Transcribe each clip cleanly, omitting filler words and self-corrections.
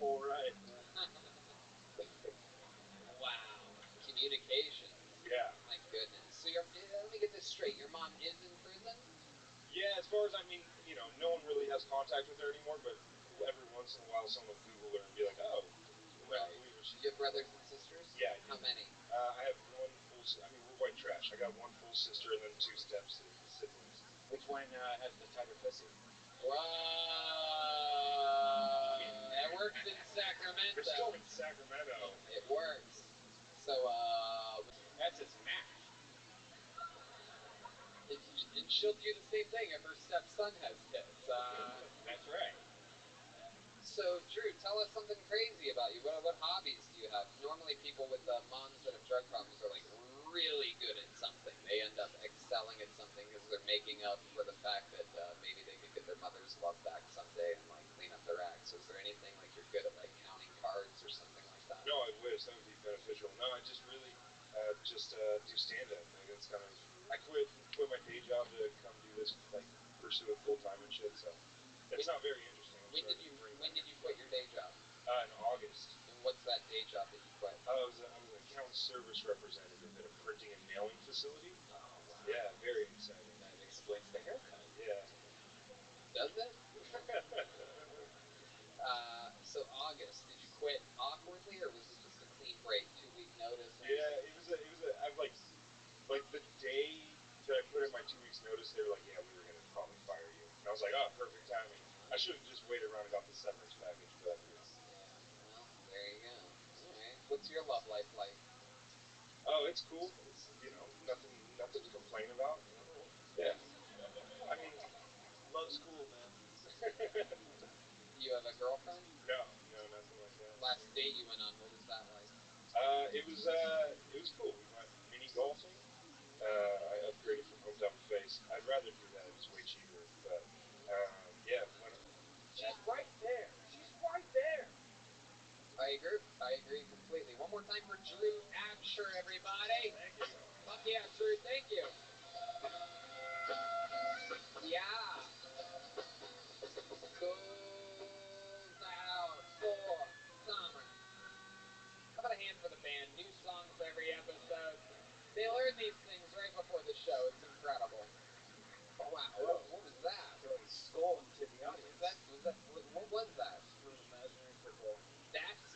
All right. Wow. Communication. Yeah. My goodness. So let me get this straight. Your mom is in prison? Yeah, as far as, I mean, you know, no one really has contact with her anymore, but every once in a while someone will Google her and be like, oh, Right. believe her. You have brothers and sisters? Yeah, I do. How many? I have one full, I mean, we're white trash. I got one full sister and then 2 siblings. Which one has the tighter pussy? Whoa! That works in Sacramento. We're still in Sacramento. It works. So, That's his match. and she'll do the same thing if her stepson has kids. That's right. So, Drew, tell us something crazy about you. What hobbies do you have? Normally, people with moms that have drug problems are like really good at something. They end up excelling at something because they're making up for the fact that maybe they could get their mother's love back someday and like clean up their act. So, is there anything like you're good at, like counting cards or something like that? No, I wish that would be beneficial. No, I just really do stand up. Like, that's kind of, I quit my day job to come do this, like pursue it full time and shit. So it's not very interesting. When did you quit your day job? In August. And what's that day job that you quit? I was an account service representative at a printing and mailing facility. Oh, wow. Yeah, very exciting. That explains the haircut. Yeah. Does it? So August, did you quit awkwardly, or was it just a clean break, 2-week notice? Yeah, it was I've like the day that I put in my 2 weeks notice, they were like, yeah, we were gonna probably fire you. And I was like, oh, perfect timing. I should have just waited around and got the severance package, but Yeah, well, there you go. All right. What's your love life like? oh, it's cool. It's, you know, nothing to complain about. Yeah. I mean, Love school, man. You have a girlfriend? no, nothing like that. Last date you went on, what was that like? It was cool. We went mini golfing. I upgraded from Hometown Face. I'd rather do that. It's way cheaper, but yeah. She's right there. She's right there. I agree completely. One more time for Drew Absher, everybody. Thank you. Fuck yeah, Drew, thank you. Yeah. Goes out for summer. How about a hand for the band? New songs every episode. They learn these things right before the show. It's incredible. Oh, wow. Whoa. What was that? Throwing a skull into the audience. What was that? An imaginary football.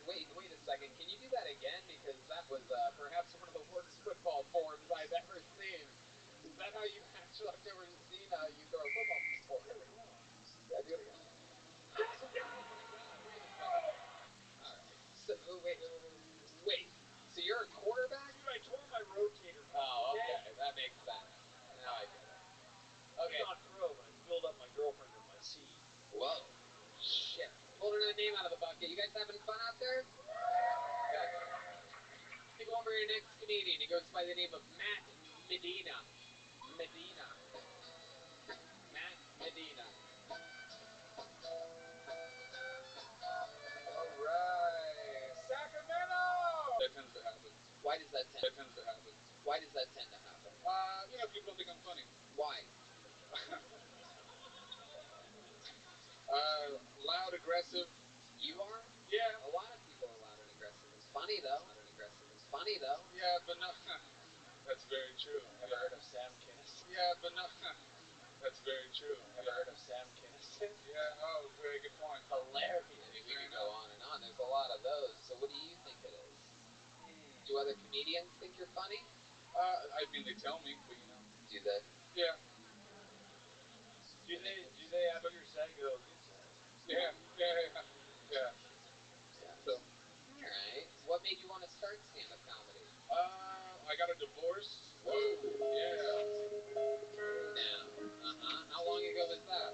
Wait a second. Can you do that again? Because that was perhaps one of the worst football forms I've ever seen. Is that how you actually, I've never seen you throw a football before? Yeah, do it again. Alright. So, wait. So you're a quarterback? Dude, I tore my rotator. Oh, okay. That makes sense. Now I get it. Okay. I did not throw, but I filled up my girlfriend with my seed. Whoa. Shit. Pulled another name out of the bucket. You guys having fun out there? Good. Take over your next comedian. He goes by the name of Matt Medina. Matt Medina. Alright. Sacramento! That tends to happen. Why does that tend That tends to happen. Why does that tend to happen? You know, people think I'm funny. Why? Loud, aggressive. You are? Yeah. A lot of people are loud and aggressive. It's funny though. Loud and aggressive. It's funny though. Yeah, but no. That's very true. Ever heard of Sam Kinison? Yeah, but no. That's very true. Ever heard of Sam Kinison? Yeah. Oh, very good point. Hilarious. We could go on and on. There's a lot of those. So what do you think it is? Do other comedians think you're funny? I mean, they tell me, but you know. Do they? Yeah. Do they after your set go, good set? Yeah. So, Alright. What made you want to start stand-up comedy? I got a divorce. Whoa. Yeah. Now. How long ago was that?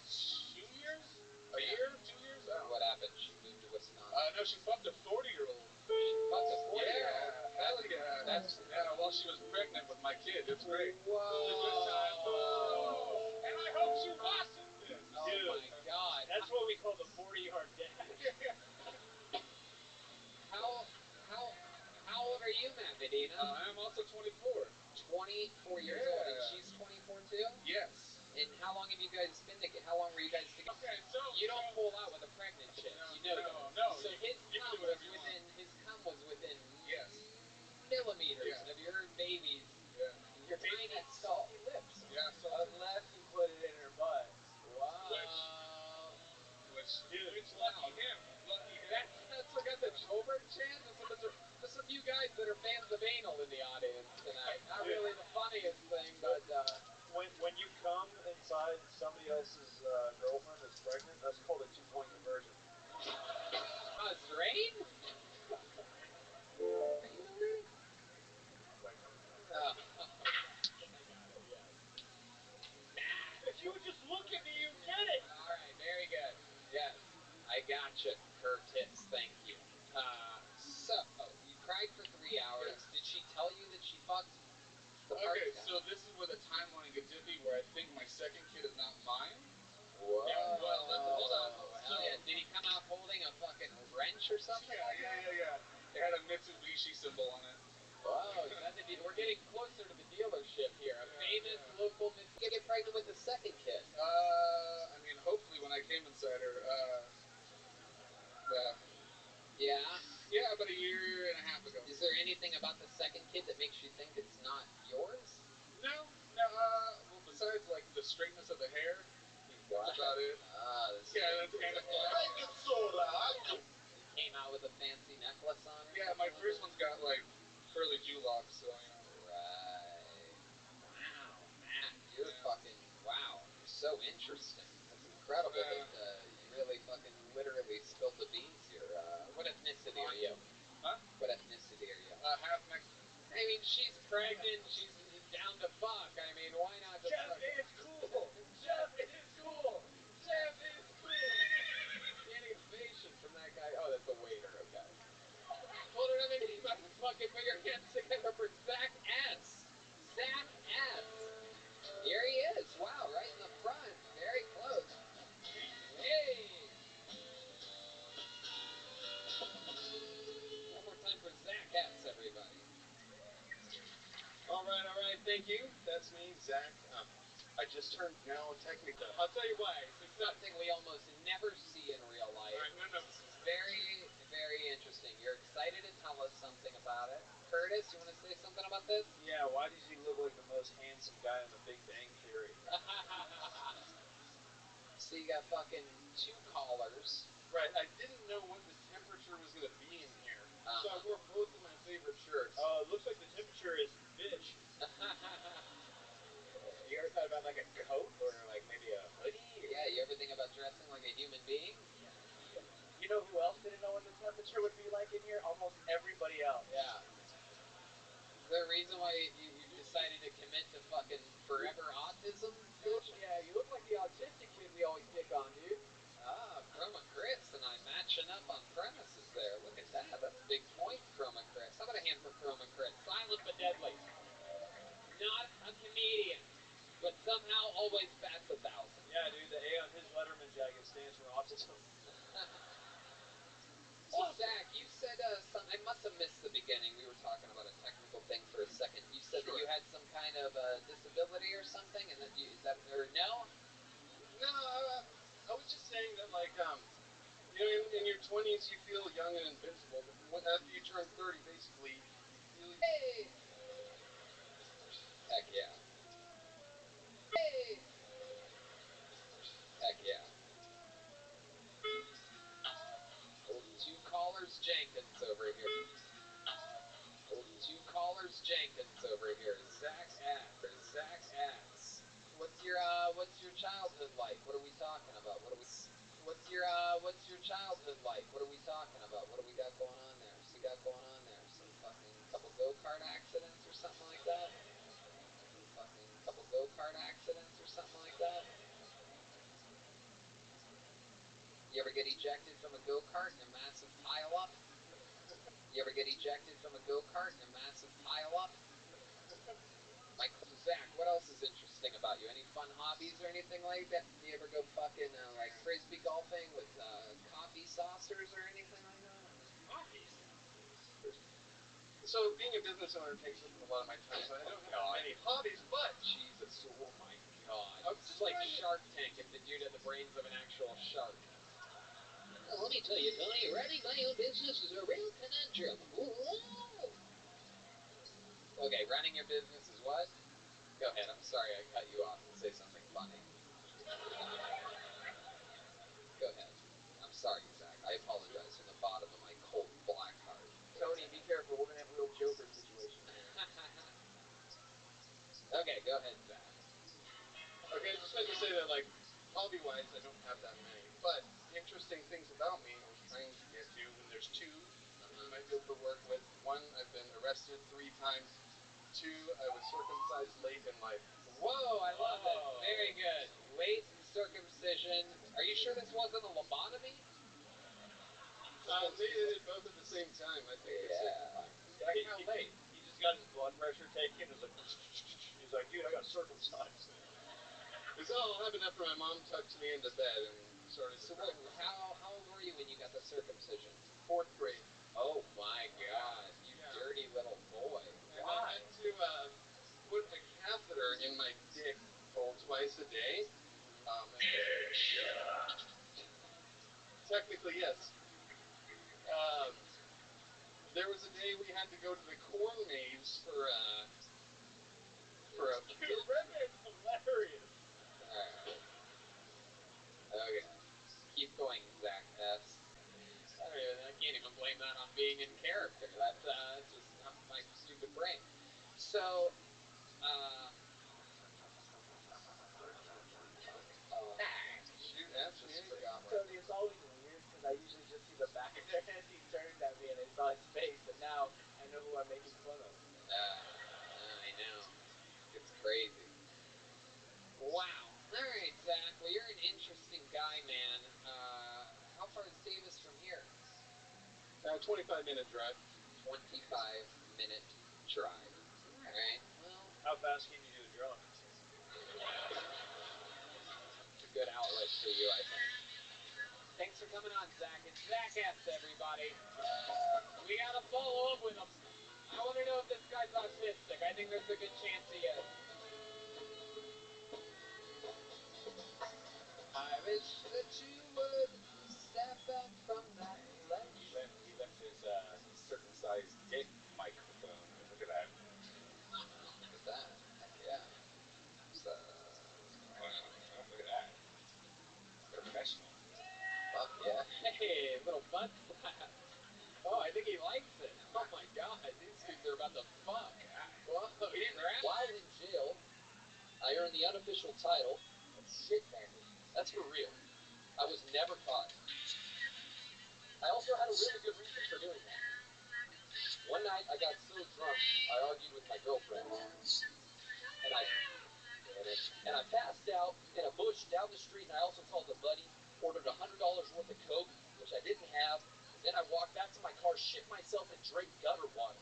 2 years? A year? 2 years? I don't know. What happened? She moved to Wisconsin. No, she fucked a 40-year-old. She fucked a 40-year-old? While she was pregnant with my kid. It's great. Whoa. It was a good time. Whoa. And I hope she watches this. Oh Dude, my god. That's what we call the 40-yard dash. How old are you, Matt Medina? I am also 24. 24 years old, and she's 24 too? Yes. And how long long have you guys been together? How long were you guys together? Okay, so You don't pull out with a pregnant chick. You know that. No. So his you cum can do was whatever you within want. his cum was within Yes. millimeters Yeah. of your baby's Yeah. your tiny salty lips. Yeah. So Unless you put it in her butt. Wow. which Wow. lucky him. Lucky him. That's what got the Joburg chant. There's a few guys that are fans of anal in the audience tonight. Not really the funniest thing, but When you come inside somebody else's girlfriend that's pregnant, that's called a 2-point conversion. is it rain? Are you the rain? I got it. Yes. Nah. If you would just look at me, you'd get it. All right. Very good. Yes. I gotcha, Curtis. Thank you. So you cried for 3 hours. Yes. Did she tell you that she fucked the Okay, party guy? so this is where the timeline gets iffy, where I think my second kid is not mine. Whoa. Yeah, well, hold on. Hell yeah. Did he come out holding a fucking wrench or something like that? Yeah. It had a Mitsubishi symbol on it. Whoa, is that we're getting closer to the dealership here. A famous local get pregnant with the second kid. I mean, hopefully when I came inside her, Yeah. yeah, about a year and a half ago. Is there anything about the second kid that makes you think it's not yours? No, well, besides, like, the straightness of the hair, that's about it. Yeah, that's kind of Came out with a fancy necklace on or Yeah, my first one's got, like, curly Jew-locks, so, you know. Right. Wow, Matt, you're fucking, wow, you're so interesting. That's incredible that you really fucking literally spilled the beans here. What ethnicity are you? Huh? What ethnicity are you? Half Mexican. I mean, she's pregnant, she's down to fuck. I mean, why not just Jeff fucking... is cool. Jeff is cool. Jeff is cool. Standing ovation from that guy. Oh, that's the waiter, okay. Hold on a minute, you motherfucking put your hands together for Zach S. Zach S. Here he is. Wow, right in the front. Very close. Hey! One more time for Zach S, everybody. All right. Thank you. That's me, Zach. I just turned now technically. I'll tell you why. This is something we almost never see in real life. All right, no. This is very, very interesting. You're excited to tell us something about it. Curtis, you want to say something about this? Yeah, why does he look like the most handsome guy in the Big Bang Theory? So you got fucking 2 collars. Right, I didn't know what the temperature was going to be in here, so I wore both of my favorite shirts. Oh, it looks like the temperature is bitch. You ever thought about like a coat or like maybe a hoodie? Yeah, you ever think about dressing like a human being? You know who else didn't know what the temperature would be like in here? Almost everybody else. Yeah. Is there a reason why you decided to commit to fucking forever autism? Yeah, you look like the autistic kid we always pick on, dude. Chroma Chris and I matching up on premises there. Look at that. That's a big point, Chroma Chris. How about a hand for Chroma Chris? Silent but deadly. Not a comedian, but somehow always bats 1,000. Yeah, dude, the A on his Letterman jacket stands for autism. So, Zach, you said something. I must have missed the beginning. We were talking about a technical thing for a second. You said that you had some kind of disability or something, and that you, is that, or no? No, I was just saying that, like, you know, in your 20s you feel young and invincible, but after you turn 30, basically, you feel... Hey! Heck yeah. Hey! Heck yeah. Old 2 callers Jenkins over here. Old 2 callers Jenkins over here. Zach S. What's your childhood like? What are we talking about? What's your childhood like? What are we talking about? What do we got going on there? Some fucking couple go-kart accidents or something like that? Some fucking couple go-kart accidents or something like that? You ever get ejected from a go-kart in a massive pile-up? You ever get ejected from a go-kart in a massive pile-up? So Zach, what else is interesting about you? Any fun hobbies or anything like that? Do you ever go fucking like frisbee golfing with coffee saucers or anything like that? Hobbies? So being a business owner takes up a lot of my time, so I don't have many hobbies, but... Jesus, oh my god. I was just It's like Shark Tank if the dude had the brains of an actual shark. Well, let me tell you, Tony, running my own business is a real conundrum. Whoa. Okay, running your business is what? Go ahead, I'm sorry I cut you off. Say something funny. Go ahead. I'm sorry, Zach. I apologize from the bottom of my cold black heart. Tony, be careful. We're going to have a real Joker situation here. Okay, go ahead, Zach. Okay, I just meant to say that, like, hobby-wise, I don't have that many. But interesting things about me I was trying to get to, and there's two you might be able to work with. One, I've been arrested 3 times. 2, I was circumcised late in life. Whoa, I love it. Very good. Late circumcision. Are you sure this wasn't a lobotomy? They did both at the same time. I think it's like, Zach, How late? he just got his blood pressure taken. It was like, he's like, dude, I got circumcised. this all happened after my mom tucked me into bed and started to So how old were you when you got the circumcision? 4th grade. Oh my God, you dirty little boy. And I had to put a catheter in my dick twice a day. Technically, yes. There was a day we had to go to the corn maze for a. Dude, Redman's hilarious. Alright. Okay. Keep going, Zach S. I can't even blame that on being in character. That's just my stupid brain. So, Shoot, ask me anything. Tony, it's always weird because I usually just see the back of their head. He turned at me and I saw his face, and now I know who I'm making fun of. I know. It's crazy. Wow. Alright, Zach. Well, you're an interesting guy, man. How far is Davis from here? 25-minute drive. 25-minute drive. Alright. Well, How fast can you do a drunk? it's a good outlet for you, I think. Thanks for coming on, Zach. It's Zach S, everybody. We gotta follow up with him. I want to know if this guy's autistic. I think there's a good chance he is. I wish that you would step back from that ledge. He left his circumcised dick microphone. Look at that. Look at that. Heck yeah. So, Wow, look at that. Professional. fuck yeah. Hey, little butt slap. Oh, I think he likes it. Oh my God, these dudes are about to fuck. Whoa, he didn't grab. While in jail, I earned the unofficial title of shit bandit. That's for real. I was never caught. I also had a really good reason for doing that. One night, I got so drunk, I argued with my girlfriend. And I passed out in a bush down the street, and I also called a buddy, ordered $100 worth of Coke, which I didn't have. Then I walked back to my car, shit myself, and drank gutter water.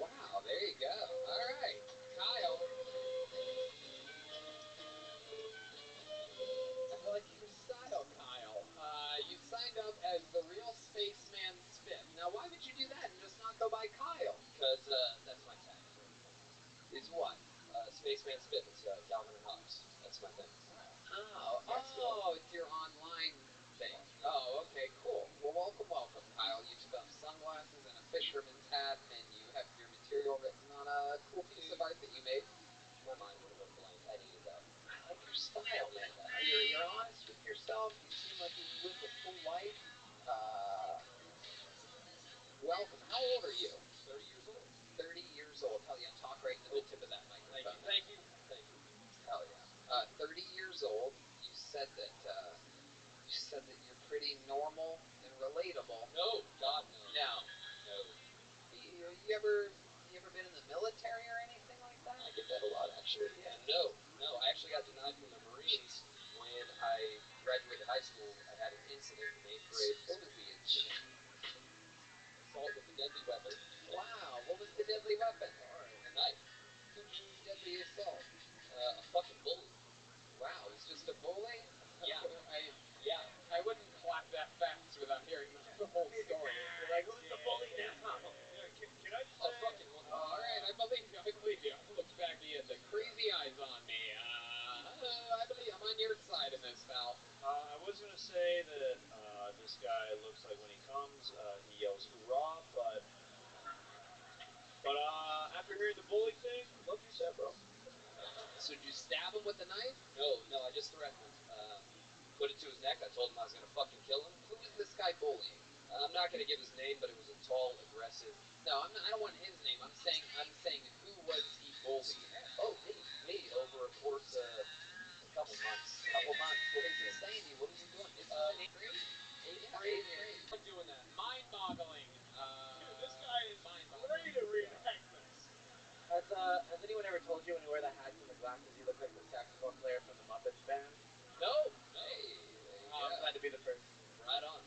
Wow, there you go. All right, Kyle. I like your style, Kyle. You signed up as the real Spaceman Spit. Now, why would you do that and just not go by Kyle? Because that's my tag. Is what? Spaceman Spit is Calvin and Hobbes. That's my thing. Oh, it's your online thing. Oh, okay, cool. Well, welcome, Kyle. You took off sunglasses and a fisherman's hat, and you have your material written on a cool piece of art that you made. My mind would have went blank. I needed that. I like your style, man. You're honest with yourself. You seem like you live a full life. Welcome. How old are you? 30 years old. 30 years old. Hell yeah, talk right into the tip of that microphone. Thank you. Hell yeah. 30 years old. You said that you're pretty normal and relatable. No, God, no. Now, No. you ever been in the military or anything like that? I get that a lot, actually. Yeah, no. I actually got denied from the Marines when I graduated high school. I had an incident in 8th grade. What was the incident? Assault with a deadly weapon. Wow, what was the deadly weapon? A knife. Who'd you deadly assault? A fucking bully. Wow, it was just a bully? Yeah. I wouldn't clap that fast without hearing the whole story. You're like, who's the bully now? Can I just A say, fucking one. All right, I believe you. I looked back, he had the crazy eyes on me. So did you stab him with the knife? No, I just threatened him. Put it to his neck. I told him I was gonna fucking kill him. Who was this guy bullying? I'm not gonna give his name, but it was a tall, aggressive. No, I'm not, I don't want his name. I'm saying who was he bullying? Oh, me. Over a course of a couple months. What is he saying to you? What are you doing? This is in 8th grade? 8th grade. I'm doing that. Mind-boggling. Dude, this guy is mind-boggling. ready to reenact this. Has anyone ever told you when you wear the hats and the glasses you look like the saxophone player from the Muppets band? No. Hey, I'm glad to be the first. Right on.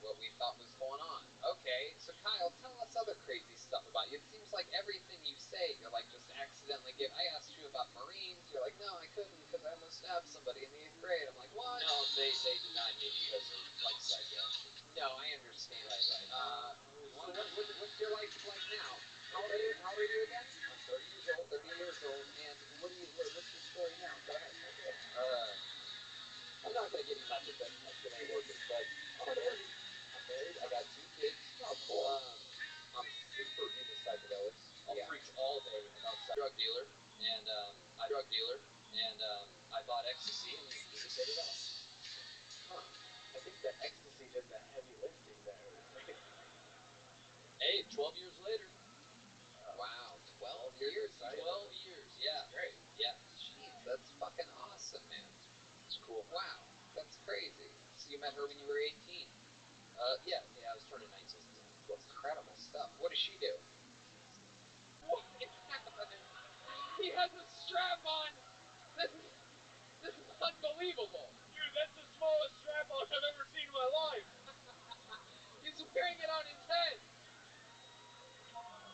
that's what we thought was going on. Okay, so Kyle, tell us other crazy stuff about you. It seems like everything you say, you're like just accidentally give. I asked you about Marines, you're like, no, I couldn't because I almost stabbed somebody in the 8th grade. I'm like, what? No, they denied me because of like psychiatry. No, I understand. Right. So what's your life like now? How old are you again? I'm 30 years old. 30 years old. And what's your story now? Go ahead. I'm not gonna give you much of it, but I'm married. I got 2 kids. Oh, cool. I'm super into psychedelics. I'll preach all day about drug dealer, and I bought ecstasy and we just hit it off. Huh. I think the ecstasy did the heavy lifting there. Hey, 12 years later. Wow, 12 years. 12 years, yeah. Great. Yeah. Jeez, that's fucking awesome, man. It's cool. Wow, that's crazy. So you met her when you were 18. Yeah, I was turning 19. Incredible stuff. What does she do? What is happening? He has a strap on. This is unbelievable. Dude, that's the smallest strap-on I've ever seen in my life. He's wearing it on his head.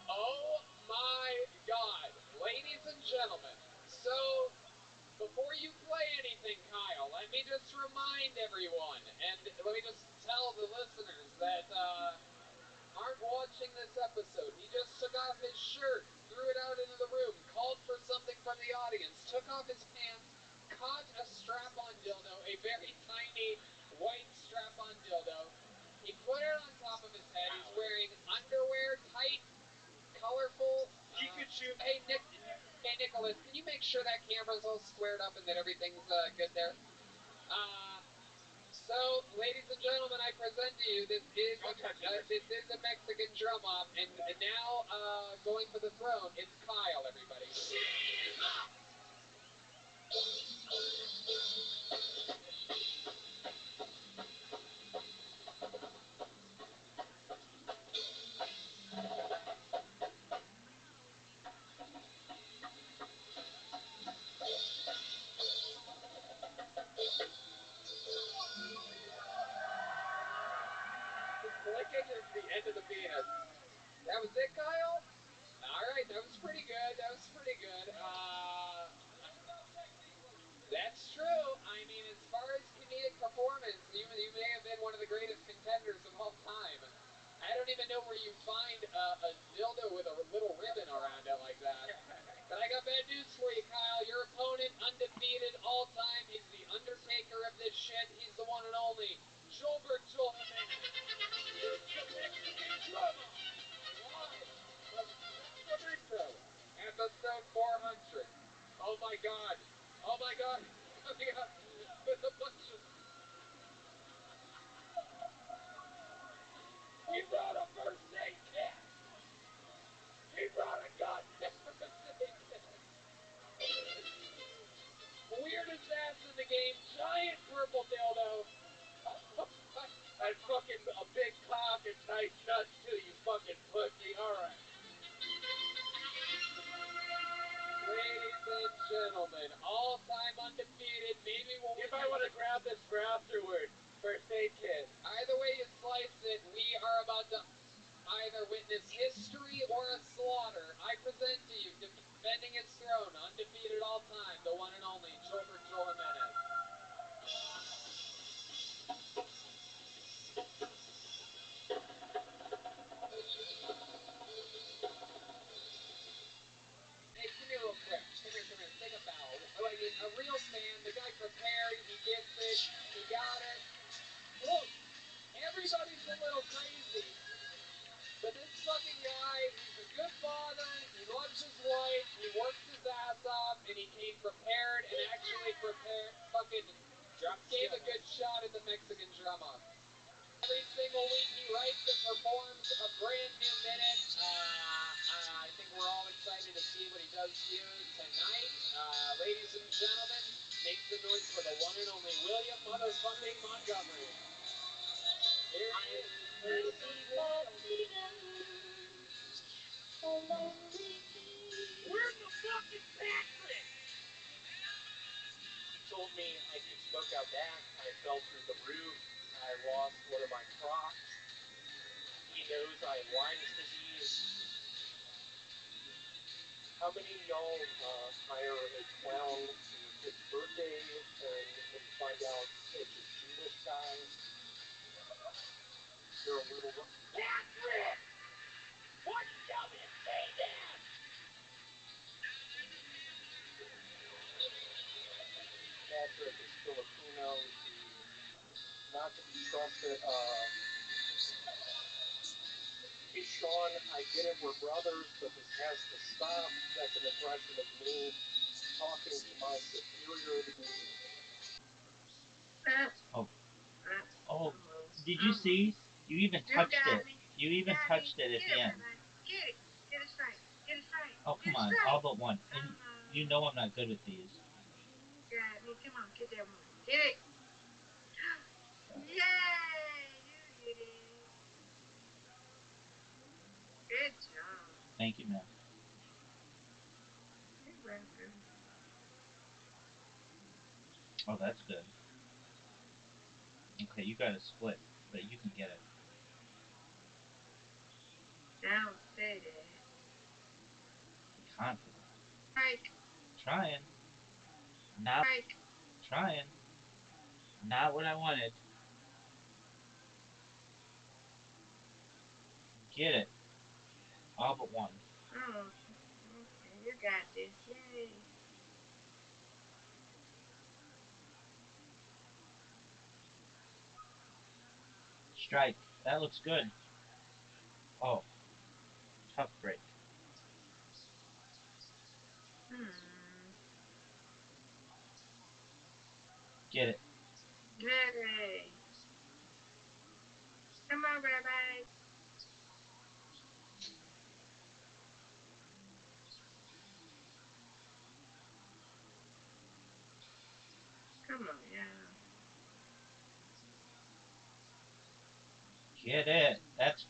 Oh my God. Ladies and gentlemen, so before you play anything, Kyle, let me just remind everyone, and let me just tell the listeners that aren't watching this episode, he just took off his shirt, threw it out into the room, called for something from the audience, took off his pants, caught a strap-on dildo, a very tiny white strap-on dildo. He put it on top of his head. He's wearing underwear, tight, colorful. Hey, Nicholas, can you make sure that camera's all squared up and that everything's good there? So, ladies and gentlemen, I present to you this is a Mexican drum op, and now going for the throne, it's Kyle, everybody. Clicking is the end of the penis. That was it, Kyle? Alright, that was pretty good. That's true. I mean, as far as comedic performance, you may have been one of the greatest contenders of all time. I don't even know where you find a dildo with a little ribbon around it like that. But I got bad news for you, Kyle. Your opponent, undefeated all time, is the Undertaker of this shit. He's the one and only Joelbert Joel Jimenez. The Mexican drama. Live from Sacramento. Episode 400. Oh my God. Oh my God. Coming up with a bunch of. He brought a first aid kit. He brought a goddamn first aid kit. Weirdest ass in the game. Giant purple dildo. And fucking a big cock and tight nuts too, you fucking pussy. Alright. Ladies and gentlemen, all-time undefeated. Maybe we'll. You might want to grab this for afterwards. First aid kit. Either way you slice it, we are about to either witness history or a slaughter. I present to you, defending his throne, undefeated all time, the one and only Joelbert Joel Jimenez. Hey, give me a little clip. Come here, take a bow. I mean, a real fan, the guy prepared, he gets it, he got it. Look, everybody's a little crazy, but this fucking guy, he's a good father, he loves his wife, he works his ass off, and he He came prepared and actually fucking gave a good shot at the Mexican drum off. Every single week he writes and performs a brand new minute. I think we're all excited to see what he does here tonight. Ladies and gentlemen, make some noise for the one and only William motherfucking Montgomery. Here he is. Where's the fucking Patrick? He told me I could smoke out back. I fell through the roof. I lost one of my Crocs. He knows I have Lyme's disease. How many of y'all hire a clown for his birthday and when you find out it's a Jewish guy, they're a little... Patrick! Why did you tell me to say that? Patrick is Filipino. He's not to be trusted. Hey, Sean, I get it, we're brothers, but this has to stop. That's an impression of me talking to my superior to me. Oh, did you see? You even touched it. You even touched it at the end. Get it. Get it straight. Get it straight. Oh, come on. All but one. And you know I'm not good with these. You got me. Come on. Get that one. Get it. Yay! You did it. Good job. Thank you, ma'am. You're welcome. Oh, that's good. Okay, you got a split, but you can get it. Don't say that. Be confident. Strike. Trying. Not Strike. trying. Not what I wanted. Get it. All but one. Oh, okay. You got this. Yay. Strike. That looks good. Oh. Tough break. Get it. Yay. Come on, Rabbi. Come on, yeah. Get it. That's.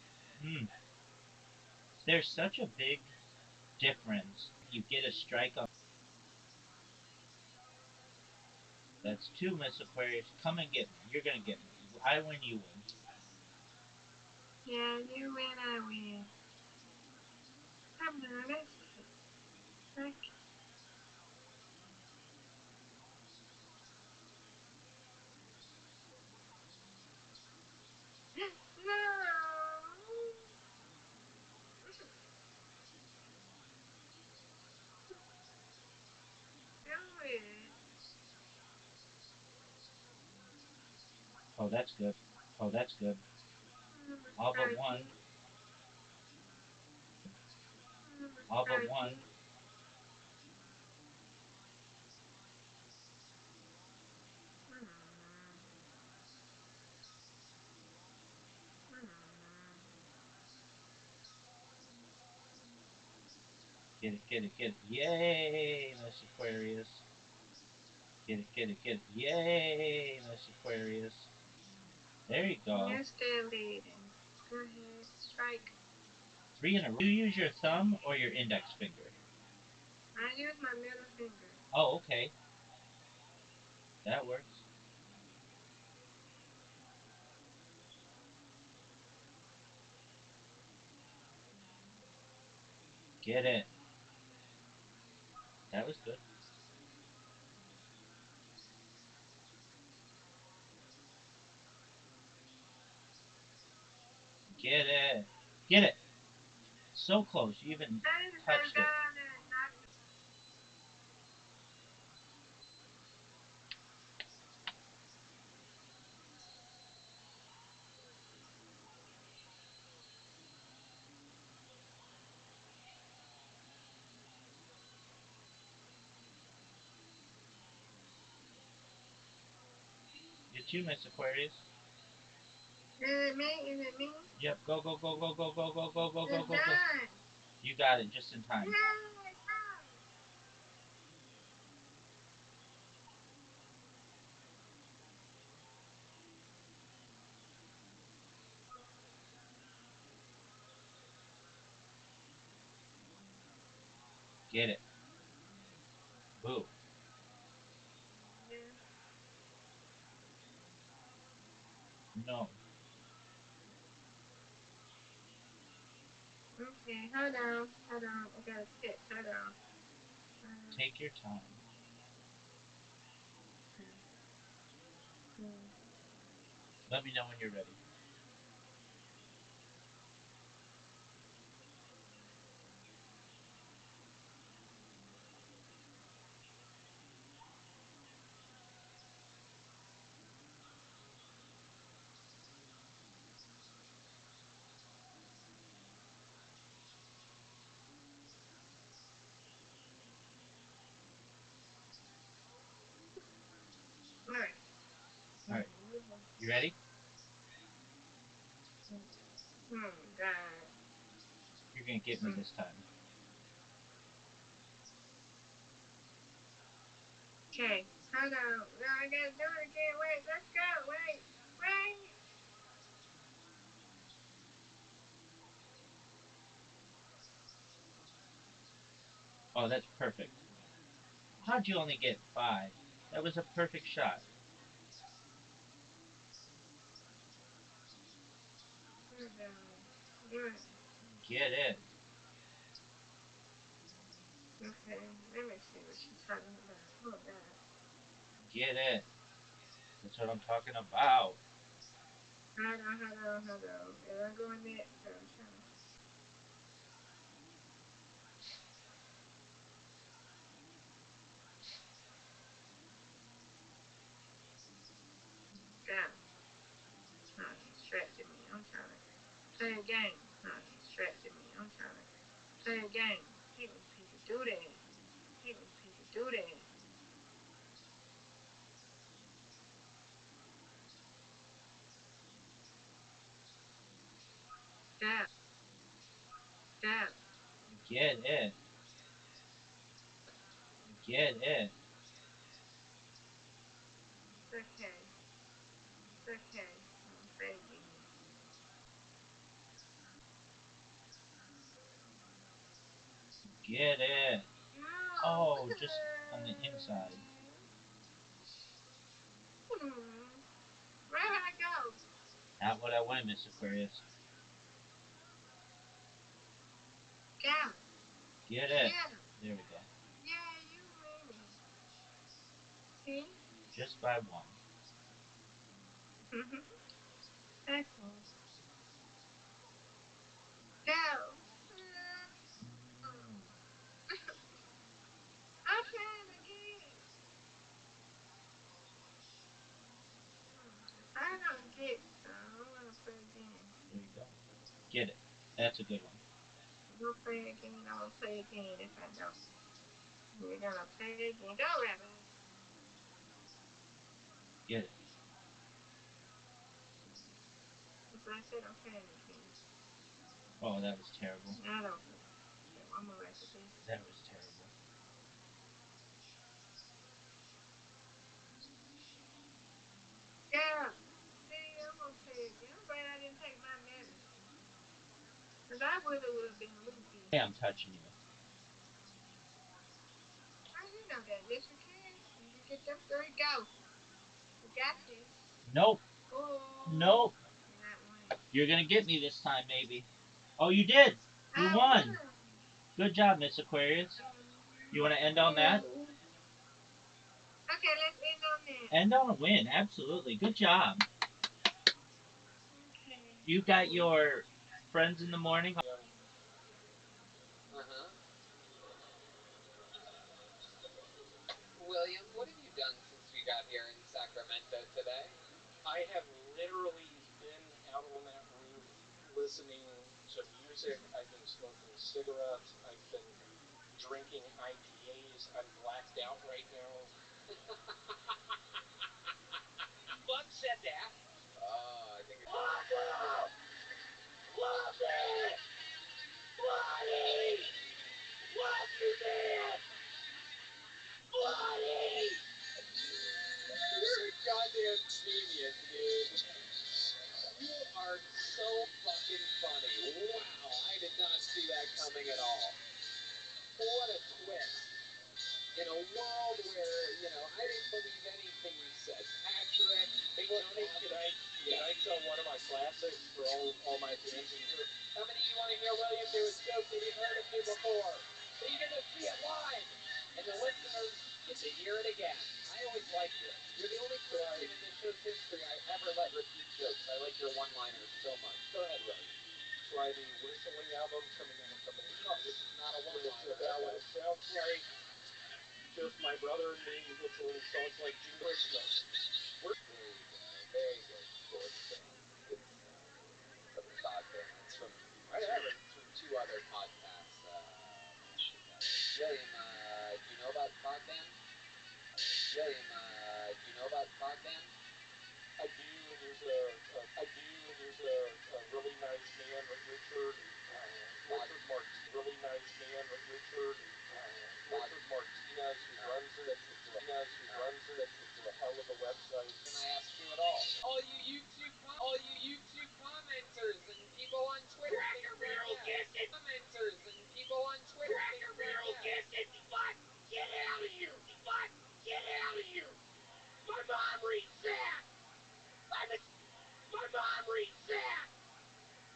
There's such a big difference. You get a strike on. That's two, Miss Aquarius. Come and get me. You're gonna get me. I win, you win. Yeah, you win, I win. Come on, let's go. Strike. No. Do it. Oh, that's good. Oh, that's good. All but one. All but one. Get it, get it, get it. Yay, Miss Aquarius. Get it, get it, get it. Yay, Miss Aquarius. There you go. You're still leading. Go ahead. Strike. 3 in a row. Do you use your thumb or your index finger? I use my middle finger. Oh, okay. That works. Get it. That was good. Get it. Get it. So close. You even touched it. it you, Miss Aquarius. Is it me? Is it me? Yep, go, go, go, go, go, go, go, go, go, go, It's go, go. done. You got it just in time. Yay, go. Get it. Boo. Yeah. No. Okay, hold on. Hold on. I got a text. Hold on. Take your time. Hmm. Let me know when you're ready. All right. All right. You ready? Oh, God. You're gonna get me this time. Okay, hold on. No, I gotta do it again. Wait, let's go. Wait, wait. Oh, that's perfect. How'd you only get 5? That was a perfect shot. Hold on. Good. Get it. Okay, let me see what she's talking about. Oh, God. Get it. That's what I'm talking about. Hold on, hold on, hold on. Am I going next? I'm trying to. God. Distracted me. I'm trying to play a game. Distracted me. I'm trying to play a game. Hate when people do that. Hate when people do that. Stop. Stop. Get it. Get it. It's okay. It's okay. I'm gonna play again. Get it. No. Oh, just on the inside. Hmm. Where did I go? Not what I wanted, Miss Aquarius. Got him. Get it. Get him. There we go. Yeah, you winning. See? Just by 1. Excellent. Go. Mm. I'm playing again. If I don't get some, I'm gonna play again. There you go. Get it. That's a good one. I'm gonna play again. I'm gonna play again if I don't. We're gonna play again. Go, Rabbi. Get it. That's what I said. I'm playing again. Oh, that was terrible. I don't care. Okay, one more after this. That was terrible. Yeah. See, I'm gonna play again. I'm glad I didn't take my medicine. Because I would have been loopy. Hey, I'm touching you. Oh, you know that. Yes, you can. You can get them three. Go. You got this. Nope. Oh, Nope. you're not winning. You're gonna get me this time, maybe. Oh, you did. You I won. won. Good job, Miss Aquarius. You want to end on that? Okay, let's end on that. End on a win. Absolutely. Good job. Okay. You got your friends in the morning. Uh-huh. William, what have you done since we got here in Sacramento today? I have literally been out on that roof listening to music. I've been smoking cigarettes. I've been drinking IPAs. I'm blacked out right now. genius, dude. You are so fucking funny. Wow, I did not see that coming at all. What a twist. In a world where, I didn't believe anything you said. Patrick, Tony, can I tell one of my classics for all my fans in here? How many of you want to hear William do his joke that you've heard it do before? So you get to see it live. And the listeners get to hear it again. I always liked it. You're the only person in this show's history I ever let repeat jokes. I like your one-liners so much. Go ahead, William. Try the whistling album coming out from May. No, this is not a one-liner. It's about what it sounds like. Just my brother and me whistling songs like Jingle Christmas. There you go. Very good. It's from Todd Band. It's from two other podcasts. William, do you know about Todd Band? William, do you know about Todd Band? I do, and there's a really nice man, Richard Martinez, really nice man, Richard Martinez, who runs it. It's a hell of a website. And I ask you at all. All you YouTube commenters and people on Twitter. Cracker Barrel gets it. Commenters and people on Twitter. Cracker Barrel gets it. What? Get out of here. What? Get out of here. My mom reads that. My mom reads that.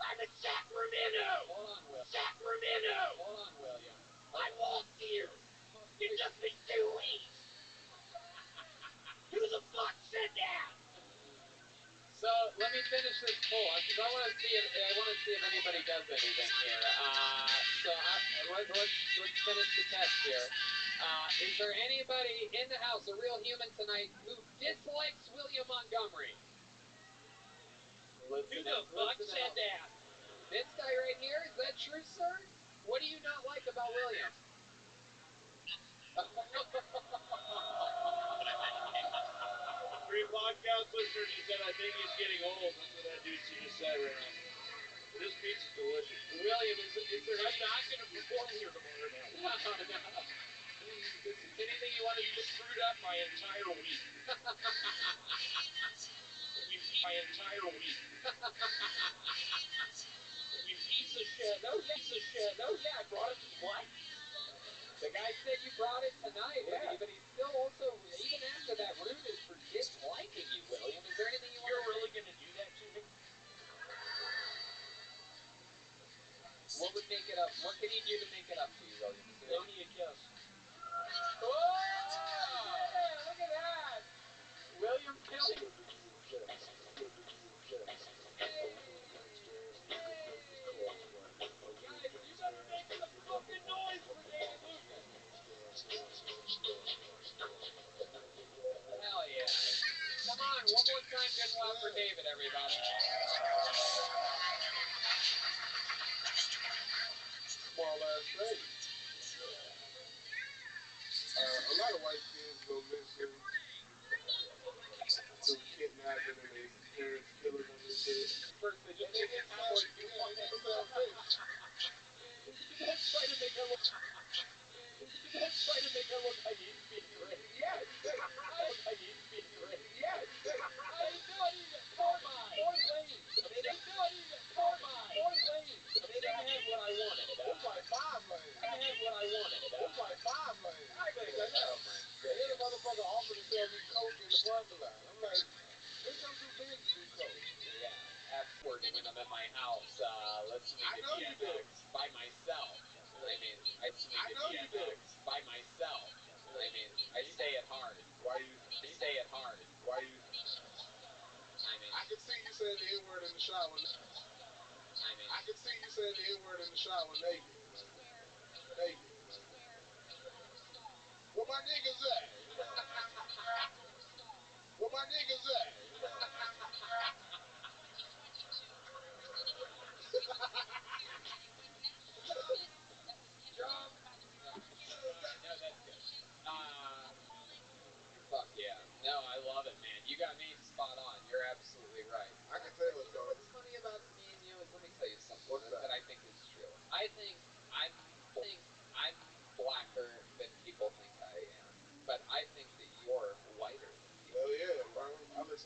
I'm in Sacramento. Hold on, Will. Sacramento. Hold on, William. I walked here. It took me 2 weeks. Who the fuck said that? So let me finish this poll because I want to see if anybody does anything here. Let's finish the test here. Is there anybody in the house, a real human tonight, who dislikes William Montgomery? Who the fuck said that? This guy right here, is that true, sir? What do you not like about William? Three podcast listeners, he said, I think he's getting old. That's what that dude just said right now. This pizza's delicious. William, is there I'm not going to perform here tomorrow now. No. Is anything you want to You screwed up my entire week. My entire week. You piece of shit. No, yeah, I brought it to what? The guy said you brought it tonight, Yeah. but he's still also, even after that, rudeness for disliking you, William. Is there anything you want You're to really going to do that to me? What would make it up? What can he do to make it up to you, William? Give me a kiss. Oh! Yeah, look at that! William killing. Guys, you better make some fucking noise for Danny Lucas. Hell yeah. Come on, one more time, good one for David, everybody. Small ass face. A lot of white kids go missing through kidnapping and their parents killing them and shit. First, they just make it sound like you fucking try to make it look like he's being raped. Yes! Like he's being raped. Yes! I'm not even. Oh my! Or lame. They didn't not even. Oh my! Or lame. They didn't have what I wanted. It's like 5 lanes. They didn't have what I wanted. It's like 5 lanes. I think I know. And then the motherfucker offered to sell me coke in the parking lot. I'm like, bitch, I'm too big to do coke. Yeah, absolutely. When I'm at my house, listening I to know you do. DMX by myself. I mean, I listen I to know you do. DMX by myself. I mean, I say it hard. Why you? Say it hard. Why you? I mean, I can see you saying the N-word in the shower. I can see you saying the N-word in the shower naked. Naked. Where my niggas at? Where my niggas at? drum. No, that's good. Fuck yeah. No, I love it, man. You got me spot on. You're absolutely right. I can tell You it's know going. what's funny about me and you is, let me tell you something What's that that? I think is true. I think I'm blacker than people think I am, but I think that you're whiter than people. Hell yeah, bro. I'm the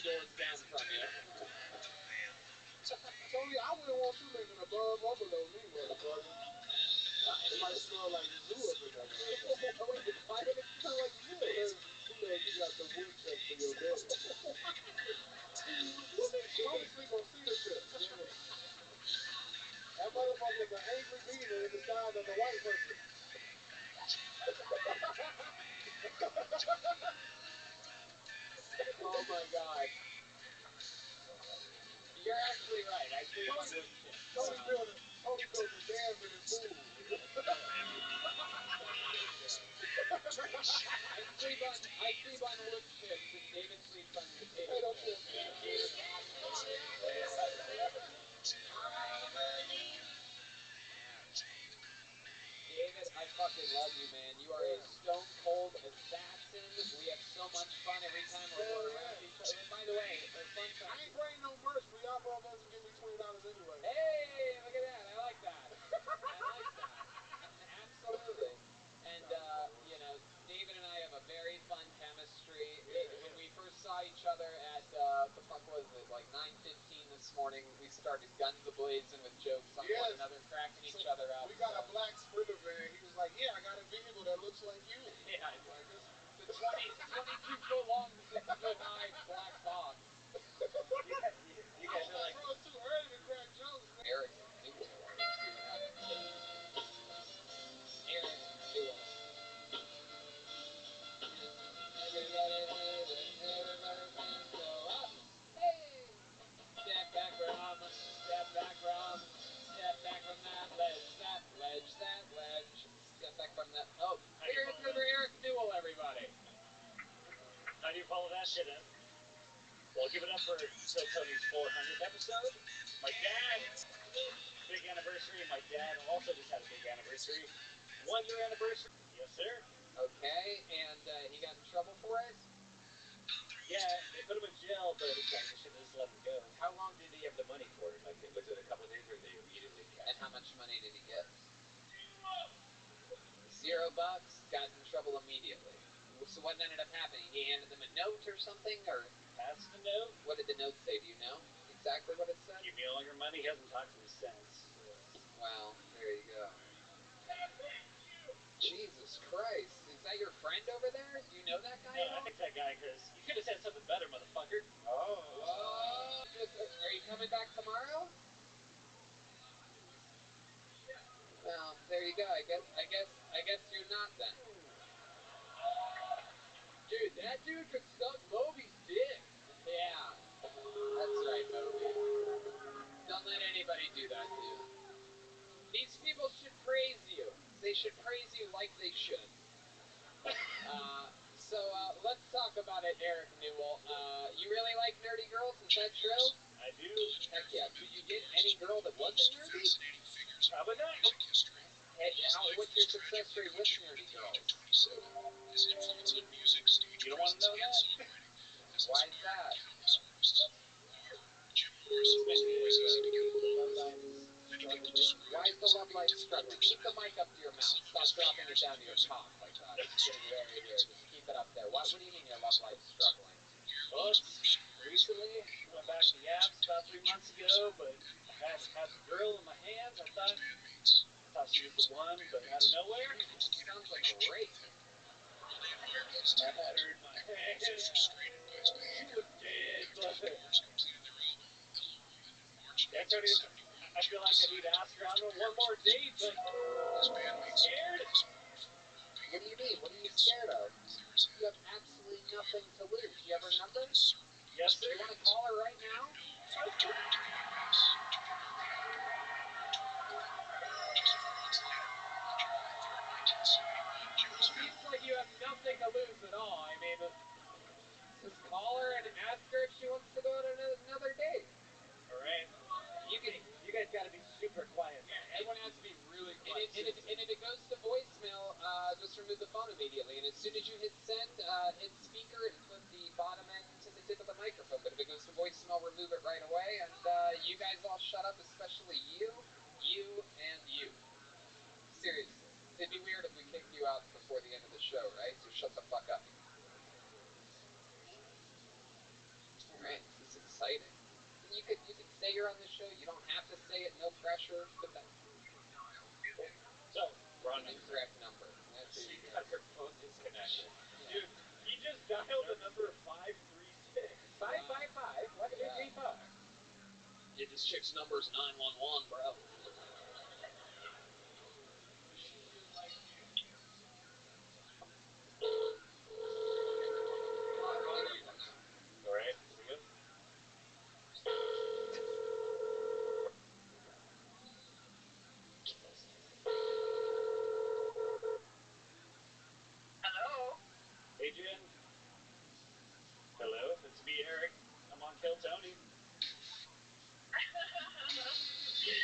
doors down from you. Tony, I wouldn't want you living above or below me, motherfucker. It might smell like zoo up in there. Why would it smell like zoo? Because, you got the wood cut for your bed. Tony sleep on cedar chips. That motherfucker's an angry beaver in disguise as a white person. Oh my god. You're actually right. I sleep on wood chips. Tony built the dams in his pool. I sleep on wood chips and David sleeps on potato chips. David, I fucking love you, man. You are a stone cold assassin. We have so much fun every time we're going around each other. By the way, fun fact. I ain't bringing no merch for y'all motherfuckers give me $20 anyway. Hey, look at that. I like that. Absolutely. And, David and I have a very fun chemistry. When we first saw each other at, the fuck was it, like 9:15 this morning, we started guns a-blazing with jokes on one another, cracking each other up. We got a black Sprinter van. He was like, yeah, I got a vehicle that looks like you. Yeah, the 22-foot long, 6-foot high black box. You guys are like... Bro, it's too early to crack jokes, man. Eric Newell. Eric Newell. Hey! Step back from that ledge. Step back from that. Oh, here's Eric Newell, everybody. How do you follow that shit in? Well, give it up for Tony's 400th episode. My dad, big anniversary. My dad also just had a big anniversary. 1-year anniversary. Yes, sir. Okay, and he got in trouble for it? Yeah, they put him in jail, but they should have just let him go. How long did he have the money for it? Like, was it a couple of days or they immediately cashed? And how much money did he get? $0. Got in trouble immediately. So what ended up happening? He handed them a note or something, or Passed the note? what did the note say? Do you know exactly what it said? Give me all your money. He hasn't talked to me since. Well, there you go. Jesus Christ. Is that your friend over there? Do you know that guy? No, I think that guy, because you could have said something better, motherfucker. Oh. Are you coming back tomorrow? Well, there you go. I guess you're not then. Dude, that dude could suck Moby's dick. Yeah. That's right, Moby. Don't let anybody do that to you. These people should praise you. They should praise you like they should. So let's talk about it, Eric Newell. You really like nerdy girls? Is that true? I do. Heck yeah. Could you get any girl that wasn't nerdy? Probably not. Hey, what's your success rate with nerdy girls? You don't want to know that? Why is that? Why is the love life struggling? Keep the mic up to your mouth. Stop dropping it down to your cock like that. It's getting very weird. Just keep it up there. What do you mean your love life's struggling? Well, recently, went back to Yaps about 3 months ago, but I had the girl in my hands. I thought she was the one, but out of nowhere, Sounds like a rape. I had her in my hands. She was dead, but yeah, Tony, I feel like I need to ask her out on one more date, but I'm scared. What do you mean? What are you scared of? You have absolutely nothing to lose. You have her number? Yes, sir. You want to call her right now? Seems like you have nothing to lose at all. I mean, just call her and ask her if she wants to go on another date. All right. You guys got to be super quiet. Yeah, everyone has to be really quiet. And if it goes to voicemail, just remove the phone immediately. And as soon as you hit send, hit speaker and put the bottom end to the tip of the microphone. But if it goes to voicemail, remove it right away. And you guys all shut up, especially you, and you. Seriously. It'd be weird if we kicked you out before the end of the show, right? So shut the fuck up. Alright. say it, no pressure, but that's So, wrong an number. incorrect number. That's She it. got her phone disconnected. Yeah. Dude, he just dialed the number 536. 555. What did we fuck? Yeah, this chick's number is 911, bro. All right, here we go. Hello? Hey, Jen. Hello, it's me, Eric. I'm on Kill Tony. Yeah,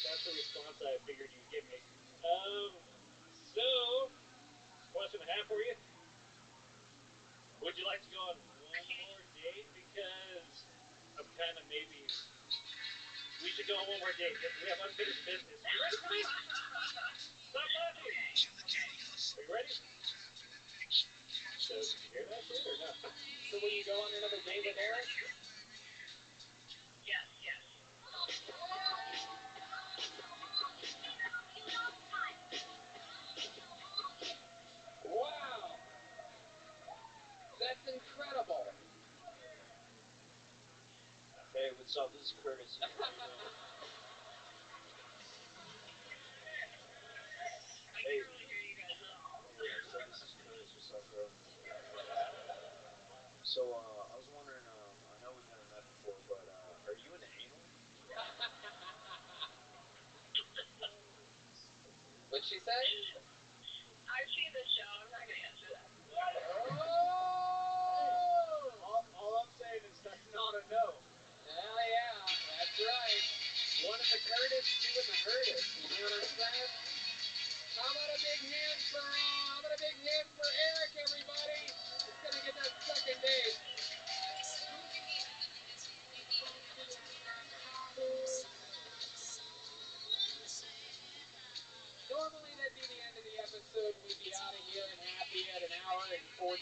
that's the response I figured you'd give me. So, question I have for you. Would you like to go on one more date? Because I'm kind of maybe... We should go on one more date. We have unfinished business. You ready for me? Stop laughing. Are you ready? So, did you hear that shit or not? So will you go on another date with Eric? Yes, yes. Wow! That's incredible. Hey, what's up? This is Curtis. I Hey. can really hear you guys now. So this is Curtis. What's up, bro? So, I was wondering, I know we've never met before, but, are you into anal? What'd she say? I've seen the show. I'm not going to answer that. Oh! All I'm saying is that's not a no. Hell yeah, that's right. One of the Curtis, two in the Curtis. You know what I'm saying? How about a big hand for Eric, everybody? He's gonna get that second date. Normally that'd be the end of the episode. We'd be out of here and happy at an hour and 47.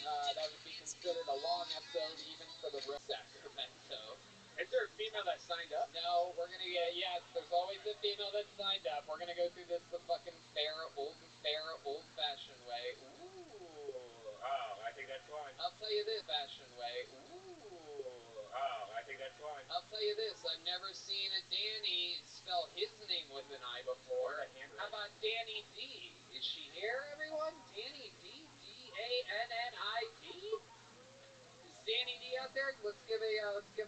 That would be considered a long episode even for the real Sacramento. Is there a female that signed up? No, we're gonna get, yes, there's always a female that signed up. We're gonna go through this the fucking fair, old-fashioned way. Ooh. Oh, I think that's fine. I'll tell you this, fashion way. Ooh. Oh, I think that's fine. I'll tell you this, I've never seen a Danny spell his name with an I before. How about Danny D? Is she here, everyone? Danny D? D-A-N-N-I-D? Is Danny D out there? Let's give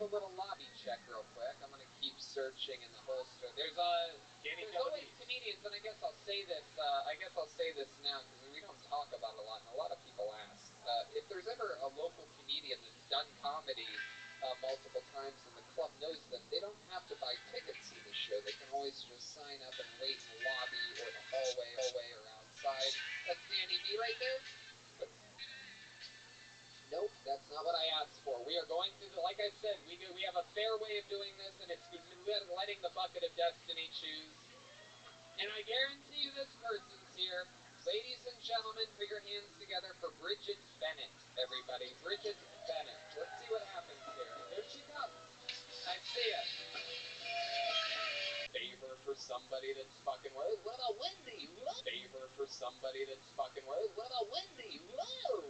a little lobby check real quick. I'm gonna keep searching in the holster. There's always comedians, and I guess I'll say this now because we don't talk about it a lot, and a lot of people ask. If there's ever a local comedian that's done comedy multiple times, and the club knows them, they don't have to buy tickets to the show. They can always just sign up and wait in the lobby or the hallway or outside. That's Danny D right there. Nope, that's not what I asked for. We are going through like I said, we have a fair way of doing this, and it's letting the bucket of destiny choose. And I guarantee you this person's here. Ladies and gentlemen, put your hands together for Bridget Bennett, everybody. Bridget Bennett. Let's see what happens here. Here she comes. I see it. Favor for somebody that's fucking worth. What about Wendy? What? Favor for somebody that's fucking worth. What about Wendy? Whoa!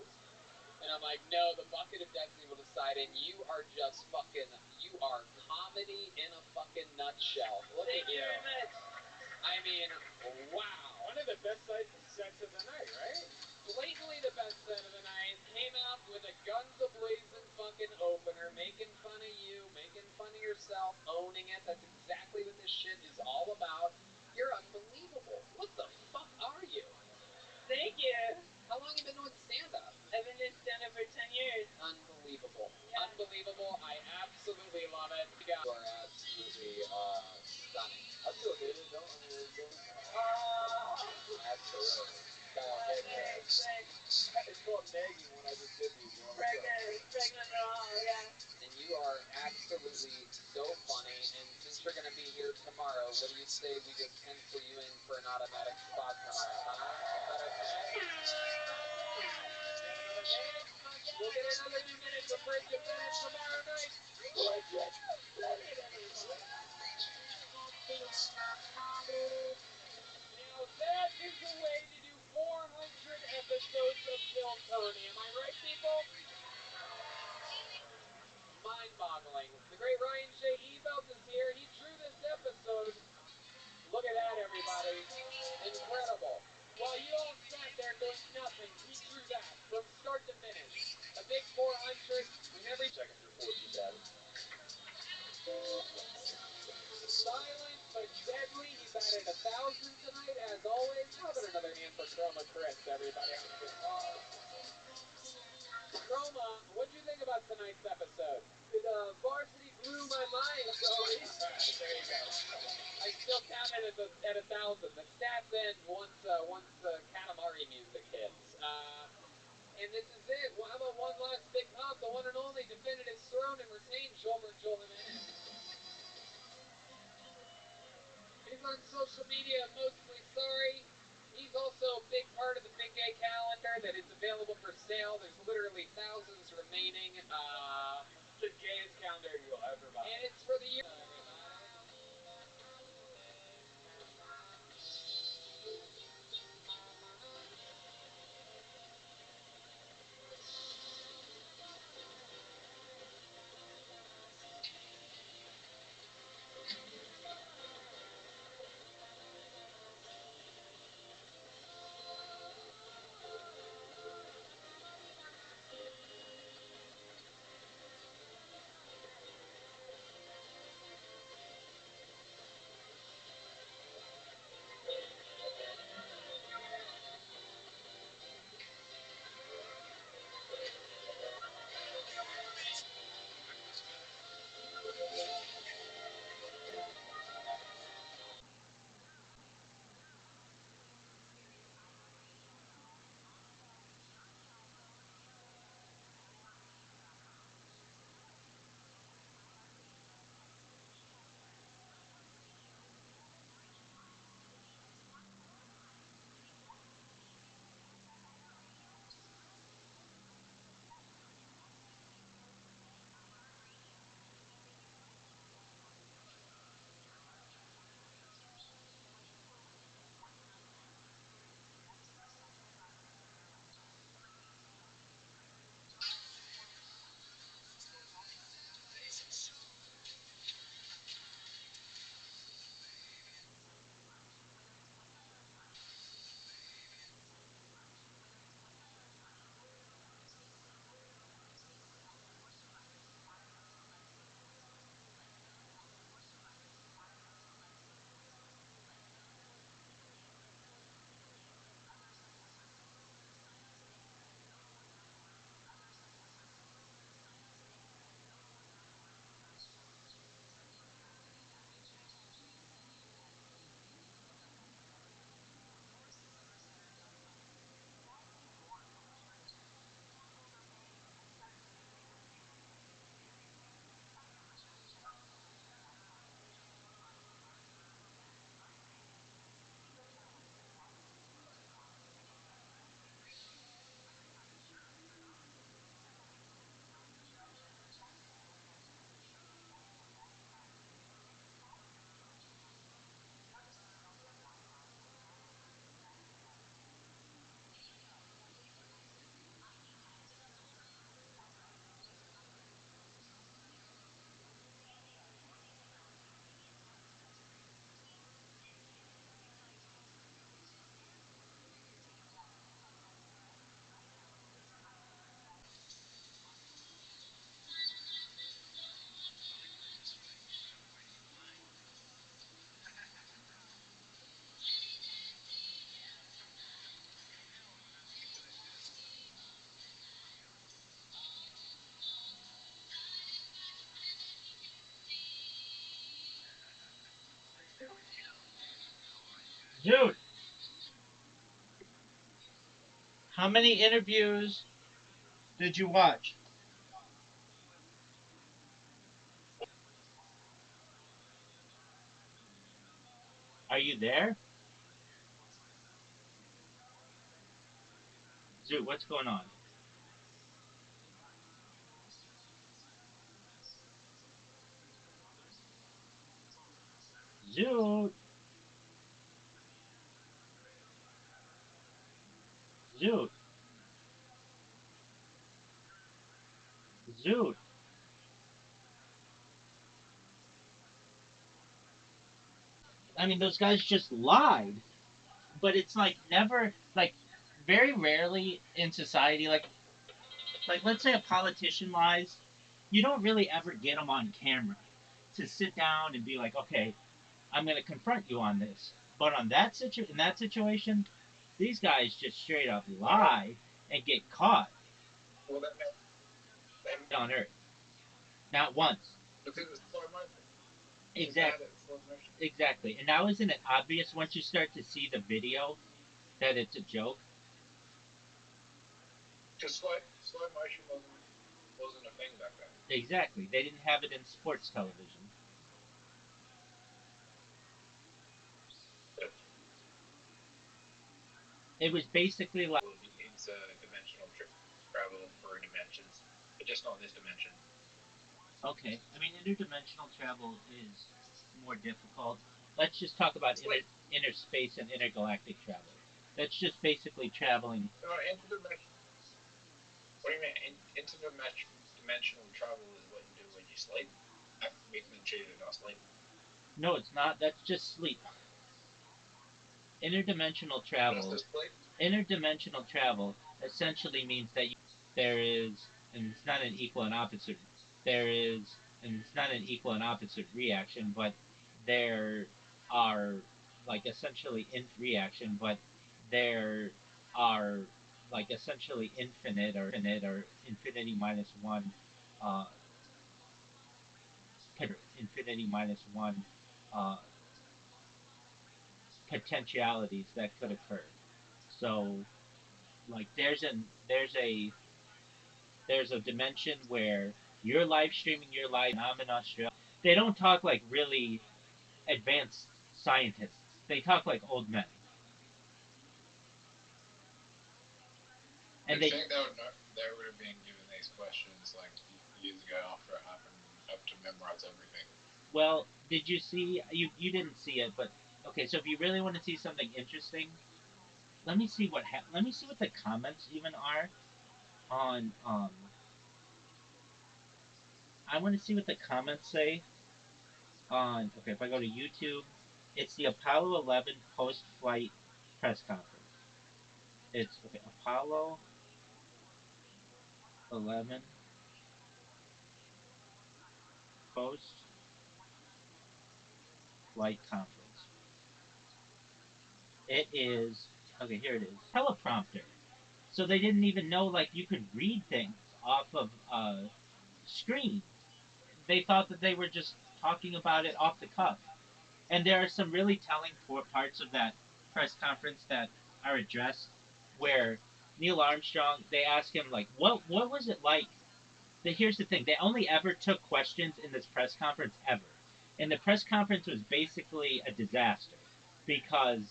And I'm like, no, the bucket of destiny will decide, and you are just fucking, you are comedy in a fucking nutshell. Look at you. Very much. I mean, wow. One of the best sets of the night, right? Blatantly the best set of the night. Came out with a guns a-blazing fucking opener, making fun of you, making fun of yourself, owning it. That's exactly what this shit is all about. You're unbelievable. What the fuck are you? Thank you. How long have you been doing stand-up? I've been doing stand-up for 10 years. Unbelievable. Yeah. Unbelievable. I absolutely love it. You guys are absolutely stunning. I feel good. Don't Absolutely. Thanks. It's called nagging when I just did these. You know what I'm saying? Pregnant wrong, yeah. And you are absolutely so funny. And since you're going to be here tomorrow, what do you say we just pencil you in for an automatic spot tomorrow, huh? Is that okay? We'll get another 2 minutes of Bridget Bennett tomorrow night. Bridget Bennett, everybody. Now that is the way to do 400 episodes of Film Tony. Am I right, people? Mind-boggling. The great Ryan Shea Ebelt is here. He drew this episode. Look at that, everybody. Incredible. While you all sat there doing nothing, he drew that from start to finish. A big 400. We never... Second through fourth, you said. Silent but deadly. He's added 1,000 tonight, as always. How about another hand for Chroma Chris, everybody, on the guitar? Chroma, what'd you think about tonight's episode? Varsity blew my mind, Joey. There you go. I still count it at 1,000. The stats end once Katamari music hits. And this is it. Well, how about one last big pop? The one and only defended his throne and retained Joel Jimenez. He's on social media, mostly sorry. He's also a big part of the Big Gay calendar that is available for sale. There's literally thousands remaining. The gayest calendar you'll ever buy. And it's for the year. Dude, how many interviews did you watch? Are you there? Dude, what's going on? Zoot. Zoot. Zoot. I mean, those guys just lied. But it's like never, like, very rarely in society, like let's say a politician lies, you don't really ever get them on camera to sit down and be like, okay, I'm going to confront you on this. But on in that situation, these guys just straight up lie and get caught Well, on Earth. Not once. because it's slow motion. Exactly. It's slow motion. Exactly. And now isn't it obvious once you start to see the video that it's a joke? Because slow motion wasn't a thing back then. Exactly. They didn't have it in sports television. It was basically like Interdimensional travel for dimensions, but just not this dimension. okay. I mean, interdimensional travel is more difficult. Let's just talk about inner space and intergalactic travel. That's just basically traveling. No, interdimensional. What do you mean? Interdimensional travel is what you do when you sleep. Making sure you're not sleep. No, it's not. That's just sleep. Interdimensional travel. Interdimensional travel essentially means that there is, and it's not an equal and opposite. There is, and it's not an equal and opposite reaction, but there are like essentially in reaction, but there are like essentially infinite or infinity minus one, uh, infinity minus one uh, potentialities that could occur. So like there's a dimension where you're live streaming your live and I'm in Australia. They don't talk like really advanced scientists. They talk like old men. And I think they would have been given these questions like years ago after it happened, have to memorize everything. Well, did you see you didn't see it, but okay, so if you really want to see something interesting, let me see what the comments even are on I want to see what the comments say on okay, if I go to YouTube, it's the Apollo 11 post-flight press conference. It's okay, Apollo 11 post flight conference. It is okay. Here it is. Teleprompter. So they didn't even know like you could read things off of a screen. They thought that they were just talking about it off the cuff. And there are some really telling parts of that press conference that are addressed where Neil Armstrong, they ask him like, what was it like here's the thing: they only ever took questions in this press conference ever, and the press conference was basically a disaster because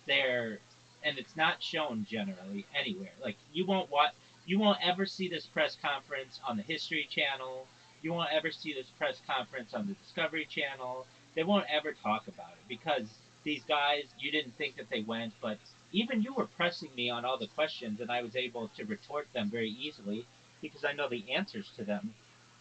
they're and it's not shown generally anywhere. Like you won't ever see this press conference on the History Channel. You won't ever see this press conference on the Discovery Channel. They won't ever talk about it because these guys, you didn't think that they went, but even you were pressing me on all the questions, and I was able to retort them very easily because I know the answers to them.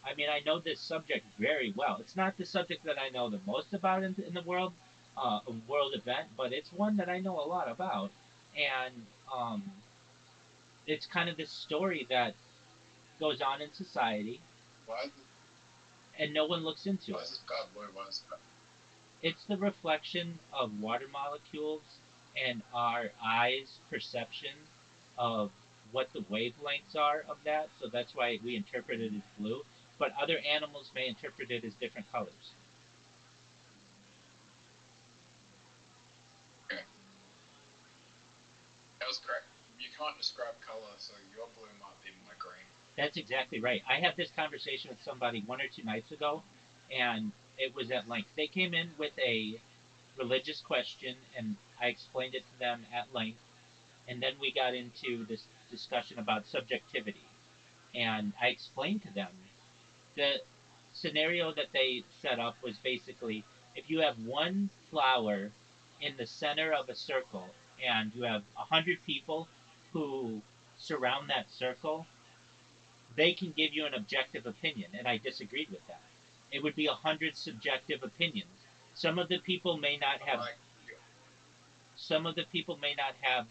I mean, I know this subject very well. It's not the subject that I know the most about in the world, a world event, but it's one that I know a lot about. And it's kind of this story that goes on in society, and no one looks into it. It's the reflection of water molecules and our eyes' perception of what the wavelengths are of that. So that's why we interpret it as blue. But other animals may interpret it as different colors. Okay. That was correct. You can't describe color, so your blue might be my green. That's exactly right. I had this conversation with somebody 1 or 2 nights ago, and it was at length. They came in with a religious question, and I explained it to them at length. And then we got into this discussion about subjectivity. And I explained to them the scenario that they set up was basically if you have one flower in the center of a circle and you have 100 people who surround that circle, they can give you an objective opinion, and I disagreed with that. It would be 100 subjective opinions. Some of the people may not have. Some of the people may not have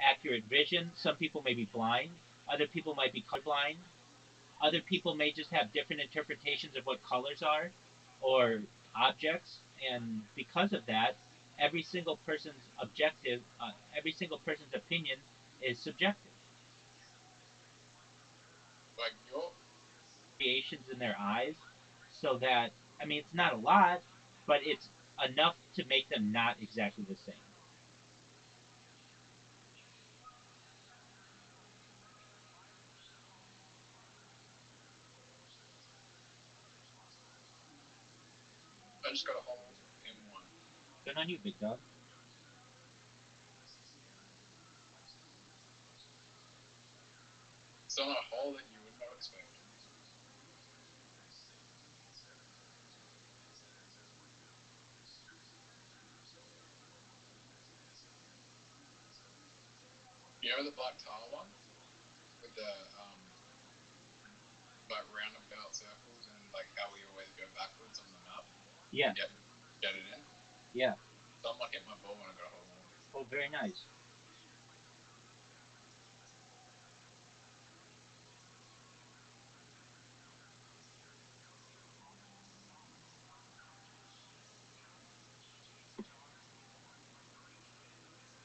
accurate vision. Some people may be blind. Other people might be colorblind. Other people may just have different interpretations of what colors are, or objects, and because of that, every single person's every single person's opinion is subjective. Like your Variations in their eyes, so that, I mean, it's not a lot, but it's enough to make them not exactly the same. I just got a hole in one. Good on you, big dog. It's not a hole that you would not expect. You know the black tile one with the like roundabout circles and like how we always go backwards on the map. Yeah. Get it in. Yeah. Someone hit my ball when I got a hole in. Oh, very nice.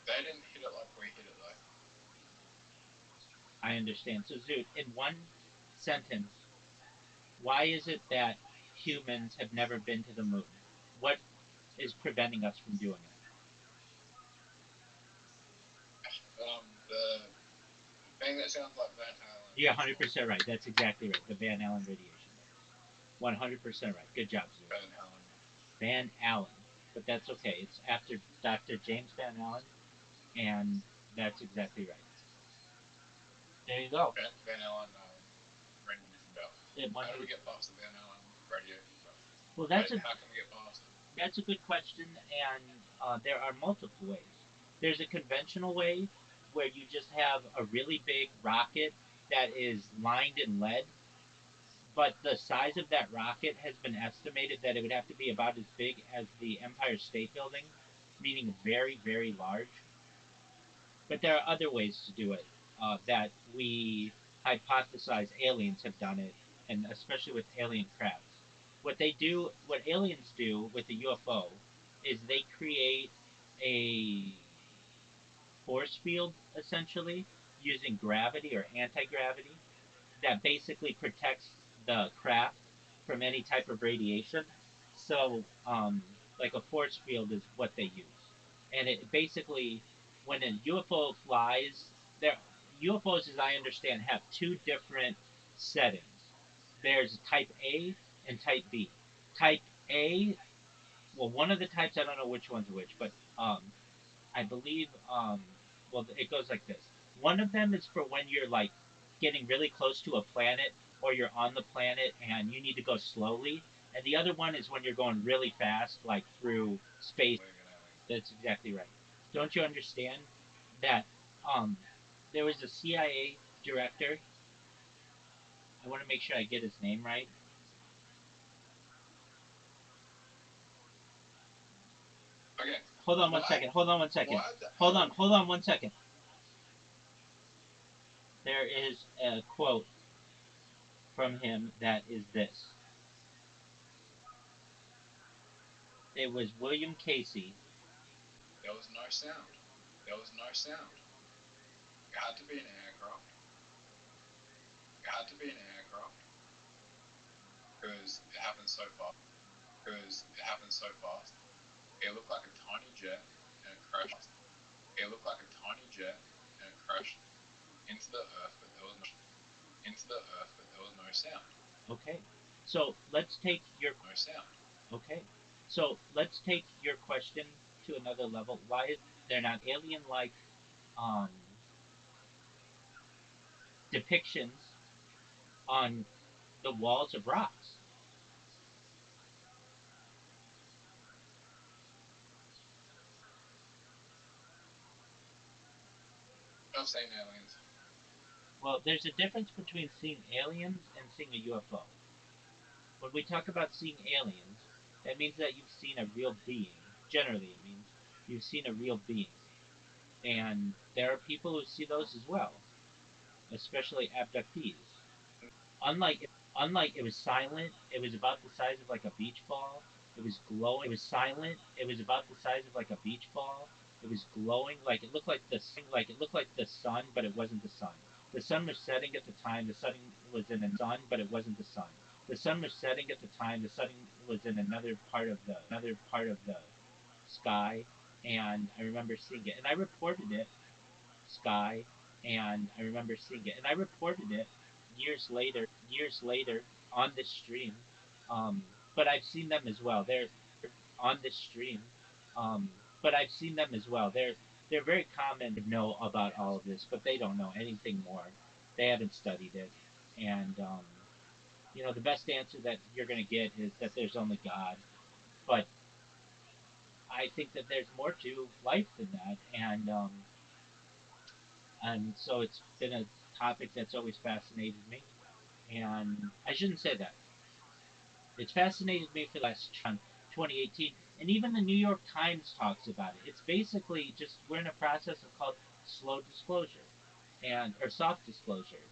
They didn't hit it like we hit it though. I understand. So, Zoot, in one sentence, why is it that humans have never been to the moon? What is preventing us from doing it? The thing that sounds like Van Halen. You're 100% right. That's exactly right. The Van Allen radiation. 100% right. Good job, Zoot. Van Halen. Van Allen. But that's okay. It's after Dr. James Van Allen, and that's exactly right. There you go. Van Allen radiation belt. How do we get past the Van Allen radiation belt? Well, how can we get past it? That's a good question, and there are multiple ways. There's a conventional way where you just have a really big rocket that is lined in lead, but the size of that rocket has been estimated that it would have to be about as big as the Empire State Building, meaning very, very large. But there are other ways to do it that we hypothesize aliens have done it, and especially with alien crafts. What aliens do with the UFO is they create a force field, essentially, using gravity or anti gravity, that basically protects the craft from any type of radiation. So, like a force field is what they use, and it basically, when a UFO flies, there UFOs, as I understand, have two different settings. There's Type A and Type B. Type A, well, one of the types, I don't know which one's which, but I believe, well, it goes like this. One of them is for when you're like getting really close to a planet, or you're on the planet and you need to go slowly. And the other one is when you're going really fast, like through space. That's exactly right. Don't you understand that there was a CIA director? I want to make sure I get his name right. Okay. Hold on one second. Hold on one second. Hold on one second. There is a quote from him that is this. It was William Casey. There was no sound. There was no sound. It had to be an aircraft. It had to be an aircraft. Because it happened so fast. It looked like a tiny jet and it crashed. It looked like a tiny jet and it crashed into the earth, but there was no sound. Okay. So let's take your No sound. Okay. So let's take your question to another level. Why is there not alien-like um, depictions on the walls of rocks? not saying aliens. Well, there's a difference between seeing aliens and seeing a UFO. When we talk about seeing aliens, that means that you've seen a real being. Generally, it means you've seen a real being. And there are people who see those as well, especially abductees. Unlike it was silent, it was about the size of like a beach ball. It was glowing. It was silent. It was about the size of like a beach ball. It was glowing, like it looked like the sun, but it wasn't the sun. The sun was setting at the time. The sun was in the sun, but it wasn't the sun. The sun was setting at the time. The sun was in another part of the sky, and I remember seeing it, and I reported it. Sky, and I remember seeing it, and I reported it years later on this stream. Um, but I've seen them as well. They're on this stream. Um, but I've seen them as well. They're very common to know about all of this, but they don't know anything more. They haven't studied it, and the best answer that you're going to get is that there's only God. But I think that there's more to life than that, and so it's been a topic that's always fascinated me. And I shouldn't say that. It's fascinated me for the last 2018, and even the New York Times talks about it. It's basically just we're in a process of called slow disclosure, and or soft disclosure,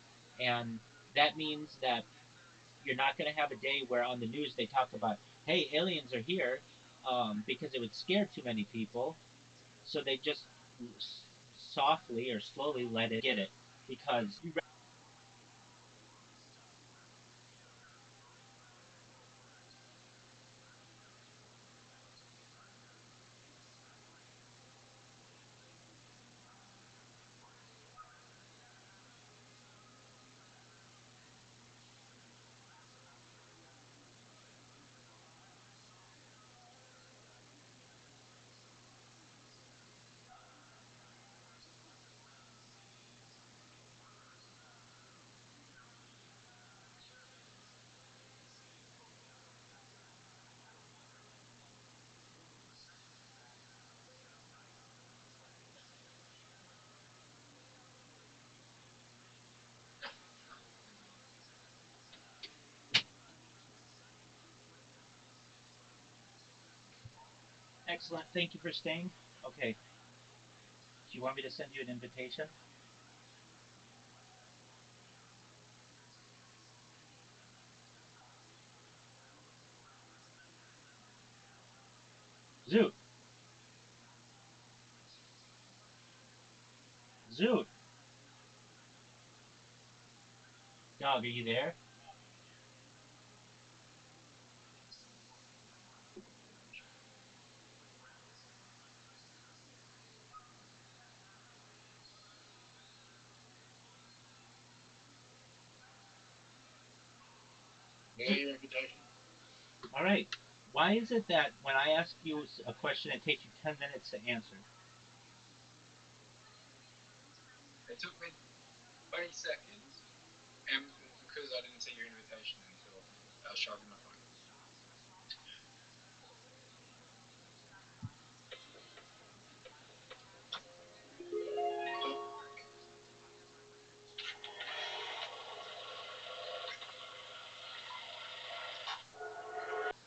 and that means that you're not going to have a day where on the news they talk about, hey, aliens are here, because it would scare too many people, so they just softly or slowly let it get it because excellent. Thank you for staying. Okay. Do you want me to send you an invitation? Zoot. Zoot. Dog, are you there? Yeah, your invitation. All right. Why is it that when I ask you a question, it takes you 10 minutes to answer? It took me 20 seconds, and because I didn't see your invitation until I was charging my phone.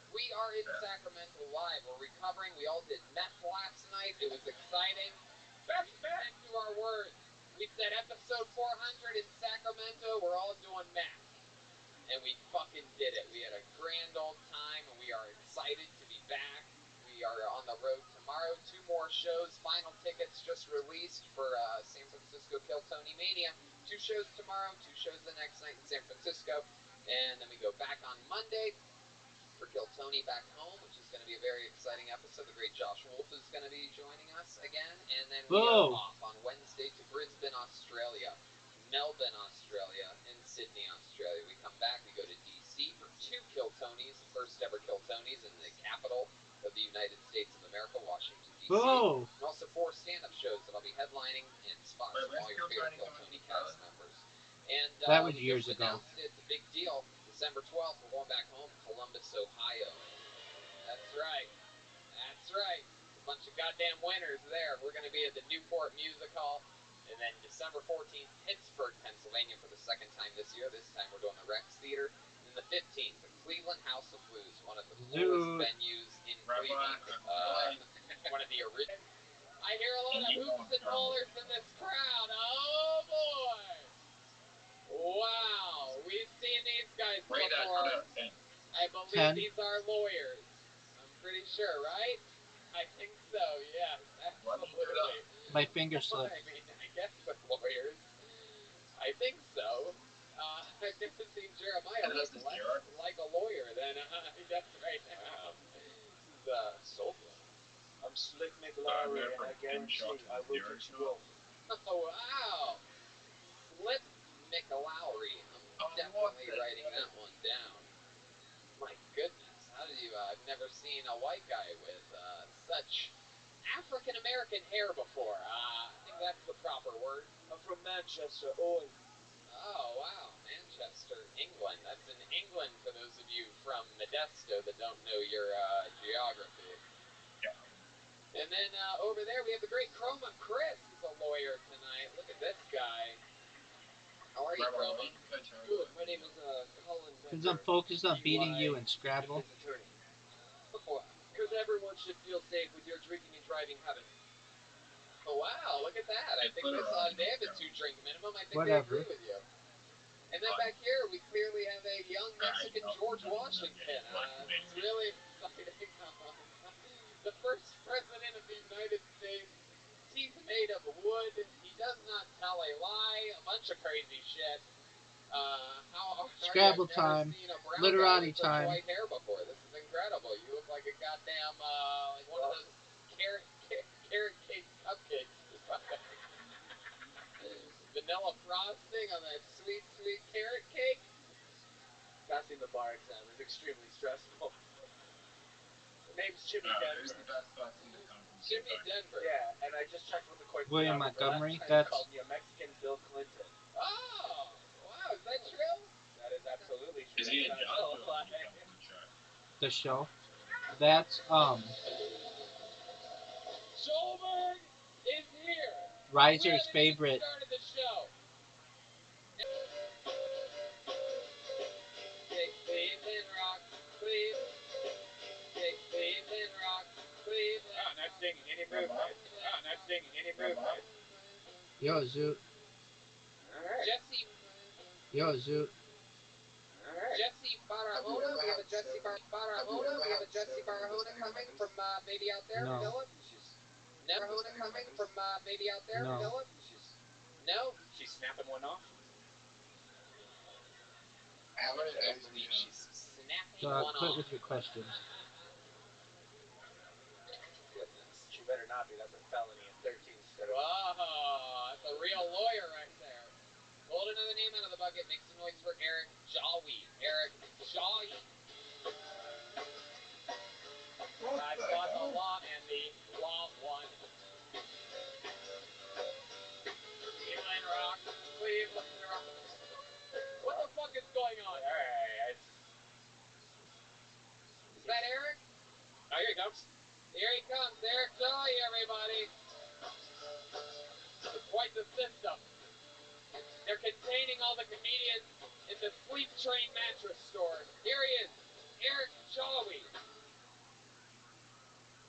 We are in Sacramento live. We're recovering. We all did meth last night. It was exciting. Best bet to our words. We said episode 400 in Sacramento. We're all doing meth. And we fucking did it. We had a grand old time, and we are excited to be back. We are on the road tomorrow. 2 more shows. Final tickets just released for San Francisco Kill Tony Mania. 2 shows tomorrow, 2 shows the next night in San Francisco. And then we go back on Monday for Kill Tony back home, which is going to be a very exciting episode. The great Josh Wolf is going to be joining us again. And then we are off on Wednesday to Brisbane, Australia, Melbourne, Australia, and Sydney, Australia. We come back, we go to D.C. for 2 Kill Tonys, the first ever Kill Tonys in the capital of the United States of America, Washington, D.C. Whoa. And also 4 stand-up shows that I'll be headlining and spots from all your favorite Kill Tony cast members. And That was we years just ago. announced it. It's a big deal. December 12th, we're going back home, Columbus, Ohio. That's right. That's right. A bunch of goddamn winners there. We're going to be at the Newport Music Hall. And then December 14th, Pittsburgh, Pennsylvania for the second time this year. This time we're doing the Rex Theater. And then the 15th, the Cleveland House of Blues, one of the coolest venues in Cleveland. One of the original. I hear a lot of hoops and rollers in this crowd. Oh boy! Wow, we've seen these guys before. I believe these are lawyers. I'm pretty sure, right? I think so, yes, absolutely. My finger slipped. I mean, I guess with lawyers. I think so. I've never seen Jeremiah look less like a lawyer than he does right now. This is soulful. I'm Slick McLaury, and I guarantee I will get you both. Oh, wow. Slip McLaury. I'm definitely writing that one down. My goodness, how do you, I've never seen a white guy with such African-American hair before. I think that's the proper word. I'm from Manchester, oi. Oh, wow, Manchester, England. That's in England for those of you from Modesto that don't know your geography. And then over there we have the great Chroma Chris. He's a lawyer tonight. Look at this guy. How are you, Chroma? Good, my name is Colin Bender. Because I'm focused on beating you in Scrabble. Attorney. Wow. Because everyone should feel safe with your drinking and driving habits. Oh, wow, look at that. I think this they have a 2-drink minimum. I think Whatever. they agree with you. And then back here, we clearly have a young Mexican George Washington. It's really exciting. The first president of the United States. He's made of wood. He does not tell a lie. A bunch of crazy shit. Scrabble time. Literati time. White hair before. This is incredible. You look like a goddamn like one of those carrot cake cupcakes or something. Vanilla frosting on that sweet, sweet carrot cake. Passing the bar exam is extremely stressful. The name's Jimmy Denver. Jimmy Denver. Yeah, and I just checked with the court. William Montgomery. That's called me a Mexican Bill Clinton. Oh, wow, is that true? That is absolutely true. Is he a That's judge not a or lie. The show. That's Schulberg is here. Reiser's favorite. Started the show. Cleveland rock, Cleveland. Cleveland rock, Cleveland. Oh, not singing any movement. Oh, not singing any movement. Yo, Zoot. All right. Jesse. Yo, Zoot. All right. Jesse Barahona. We have a Jesse Barahona. We have a Jesse Barahona coming from maybe out there, No. Philip. Never Barahona coming from maybe out there, No. Philip. No. She's snapping one off. How many I eggs do believe you have? she's snapping So one quit off. with your questions. Goodness. She better not be. That's a felony in 13 states. Whoa, that's a real lawyer right there. Pulled another name out of the bucket. Make some noise for Eric Jawi. Eric Jawi. I thought the law and the law won. Cleveland rock. Cleveland rock. What the fuck is going on? Alright. Is that Eric? Oh, here he comes. Here he comes. Eric Jawi, everybody. It's quite the system. They're containing all the comedians in the Sleep Train mattress store. Here he is, Eric Jawi.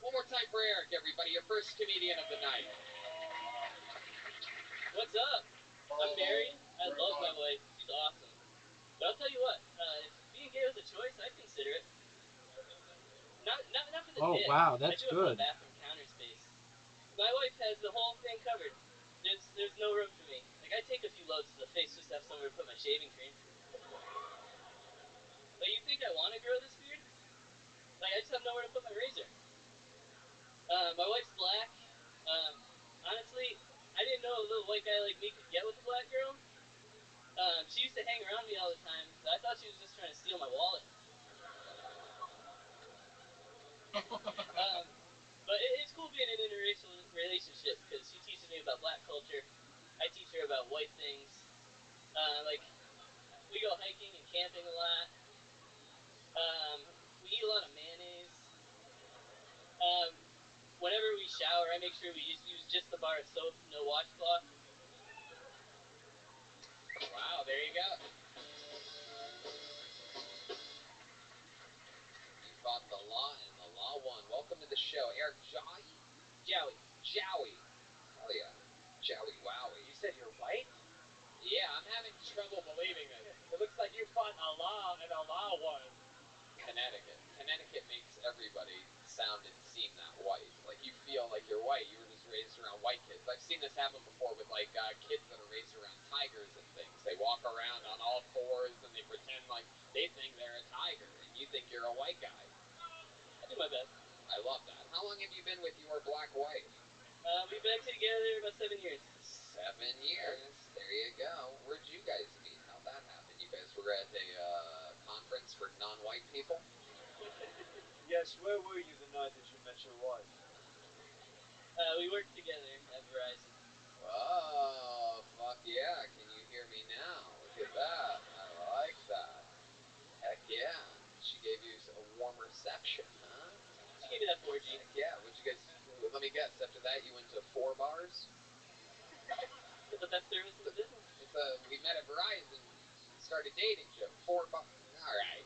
One more time for Eric, everybody, your first comedian of the night. What's up? I'm married. I love my wife. She's awesome. But I'll tell you what, if being gay was a choice, I'd consider it. Not for the dick. Wow, that's I do good. it for the bathroom counter space. My wife has the whole thing covered. There's no room for me. Like, I take a few loads to the face just to have somewhere to put my shaving cream. But you think I want to grow this beard? Like, I just have nowhere to put my razor. My wife's black. Honestly, I didn't know a little white guy like me could get with a black girl. She used to hang around me all the time, so I thought she was just trying to steal my wallet. But it's cool being in an interracial relationship because she teaches me about black culture. I teach her about white things. Like, we go hiking and camping a lot. We eat a lot of mayonnaise. Whenever we shower, I make sure we just use just the bar of soap, no washcloth. Wow, there you go. You fought the law, and the law won. Welcome to the show, Eric Jowie? Jowie. Hell yeah. Jowie Wowie. You said you're white? Yeah, I'm having trouble believing this. It looks like you fought Allah and Allah won. Connecticut makes everybody sound and seem that white. Like, you feel like you're white. You were just raised around white kids. I've seen this happen before with, like, kids that are raised around tigers and things. They walk around on all fours and they pretend like they think they're a tiger, and you think you're a white guy. I do my best. I love that. How long have you been with your black wife? We've been together about 7 years. 7 years. There you go. Where'd you guys meet? How'd that happen? You guys were at a conference for non-white people? Yes, where were you the night that you met your wife? We worked together at Verizon. Oh, fuck yeah. Can you hear me now? Look at that. I like that. Heck yeah. She gave you a warm reception, huh? She gave me that 4G. Heck yeah. What'd you guys... Let me guess. After that, you went to 4 bars? It's the best service in the business. We met at Verizon. Started dating, Joe. 4 bars. All right.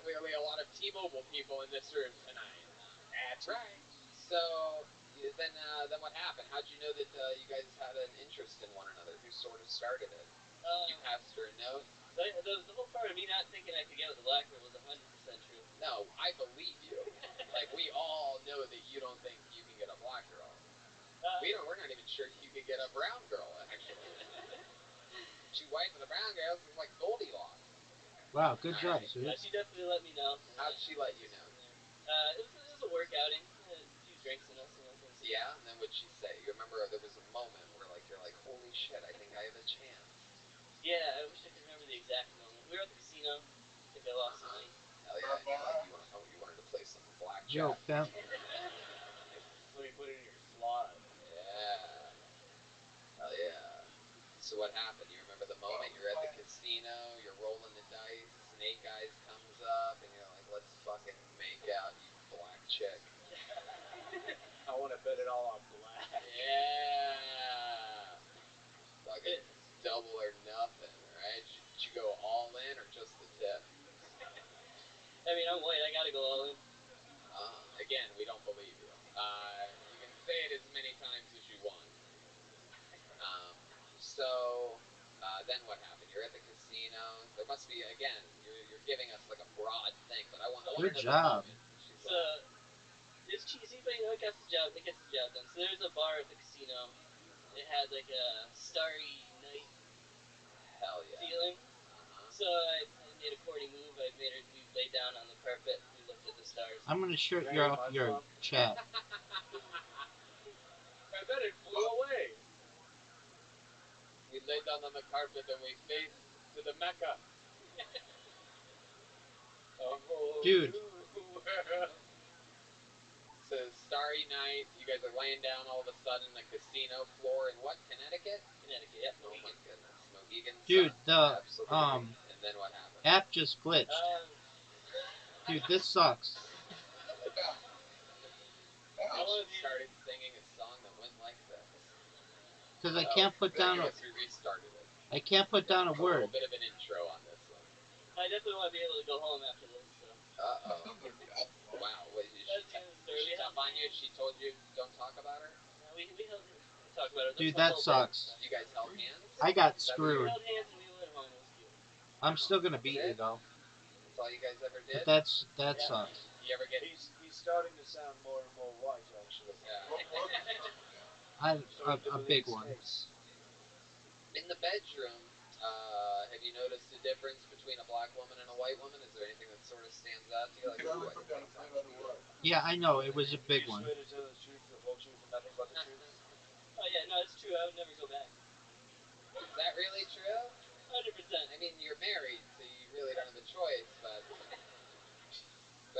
Clearly a lot of T-Mobile people in this room tonight. That's right. So then what happened? How'd you know that you guys had an interest in one another? Who sort of started it? You passed her a note? The whole part of me not thinking I could get with a black girl was 100% true. No, I believe you. Like, we all know that you don't think you can get a black girl. We're not even sure you could get a brown girl, actually. She white with a brown girl, it's like Goldilocks. Wow, good job, Right. sir. She definitely let me know. How'd she let you know? It was a work outing. A few drinks in us, things. Yeah, and then what'd she say? You remember there was a moment where you're like, holy shit, I think I have a chance. Yeah, I wish I could remember the exact moment. We were at the casino. I think I lost some money. Hell yeah, and you're like, you wanted to play some blackjack. Yo, pimp. Let me put it in your slot. Yeah. Hell yeah. So what happened? You remember the moment you're at the casino, you're rolling the dice, Snake Eyes comes up, and you're like, let's fucking make out, you black chick. I want to bet it all on black. Yeah. Fucking double or nothing, right? Did you go all in or just the tip? I mean, I'm white. I gotta go all in. Again, we don't believe you. You can say it as many times as you want. So then what happened? You're at the casino. There must be, again, you're giving us like a broad thing, but I want to know Good the job. moment. She's So it's cheesy, but it gets the job done. So there's a bar at the casino. It had like a starry night hell yeah. feeling. So I made a corny move. We laid down on the carpet. We looked at the stars. I'm gonna shirt your chat. I bet it flew away. We laid down on the carpet and we faced to the Mecca. Dude. It's a starry night. You guys are laying down all of a sudden the casino floor in what, Connecticut? Connecticut, yeah. Oh my goodness. Mohegan Dude, Sun. the Absolutely. And then what happened? app just glitched. Dude, this sucks. She started singing a song that went like this. Because I can't put down a... We restarted it. I can't put down a word. A little bit of an intro on this one. I definitely want to be able to go home after this. So. Uh-oh. Wow. Wait, is she tough on you? She told you don't talk about her? No, we held hands. We talked about her. Dude, that sucks. You guys held hands? I got screwed. We held hands and we went home. It was cute. I'm still gonna beat you though. That's all you guys ever did? But that sucks. You ever get... He's starting to sound more and more white, actually. Yeah. I'm a big one. In the bedroom, have you noticed a difference between a black woman and a white woman? Is there anything that sort of stands out to you? Like, Yeah, I know. It was a big one. You swear to tell the truth, the whole truth, and nothing but the truth? Oh, yeah, no, it's true. I would never go back. Is that really true? 100%. I mean, you're married, so you really don't have a choice, but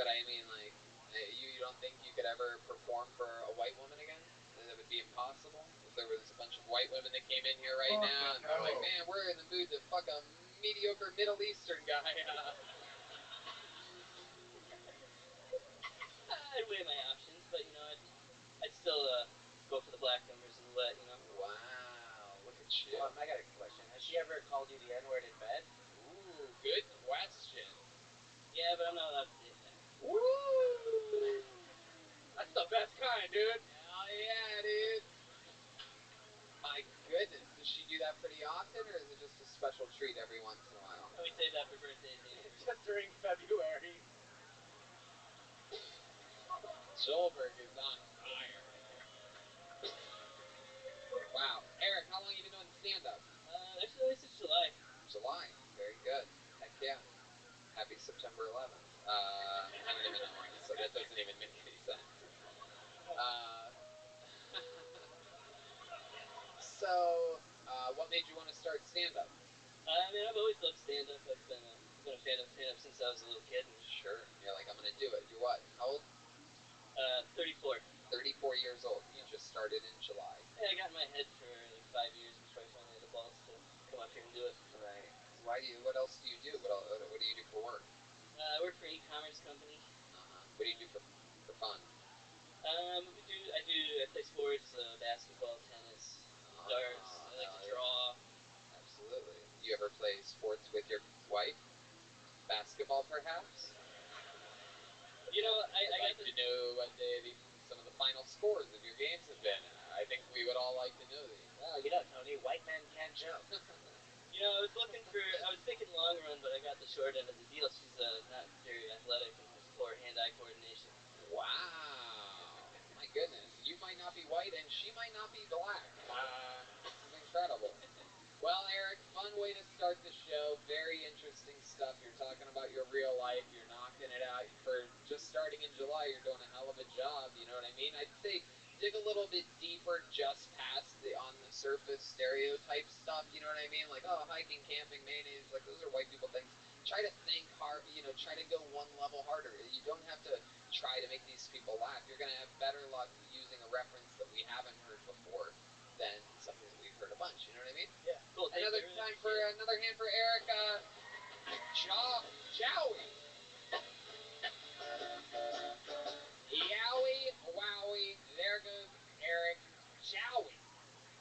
I mean, like, you don't think you could ever perform for a white woman again? That would be impossible? If there was a bunch of white women that came in here right now, and they're like, man, we're in the mood to fuck a mediocre Middle Eastern guy. I'd weigh my options, but, I'd still go for the black numbers and roulette, Wow. you the N-word in bed? Ooh, good question. Yeah, but I'm not allowed to date that. Woo! That's the best kind, dude. Hell yeah, dude. My goodness, does she do that pretty often, or is it just a special treat every once in a while? We save that for birthdays and anniversaries. Just during February. Joelberg is on fire. Wow. Eric, how long have you been doing stand-up? Actually, only since July. July. Very good. Heck yeah. Happy September 11th. I don't even know why, so that doesn't even make any sense. So, what made you want to start stand-up? I mean, I've always loved stand-up. I've been a fan of stand-up since I was a little kid. And Sure. You're like, I'm going to do it. You're what? How old? 34. 34 years old. You just started in July. Yeah, I got in my head for like 5 years before I finally had the balls to come up here and do it. Right. What else do you do? What do you do for work? I work for an e-commerce company. What do you do for fun? I play sports, basketball, tennis, darts. I like to draw. Absolutely. You ever play sports with your wife? Basketball, perhaps? You know, I'd like to know what some of the final scores of your games have been. I think we would all like to know these. Well, you know, Tony, white men can't jump. You know, I was thinking long run, but I got the short end of the deal. She's not very athletic and has poor hand-eye coordination. Wow. My goodness. You might not be white and she might not be black. This is incredible. Well, Eric, fun way to start the show. Very interesting stuff. You're talking about your real life. You're knocking it out. For just starting in July, you're doing a hell of a job. You know what I mean? I'd say dig a little bit deeper just past the on-the-surface stereotype stuff. You know what I mean? Like, oh, hiking, camping, mayonnaise. Like, those are white people things. Try to think hard. You know, try to go one level harder. You don't have to try to make these people laugh. You're going to have better luck using a reference that we haven't heard before than something that we've heard a bunch. You know what I mean? Yeah. Cool. Another hand for Eric. Jowie. Yowie, wowie. There goes Eric Jowie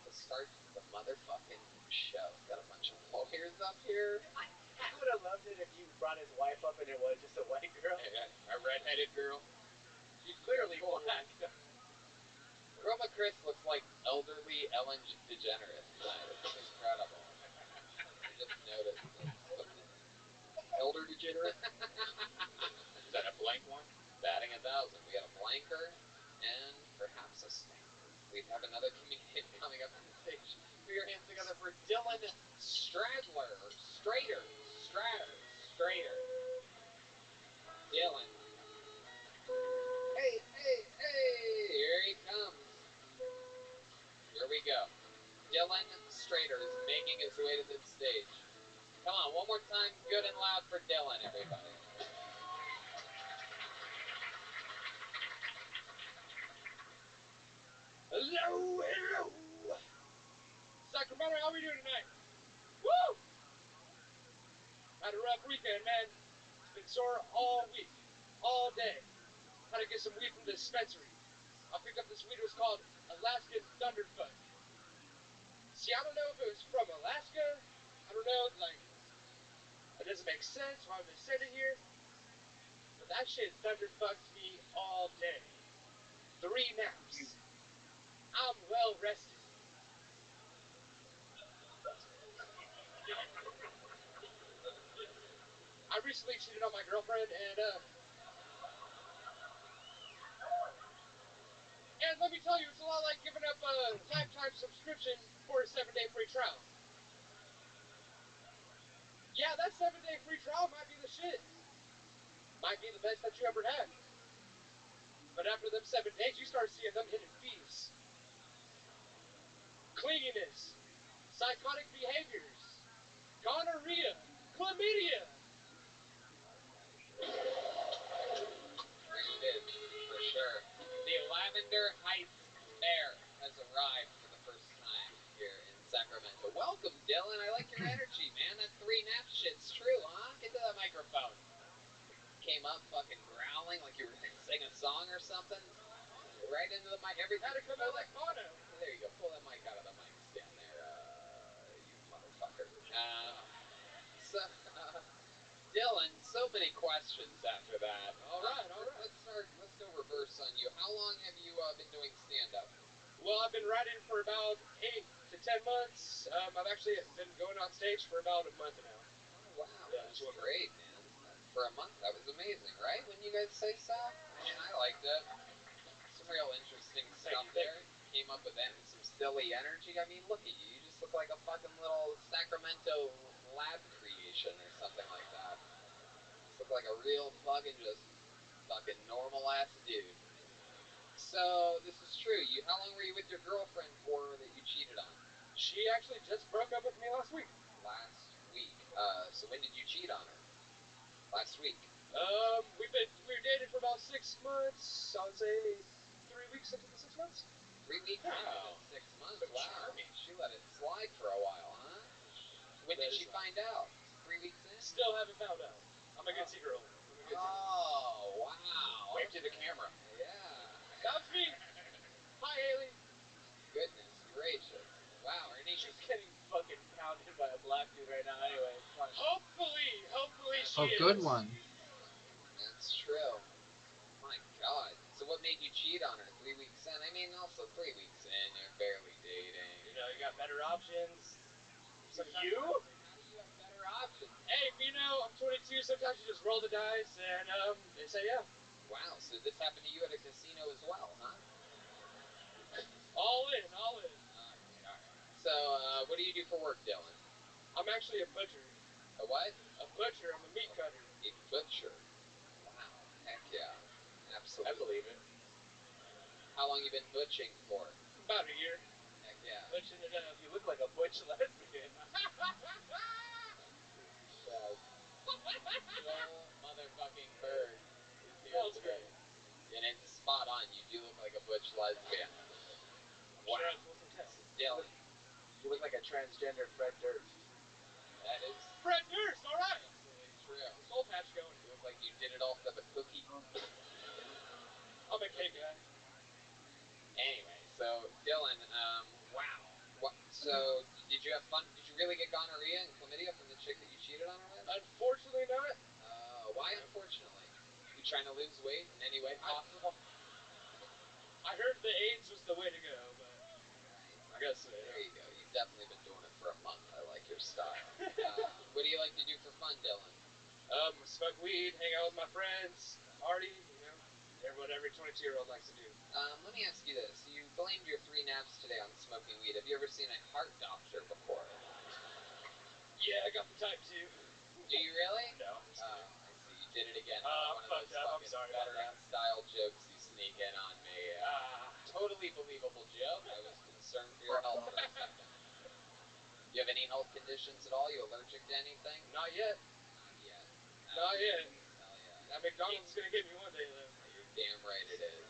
to start the motherfucking show. Got a bunch of lawyers up here. I would have loved it if you brought his wife up and it was just a white girl. A redheaded girl. She's clearly black. Chroma Chris looks like elderly Ellen DeGeneres tonight. It's incredible. I just noticed this. Elder DeGeneres? Is that a blank one? Batting 1,000. We had a blanker and perhaps a spanker. We have another comedian coming up on the stage. Put your hands together for Dylan Stradler. Strader. Dylan. Hey. Here he comes. Here we go. Dylan Strader is making his way to the stage. Come on, one more time, good and loud for Dylan, everybody. Hello. Sacramento, how we doing tonight? Woo! Had a rough weekend, man. It's been sore all week, all day. Had to get some weed from the dispensary. I picked up this weed. It was called Alaskan Thunderfuck. See, I don't know if it was from Alaska. I don't know, like, it doesn't make sense why they sent it here. But that shit thunderfucked me all day. 3 naps. I'm well rested. I recently cheated on my girlfriend, and let me tell you, it's a lot like giving up a lifetime subscription for a 7-day free trial. Yeah, that 7-day free trial might be the shit. Might be the best that you ever had. But after them 7 days, you start seeing them hidden fees. Clinginess, psychotic behaviors, gonorrhea, chlamydia. Bring it in, for sure. The Lavender Heights Mayor has arrived for the first time here in Sacramento. Welcome, Dylan. I like your energy, man. That 3 nap shit's true, huh? Get to that microphone. Came up fucking growling like you were going to sing a song or something. Right into the mic. Had to come out like mono. There you go. Pull that mic out of the mic stand there, you motherfucker. So, Dylan, so many questions after that. All right. Let's go reverse on you. How long have you been doing stand-up? Well, I've been writing for about 8 to 10 months. I've actually been going on stage for about a month now. Oh, wow. Yeah, That's just one great, man. For a month, that was amazing, right? Wouldn't you guys say so? I mean, I liked it. Some real interesting stuff there. Came up with some silly energy. I mean, look at you. You just look like a fucking little Sacramento lab creation or something like that. You just look like a real fucking normal-ass dude. So, this is true. How long were you with your girlfriend for that you cheated on? She actually just broke up with me last week. Last week. So when did you cheat on her? Last week. We were dating for about 6 months. I would say 3 weeks into the 6 months. 3 weeks Wow. into 6 months. So wow. charming. She let it slide for a while, huh? When did she find out? 3 weeks in? Still haven't found out. I'm a good girl. Oh, wow. Wave to the camera. Yeah. That's me. Hi, Haley. Goodness gracious. Wow, Ernie. She's getting fucking pounded by a black dude right now anyway. It's fine. Hopefully she A is. good one. That's true. My God. So what made you cheat on her 3 weeks in? I mean, also 3 weeks in, you're barely dating. You know, you got better options. Sometimes You? how do you have better options? Hey, I'm 22. Sometimes you just roll the dice, and they say yeah. Wow, so this happened to you at a casino as well, huh? All in. Okay, alright. So, what do you do for work, Dylan? I'm actually a butcher. A what? A butcher. I'm a meat cutter. A butcher. Wow. Heck yeah. Absolutely. I believe it. How long you been butching for? About a year. Heck yeah. Butching it up. You look like a butch lesbian. Joel motherfucking Berg is here That was today. great. And it's spot on. You do look like a butch lesbian. Sure, I was supposed to tell. Dylan. You look like a transgender Fred Durst. That is Fred Durst, all right. absolutely true. Soul patch going. You look like you did it all for the cookie. I'm a cake guy. Anyway, so Dylan, wow. So did you have fun? Did you really get gonorrhea and chlamydia from the chick that you cheated on her with? Unfortunately not. Why unfortunately? You trying to lose weight in any way possible? I heard the AIDS was the way to go, but I guess so. There you go. You've definitely been doing it for a month. I like your style. What do you like to do for fun, Dylan? Smoke weed, hang out with my friends, party, what every 22-year-old likes to do. Let me ask you this. You blamed your 3 naps today on smoking weed. Have you ever seen a heart doctor before? Yeah, I got the type 2. Do you really? No. I see. You did it again. I'm One of those fucked up. I'm fucking sorry about that. veteran-style jokes you sneak in on me. Totally believable joke. I was concerned for your health for a second. You have any health conditions at all? You allergic to anything? Not yet. Not yet. Not yet. Hell yeah. That McDonald's is gonna get me one day, though. You're damn right it is.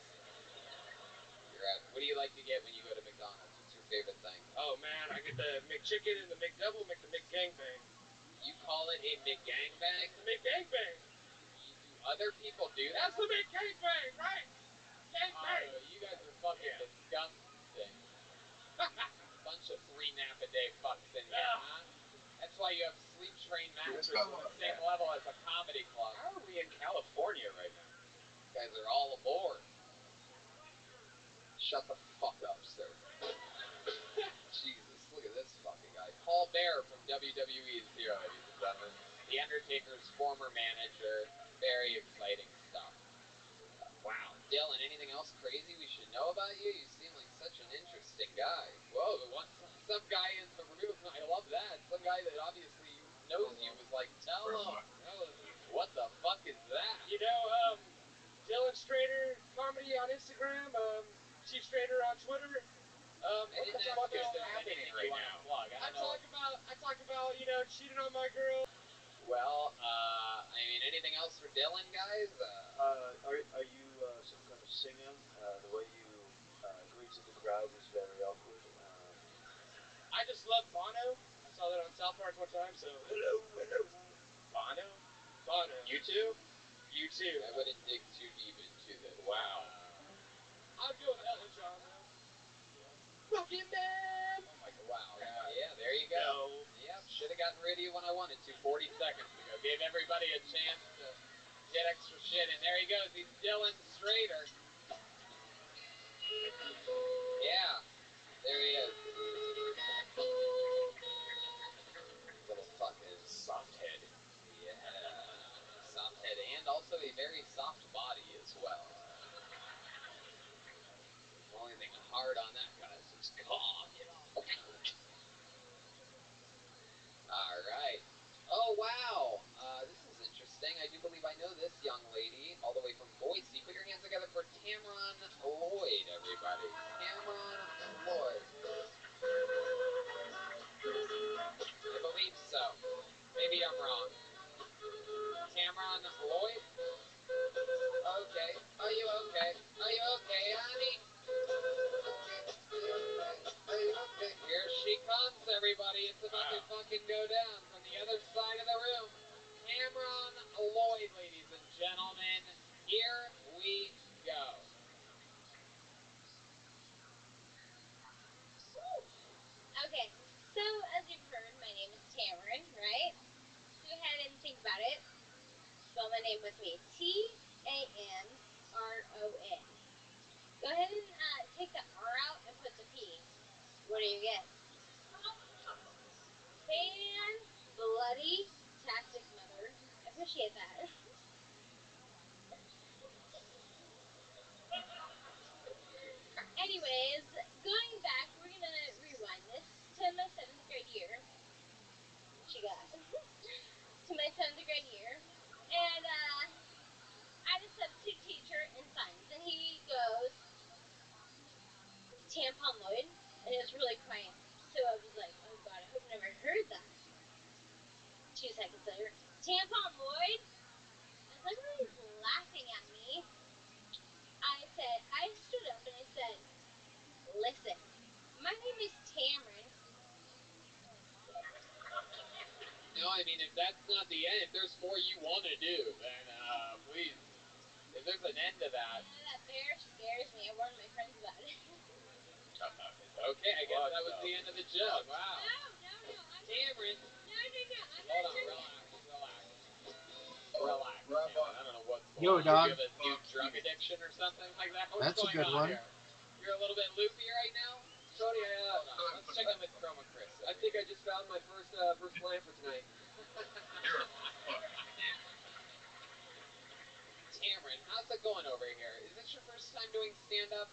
What do you like to get when you go to McDonald's? What's your favorite thing? Oh man, I get the McChicken and the McDouble, make the McGangbang. You call it a McGangbang? The McGangbang. Do other people do that? That's the McGangbang, right? Gangbang. Oh, you guys are fucking disgusting. Bunch of 3-nap-a-day fucks in here, huh? That's why you have sleep train masters on the same level as a comedy club. How are we in California right now? You guys are all aboard. Shut the fuck up, sir. Jesus, look at this fucking guy. Paul Bear from WWE is here, ladies and gentlemen. The Undertaker's former manager. Very exciting stuff. Wow. Dylan, anything else crazy we should know about you? You seem like such an interesting guy. Whoa, some guy in the room, I love that. Some guy that obviously knows you was like, tell him. What the fuck is that? Dylan Strader comedy on Instagram, Chief Strader on Twitter. What the fuck is happening right now? I talk about, cheating on my girl. Well, I mean, anything else for Dylan, guys? Are you some kind of singer? The way you greeted the crowd was very awkward. I just love Bono. I saw that on South Park one time, so hello. Bono? Bono. You too? You too. I wouldn't dig too deep into this. Wow. I'd go with Elton John, though. Rocket Man! Oh my god, wow. Yeah, there you go. No. Yep, should have gotten rid of you when I won wanted to 40 seconds ago. Gave everybody a chance to get extra shit, and there he goes. He's Dylan Strader. Yeah, there he is. Little fucking soft head. Yeah, soft head, and also a very soft body as well. The only thing hard on that guy is his cock, you know. All right. Oh, wow. This is interesting. I do believe I know this young lady all the way from Boise. Put your hands together for Tamron Lloyd, everybody. Tamron Lloyd. I believe so. Maybe I'm wrong. Tamron Lloyd? Okay. Are you okay? Are you okay, honey? Are you okay? Here she comes, everybody. It's about to fucking go down from the other side of the room. Tamron Lloyd, ladies and gentlemen. Here we go. Okay, so as you've heard, my name is Tamron, right? Go ahead and think about it. Spell my name with me. Tamron. Go ahead and take the R out and put the P. What do you get? Fan bloody tastic mother. I appreciate that. Anyways, going back, we're gonna rewind this to my 7th grade year. What you got? To my 7th grade year. And I had a substitute teacher in science, and he goes, Tampon Lloyd, and it was really quiet. So I was like, oh god, I hope I never heard that. 2 seconds later, Tampon Lloyd? As everybody's laughing at me, I stood up and I said, listen, my name is Tamron. No, I mean, if that's not the end, if there's more you want to do, then please, if there's an end to that. Yeah, that bear scares me. I warned my friends about it. Okay, I guess that was the end of the joke. Wow. No, Tamron. I'm Hold on, relax. Tamron. I don't know what's going Yo, on. dog. Do you have a new drug addiction or something like that? What's That's a going good on one. here? You're a little bit loopy right now? Shorty, hold on. Let's check in with Chroma Chris. I think I just found my first client for tonight. Tamron, how's it going over here? Is this your first time doing stand-up?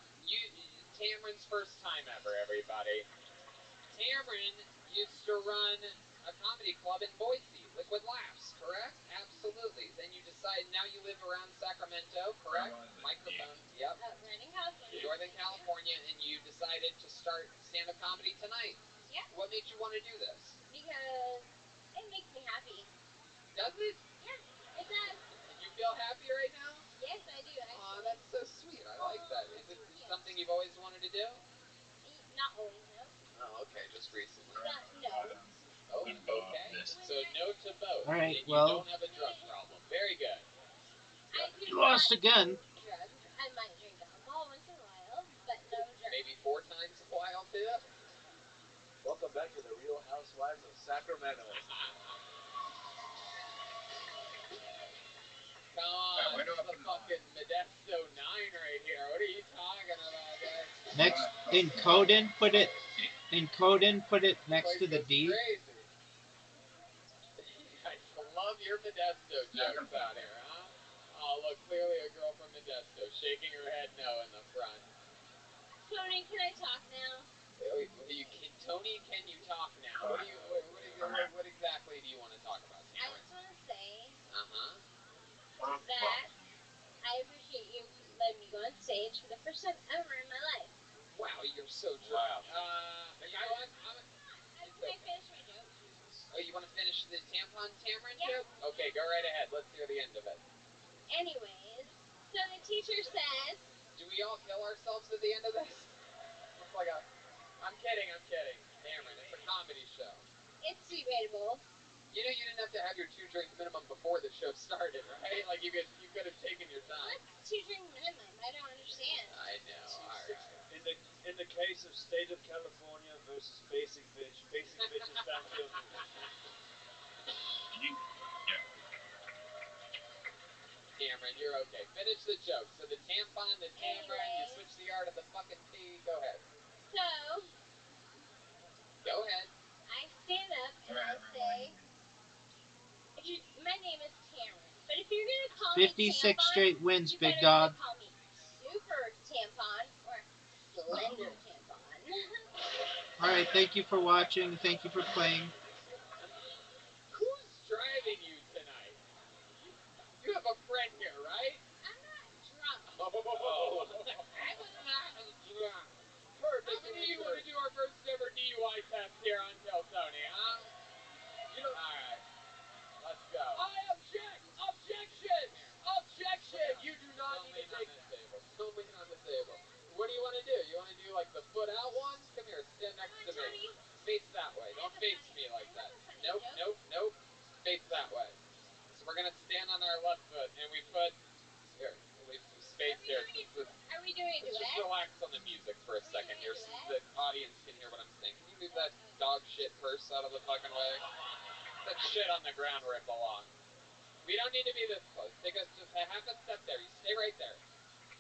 Tamron's first time ever, everybody. Tamron used to run a comedy club in Boise, Liquid Laughs, correct? Absolutely. Then you decide, now you live around Sacramento, correct? Microphone, yep. Northern California. Northern California, and you decided to start stand-up comedy tonight. Yeah. What made you want to do this? Because it makes me happy. Does it? Yeah, it does. You feel happy right now? Yes, I do, actually. Aw, that's so sweet. I like that. Is it something you've always wanted to do? Not always, no. Oh, okay, just recently. No. Oh, okay. So no to both. All right, and well. you don't have a drug problem. Very good. I do You lost not again. do drugs. I might drink alcohol once in a while, but no drugs. Maybe 4 times a while, too? Welcome back to the Real Housewives of Sacramento. Come on, this is a fucking Modesto 9 right here. What are you talking about, guys? Next, in Coden, put it next to the D. Crazy. You guys love your Modesto jokes out here, huh? Oh, look, clearly a girl from Modesto shaking her head no in the front. Tony, can I talk now? Tony, can you talk now? What exactly do you want to talk about, I Tamron? just want to say Uh-huh. that I appreciate you letting me go on stage for the first time ever in my life. Wow, you're so drunk. You know what? Can I finish my joke? Oh, you want to finish the tampon Tamron Yeah. joke? Okay, go right ahead. Let's hear the end of it. Anyways, so the teacher says... Do we all kill ourselves at the end of this? Looks like a... I'm kidding. Tamron, it's a comedy show. It's debatable. You know you didn't have to have your 2-drink minimum before the show started, right? Like, you could have taken your time. What's 2-drink minimum? I don't understand. I know, alright. In the case of State of California versus Basic Bitch is found guilty. Cameron, you're okay. Finish the joke. So the tampon, the Cameron, you Anyways. switch the R to the fucking T. Go ahead. So, Go ahead. I stand up and I say, my name is Cameron, but if you're gonna call me 56 tampon, straight wins, you big better dog. either call me super tampon or slender tampon. Alright, thank you for watching. Thank you for playing. Who's driving you tonight? You have a friend here, right? I'm not drunk. Oh. I was not drunk. Perfect. How many of you want to do our first ever DUI test here on Tell Tony, huh? You don't... All right. Let's go. I object! Objection! Objection! You do not Don't need lean to on take the table. Don't lean on the table. What do you want to do? You want to do like the foot out one? Come here, stand next to me. Tony. Face that way. Don't face me like that. Nope. Face that way. So we're gonna stand on our left foot and we put here. We'll leave some space here. Are we doing a Let's just duet? relax on the music for a second here so the audience can hear what I'm saying. Can you move that dog shit purse out of the fucking way? That shit on the ground where it belongs. We don't need to be this close. Take us just a half a step there. You stay right there.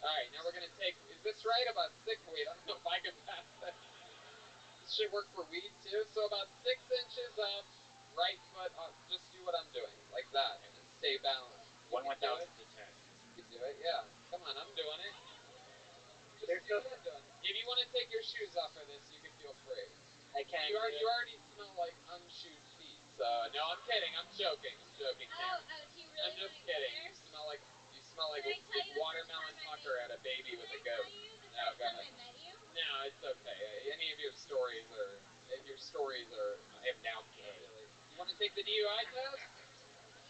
Alright, now we're gonna take, is this right? About 6, wait, I don't know if I can pass that. This should work for weed too. So about 6 inches up, right foot up. Just do what I'm doing, like that, and stay balanced. 1/1000 to 10. You can do it, yeah. Come on, I'm doing it. Just There's do no- what I'm doing. If you want to take your shoes off for this, you can feel free. I can't. You already smell like unshoed feet. So no, I'm kidding. I'm joking. Cameron. Do you really I'm just want to kidding. go there? You smell like Can I tell if you the watermelon first time Tucker had a baby with a goat. No, go I ahead. met you? No, it's okay. Any of your stories are I am now really. You want to take the DUI test?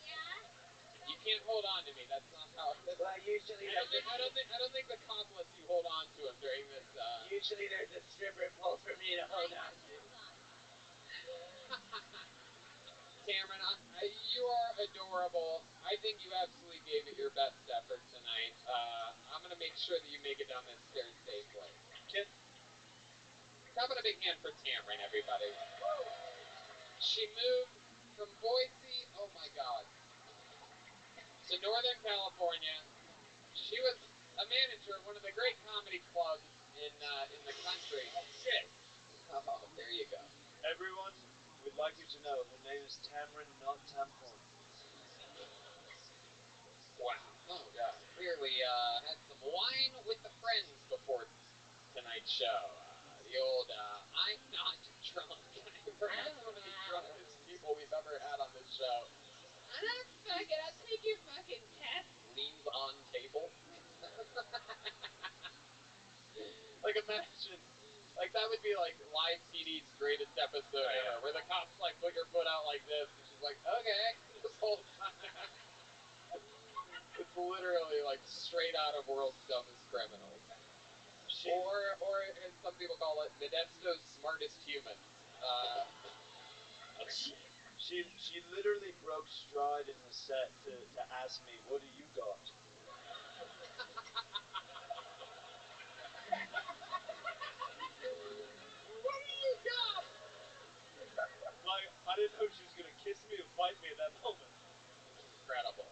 Yeah. You can't hold on to me. That's not how. Well, usually I don't think the cop lets you hold on to him during this. Usually there's a stripper pole for me to hold on to. Cameron, you are adorable. I think you absolutely gave it your best effort tonight. I'm going to make sure that you make it down this stairs safely. How about a big hand for Cameron, everybody? She moved from Boise, oh my God, to Northern California. She was a manager of one of the great comedy clubs in the country. Oh, shit. Oh, there you go. Everyone, we'd like you to know her name is Tamron, not Tampon. Wow. Oh, God. Clearly had some wine with the friends before tonight's show. The old, I'm not drunk. Perhaps one of the drunkest people we've ever had on this show. I'm not fucking, I'll take your fucking test. Leans on table. Like, imagine, like, that would be like live TD's greatest episode ever, where the cops, like, put your foot out like this, and she's like, okay, this whole time. It's literally, like, straight out of World's Dumbest Criminals. Or as some people call it, Modesto's Smartest Humans. She literally broke stride in the set to ask me, what do you got? What do you got? Like, I didn't know she was going to kiss me or fight me at that moment. Incredible.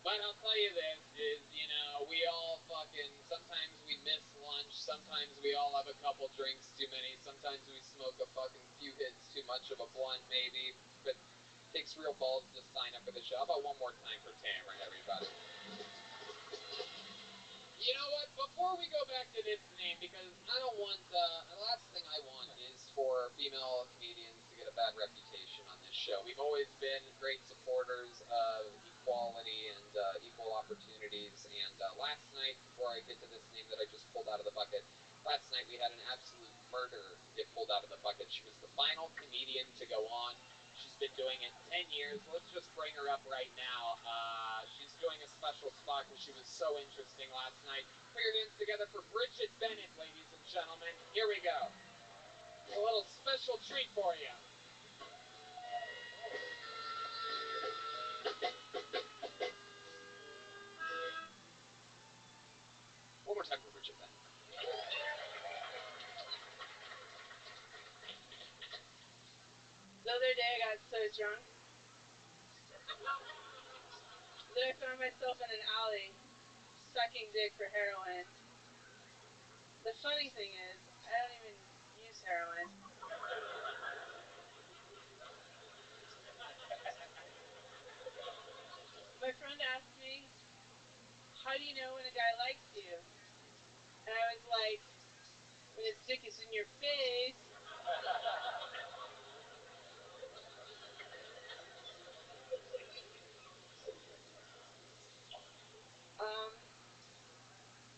But I'll tell you this, is, you know, we all fucking, sometimes we miss lunch, sometimes we all have a couple drinks too many, sometimes we smoke a fucking few hits too much of a blunt, maybe, but it takes real balls to sign up for the show. How about one more time for Tamron, everybody? You know what, before we go back to this name, because I don't want, the last thing I want is for female comedians to get a bad reputation on this show. We've always been great supporters of equality and equal opportunities, and last night, before I get to this name that I just pulled out of the bucket, last night we had an absolute murder get pulled out of the bucket. She was the final comedian to go on. She's been doing it 10 years. Let's just bring her up right now. She's doing a special spot because she was so interesting last night. Put your hands together for Bridget Bennett, ladies and gentlemen. Here we go. A little special treat for you. One more time for Bridget Bennett. The other day I got so drunk Then I found myself in an alley, sucking dick for heroin. The funny thing is, I don't even use heroin. My friend asked me, how do you know when a guy likes you? And I was like, when his dick is in your face.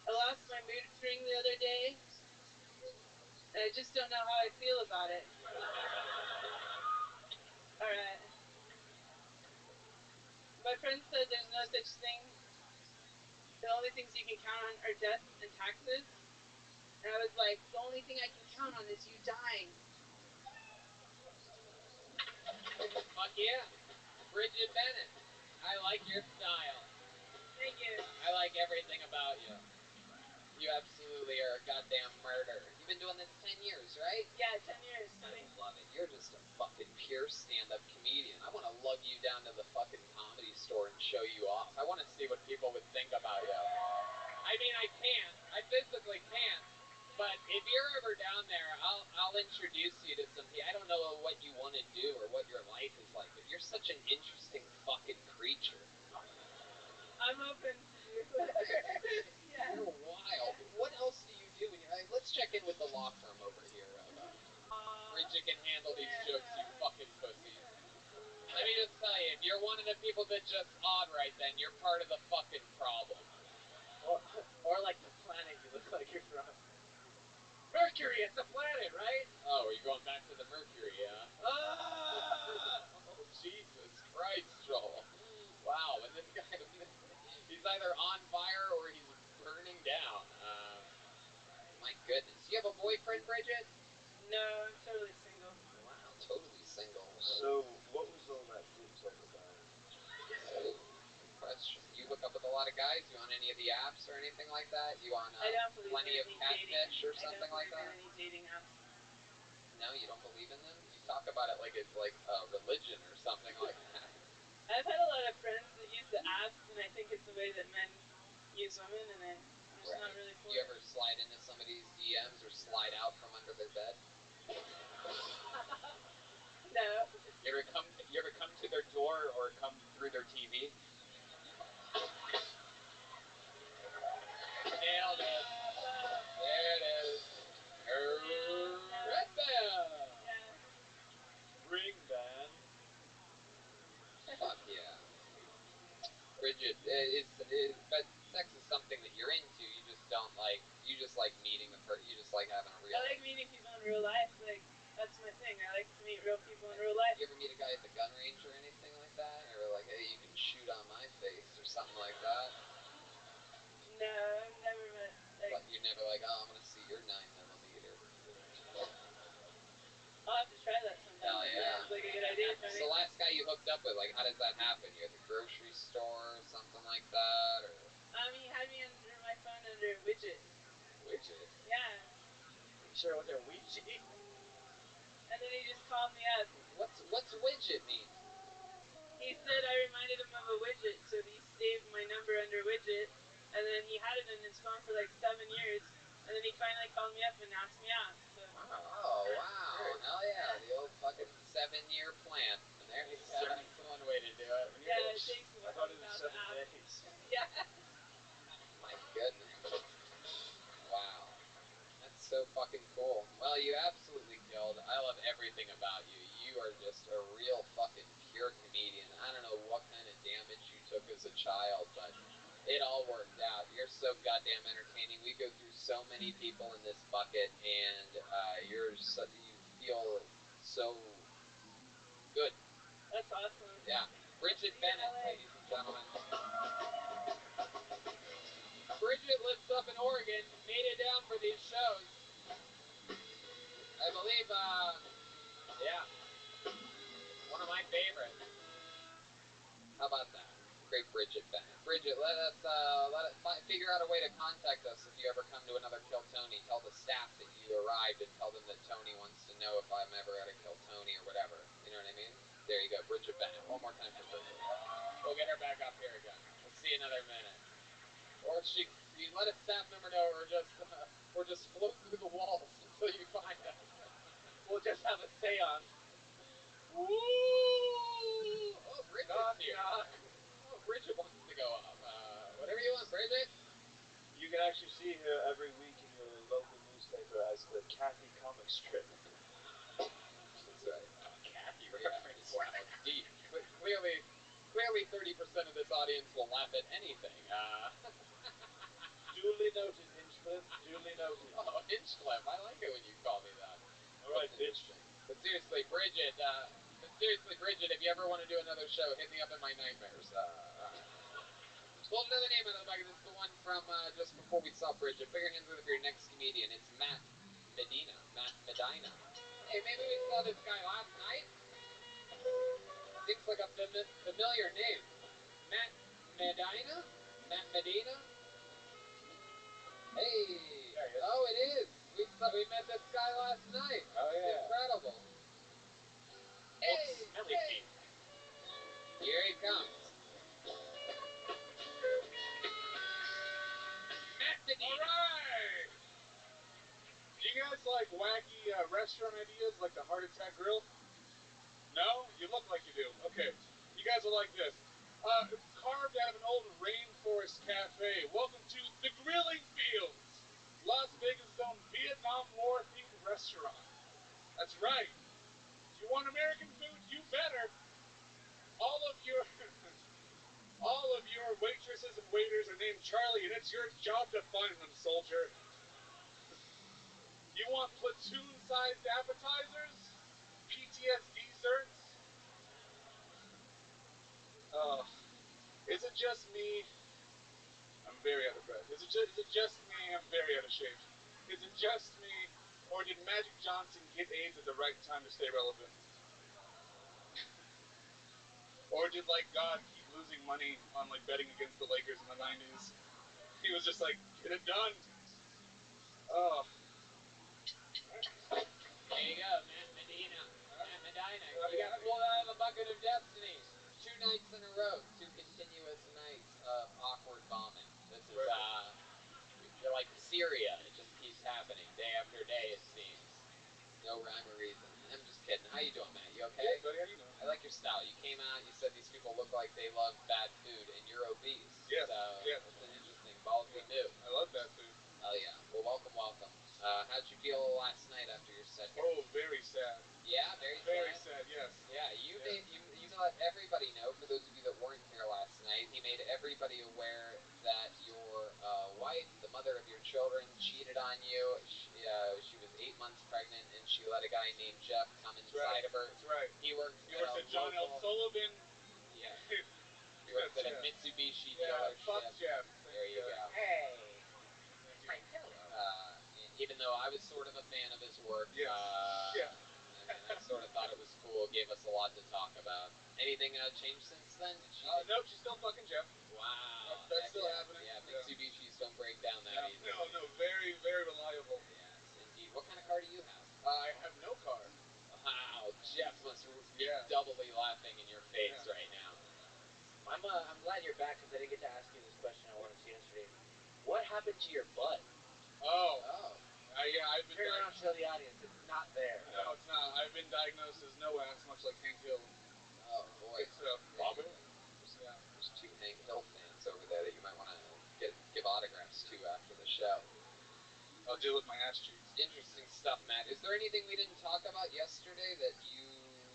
I lost my mood ring the other day, and I just don't know how I feel about it. Alright. My friend said there's no such thing. The only things you can count on are death and taxes. And I was like, the only thing I can count on is you dying. Fuck yeah. Bridget Bennett. I like your style. Thank you. I like everything about you. You absolutely are a goddamn murder. You've been doing this 10 years, right? Yeah, 10 years, I Tony. love it. You're just a fucking pure stand-up comedian. I want to lug you down to the fucking comedy store and show you off. I want to see what people would think about you. I mean, I can't. I physically can't. But if you're ever down there, I'll introduce you to some people. I don't know what you want to do or what your life is like, but you're such an interesting fucking creature. I'm open to do whatever. Yeah. You're wild. What else do you do when you're like, let's check in with the law firm over here. Bridget can handle these jokes, you fucking pussies. Let me just tell you, if you're one of the people that just odd right then, you're part of the fucking problem. Or like the planet you look like you're from. Mercury, it's a planet, right? Oh, you're going back to the Mercury, yeah? Oh, Jesus Christ, Joel. Wow, and this guy, he's either on fire or he's burning down. My goodness. You have a boyfriend, Bridget? No, I'm totally single. Wow, totally single. So, what was all that dick talk about? Good question. You hook up with a lot of guys? You on any of the apps or anything like that? You on I don't believe plenty in of any catfish dating. or something like that? I don't believe in any dating apps. No, you don't believe in them? You talk about it like it's like a religion or something like that. I've had a lot of friends that use the apps, and I think it's the way that men use women, and I'm just not really for You it. ever slide into somebody's DMs or slide out from under their bed? No. You ever come to their door or come through their TV? Nailed it. There it is. Red band. Yeah. Ring band. Fuck yeah. Bridget, but sex is something that you're into. You just don't like. You just like meeting the person. You just like having a real. I like meeting people in real life. Like, that's my thing. I like to meet real people in real life. You ever meet a guy at the gun range or anything like that? Or like, hey, you can shoot on my face or something like that? No, I've never met. Like, You're never like, oh, I'm gonna see your 9mm. I'll have to try that sometime. Hell yeah. Sounds like a good idea, Tony. So the last guy you hooked up with, like, how does that happen? You're at the grocery store or something like that, or? He had me under my phone under a widget. Widget? Yeah. You sure it wasn't Ouija? And then he just called me up. What's widget mean? He said I reminded him of a widget, so he saved my number under widget, and then he had it in his phone for like 7 years, and then he finally called me up and asked me out. So. Oh, wow. Hell yeah. The old fucking 7-year plan. And there you go. That's one way to do it. Yeah, it takes I thought it was 7 days. Yeah. My goodness. Wow. That's so fucking cool. Well, you absolutely killed. I love everything about you. You are just a real fucking pure comedian. I don't know what kind of damage you took as a child, but it all worked out. You're so goddamn entertaining. We go through so many people in this bucket, and you feel so good. That's awesome. Yeah. Bridget Bennett, ladies and gentlemen. Bridget lives up in Oregon, made it down for these shows. I believe, yeah, one of my favorites. How about that? Great Bridget Bennett. Bridget, let us figure out a way to contact us if you ever come to another Kill Tony. Tell the staff that you arrived and tell them that Tony wants to know if I'm ever at a Kill Tony or whatever. You know what I mean? There you go, Bridget Bennett. One more time for Bridget. We'll get her back up here again. another minute. Or you let a staff member know, or just float through the walls until you find us. We'll just have a seance. Woo! Oh, Bridget's Knock, here. knock. Oh, Bridget wants to go up. Whatever you want, Bridget. You can actually see her every week in your local newspaper as the Kathy comic strip. That's right. Kathy reference. Wow, deep. Clearly 30% of this audience will laugh at anything. Duly noted, Hinchcliffe. Duly noted. Oh, Hinchcliffe. I like it when you call me that. All right, bitch. But seriously, Bridget, if you ever want to do another show, hit me up in my nightmares. Pull another name out of the bucket. This is the one from just before we saw Bridget. Put your hands up for your next comedian. It's Matt Medina. Matt Medina. Hey, maybe we saw this guy last night. Seems like a familiar name. Matt Medina? Matt Medina? Hey. Oh, it is. We met this guy last night. Oh, It's yeah. incredible. Hey. Smelly feet. Here he comes. Matt Medina. Alright! Do you guys like wacky restaurant ideas like the Heart Attack Grill? No? You look like you do. Okay. You guys will like this. Carved out of an old rainforest cafe. Welcome to the Grilling Fields, Las Vegas' own Vietnam War themed restaurant. That's right. If you want American food, you better. All of your waitresses and waiters are named Charlie, and it's your job to find them, soldier. You want platoon-sized appetizers? PTSD certs? Oh, is it just me? I'm very out of breath. Is it just me? I'm very out of shape. Is it just me, or did Magic Johnson get AIDS at the right time to stay relevant? Or did, like, God keep losing money on, like, betting against the Lakers in the 90s? He was just like, get it done. Oh. There you go, Matt Medina. Matt Medina. You got pulled out of the bucket of destiny. 2 nights in a row. 2 continuous nights of awkward bombing. This is, you're like Syria. It just keeps happening. Day after day, it seems. No rhyme or reason. I'm just kidding. How you doing, Matt? You okay? Hey, buddy, how you doing? I like your style. You came out, you said these people look like they love bad food, and you're obese. Yes, So, yes. it's an interesting ballsy move. I love bad food. Hell yeah. Well, welcome. How'd you feel last night after your set here? Oh, very sad. Yeah, very sad, yes. Yeah, you let everybody know, for those of you that weren't here last night, he made everybody aware that your wife, the mother of your children, cheated on you. She was 8 months pregnant, and she let a guy named Jeff come inside of her. That's right. He works at John L. Sullivan. Yeah. He works at a Mitsubishi dealership. Fuck Jeff. There you go. Hey. My pillow. Even though I was sort of a fan of his work, Yes. and I sort of thought it was cool, gave us a lot to talk about. Anything changed since then? Did she? Nope, she's still fucking Jeff. Wow. That's still happening. Yeah, Mitsubishis don't break down that easily. No, very, very reliable. Yes, indeed. What kind of car do you have? I have no car. Wow, Jeff must be doubly laughing in your face right now. I'm glad you're back because I didn't get to ask you this question I wanted to yesterday. What happened to your butt? Oh. I've been Turn around and tell the audience it's not there. No, it's not. I've been diagnosed as no ass, much like Hank Hill. Oh boy. Good stuff. Robin? There's 2 Hank Hill fans over there that you might want to give autographs to after the show. I'll deal with my ass cheeks. Interesting stuff, Matt. Is there anything we didn't talk about yesterday that you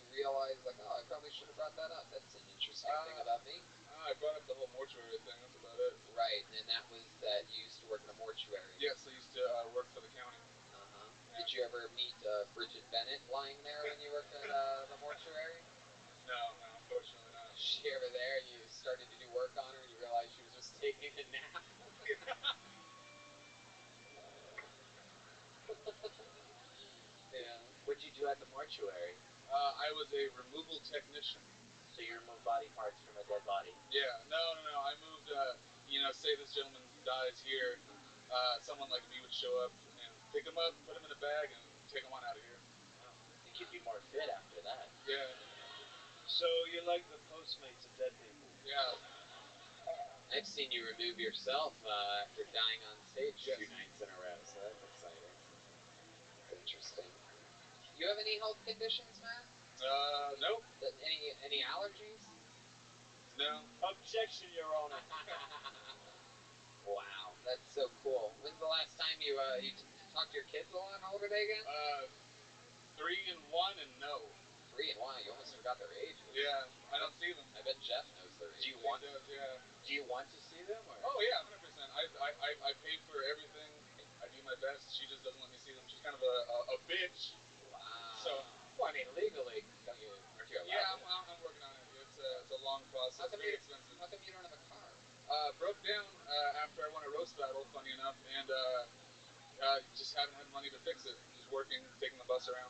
realized, like, oh, I probably should have brought that up? That's an interesting thing about me. I brought up the whole mortuary thing. That's about it. Right, and that was that you used to work in a mortuary. Yes, I used to work for the county. Yeah. Did you ever meet Bridget Bennett lying there when you worked at the mortuary? No, unfortunately not. Was she ever there and you started to do work on her and you realized she was just taking a nap? Yeah. What'd you do at the mortuary? I was a removal technician. So you remove body parts from a dead body? Yeah, no. I moved, say this gentleman dies here, someone like me would show up and pick him up, put him in a bag, and take him on out of here. Wow. I think you'd be more fit after that. Yeah. So you're like the Postmates of dead people. Yeah. I've seen you remove yourself after dying on stage 2 nights in a row, so that's exciting. That's interesting. You have any health conditions, Matt? Nope. Any allergies? No. Objection, Your Honor. Wow, that's so cool. When's the last time you talked to your kids a lot? How old are they again? 3 and 1 and no. 3 and 1. You almost forgot their ages. Yeah, I don't see them. I bet Jeff knows their ages. He does, yeah. Do you want to see them? Or? Oh yeah, 100%. I pay for everything. I do my best. She just doesn't let me see them. She's kind of a bitch. Wow. So, well, I mean, legally, aren't you allowed to? Yeah, I'm working on it. It's a long process. Very expensive. How come you don't have a car? Broke down after I won a roast battle, funny enough, and just haven't had money to fix it. Just working, taking the bus around,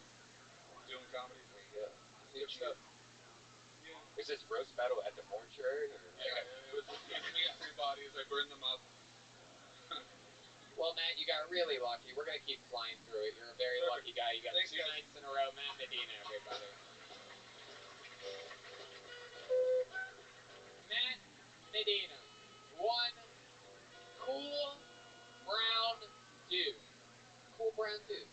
doing comedy. There you go. Good stuff. Yeah. Is this roast battle at the mortuary? Or? Yeah, it was me and 3 bodies. I burned them up. Well, Matt, you got really lucky. We're going to keep flying through it. You're a very lucky guy. You got Thanks, 2 nights in a row. Matt Medina, everybody. Matt Medina. One cool brown dude. Cool brown dude.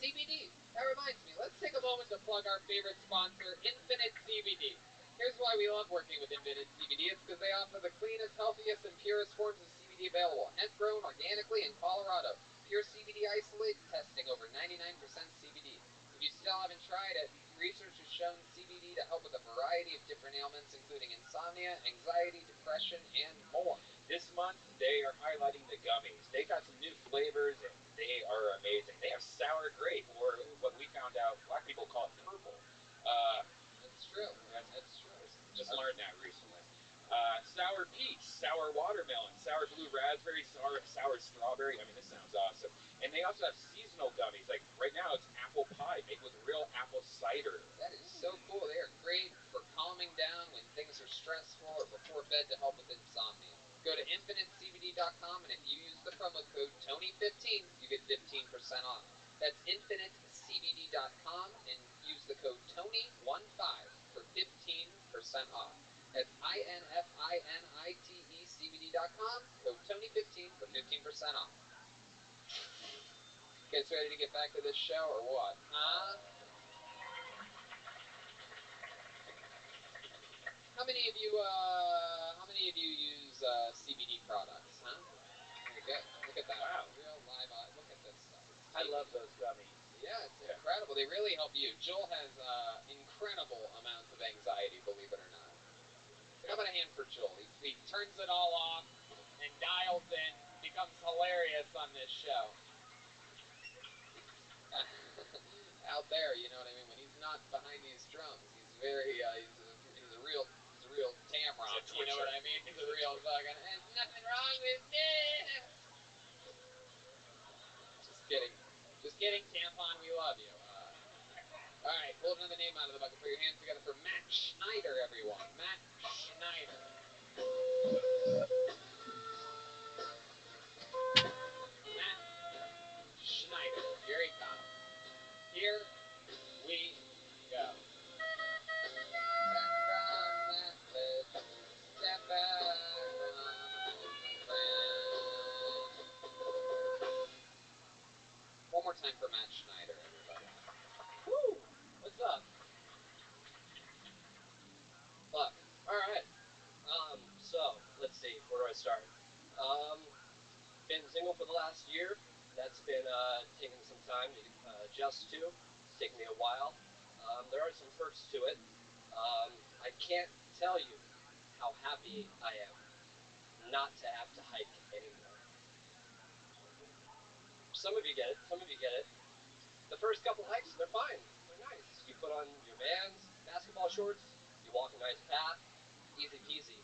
CBD. That reminds me. Let's take a moment to plug our favorite sponsor, Infinite CBD. Here's why we love working with Infinite CBD. It's because they offer the cleanest, healthiest, and purest forms of CBD available. Hemp-grown organically in Colorado. Pure CBD isolate, testing over 99% CBD. If you still haven't tried it, research has shown CBD to help with a variety of different ailments, including insomnia, anxiety, depression, and more. This month, they are highlighting the gummies. They got some new flavors, and they are amazing. They have sour grape, or what we found out, black people call it purple. That's true. That's true. Just learned that recently. Sour peach, sour watermelon, sour blue raspberry, sour strawberry. I mean, this sounds awesome. And they also have seasonal gummies. Like right now, it's apple pie made with real apple cider. That is so cool. They are great for calming down when things are stressful or before bed to help with insomnia. Go to infinitecbd.com, and if you use the promo code TONY15, you get 15% off. That's infinitecbd.com, and use the code TONY15 for 15% off. That's infinitecbd.com, code TONY15 for 15% off. You guys ready to get back to this show, or what? Huh? How many of you use CBD products, huh? Very good. Look at that. Wow. Real live, look at this stuff. I love those gummies. Yeah, it's incredible. They really help you. Joel has incredible amounts of anxiety, believe it or not. How about a hand for Joel? He turns it all off and dials in, becomes hilarious on this show. Out there, you know what I mean? When he's not behind these drums, he's very, he's a real Tamrock, you know what I mean? He's a real fucking, there's nothing wrong with this. Just kidding. Just kidding, Tampon, we love you. All right, pull another name out of the bucket. Put your hands together for Matt Schneider, everyone. Matt Schneider. Matt Schneider. Here he comes. Here we go. Step back One more time for Matt Schneider, everybody. Woo! What's up? Fuck. Alright. So, let's see. Where do I start? Been single for the last year. That's been taking some time to adjust to. It's taken me a while. There are some perks to it. I can't tell you how happy I am not to have to hike anymore. Some of you get it. Some of you get it. The first couple hikes, they're fine. They're nice. You put on your Vans, basketball shorts, you walk a nice path, easy peasy.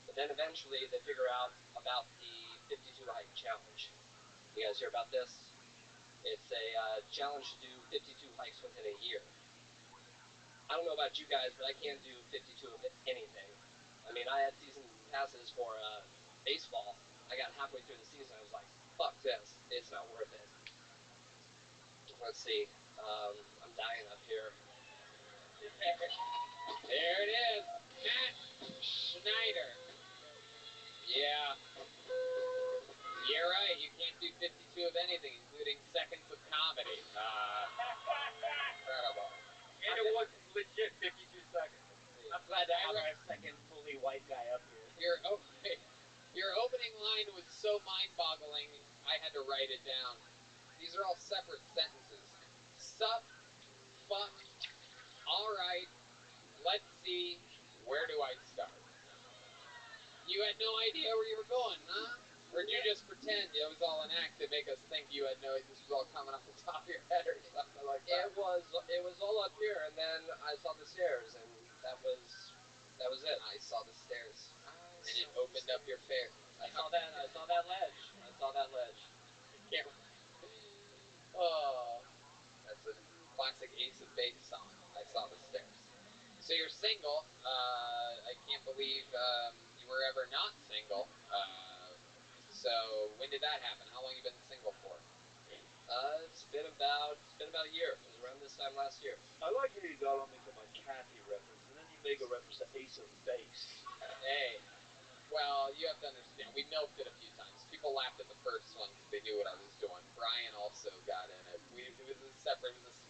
But then eventually they figure out about the 52 hike challenge. You guys hear about this? It's a challenge to do 52 hikes within a year. I don't know about you guys, but I can't do 52 of anything. I mean, I had season passes for baseball. I got halfway through the season, I was like, fuck this. It's not worth it. Let's see. I'm dying up here. There it is. Matt Schneider. Yeah. You're right. You can't do 52 of anything, including seconds of comedy. Incredible. And it was legit 52 seconds. I'm glad to have our second fully white guy up here. Your opening line was so mind-boggling, I had to write it down. These are all separate sentences. Sup, fuck, all right, let's see, where do I start? You had no idea where you were going, huh? Or did you just pretend it was all an act to make us think you had no, this was all coming off the top of your head or something like that? It was all up here, and then I saw the stairs, and that was it. I saw the stairs, and it opened up your face. I saw that ledge. I saw that ledge. Yeah. Oh, that's a classic Ace of Base song. I saw the stairs. So you're single. I can't believe you were ever not single. So when did that happen? How long have you been single for? It's been about a year. It was around this time last year. I like how you got on me for my Kathy reference, and then you make a reference to Ace of Base. Hey, well, you have to understand, we milked it a few times. People laughed at the first one because they knew what I was doing. Brian also got in it. It was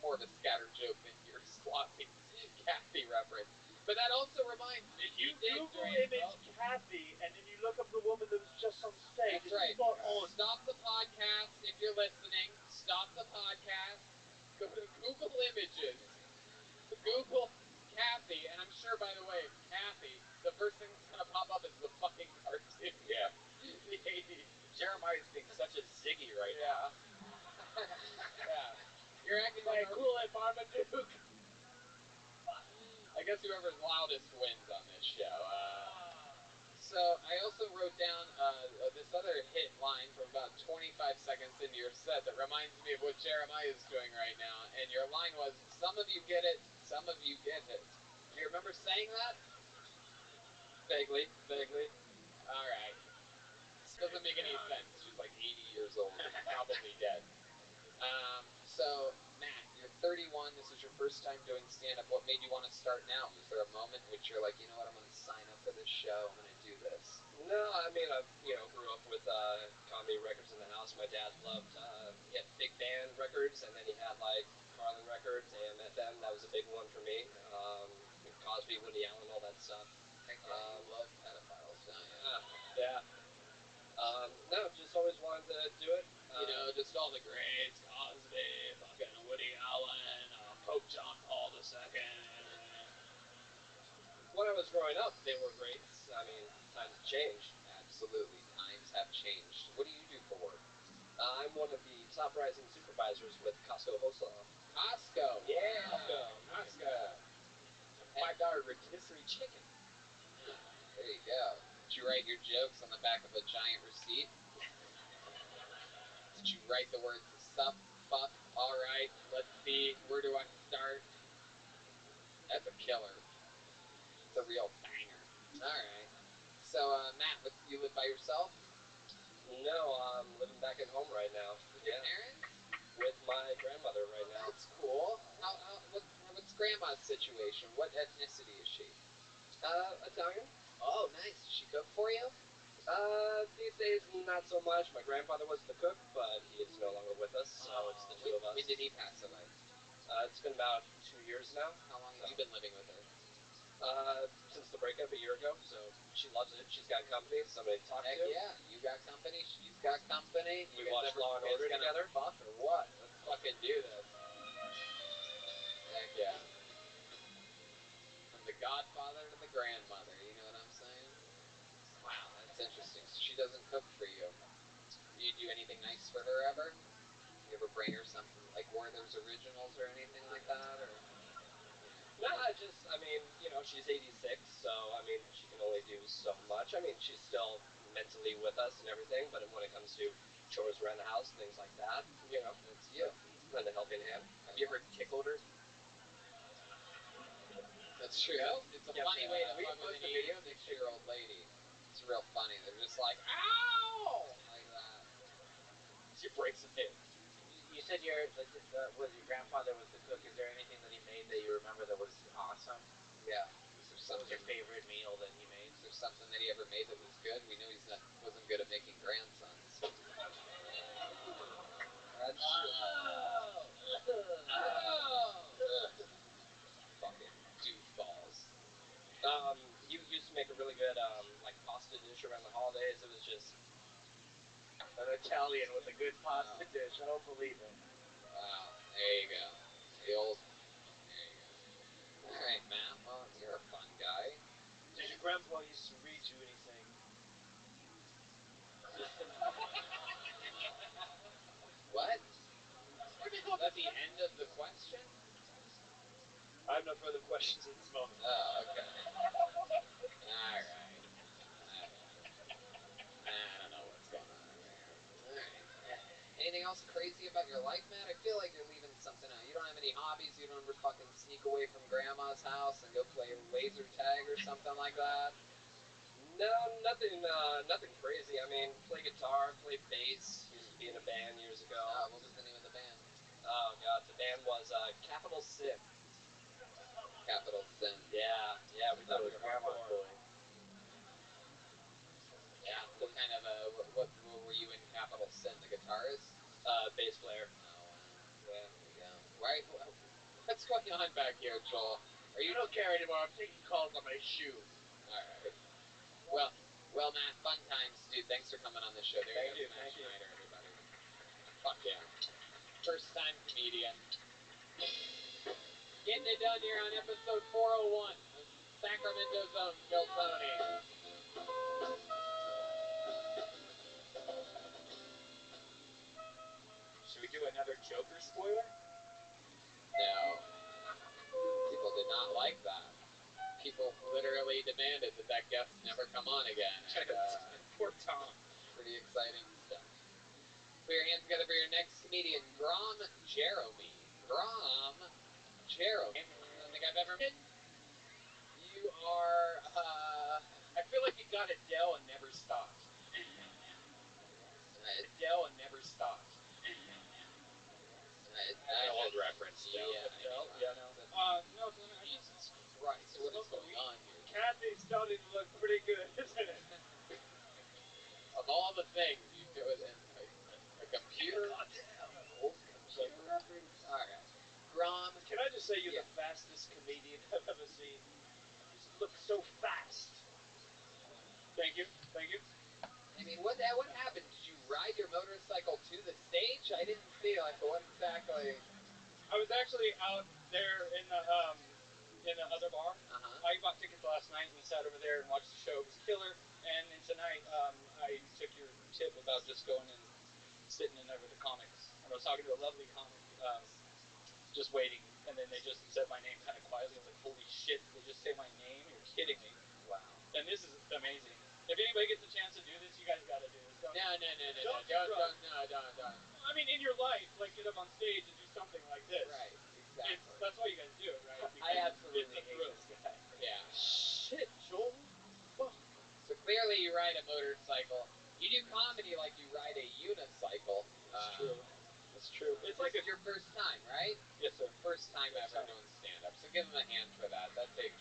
more of a scattered joke than your sloppy Kathy reference. But that also reminds me, you Google image Kathy, and then you look up the woman that was just on stage. That's right. Spot on. Stop the podcast if you're listening. Stop the podcast. Go to Google Images. Google Kathy, and I'm sure, by the way, Kathy, the first thing that's going to pop up is the fucking cartoon. Yeah. The 80s. Jeremiah's being such a Ziggy right now. Yeah. You're acting like cool at Marmaduke. I guess whoever's loudest wins on this show. So I also wrote down this other hit line from about 25 seconds into your set that reminds me of what Jeremiah is doing right now. And your line was, some of you get it, some of you get it. Do you remember saying that? Vaguely. All right. This doesn't make any sense. She's like 80 years old and probably dead. So, Matt, you're 31. This is your first time doing stand-up. What made you want to start now? Was there a moment in which you're like, you know what, I'm going to sign up for this show. I'm going to do this. No, I mean, I grew up with comedy records in the house. My dad loved, he had big band records, and then he had like Carlin records, AM, FM. That was a big one for me. Cosby, Woody Allen, all that stuff. Heck yeah, you love pedophiles, don't you? Yeah. No, just always wanted to do it. Just all the greats, Cosby, fucking Woody Allen, Pope John Paul II. When I was growing up, they were greats. I mean, times have changed. Absolutely, times have changed. What do you do for work? I'm one of the top rising supervisors with Costco Wholesale. Costco. Yeah. Costco. $5 rotisserie chicken. There you go. Did you write your jokes on the back of a giant receipt? Did you write the words sup, fuck, alright, let's see, where do I start? That's a killer. It's a real banger. Alright. So, Matt, you live by yourself? No, I'm living back at home right now. With your parents? With my grandmother right now. That's cool. What's Grandma's situation? What ethnicity is she? Italian. Oh, nice. Does she cook for you? These days, not so much. My grandfather was the cook, but he is no longer with us, so it's the two of us. When did he pass away? It's been about 2 years now. How long have you been living with her? Since the breakup a year ago, so she loves it. She's got company, somebody to talk to. Heck yeah, you got company, she's got company. We watch Law and Order together. Fuck or what? Let's fucking do this. Heck yeah. From the godfather to the grandmother, you know what I'm saying? Wow, that's interesting. So she doesn't cook for you. Do you do anything nice for her ever? You ever bring her something like Werther's Originals or anything like that, or? No, she's 86, so, she can only do so much. She's still mentally with us and everything, but when it comes to chores around the house, things like that, That's you. lend a helping hand. Have you ever tickled her? That's true. It's a funny way to fuck with an 86-year-old lady. It's real funny. They're just like, ow! Like that. She breaks a hip. You said your grandfather was the cook. Is there anything that he made that you remember that was awesome? Yeah. What was your favorite meal that he made? there's something that he ever made that was good. We know wasn't good at making grandsons. That's true. Fucking doofballs. He used to make a really good like pasta dish around the holidays. It was just An Italian with a good pasta dish. I don't believe it. Wow. There you go. The old. There you go. All right, Matt. Well, you're a fun guy. Did your grandpa used to read you anything? What? Is that the end of the question? I have no further questions at this moment. Oh, okay. All right. I don't know what's going on over here. All right. Anything else crazy about your life, Matt? I feel like you're leaving something out. You don't have any hobbies? You don't ever fucking sneak away from Grandma's house and go play laser tag or something like that? No, nothing crazy. I mean, play guitar, play bass. Used to be in a band years ago. What was the name of the band? Oh god, the band was Capital Sin. Capital Sin. Yeah, we thought we were hardcore. Yeah. What kind of what were you in Capital Sin? The guitarist? Bass player. Oh wow. Yeah. There you go. Right. What's going on back here, Joel? I don't care anymore. I'm taking calls on my shoe. All right. Well, Matt, fun times, dude. Thanks for coming on the show. There you go, Matt Schneider, everybody. Fuck yeah. First time comedian. Getting it done here on episode 401 of Sacramento's own Phil Tony. Should we do another Joker spoiler? No. People did not like that. People literally demanded that guest never come on again. And, poor Tom. Pretty exciting stuff. Put your hands together for your next comedian, Grom Jeremy. Grom Jeremy. I don't think I've ever met. You are, I feel like you got Adele and never stopped. Adele and never stopped. An old reference, Adele. Yeah, no. No, Jesus Christ, what is going on here? Kathy's starting to look pretty good, isn't it? Of all the things you do it in, like, a computer? Old computer reference? Alright. Grom. Can I just say you're the fastest comedian I've ever seen? You just look so fast. Thank you. I mean, what happened? Did you ride your motorcycle to the stage? I didn't see, like, what exactly... I was actually out there in the other bar. I bought tickets last night and sat over there and watched the show. It was killer. And then tonight, I took your tip about just going and sitting in there with the comics. And I was talking to a lovely comic, just waiting. And then they just said my name kind of quietly. I was like, holy shit, did they just say my name? You're kidding me. Wow. And this is amazing. If anybody gets a chance to do this, you guys got to do this. No. Don't. I mean, in your life, like, get up on stage and do something like this. Right, exactly. That's why you guys do it, right? I absolutely hate this guy. Yeah. Shit, Joel. So clearly you ride a motorcycle. You do comedy like you ride a unicycle. That's true. That's true. It's like your first time, right? Yes, sir. First time ever doing stand-up. So give him a hand for that. That takes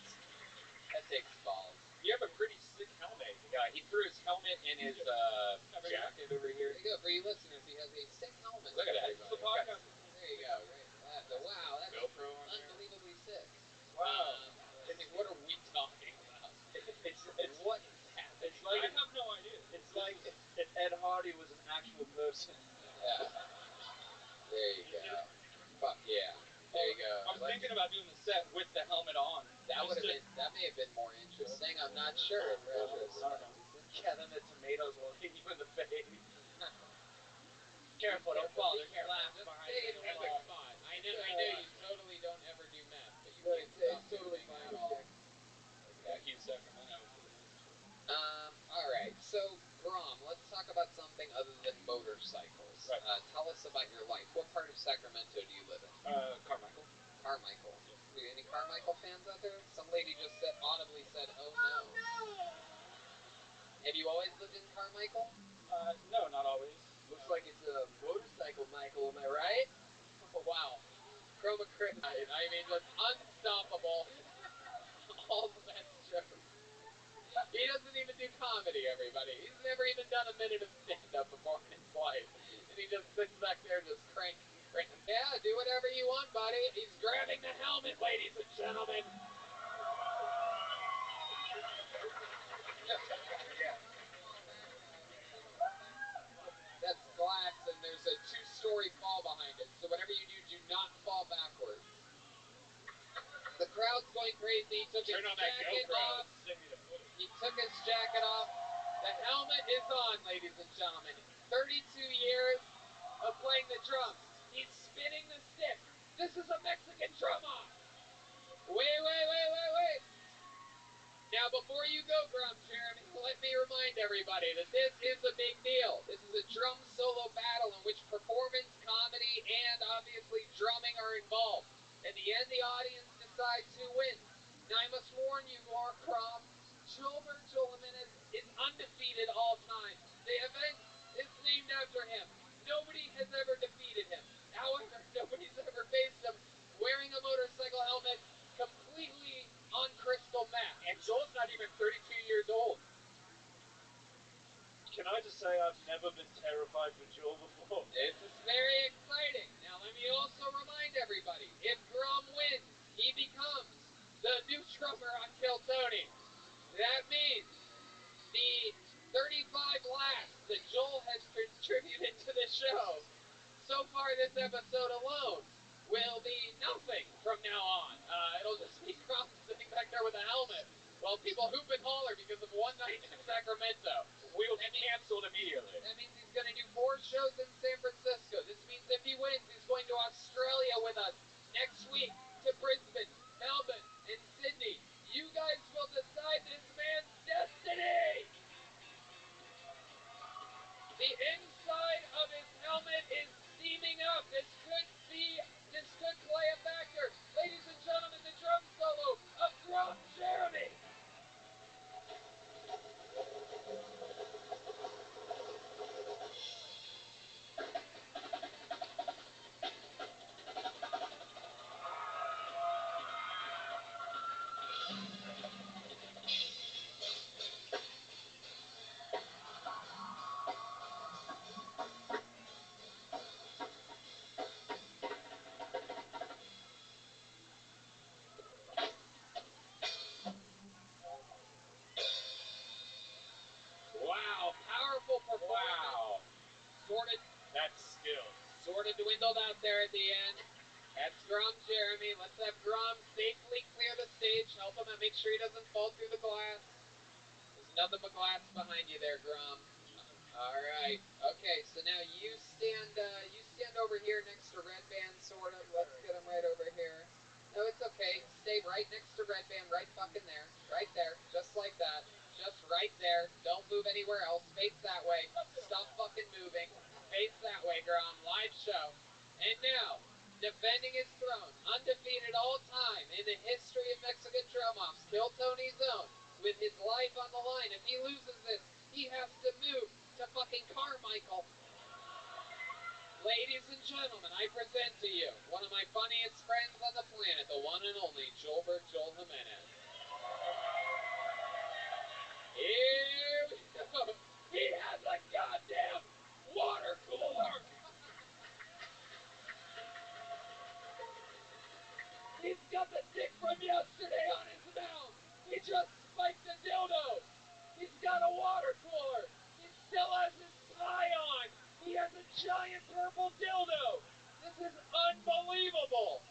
balls. You have a pretty sick helmet. Yeah, he threw his helmet in his jacket over here. There you go. For you listeners, he has a sick helmet. Look at that. It's the podcast. There you go. Right. Wow, that's GoPro unbelievably sick. Wow. I mean, what are we talking about? What is happening? It's like I have no idea. It's like if Ed Hardy was an actual person. Yeah. There you go. Fuck yeah. There you go. I was thinking about doing the set with the helmet on. That may have been more interesting. I'm not sure. Yeah, then the tomatoes will hit you in the face. Careful, don't fall. There's Careful. glass behind you. Epic spot. I know you totally don't ever do meth, but you can't stop totally fine at all. Yeah, he's Sacramento for the most part. All right. So, Grom, let's talk about something other than motorcycles. Right. Tell us about your life. What part of Sacramento do you live in? Carmichael. Carmichael. Any Carmichael fans out there? Some lady just audibly said, "Oh no." Have you always lived in Carmichael? No, not always. Looks like it's a motorcycle, Michael. Am I right? Oh, wow. Chroma Kryptonite. I mean, just unstoppable. All the best jokes. He doesn't even do comedy, everybody. He's never even done a minute of stand-up before in his life. And he just sits back there just cranking. Yeah, do whatever you want, buddy. He's grabbing the helmet, ladies and gentlemen. That's slats, and there's a 2-story fall behind it. So whatever you do, do not fall backwards. The crowd's going crazy. He took his jacket off. He took his jacket off. The helmet is on, ladies and gentlemen. 32 years of playing the drums. He's spinning the stick. This is a Mexican drum off. Wait. Now, before you go, Grum Jeremy, let me remind everybody that this is a big deal. This is a drum solo battle in which performance, comedy, and obviously drumming are involved. In the end, the audience decides who wins. Now, I must warn you, Laura Croft, Gilbert Jimenez is undefeated all time. The event is named after him. Nobody has ever defeated him. However, nobody's ever faced him wearing a motorcycle helmet completely on crystal meth. And Joel's not even 32 years old. Can I just say I've never been terrified for Joel before? This is very exciting. Now, let me also remind everybody, if Grum wins, he becomes the new drummer on Kill Tony. That means the 35 laughs that Joel has contributed to the show so far this episode alone will be nothing from now on. It'll just be Grum sitting back there with a helmet while people hoop and holler because of one night in Sacramento. We will be canceled immediately. That means he's going to do 4 shows in San Francisco. This means if he wins, he's going to Australia with us next week, to Brisbane, Melbourne, and Sydney. You guys will decide this man's destiny. The inside of his helmet is steaming up. This could play a factor. Ladies and gentlemen, the drum solo of Grum Jeremy. Wow, powerful performance. That's skill. Sort of dwindled out there at the end. That's Grum Jeremy. Let's have Grum safely clear the stage. Help him and make sure he doesn't fall through the glass. There's nothing but glass behind you there, Grum. All right. Okay, so now you stand over here next to Red Band, sort of. Let's get him right over here. No, it's okay. Stay right next to Red Band, right fucking there. Right there. Just like that. Just right there. Don't move anywhere else. Face that way. Stop fucking moving. Face that way, Grum. Live show. And now, defending his throne, undefeated all time in the history of Mexican drum-offs, Kill Tony's own, with his life on the line. If he loses this, he has to move to fucking Carmichael. Ladies and gentlemen, I present to you one of my funniest friends on the planet, the one and only Joel Jimenez. Here we go. He has a goddamn water cooler. He's got the dick from yesterday on his mouth. He just spiked the dildo. He's got a water cooler. He still has his tie on. He has a giant purple dildo. This is unbelievable.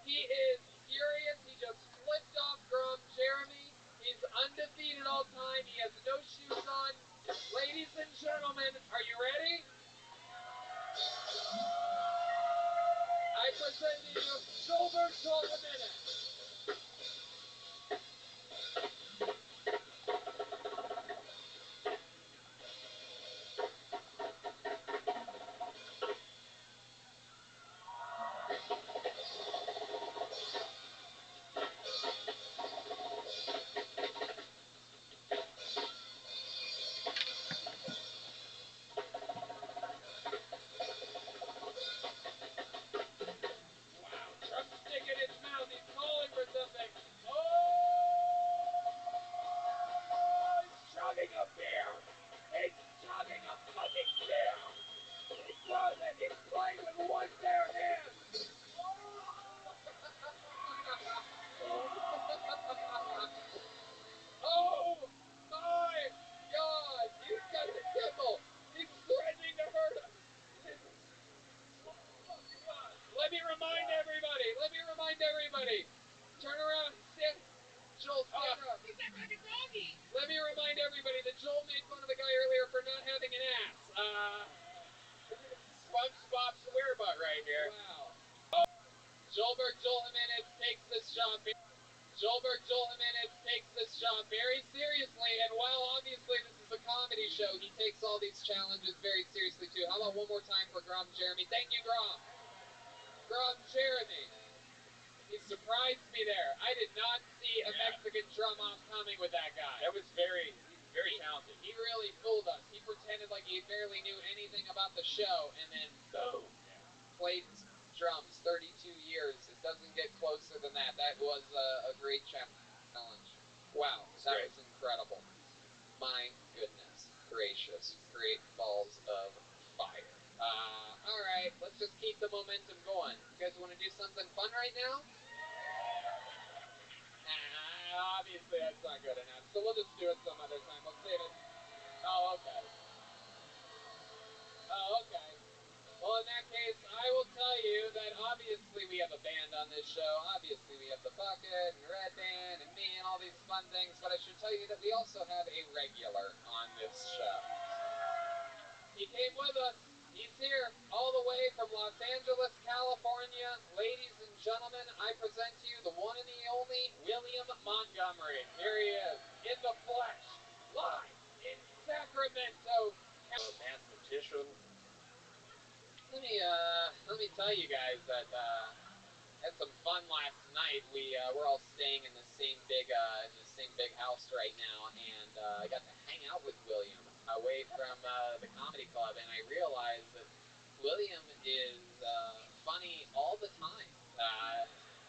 He is furious. He just flipped off Grum Jeremy. He's undefeated all time. He has no shoes on. Ladies and gentlemen, are you ready? I present to you Gilbert Jimenez. Drumstick in his mouth. He's calling for something. Oh! everybody, turn around and stand. Joel, stand up. Let me remind everybody that Joel made fun of the guy earlier for not having an ass. SpongeBob SquareButt right here. Wow. Joelberg Joel Jimenez takes this job. Joelberg Joel Jimenez takes this job very seriously, and while obviously this is a comedy show, he takes all these challenges very seriously too. How about one more time for Grom Jeremy? Thank you, Grom. Grom Jeremy. He surprised me there. I did not see a Mexican drum off coming with that guy. That was very talented. He really fooled us. He pretended like he barely knew anything about the show, and then boom, played drums. 32 years. It doesn't get closer than that. That was a great challenge. Wow, that was incredible. My goodness gracious, great balls of fire. All right, let's just keep the momentum going. You guys want to do something fun right now? Obviously that's not good enough, so we'll just do it some other time. We'll save it. Oh, okay. Oh, okay. Well, in that case, I will tell you that obviously we have a band on this show. Obviously we have the Bucket and Red Band and me and all these fun things, but I should tell you that we also have a regular on this show. He came with us. He's here all the way from Los Angeles, California. Ladies and gentlemen, I present to you the one and the only William Montgomery. Here he is, in the flesh, live in Sacramento. Mathematician. Let me tell you guys that had some fun last night. We're all staying in the same big house right now, and I got to hang out with William away from the comedy club, and I realized that William is funny all the time.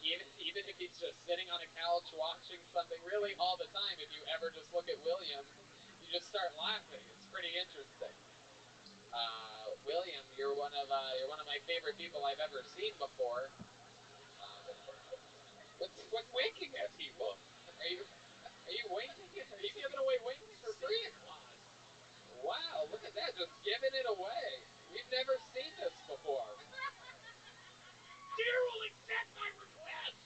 Even if he's just sitting on a couch watching something, really all the time. If you ever just look at William, you just start laughing. It's pretty interesting. William, you're one of my favorite people I've ever seen before. What's winking at people? Are you winking? Are you giving away winks for free? Wow, look at that, just giving it away. We've never seen this before. Daryl, accept my request!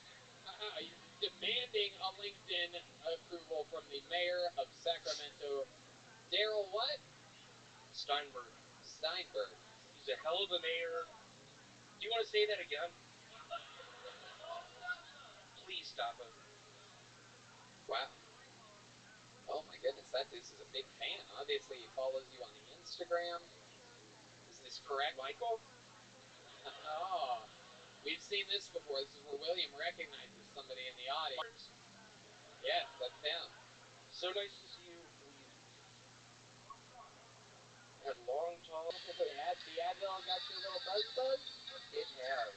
He's demanding a LinkedIn approval from the mayor of Sacramento. Daryl what? Steinberg. Steinberg. He's a hell of a mayor. Do you want to say that again? Please stop him. Wow. Oh my goodness, that dude is a big fan. Obviously, he follows you on Instagram. Is this correct, Michael? Oh, we've seen this before. This is where William recognizes somebody in the audience. Yes, that's him. So nice to see you. We had long talk. The Advil got your little buzz? It has.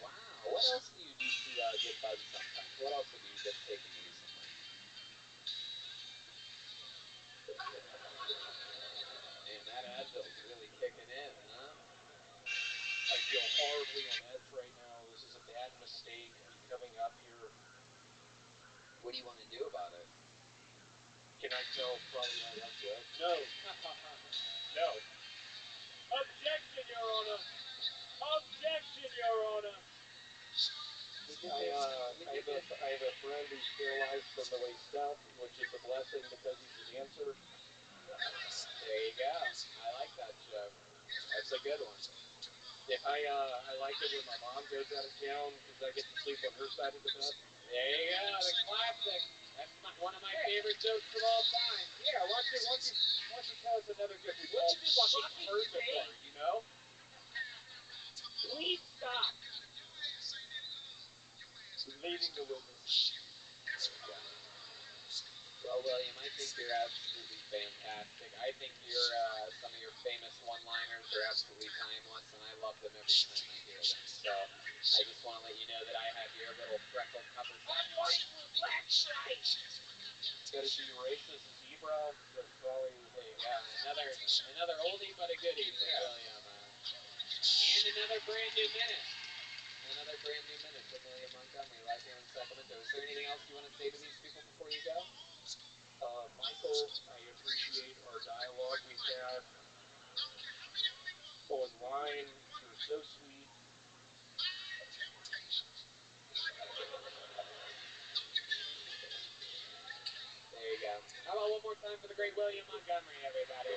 Wow. What else do you do to get buzzed sometimes? What else have you been taking recently? Man, that Advil's really kicking in, huh? I feel horribly on edge right now. This is a bad mistake. Me coming up here. What do you want to do about it? Can I tell probably my left way? No. No. Objection, Your Honor. Objection, Your Honor. I have a friend who's paralyzed from the waist up, which is a blessing because he's a dancer. There you go. I like that joke. That's a good one. I like it when my mom goes out of town because I get to sleep on her side of the bed. There you go, the classic. That's one of my favorite jokes of all time. Yeah, why don't you tell us another joke? We've all fucking heard before, you know? Please stop! Leaving the witness. Well, William, I think you're absolutely fantastic. I think some of your famous one-liners are absolutely timeless, and I love them every time I hear them. So I just want to let you know that I have your little freckle-covered. I'm white with black stripes! Gotta see racist zebra. That's probably. There you go. Another oldie but a goodie for William. And another brand new minute. Another brand new minute from William Montgomery right here in Sacramento. Is there anything else you want to say to these people before you go? Michael, I appreciate our dialogue we've had online. You're so sweet. Montgomery, William Montgomery, everybody.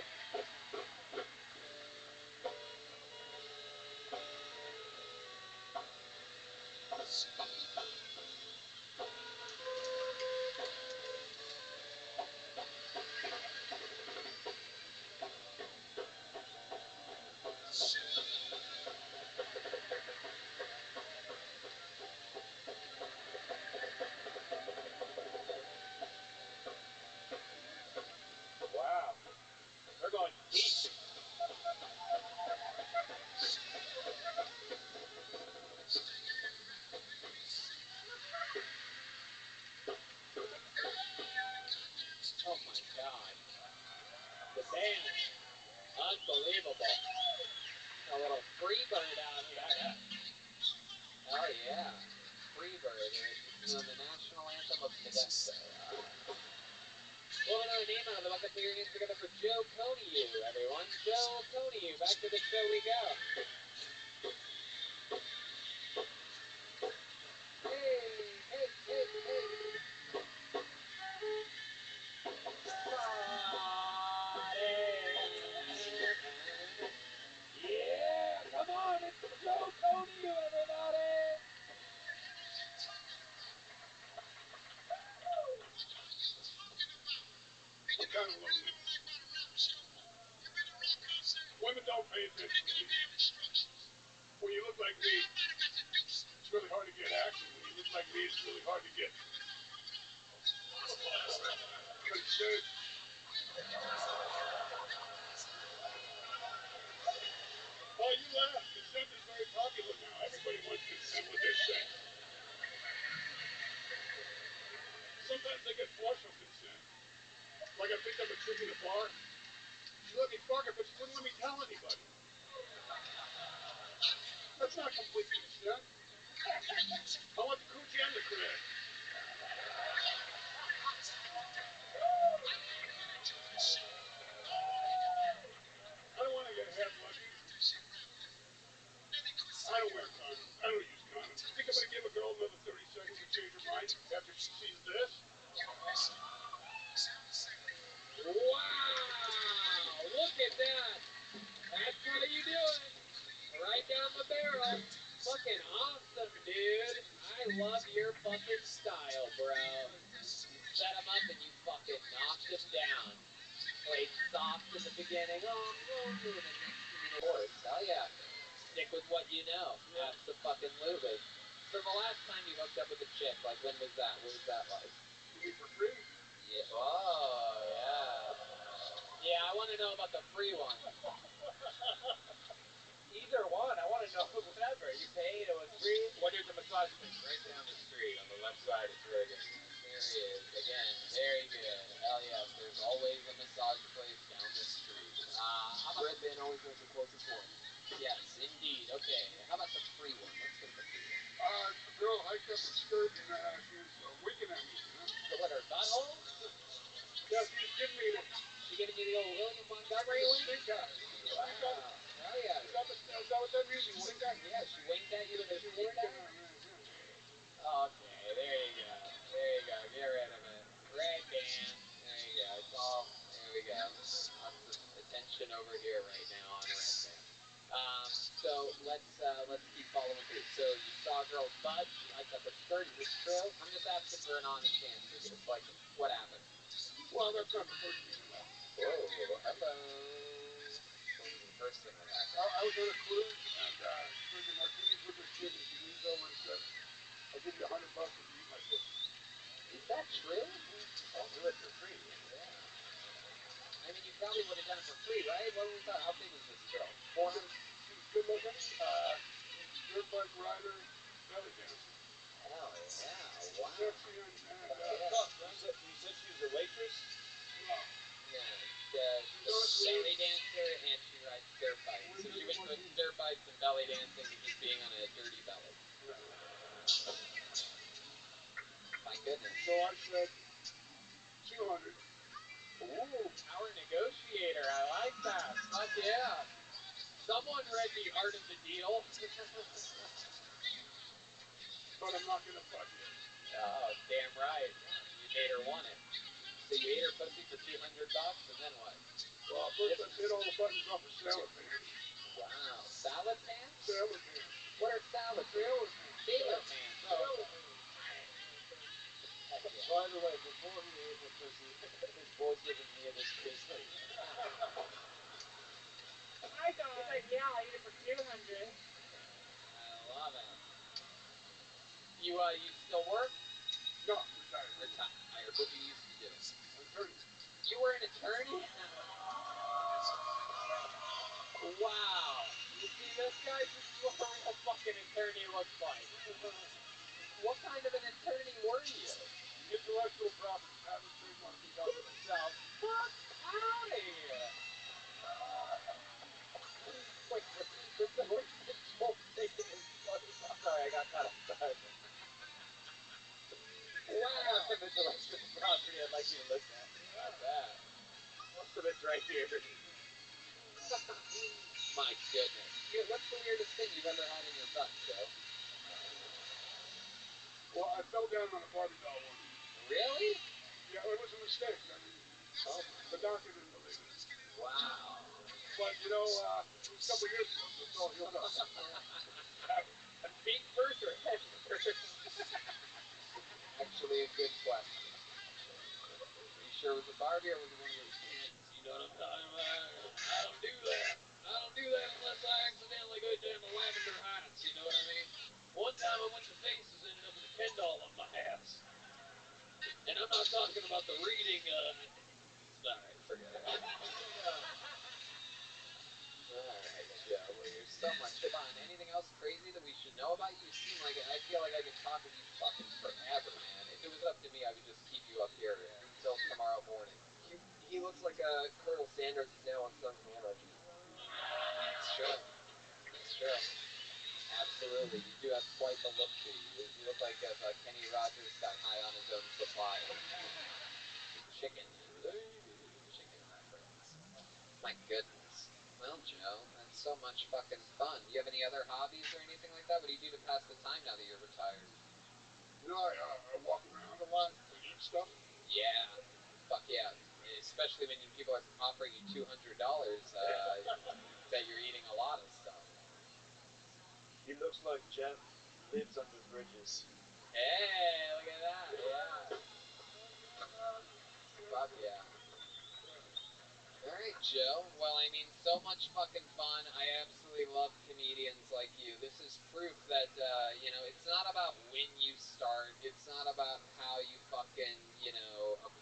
Wow. They're going deep. Oh my God. The band. Unbelievable. A little free bird out here. Yeah. Hell yeah. Free bird. It's the national anthem of Modesto. Pull another name out of the bucket, put your hands together for Joe Coniu, everyone. Joe Coniu. Back to the show we go. Yeah, come on, it's Joe Coniu, everybody. I'm kind of lonely. Women don't pay attention to me. When you look like me, it's really hard to get action. When you look like me, it's really hard to get consent. Oh, you laugh. Consent is very popular now. Everybody wants consent with their sex. Sometimes I get partial consent. Like I picked up a chick in a bar. She let me fuck her, but she wouldn't let me tell anybody. That's not complete consent. I want the coochie and the crib. I don't want to get half lucky. I don't wear condoms. I don't use condoms. You think I'm going to give a girl another 30 seconds to change her mind after she sees this? Wow! Look at that! That's how you do it! Right down the barrel. Fucking awesome, dude. I love your fucking style, bro. You set him up and you fucking knocked him down. Played soft in the beginning. And then of course, hell yeah. Stick with what you know. Absolutely. So the last time you hooked up with a chick, like when was that? What was that like? For free? Yeah. Oh, yeah. Yeah, I want to know about the free one. Either one. I want to know whatever. You paid, it was free. Well, there's a massage place right down the street on the left side. It's really good. There he is. Again, very good. Hell yes, there's always a massage place down the street. How about Red Band always knows the closest one. Yes, indeed. Okay, how about the free one? Let's go to the free one. The girl hiked up her skirt and she was winking at me. So what, her butthole? Yeah, she was giving me the... She giving you the old William Montgomery wink? Stink eye. Wow. Hell yeah. Is that what that means? You wink at me? Yeah, she winked at you with her She stink winked at eye? me. Okay, there you go. There you go. Get rid of it. Red Band. There you go. It's all. There we go. Lots of attention over here right now on Red Band. So let's keep following through. So you saw a girl's butt. She hiked up her skirt. Is this true? I'm just asking for an honest answer here. Like, what happened? Well, that's not the first thing that happened. Whoa. Hello. What was the first thing that happened? I was on a cruise and drinking martinis with this chick, and she leans over and says, "I'll give you $100 if you eat my pussy." Is that true? I'll do it for free. Yeah. I mean, you probably would have done it for free, right? What was that? How big was this girl? 400? She was good looking. Dirt bike rider, belly dancer. Hell yeah! Wow. Sexy and yeah. tough, right? You said she was a waitress? No. The belly dancer and she rides dirt bikes. So she went from dirt bikes and belly dancing to just being on a dirty belly. My goodness. So I said 200. Ooh, power negotiator. I like that. Fuck yeah. Someone read the art of the deal. But I'm not going to fuck you. Oh, damn right. You made her want it. So you ate her pussy for $200, and then what? Well, first I paid all the buttons off her salad pants. Wow. Salad pants? Salad pants. What are salad pants? Sailor pants. Sailor pants. Salad Oh. pants. Heck yeah. By the way, before he ate her pussy, his voice was in me at his grizzly. Hi guys. He's like, yeah, I eat it for 200. I love it. You still work? No, retired. Retired. What do you used to do? Attorney. You were an attorney? Wow. You see this, guys? This is what a real fucking attorney looks like. What kind of an attorney were you? Intellectual property, patent, trademark, and copyright. Yourself fuck out of here. Wait, for some reason, Joel's taking his clothes off. Sorry, I got caught off guard. Wow. Some intellectual property I'd like you to look at. Not bad. Most of it's right here. My goodness. What's the weirdest thing you've ever had in your butt, Joe? Well, I fell down on a Barbie doll once. Really? Yeah, it was a mistake. I mean, the doctor didn't believe it. Wow. But, you know, it was a couple years ago, so it's all healed up. Feet first or head first? Actually, a good question. Are you sure it was a Barbie or was it one of those pants? You know what I'm talking about? I don't do that. I don't do that unless I accidentally go down the Lavender Heights. You know what I mean? One time I went to Faces, ended up with a $10 on my ass. And I'm not talking about the reading. Alright, forget it. Alright, Joe. Well, you're so much fun. Anything else crazy that we should know about you? You seem like it. I feel like I could talk with you fucking forever, man. If it was up to me, I would just keep you up here until tomorrow morning. He looks like Colonel Sanders' tail on Sons of Anarchy. It's true. It's true. Absolutely. You do have quite the look to you. You look like if Kenny Rogers got high on his own supply. Chicken. Chicken reference. My goodness. Well, Joe, that's so much fucking fun. Do you have any other hobbies or anything like that? What do you do to pass the time now that you're retired? You know, I walk around a lot to eat stuff. Yeah. Fuck yeah. Especially when people are offering you $200, that you're eating a lot of stuff. He looks like Jeff lives under bridges. Hey, look at that. Yeah. Fuck yeah. Alright, Joe. Well, I mean, so much fucking fun. I absolutely love comedians like you. This is proof that, it's not about when you start. It's not about how you fucking,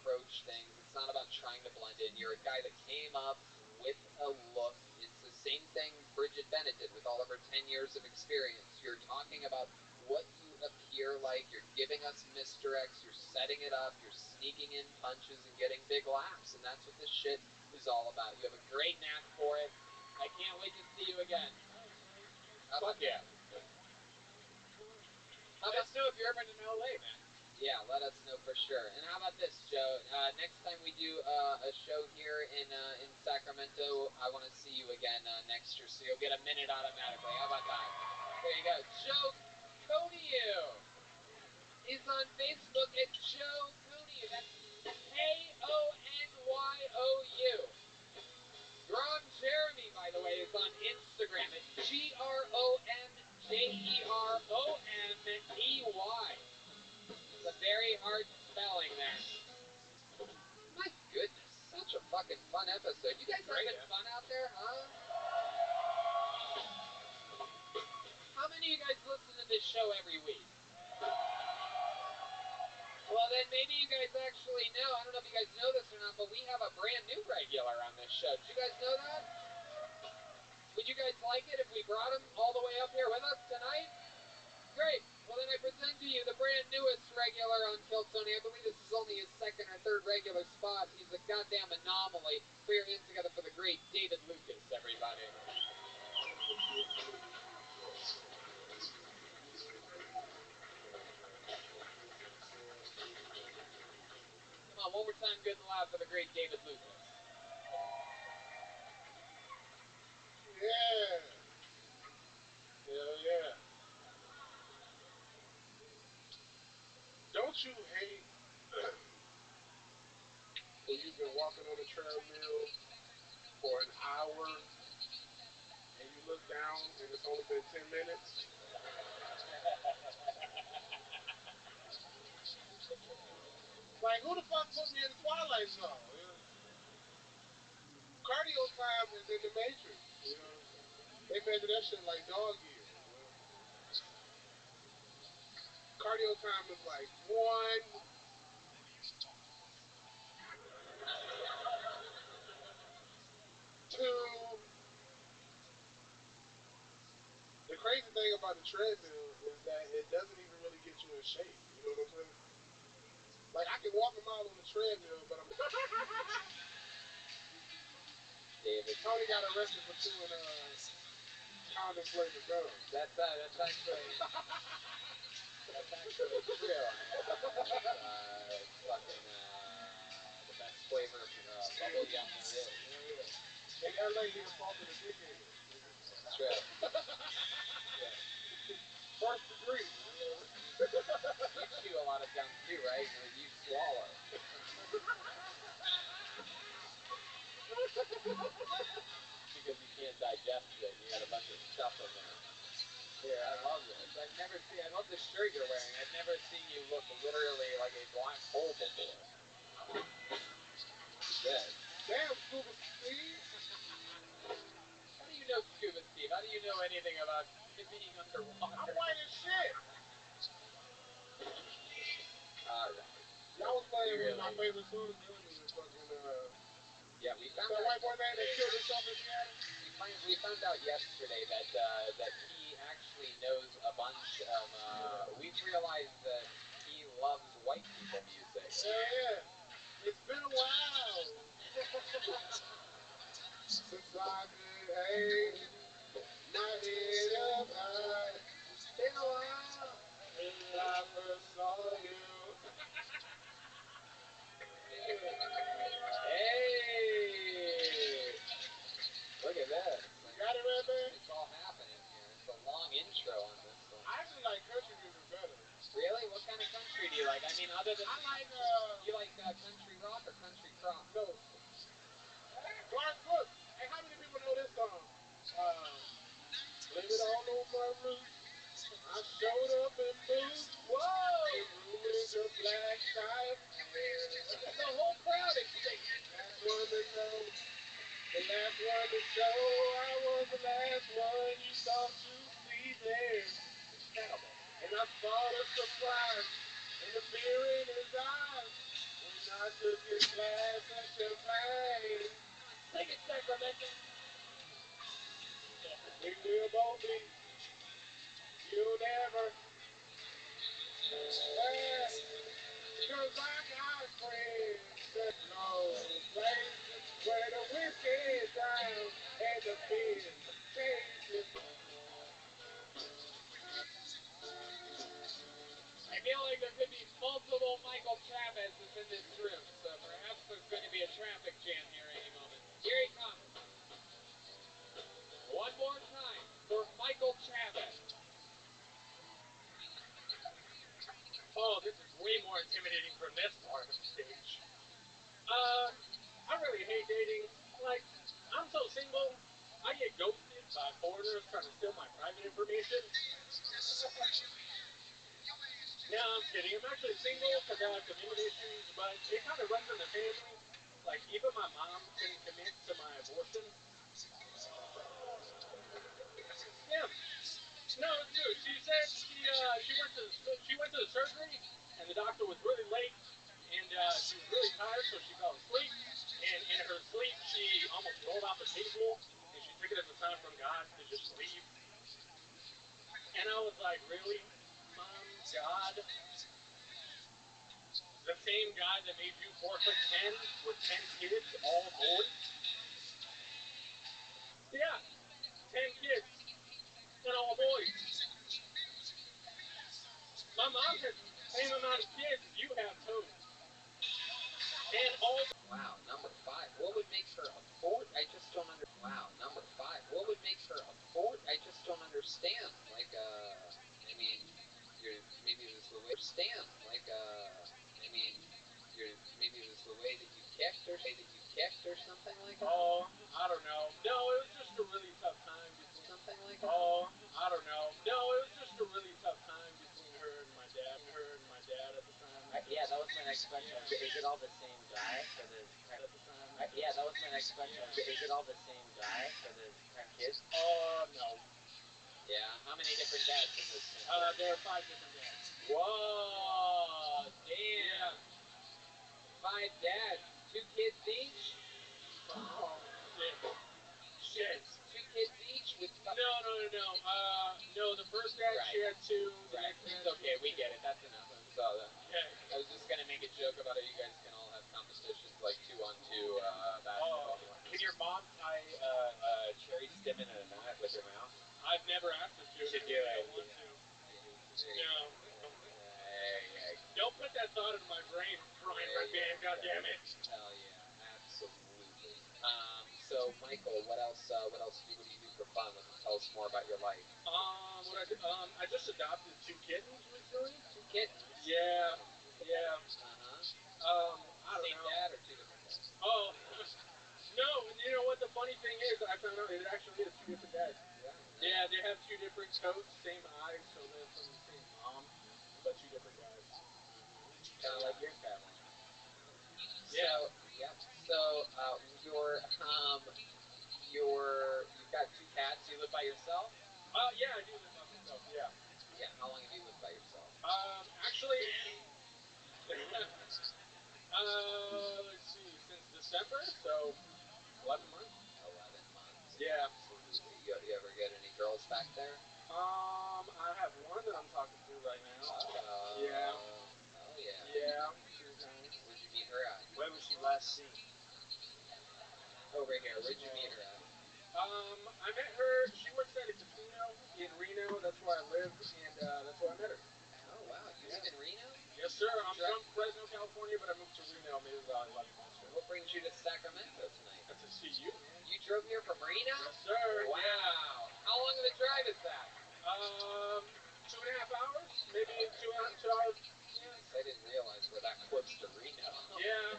approach things. It's not about trying to blend in. You're a guy that came up with a look. It's the same thing Bridget Bennett did with all of her 10 years of experience. You're talking about what you appear like. You're giving us misdirects. You're setting it up. You're sneaking in punches and getting big laughs. And that's what this shit is all about. You have a great knack for it. I can't wait to see you again. Fuck yeah. Let us know if you're ever in LA, man. Yeah, let us know for sure. And how about this, Joe? Next time we do a show here in Sacramento, I want to see you again next year, so you'll get a minute automatically. How about that? There you go. Joe Coniu is on Facebook at Joe Coniu. That's K-O-N-Y-O-U. Grom Jeremy, by the way, is on Instagram at GROMJEROMEY. It's a very hard spelling there. My goodness, such a fucking fun episode. You guys having fun out there, huh? How many of you guys listen to this show every week? Well, then maybe you guys actually know. I don't know if you guys know this or not, but we have a brand new regular on this show. Did you guys know that? Would you guys like it if we brought him all the way up here with us tonight? Great. Well, then I present to you the brand newest regular on Kill Tony. I believe this is only his second or third regular spot. He's a goddamn anomaly. Put your hands together for the great David Lucas, everybody. Come on, one more time, good and loud for the great David Lucas. Yeah. Hell yeah. Don't you hate and you've been walking on a treadmill for an hour, and you look down and it's only been 10 minutes? Like, who the fuck put me in the Twilight Zone? You know? Cardio time is in the Matrix. You know, they measure that shit like dog years. You know? Cardio time is like 1, 2. The crazy thing about the treadmill is that it doesn't even really get you in shape. You know what I'm saying? Like, I can walk a mile on the treadmill, but I'm. David. Tony got arrested for chewing condom flavored gum. That's actually true. It's fucking the best flavor of bubble gum there is. In LA, he assaulted a dickhead. That's true. First degree. You chew a lot of gum too, right? You swallow. Because you can't digest it. You got a bunch of stuff in there. Here, I love this. I love the shirt you're wearing. I've never seen you look literally like a black hole before. Good. Damn, Scuba Steve. How do you know Scuba Steve? How do you know anything about being underwater? I'm white as shit. Alright. Y'all was playing with my favorite songs earlier. Fucking, yeah, we found that white boy name that killed himself in Seattle? We found out yesterday that he actually knows a bunch of. We've realized that he loves white people music. Yeah. It's been a while since I've been, hey, my head up high. It's been a while since I first saw you. Hey! Look at this. Got it right there? It's all happening here. It's a long intro on this one. I actually like country music better. Really? What kind of country do you like? I mean, other than... I like, you like country rock or country crop? No. Garth Brooks. Hey, how many people know this song? Blame it all on my roots. I showed up in boots. Whoa! It ruined the black tie. The whole crowd is singing. Last one to know. The last one to show. I was the last one you thought you'd see there. Incredible. And I saw the surprise and the fear in his eyes when I took his glass of champagne. Sing it, Sacramento. We will both be. You'll never. Cause I got friends that know places where the whiskey's down and the beer's tasted. I feel like there could be multiple Michael Chavez's in this room, so perhaps there's going to be a traffic jam here any moment. Here he comes. One more time for Michael Chavez. Oh, this is way more intimidating from this part of the stage. I really hate dating. Like, I'm so single, I get ghosted by foreigners trying to steal my private information. No, I'm kidding. I'm actually single because I have commitment issues, but it kind of runs in the family. Like, even my mom couldn't commit to my abortion. Yeah. No, it's true. She said she went to the surgery, and the doctor was really late, and she was really tired, so she fell asleep. And in her sleep, she almost rolled out the table, and she took it as a sign from God to just leave. And I was like, really, Mom, God? The same guy that made you 4'10" with 10 kids, all boys? Yeah, 10 kids, and all boys. My mom has the same amount of kids you have total. And all... Wow, number 5. What would make her a 4? I just don't understand. Wow, number 5. What would make her a 4? I just don't understand. Like, I mean, maybe this is the way... Maybe this is the way that you kicked, That you kicked or something like that? Oh, I don't know. No, it was just a really tough time between something like that. Oh, I don't know. No, it was just a really tough time between her and my dad. At the time. Yeah, that was my next question. Yeah. Is it all the same guy for the At the time. yeah, that was my next question. Yeah. Is it all the same guy for the 10 kids? Oh, no. Yeah. How many different dads in this family? There are 5 different dads. Whoa, damn. Yeah. 5 dads, 2 kids each? Oh, shit. 2 kids each with No, the first dad, Right. she had 2. The Right. next dad, It's okay, we get it. That's enough. So, Okay. I was just gonna make a joke about how you guys can all have competitions like 2-on-2 basketball. Can your mom tie cherry stem in a knot with her mouth? I've never asked her to. You should I do it. don't want to. No. Don't put that thought into my brain, Brian Redband, goddammit. Hell yeah, absolutely. So Michael, what else what do you do for fun? Tell us more about your life. I just adopted 2 kittens recently. 2 kittens? Yeah. Yeah. I don't Same know. dad or 2 different dads? Oh, no, you know what the funny thing is? I found out it actually is 2 different dads. Yeah, they have 2 different coats, same eyes, so they're from the same mom, but 2 different guys. Kind of like your family. Yeah. So, yep. So, you've got 2 cats. You live by yourself? Yeah, I do live by myself. Yeah. Yeah. How long have you lived by yourself? Actually, let's see, since December, so 11 months. 11 months. Yeah. Absolutely. You ever get any girls back there? I have one that I'm talking to right now. Yeah. Oh yeah. Yeah. She's nice. Where'd you meet her at? Where was she last seen? Over here. Where'd you meet her at? I met her. She works at a casino in Reno. That's where I live, and that's where I met her. Oh wow. You live in Reno? Yes, sir. I'm from Fresno, California, but I moved to Reno maybe about 11 months ago. What brings you to Sacramento tonight? To see you, man. You drove here from Reno? Yes, sir. Wow. Yeah. How long of a drive is that? 2.5 hours, maybe 2 hours. Jeez, I didn't realize we're that close to Reno. Yeah.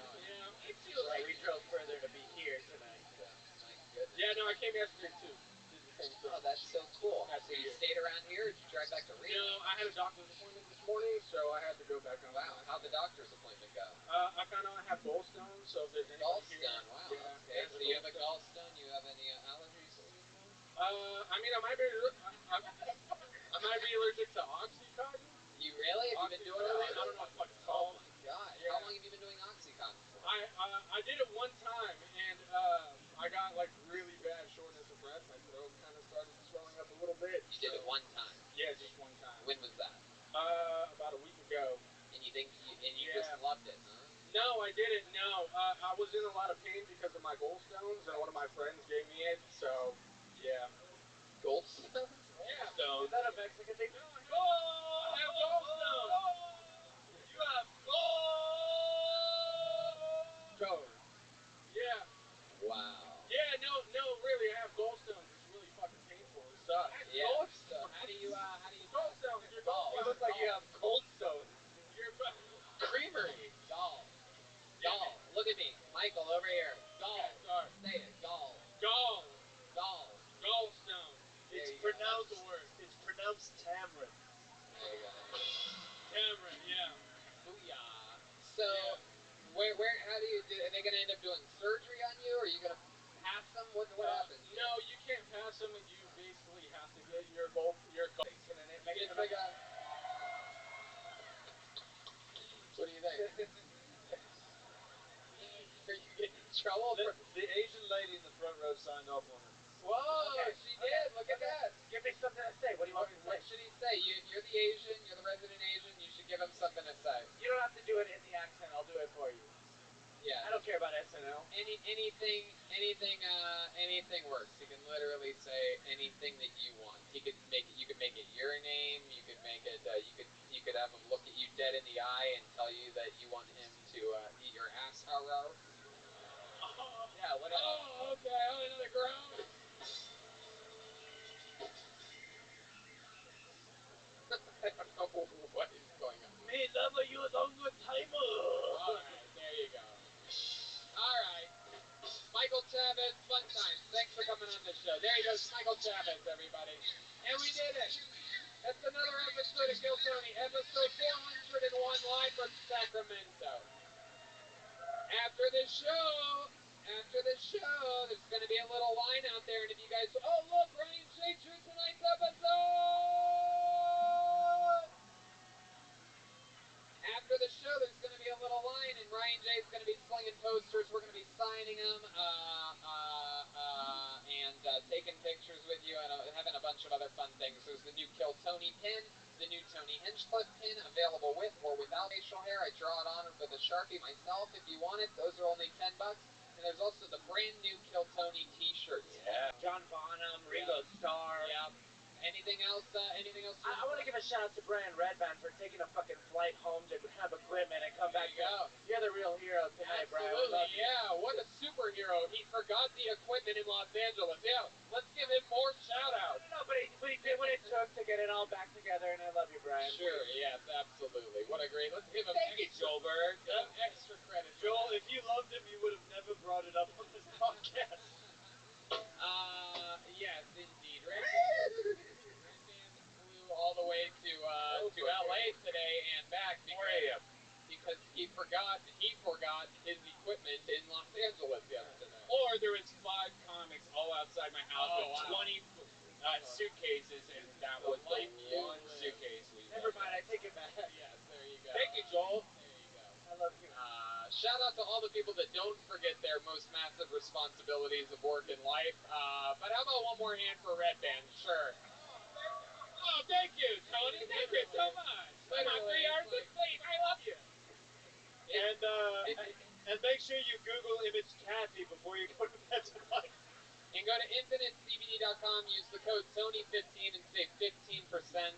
It feels like we drove further to be here tonight. So. My goodness. Yeah, no, I came yesterday too. Did the same thing. Oh, that's so cool. That's So you stayed around here, or did you drive back to Reno? No, I had a doctor's appointment this morning, so I had to go back on. Wow, how'd the doctor's appointment go? I found out I have gallstones, so if there's anybody here. Gallstone, wow. Yeah, okay, so you have a gallstone. You have any allergies or anything? I mean, I might be allergic to Oxycontin. You really? Have you been doing it? I don't know what it's called. Oh my god. Yeah. How long have you been doing Oxycontin for? I did it one time, and I got like really bad shortness of breath. My throat kind of started swelling up a little bit. You did it one time? Yeah, just one time. When was that? About a week ago. And you just loved it, huh? No, I didn't. No, I was in a lot of pain because of my gallstones, and one of my friends gave me it. So, yeah. Gallstones? Yeah. Is that a Mexican thing? I have gallstones. You have Gold. Yeah. Wow. Yeah. No, really, I have gallstones. It's really fucking painful. It sucks. Yeah. So how do you Gallstones. Your gallstones. You look like you have cold stones. Your creamery? Gall. Yeah, Gall. Look at me. Michael, over here. Gall. Sorry. Say it. Gall. Gall. Gall. Gallstone. It's you pronounced. That's the word. It's pronounced tamarind. There you go. Cameron. Yeah. Booyah. So, how are they going to end up doing surgery on you? Or are you going to pass them? What happens? No, you can't pass them. You basically have to get your What do you think? Are you getting in trouble? The Asian lady in the front row signed off on it. Whoa, she did. Look at that. Give me something to say. What do you want me to say? What should he say? You're the Asian. You're the resident Asian. You should give him something to say. You don't have to do it in the accent. I'll do it for you. Yeah. I don't care about SNL. Anything works. He can literally say anything that you want. You could make it your name. You could make it. You could have him look at you dead in the eye and tell you that you want him to eat your ass. Yeah. Whatever. Oh, okay. Another groan. I don't know what is going on. Me love you a long time. All right, there you go. All right. episode 401 live from Sacramento. After the show, there's going to be a little line out there, and if you guys, oh look, Ryan Shea drew tonight's episode. After the show, there's going to be a little line, and Ryan Jay's going to be slinging posters. We're going to be signing them, and taking pictures with you, and having a bunch of other fun things. There's the new Kill Tony pin, the new Tony Hinchcliffe pin, available with or without facial hair. I draw it on with a Sharpie myself if you want it. Those are only $10. And there's also the brand new Kill Tony t-shirts. Yeah. John Bonham, Ringo Starr. Yeah. Anything else? I want to give a shout out to Brian Redband for taking a fucking flight home to grab equipment and come back. You're the real hero tonight, Brian. Absolutely, yeah. What a superhero. He forgot the equipment in Los Angeles. Yeah, let's give him more shout outs. No, but he did what it took to get it all back together, and I love you, Brian. Sure, yes, absolutely. What a great. Let's give him Joelberg extra credit. Joel, if you loved him, you would have never brought it up on this podcast. Yes, indeed. Redband flew all the way to LA today and back because he forgot his equipment in Los Angeles yesterday. Or there was 5 comics all outside my house with 20 suitcases, and that was the one suitcase we Never mind, I take it back. Yes, there you go. Thank you, Joel. There you go. I love you. Shout out to all the people that don't forget their most massive responsibilities of work and life. But how about one more hand for Red Band? Sure. Oh, thank you, Tony. Thank you so much. Come on, 3 hours of sleep. I love you. And make sure you Google image Kathy before you go to bed tonight. And go to infinitecbd.com, use the code Sony15 and save 15%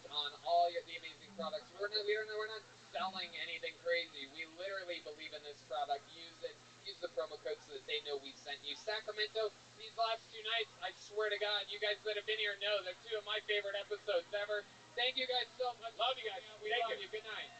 on all the amazing products. We're not selling anything crazy. We literally believe in this product. Use it. Use the promo code so that they know we sent you. Sacramento, these last 2 nights, I swear to God, you guys that have been here know they're 2 of my favorite episodes ever. Thank you guys so much. Love you guys. We love you. Good night.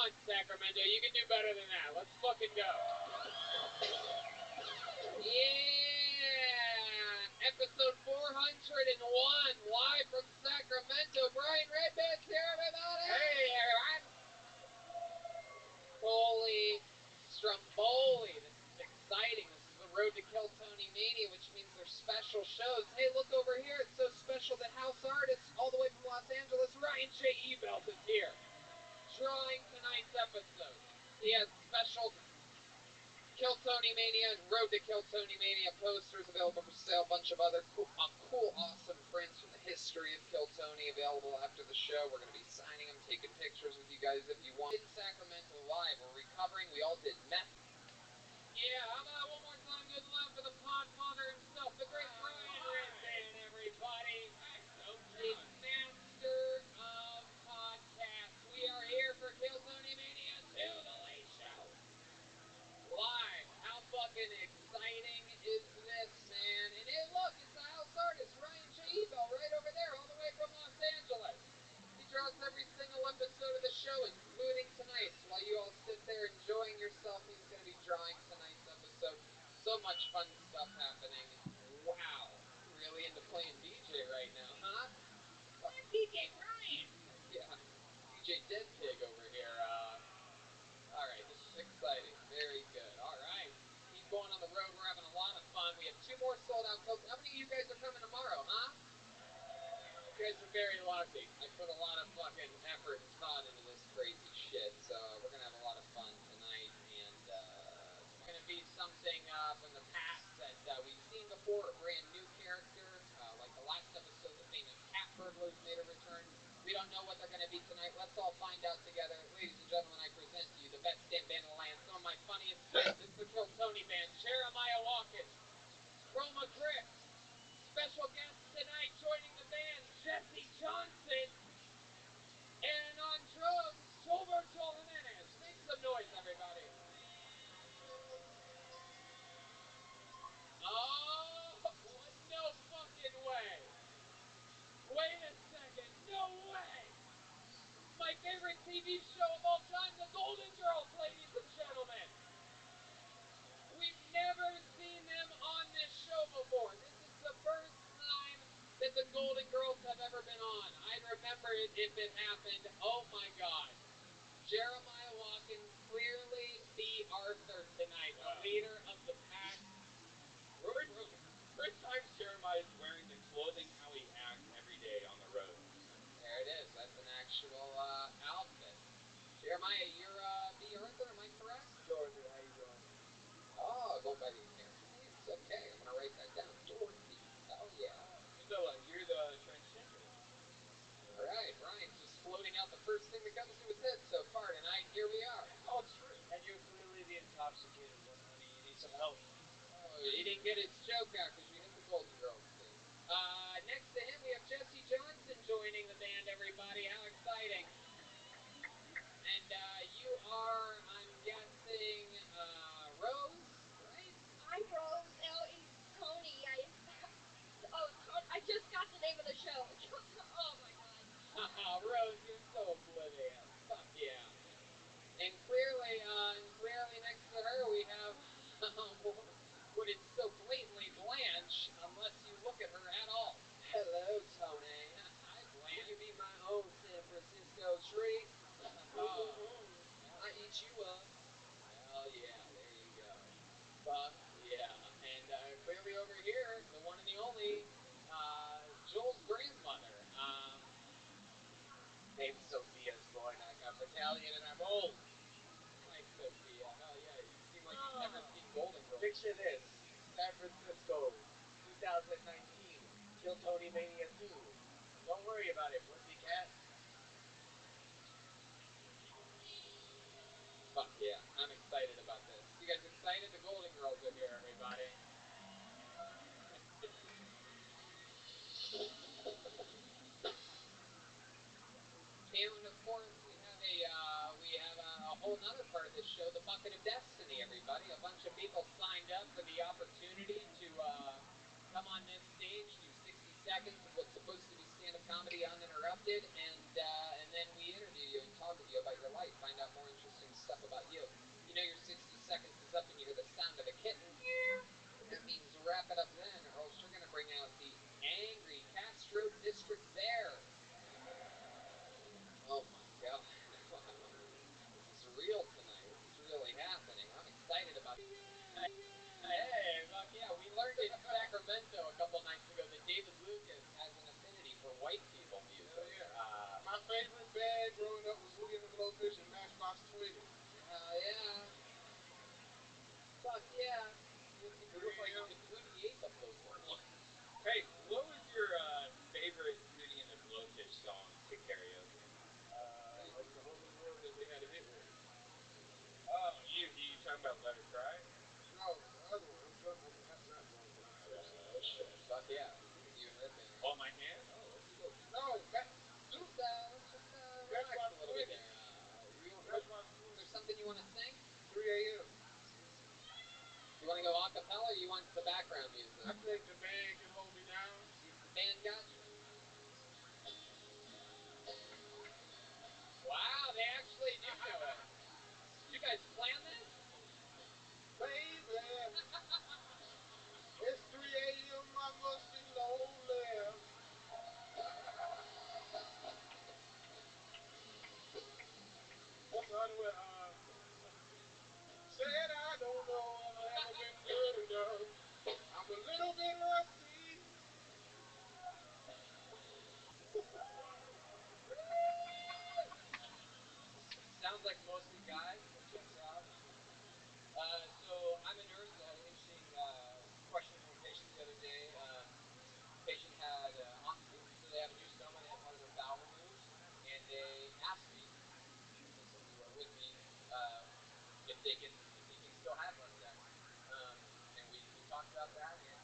on, Sacramento. You can do better than that. Let's fucking go. Yeah! Episode 401, live from Sacramento. Brian Redband's here, everybody! Hey, everyone! Holy Stromboli, this is exciting. This is the Road to Kill Tony Mania, which means there's special shows. Hey, look over here. It's so special that house artist all the way from Los Angeles, Ryan J. Ebelt, is here. Drawing tonight's episode. He has special Kill Tony Mania and Road to Kill Tony Mania posters available for sale. A bunch of other cool, awesome prints from the history of Kill Tony available after the show. We're going to be signing them, taking pictures with you guys if you want. In Sacramento live, we're recovering. We all did meth. Yeah, how about one more time? Good love for the podfather himself, the great Brian Redband, everybody. The master of podcasts. We are here for Kill Tony Mania 2, The Late Show. Live. How fucking exciting is this, man? And hey, look, it's the house artist, Ryan J. Ebelt, right over there, all the way from Los Angeles. He draws every single episode of the show, including tonight's. While you all sit there enjoying yourself, he's going to be drawing tonight's episode. So much fun stuff happening. Wow. Really into playing DJ right now, huh? I'm DJ Brian. Yeah. DJ Dead Pig over here. All right, this is exciting. Very good. All right. Keep going on the road. We're having a lot of fun. We have 2 more sold-out coats. How many of you guys are coming tomorrow, huh? You guys are very lucky. I put a lot of fucking effort and thought into this crazy shit, so we're going to have a lot of fun tonight, and it's going to be something from the past that we've seen before, a brand new character. Like the last episode, the famous cat burglars made a return. We don't know what they're going to be tonight. Let's all find out together. Ladies and gentlemen, I present to you the best damn band in the land, some of my funniest bits. It's the Kill Tony Band. Jeremiah Watkins, Chroma Chris, special guest tonight joining the band, Jesse Johnson, and on drums, Gilberto Jimenez. Make some noise, everybody. Oh, no fucking way. Wait a second. No way. My favorite TV show of all time, The Golden Girls, ladies and gentlemen. We've never seen them on this show before. This is the first time that the Golden Girls have ever been on. I'd remember it if it happened. Oh my God. Jeremiah Watkins, clearly the Arthur tonight, the leader of the pack. First time Jeremiah's wearing the clothing how he acts every day on the road. There it is. That's an actual outfit. Jeremiah, you're B. Arthur, am I correct? Dorothy, how you doing? Oh, going by the American names. Okay, I'm gonna write that down. Dorothy. Hell yeah. So you're the transgender. All right, Brian's just floating out the first thing that comes to his head so far tonight. Here we are. Oh, it's true. And you're clearly the intoxicated one, honey. You need some help. Oh, he didn't get his joke out because you hit the Golden Girls thing. Next to him, we have Jesse Johnson joining the band, everybody. How exciting. And you are, I'm guessing, Rose, right? I'm Rose. Oh, it's Tony. I just got the name of the show. Oh my God. Rose, you're so oblivious. Fuck yeah. And clearly next to her we have what is so blatantly Blanche, unless you look at her at all. Hello, Tony. Hi, Blanche. You meet my own San Francisco treat. I eat you up. Hell yeah, there you go. Fuck yeah. And clearly over here, the one and the only, Joel's grandmother. Name's Sophia's going. I got battalion and I'm old. Hi, Sophia. Hell yeah, you seem like you've never seen Golden Girls. Picture this. San Francisco, 2019. Kill Tony Mania 2. Don't worry about it, pussycat. Fuck yeah, I'm excited about this. You guys excited? The Golden Girls are here, everybody. And of course, we have a whole nother part of this show, the Bucket of Destiny, everybody. A bunch of people signed up for the opportunity to come on this stage, do 60 seconds of what's supposed to be stand-up comedy uninterrupted, and then we interview you and talk with you about your life, find out more a.m. You want to go a cappella or you want the background music? I think the band can hold me down. The band got you? Wow, they actually do know it. Did you guys plan this? Baby, it's 3 a.m. I must be lonely. That's not what said I don't know if I've ever been good enough. I'm a little bit rusty. Sounds like mostly guys, but checks out. So I'm a nurse. Interesting question from a patient the other day. Patient had so they have a new stoma. They had part of their bowel removed, and they asked me, since you are with me, if they can still have sex. And we talked about that, and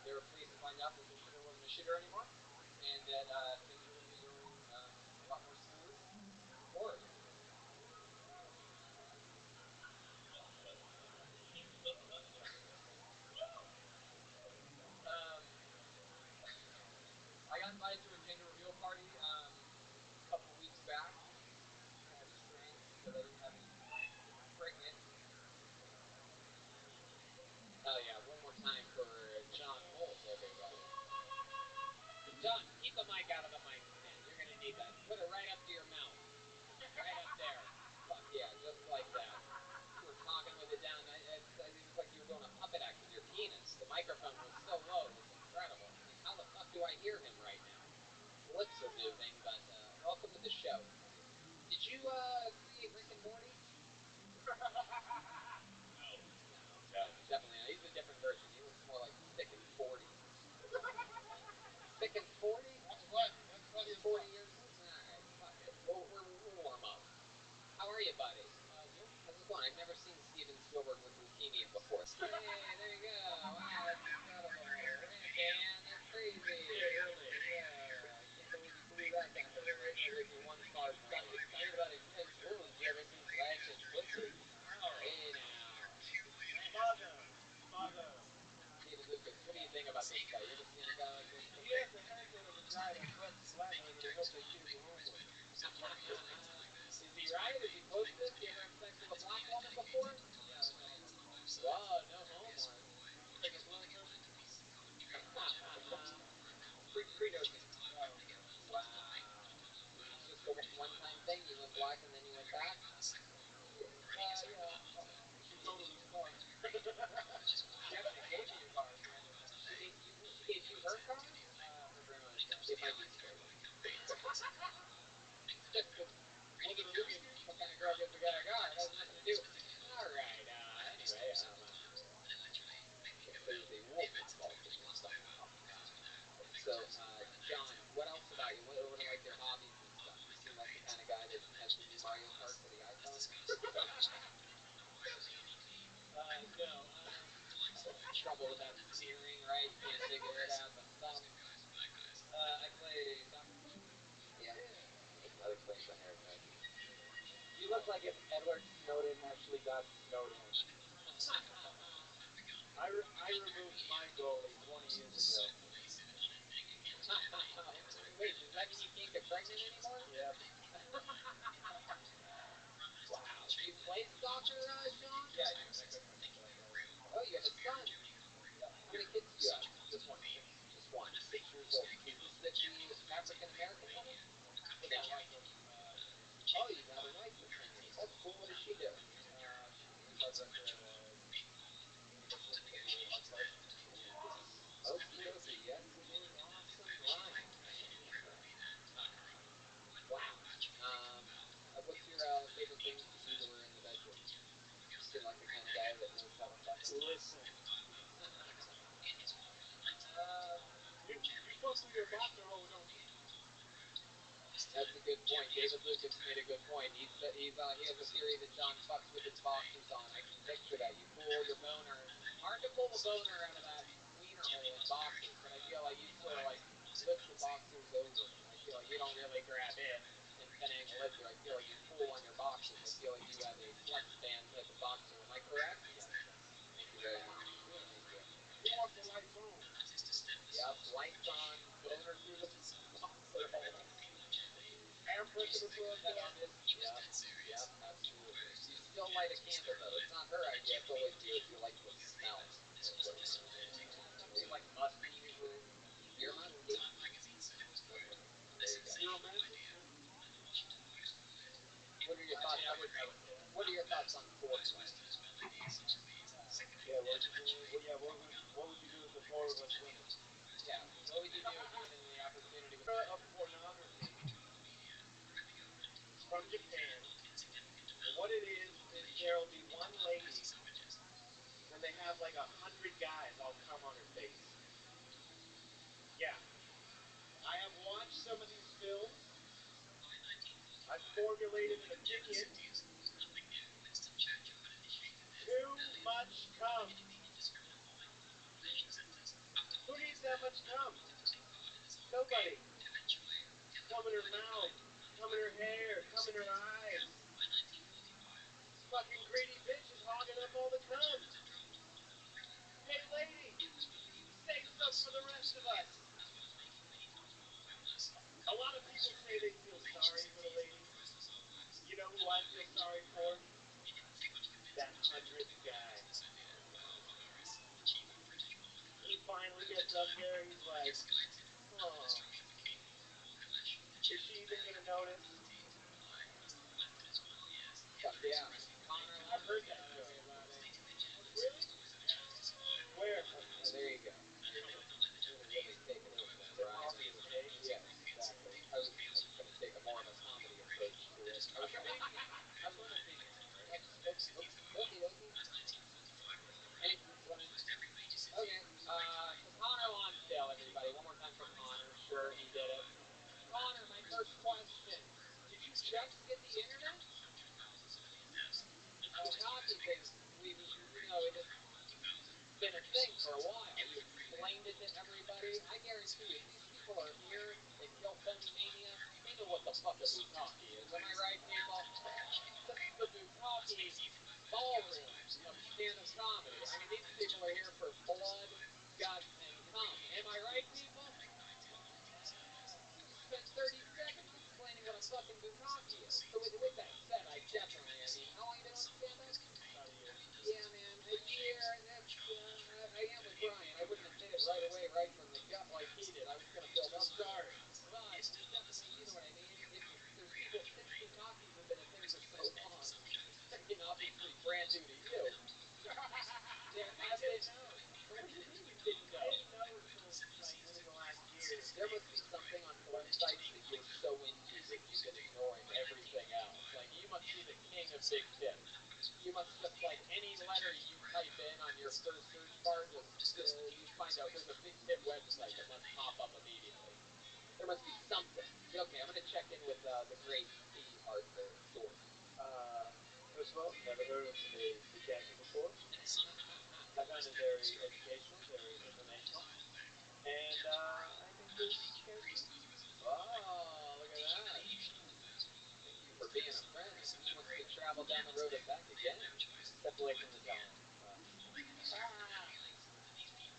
they were pleased to find out that their shitter wasn't a shitter anymore, and that things are going to be going a lot more smooth moving forward. I got invited to a gender reveal party a couple weeks back. Kind of strange because I didn't have any friends to be pregnant. Oh yeah, one more time for John Holt, everybody. John, keep the mic out of the mic stand. You're gonna need that. Put it right up to your mouth. Right up there. Fuck yeah, just like that. You were talking with it down. It was like you were doing a puppet act with your penis. The microphone was so low. It was incredible. I'm like, how the fuck do I hear him right now? His lips are moving, but welcome to the show. Did you create Rick and Morty? No, definitely not. He's a different version. He looks more like Thick and 40. Thick and 40? That's funny. That's funny. 40 years? Alright, fuck it. We'll warm up. How are you, buddy? Good. How's it going? I've never seen Steven Spielberg with leukemia before. Hey, there you go. Wow, that's incredible. Dan, that's crazy. Yeah, I can't believe you blew that guy away. Sounds like your one car son was talking about immense wounds. You ever seen Flash and Pussy? Hey, now. Mother. David Lucas, what do you think about this guy? You ever seen a guy like this? He has the haircut of a guy that fucks black women to help their kids at home with. Is he right? Is he close to this? You ever have sex with a black woman before? Yeah, but no homo. Whoa, no homo. Take a blood pressure? Pre-dosing. Oh, okay. Wow. It's just a one-time thing. You went black and then you went back? Yeah. She totaled his car. She actually gave you your car. She gave you her car? Her grandmother's car. It might be stolen. Was it a lease? What kind of girl gives a guy a car? It has nothing to do. All right. Anyway, there's a wolf involved in this somehow. So, John, what else about you? What are like your hobbies and stuff? You seem like the kind of guy that has the new Mario Kart for the iPhone. No. Trouble with that steering, right? You can't figure it out. The thumb. I play soccer. Yeah. That explains the haircut. You look like if Edward Snowden actually got snowed in. I removed my goalie 20 years ago. Wait, does that mean you can't get pregnant anymore? Yep. Wow. Do you play soccer, John? Yeah, I do. I coach my son basketball. Oh, you have a son. Yep. How many kids do you have? Just one. Just one. 6 years old. Is this the African American woman? With my wife of 10 years. Oh, you've had a wife for 10 years. That's cool. What does she do? She's the club director at University of Arts. Okie dokie. Yes, it is awesome. Ryan. Wow. What's your favorite things to do when we're in the bedroom? You seem like the kind of guy that knows how to fuck. Listen. You fuck through your boxer hole, don't you? That's a good point. David Lucas made a good point. He has a theory that John fucks with his boxers on. I can picture that. You pull your boner. Hard to pull the boner out of that wiener hole in boxers, but I feel like you sort of like lift the boxers over. I feel like you don't really grab it and finagle it through. I feel like you pull on your boxers. I feel like you have a flex band type of boxer light a candle though. It's not her idea. It's always you if you like the smell. Something like musky usually. You're musky. Okay. There you go. You romantic? What are your I thoughts? mean, I would say that. What are your thoughts on foreplay? Yeah, what would you do if the four of us win it? Yeah. What would you do given the opportunity? With Of pornography from Japan. And what it is there'll be one lady, and they have like 100 guys all come on her face. Yeah. I have watched some of these films. I've formulated an opinion. Too much cum. Who needs that much cum? Nobody. Cum in her mouth, cum in her hair, cum in her eyes. Fucking greedy bitch is hogging up all the cum. Hey lady, save some for the rest of us. A lot of people say they feel sorry for the lady. You know who I feel sorry for? That 100th guy. He finally gets up there, he's like, oh, is she even gonna notice? Yeah. Connor, I've heard that joke. everybody. Really? Where? There you go. Really taking over there, Brian. Obvious take. Yes, exactly. I was going to take a more of a comedy approach to it. I was thinking, I want to hear it. Okie dokie. Okay, so Connor Lonsdale, everybody. One more time for Connor. Sure, he did it. Connor, my first question. Did you just get the internet? Bukkake thing, it's been a thing for a while. You explained it to everybody. I guarantee you, if these people are here, they kill Phony Mania, they know what the fuck a bukkake is. Am I right, people? This is the bukkake ballroom of stand-up comedy. I mean, these people are here for blood, guts, and cum. Am I right, people? Spent 30 seconds explaining what a fucking bukkake is. So with that said, I mean, how long you been on stand-up? About a year. Yeah, man, a year. That's, I am with Brian. I wouldn't admit it right away, right from the gut like he did. I was going to build up. I'm sorry. But definitely, you know what I mean? There's people, since bukkake's have been a thing for so long, I mean, obviously brand new to you. There have been... What do you mean you didn't know? I didn't know until like within the last year. There must be something on porn sites that you're so into that you've been ignoring everything else. Like, you must be the king of big tips. You must just, like, any letter you type in on your first search bar, just, you find out there's a big tip website that must pop up immediately. There must be something. Okay, I'm going to check in with the great P. Arthur Dorff. First of all, never heard of a bukkake before. I found it very educational, very informational, and I think this can. Oh, look at that. Thank you for being a friend. He wants to travel down the road and back again. Step away from the towel.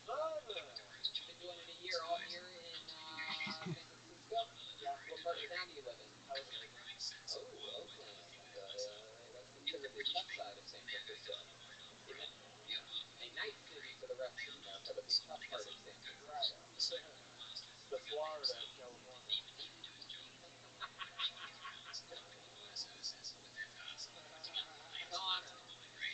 Mother! Been doing it a year all here in San Francisco? Yeah. What part of town do you live in? I live in Oakland. Oh, Oakland. That's considered the tough side of San Francisco. Yeah. A nice city to the rest of America, but the tough part of San Francisco. Right. The Florida of California. Connor,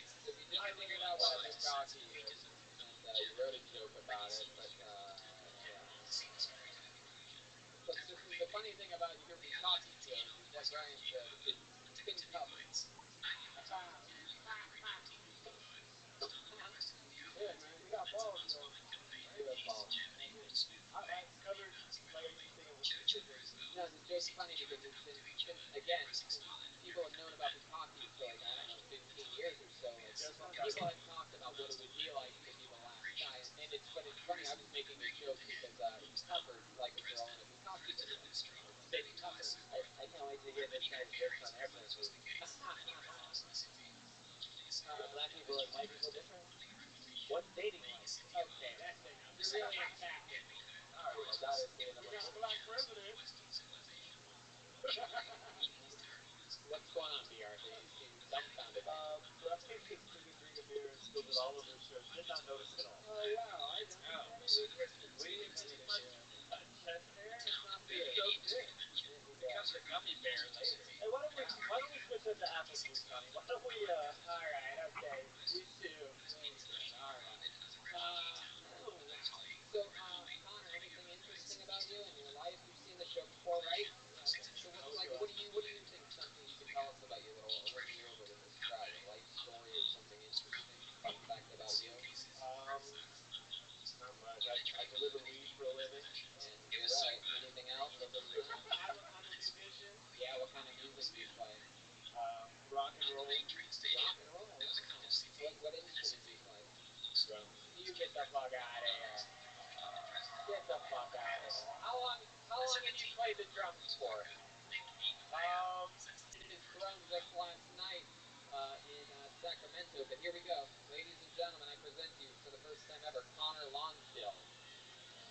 so if you just figured out what a bukkake is, and you wrote a joke about it, but yeah. But the funny thing about your bukkake jokes is, like Ryan said, it's been covered. Yeah, man, you got balls, though. You have balls. Thank you. I've covered like anything of specific. No, the joke's funny because it's been again, people have known about bukkake for like, I don't know, 15 years or so. Like, Just like people have talked about what it would be like to be the last guy, and but it's funny. I was making a joke because it's covered like a girl in a bukkake video. It's been covered. I can't wait to hear this guy's jokes on airplane movies. Black people and white people different? What's dating like? Okay, that's enough. You're really attacking me. All right, my daughter's saying We got a black president. What's going on, BRC? dumbfounded by it. Brian takes a big drink of beer and spills it all over his shirt. Did not notice at all. Oh wow, I don't. Oh. It just What do you think it is? my chest hair. It's not beer. Soaked in. It becomes a gummy bear later. Hey, why don't we switch that to apple juice, Connie? Why don't we All right, okay. You too. All right. Oh wow. So, Connor, anything interesting about you and your life? You've seen the show before, right? So, what do you think? Something you can tell us about you that'll win you over to this crowd? A life story or something interesting? Fun fact about you? Not much. I deliver weed for a living. And you're right. Anything else other than that? I'm a musician. Yeah. What kind of music do you play? Rock and roll. Rock and roll. Wow. What instrument do you play? Drums. You get the fuck out of here. Get the fuck out of here. How long have you played the drums for? His throne just last night in Sacramento, but here we go. Ladies and gentlemen, I present to you for the first time ever, Connor Lonsdale.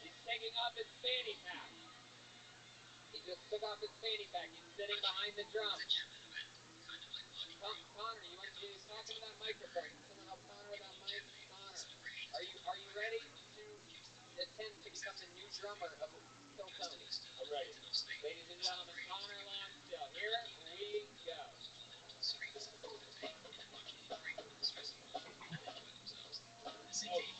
He's taking off his fanny pack. He just took off his fanny pack. He's sitting behind the drums. Connor, you want to talk into that microphone? Can someone help Connor with that mic? Connor, are you ready to attempt to become the new drummer of Kill Tony? I'm ready. Ladies and gentlemen, Connor Lonsdale. Here we go. Oh shit.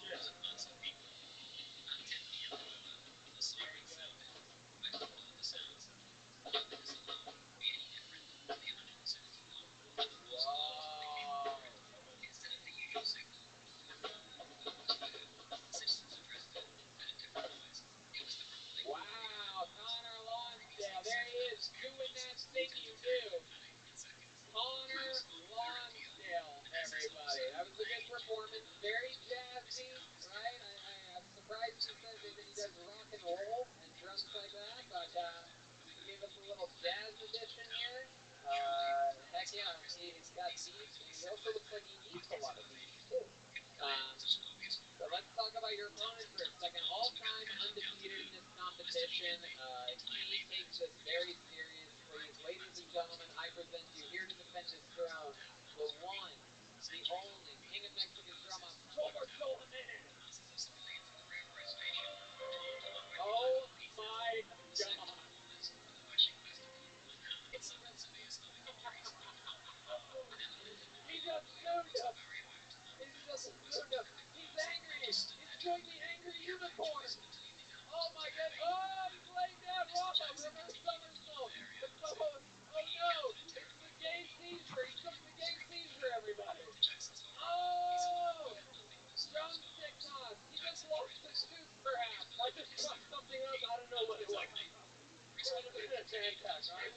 Wow, Connor Lonsdale. There he is, doing that thing you do. Connor Lonsdale, everybody. That was a good performance. Very jazzy, right? I'm surprised he says that he does rock and roll and drums like that, but he gave us a little jazz edition here. Heck yeah, he's got beats, and he also looks like he needs a lot of beats, too. So let's talk about your opponent for a second. All-time undefeated in this competition. He takes this very seriously. Ladies and gentlemen, I present to you here to defend his throne, the one, the only King of Mexican drum-off, Shoulder Jimenez. Oh my God. He just sued us. He's just sued us. He's angry. He's doing the angry unicorn. Oh my God. Oh, he's laying down. Rafa, reverse somersault. Oh no. It's the gay seizure. He took the gay seizure, everybody. Oh. Drumstick toss. He just lost a tooth, perhaps. I just dropped something else. I don't know what it was. A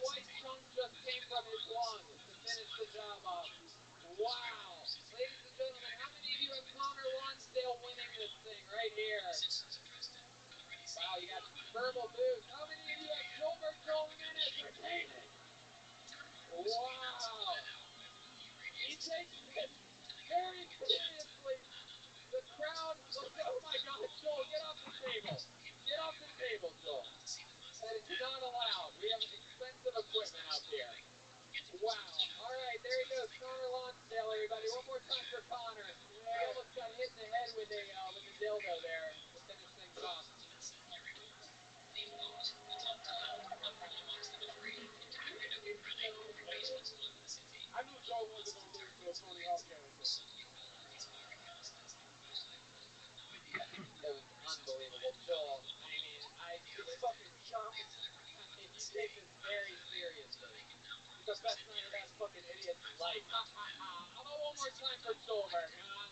white chunk just came from his lung to finish the job off. Wow. Ladies and gentlemen, how many of you have Connor Lonsdale winning this thing right here? Wow, you got verbal boos. How many of you have Gilbert Jimenez retaining? Wow. He takes this very seriously. The crowd, oh my God, Joel, get off the table. Get off the table, Joel. That is not allowed. We have expensive equipment out here. Wow. All right, there he goes, Connor Lonsdale, everybody. One more time for Connor. He almost got hit in the head with the dildo there to finish things off. I knew Joe wasn't going to lose to a Tony Hawk character. That was unbelievable. Joel, I mean, it's fucking shocking. I mean, you take this very seriously. It's the best night of that fucking idiot's life. How about one more time for Joelberg, huh?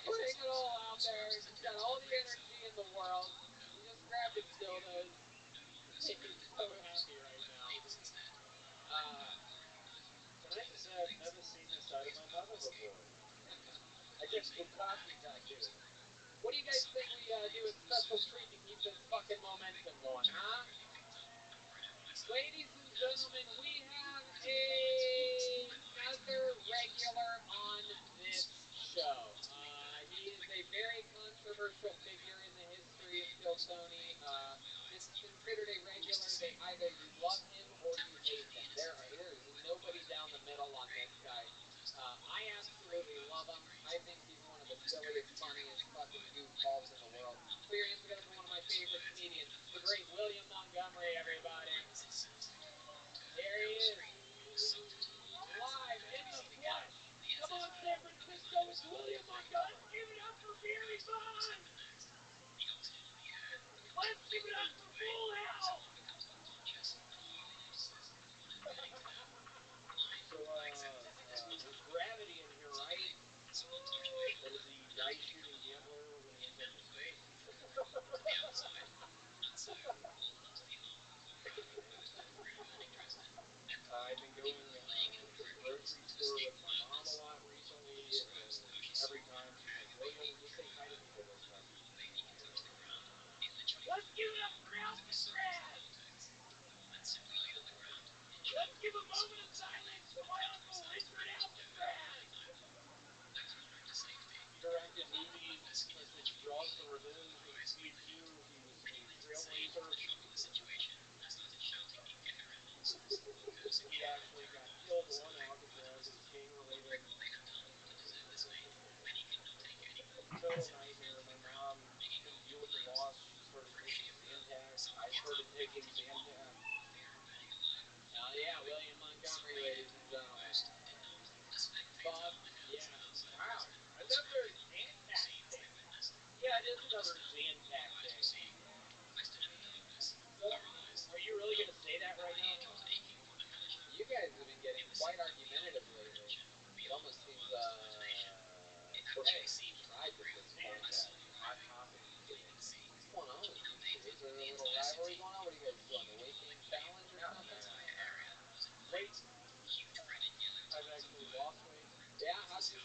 Putting it all out there. He's got all the energy in the world. He just grabbed his dildos. He's so happy right now. Can I just say I've never seen this side of my mother before? I get bukkake tattoo. What do you guys think we do a special treat to keep this fucking momentum going, huh? Ladies and gentlemen, we have another regular on this show. He is a very controversial figure in the history of Kill Tony. This is considered a regular that either you love him or you hate him. There is nobody down the middle on this guy.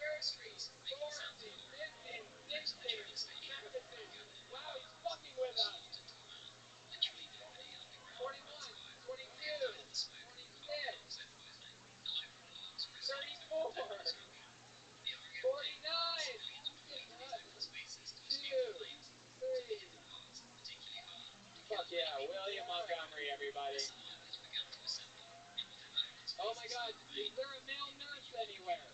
Gregory, Thornton, Minton, Dixon, Madison. Wow, he's fucking with us. 21, 22, 26, 34, 49, 2, 3. Fuck yeah, William Montgomery, everybody. Oh my god, is there a male nurse anywhere?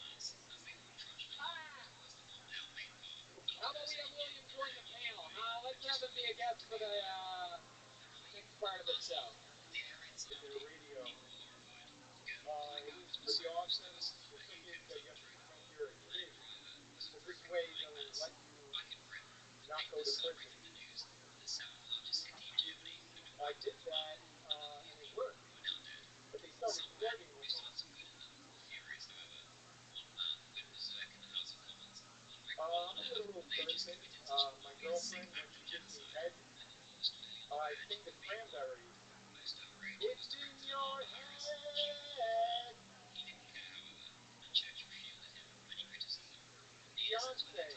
How about we have William join the panel? Let's have him be a guest for the next part of the show. Their radio. It was pretty awesome. It's something that you don't hear a kid. So this way they'll let you not go to prison. I did that and it worked. But they started flirting with me. I'm a little person. My girlfriend, when she gives me head, I sing the Cranberries. It's in your head. Beyonce.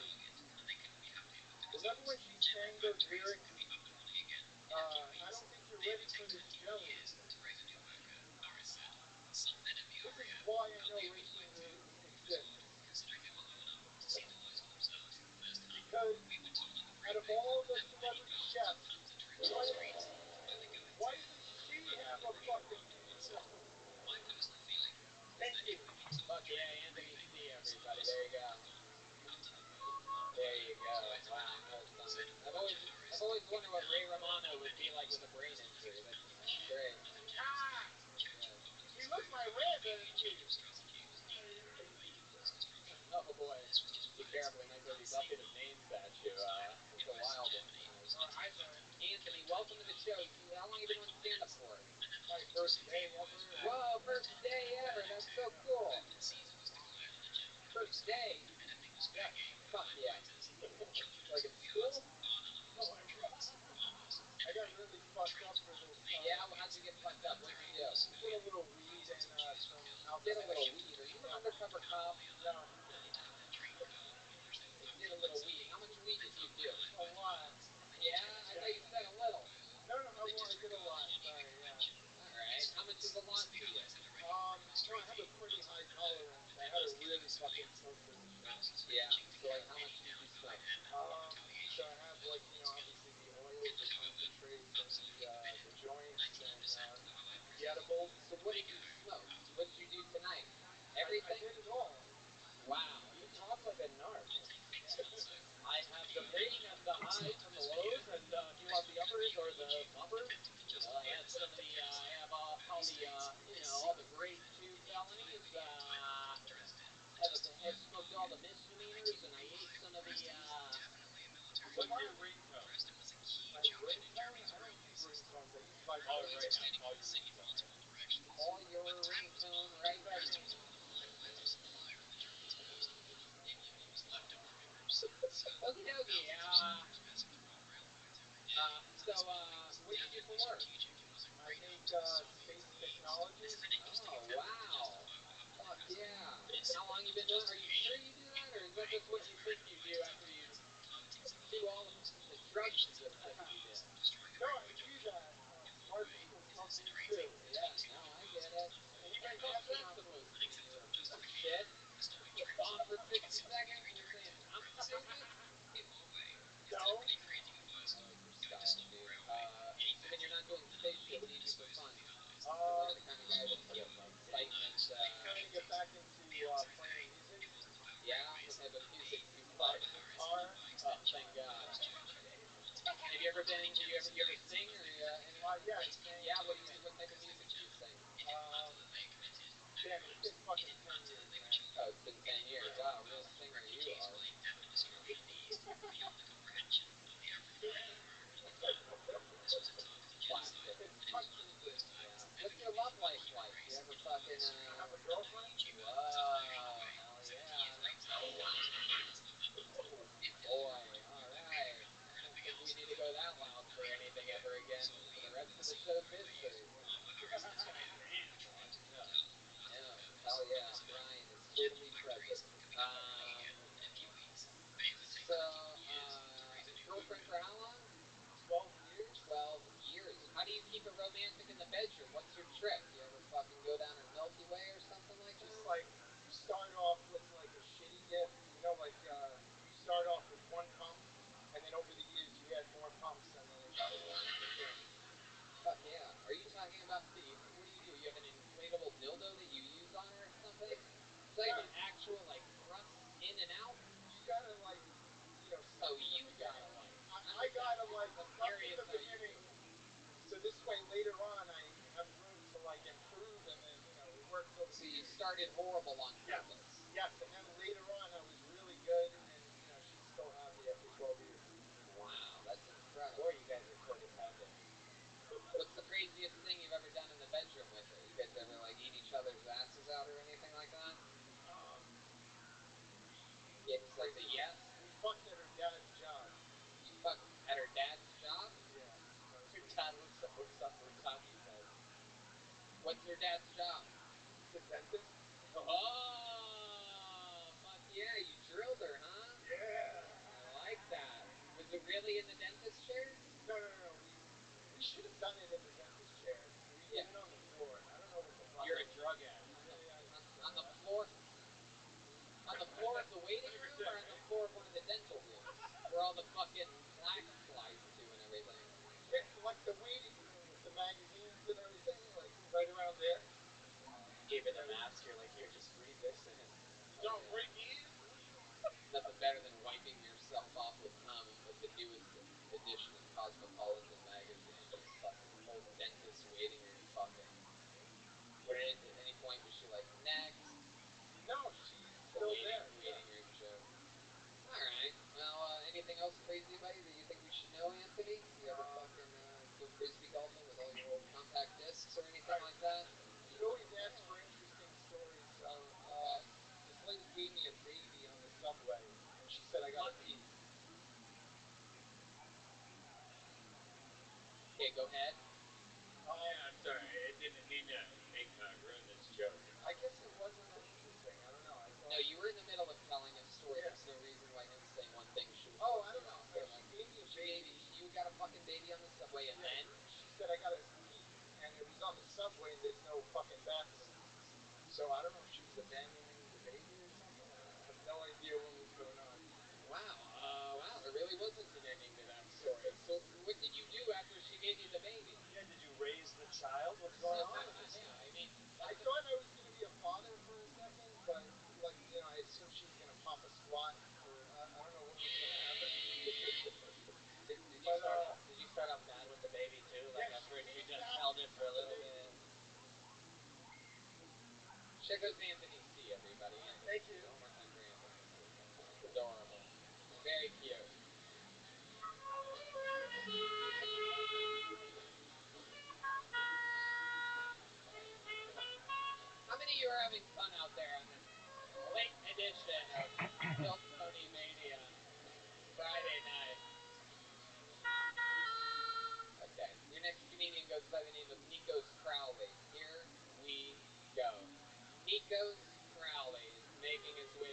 Remember when she sang those lyrics? I don't think you're ready for this jelly. This is why I know racism exists. Because out of all the celebrity chefs, why doesn't she have a fucking... Thank you. Fuck yeah, Anthony C, everybody. There you go. There you go. Wow, that was something. I've always wondered what Ray Romano would be like with a brain injury. That's great. You look my rib, Oh boy. Be careful, he might go be buffing his main statue. It's a wild one. Anthony, welcome to the show. How long have you been doing stand-up for? My first day ever. Whoa, first day ever. That's so cool. First day? Yeah. Fuck yeah. Like in school? No, I got really fucked up for this. Yeah, well, how'd you get fucked up? What'd you do? Did a little weed and some alcohol. Did a little weed. Are you an undercover cop? No. Did a little weed. How much weed did you do? A lot. Yeah? I thought you said a little. No, I did a lot. Sorry, yeah. Alright. How much is a lot to you? No, I have a pretty high tolerance. I had to really fucking smoke this shit. Yeah. So, like, how much did you smoke? So I have, like, obviously the oils, the concentrates, and the joints, and the edibles. So what did you smoke? What did you do tonight? Everything? I did it all. Wow. You talk like a narc. I have the main and the highs and the lows, and if you want the uppers or the bumpers, I have some of the, I have all the, all the grade 2 felonies, have smoked all the misdemeanors, and I ate some of the, What's your ringtone? My ringtone? I don't use ringtones. I use vibration. Call it right now. Call your ringtone. Call your ringtone right now. Are you sure you do that, or is that just what you think you do after you do all of the drugs you just said that you did? No, I do that. Smart people smoke weed too. Yeah, no, I get it. Anybody How's have that that? supposed to mean you're a piece of shit? Get bombed for 60 seconds and you're saying I'm stupid? No. I like your style, dude. Assuming you're not doing spaceship, what do you do for fun? You're Uh, like the kind of guy that sort of excitement. Trying to get back into playing music. Yeah, what type of music do you play? Guitar. Oh, thank God. Have you ever been? You ever sing or anything? Yeah, I sing. Yeah, what do you? What type of music do you sing? Damn, it's been fucking 10 years, man. Oh, it's been 10 years. Wow, real singer you are. Classic. It's country music. Yeah. What's your love life like? You ever fucking Have a girlfriend? Whoa, hell yeah. Boy, alright. I don't think we need to go that loud for anything ever again. The rest of the show's history. Yeah, hell yeah. Brian is totally present. Girlfriend for how long? 12 years. 12 years. How do you keep it romantic in the bedroom? What's your trick? You ever fucking go down her Milky Way or something like that? Just like, you start off with like a shitty gift, you know, like you start off with one pump, and then over the years you add more pumps, and then Fuck yeah. Are you talking about what do you do? You have an inflatable dildo that you use on her or something? It's like an actual like thrust in and out? you gotta like, you know. Oh, you gotta like. I gotta like I'm suck in curious the how you beginning, do it. so this way later on I have room to like improve, and then you know it works over. So you started horrible on purpose. Yes, and then later on I was really good, and you know she's still happy after 12 years. Wow, that's incredible. Boy, you guys are codependent. What's the craziest thing you've ever done in the bedroom with her? You guys ever like eat each other's asses out or anything like that? It's like a yes. We fucked at her dad's job. You fucked at her dad's job? Yeah. Your dad looks up, he says. What's her dad's job? The dentist. Oh, fuck yeah, you drilled her, huh? Yeah. I like that. Was it really in the dentist chair? No. We should have done it in the dentist chair. We did it on the floor. I don't know what the fuck. You're a drug addict. On the floor. On the floor of the waiting room, or on the floor of one of the dental rooms, where all the fucking plaque slides to and everything. Yeah, like the waiting room with the magazines and everything, like right around there. Gave her the mask. You're like, here, just breathe this in. No, right here. Nothing better than wiping yourself off with cum with the newest edition of Cosmopolitan magazine. Just fucking whole dentist waiting room fucking. But at any point was she like, next? No, she's The still waiting there. room joke. Alright. Well, anything else crazy about you that you think we should know, Anthony? You ever fucking go frisbee golfing with all your old compact discs or anything like that? You always ask for interesting stories. So, this lady gave me a baby on the subway, and she said I gotta pee. Okay, go ahead. Yeah, I'm sorry. I didn't mean to ruin this joke. I guess it wasn't that interesting. I don't know. I thought. No, you were in the middle of telling a story. Yeah. There's no reason why him saying one thing should have I don't you know. off. She Like, gave me a baby. You got a fucking baby on the subway, and then She said I gotta pee, and it was on the subway, and there's no fucking bathroom. So I don't know if she was abandoning the baby or something. I have no idea what was going on. wow, there really wasn't an ending to that story. So what did you do after she gave you the baby? Yeah, did you raise the child? What's going on? Yeah, I mean, I thought I was gonna be a father for a second, but like you know, I assumed she was gonna pop a squat, or I don't know what was gonna happen. Did you start off bad with the baby too? Like Yeah, at first you just held it for a little bit. Check out Anthony C, everybody. Anthony Thank C. you. One more time for Anthony C. It's adorable. Very cute. How many of you are having fun out there on this late edition of Tilt Pony Mania Friday night? Okay, your next comedian goes by the name of Nikos Crowley. Here we go. Nikos Crowley is making his way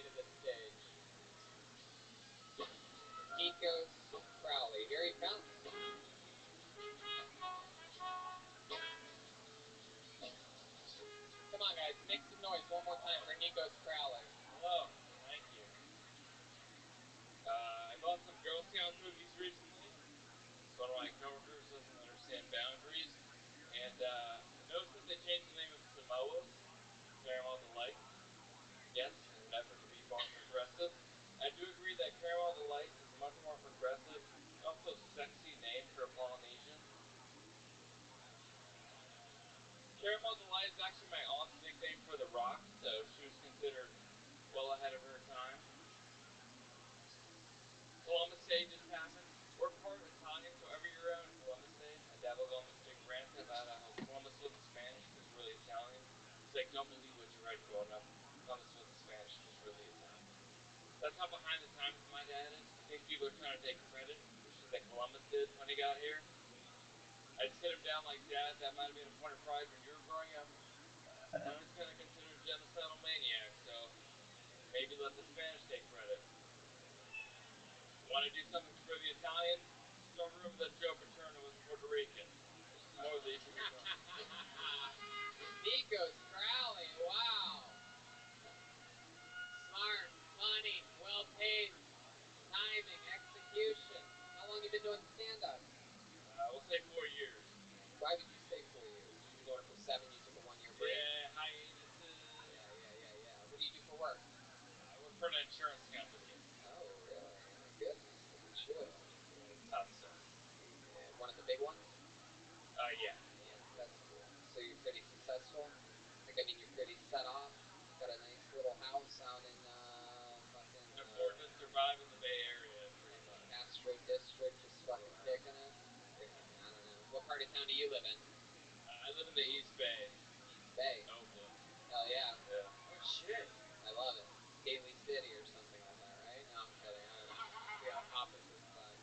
Caramel Delight is actually my aunt's nickname for the rock, so she was considered well ahead of her time. Columbus Day just happened. We're part Italian, so every year around Columbus Day, my dad will go on this big rant about how Columbus wasn't Spanish, he was really Italian. He's like, don't believe what you read growing up. Columbus wasn't Spanish, he was really Italian. That's how behind the times my dad is. He thinks people are trying to take credit for shit that Columbus did when he got here. I'd sit him down like, Dad, that might have been a point of pride when you were growing up. Now he's kind of considered a genocidal maniac, so maybe let the Spanish take credit. Want to do something for the Italians? Don't remember that Joe Paterno was Puerto Rican. There's more of these. Nico's Crowley, wow. Smart, funny, well paced, timing, execution. How long you been doing stand-up? We'll say 4 years. Why would you say 4 years? You've been doing it for 7, you took a 1-year break? Yeah, hiatuses. Yeah. What do you do for work? I work for an insurance company. Oh, really? Oh, goodness. Look at you. Tough stuff. Yeah, one of the big ones? Yeah. Yeah, that's cool. So you're pretty successful? Like, I mean, you're pretty set off? Got a nice little house out in, fucking... Afford to survive in the Bay Area, pretty much. Castro District, just fucking kicking it? Yeah. I don't know. What part of town do you live in? I live in the East Bay. East Bay? Oakland. Hell yeah. Yeah. Oh, shit. I love it. Daly City or something like that, right? No, I'm kidding. I don't know. The opposite side.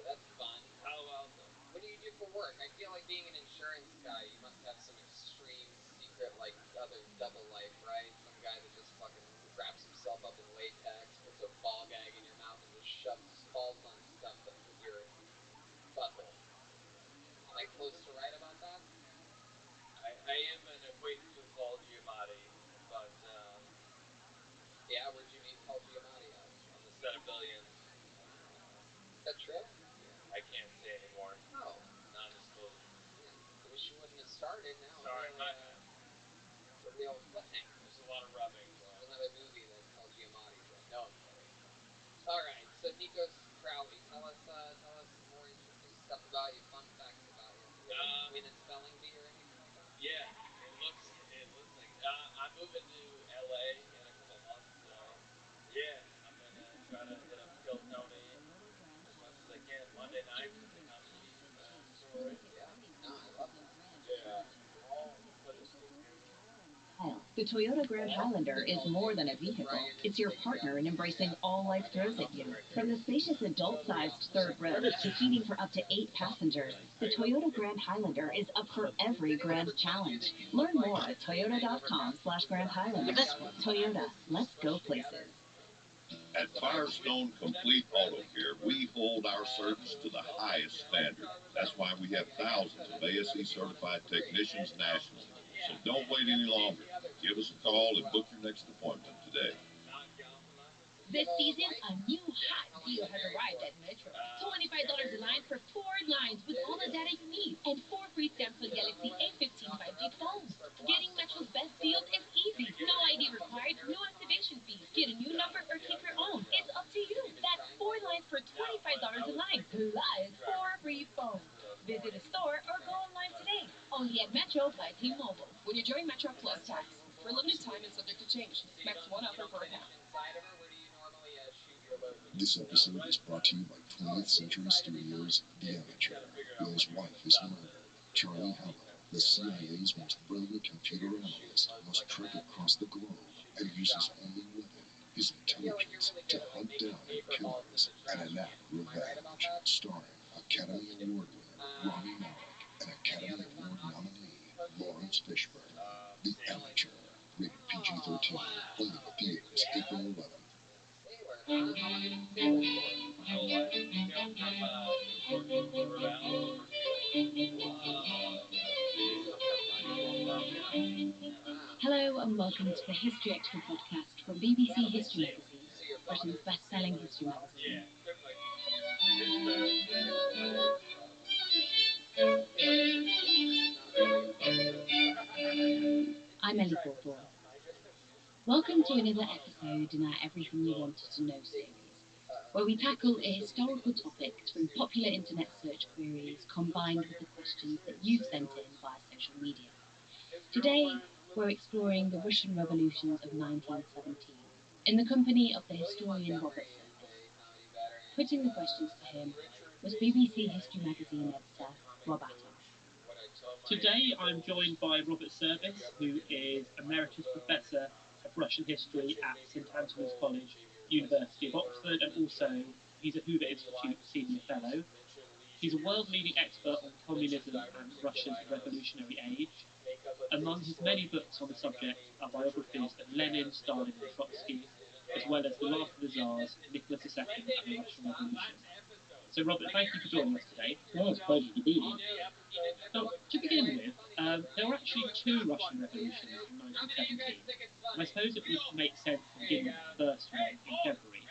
That's fun. Palo Alto. What do you do for work? I feel like being an insurance guy, you must have some extreme secret, like, other double life, right? Some guy that just fucking wraps himself up in latex, puts a ball gag in your mouth, and just shoves balls on stuff with your butthole. Am I close to right about that? I am an acquaintance with Paul Giamatti, but, yeah, where'd you meet Paul Giamatti at? On the set of Billions. Wow. Is that true? Yeah. I can't say anymore. Oh. Non-disclosure. Man, I wish you wouldn't have started now. Sorry, really, my bad. It's a real cliffhanger. There's a lot of rubbing, so. There's another movie that Paul Giamatti's in. No, I'm kidding. All right, so Nikos Crowley, tell us more interesting stuff about you, fun facts about you. You win a spelling bee or anything like that? Yeah, it looks like I'm moving to LA in a couple months, so yeah, I'm gonna try to hit up Kill Tony as much as I can. Monday nights at the Comedy Story. Yeah, no, I love that. Yeah, we're all put into a good. The Toyota Grand Highlander is more than a vehicle. It's your partner in embracing all life throws at you. From the spacious adult-sized third row to seating for up to 8 passengers, the Toyota Grand Highlander is up for every grand challenge. Learn more at toyota.com/Grand Highlander. Toyota, let's go places. At Firestone Complete Auto Care, we hold our service to the highest standard. That's why we have thousands of ASE certified technicians nationally. So don't wait any longer. Give us a call and book your next appointment today. This season, a new hot deal has arrived at Metro. $25 a line for 4 lines with all the data you need and 4 free Samsung Galaxy A15 5G phones. Getting Metro's best deals is easy. No ID required, no activation fees. Get a new number or keep your own. It's up to you. That's 4 lines for $25 a line, plus 4 free phones. Visit a store or go online today. Only at Metro by T-Mobile. When you join Metro Plus tax, for a limited time and subject to change. Max 1 offer per account. This episode is brought to you by 20th Century Studios' The Amateur. Will's wife is murdered. Charlie Hallow, the CIA's most brilliant computer analyst, must trek across the globe and uses only weapon, his intelligence, to hunt down killers and enact revenge. Starring Academy Award winner Rami Malek and Academy Award nominee Lawrence Fishburne. The Amateur. Rated PG-13. Only in theaters April 11th. How long have you been sailing Hello and welcome to the History Extra podcast from BBC History Magazine, Britain's best-selling history magazine. I'm Ellie Cawthorne. Welcome to another episode in our Everything You Wanted to Know series, where we tackle a historical topic through popular internet search queries combined with the questions that you've sent in via social media. Today, we're exploring the Russian revolutions of 1917 in the company of the historian Robert Service. Putting the questions to him was BBC History Magazine editor Rob Attosh. Today I'm joined by Robert Service, who is Emeritus Professor of Russian History at St Antony's College, University of Oxford, and also he's a Hoover Institute Senior Fellow. He's a world-leading expert on communism and Russia's revolutionary age. Among his many books on the subject are biographies of Lenin, Stalin and Trotsky, as well as The Last of the Tsars, Nicholas II and the Russian Revolution. So Robert, thank you for joining us today. Oh, it's a pleasure to be here. Now, to begin with, there were actually two Russian revolutions in 1917, and I suppose it would make sense to begin with the first one in February.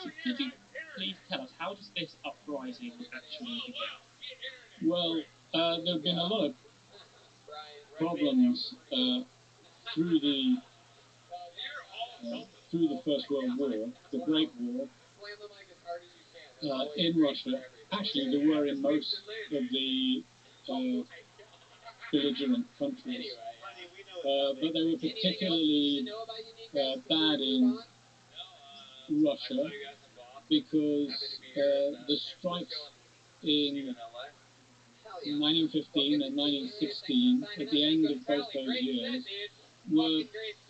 So could you please tell us, how does this uprising actually begin? Well, there have been a lot of problems through the First World War, the Great War, in Russia. Actually, there were in most of the belligerent countries, but they were particularly bad in Russia because the strikes in 1915 and 1916, at the end of both those years, were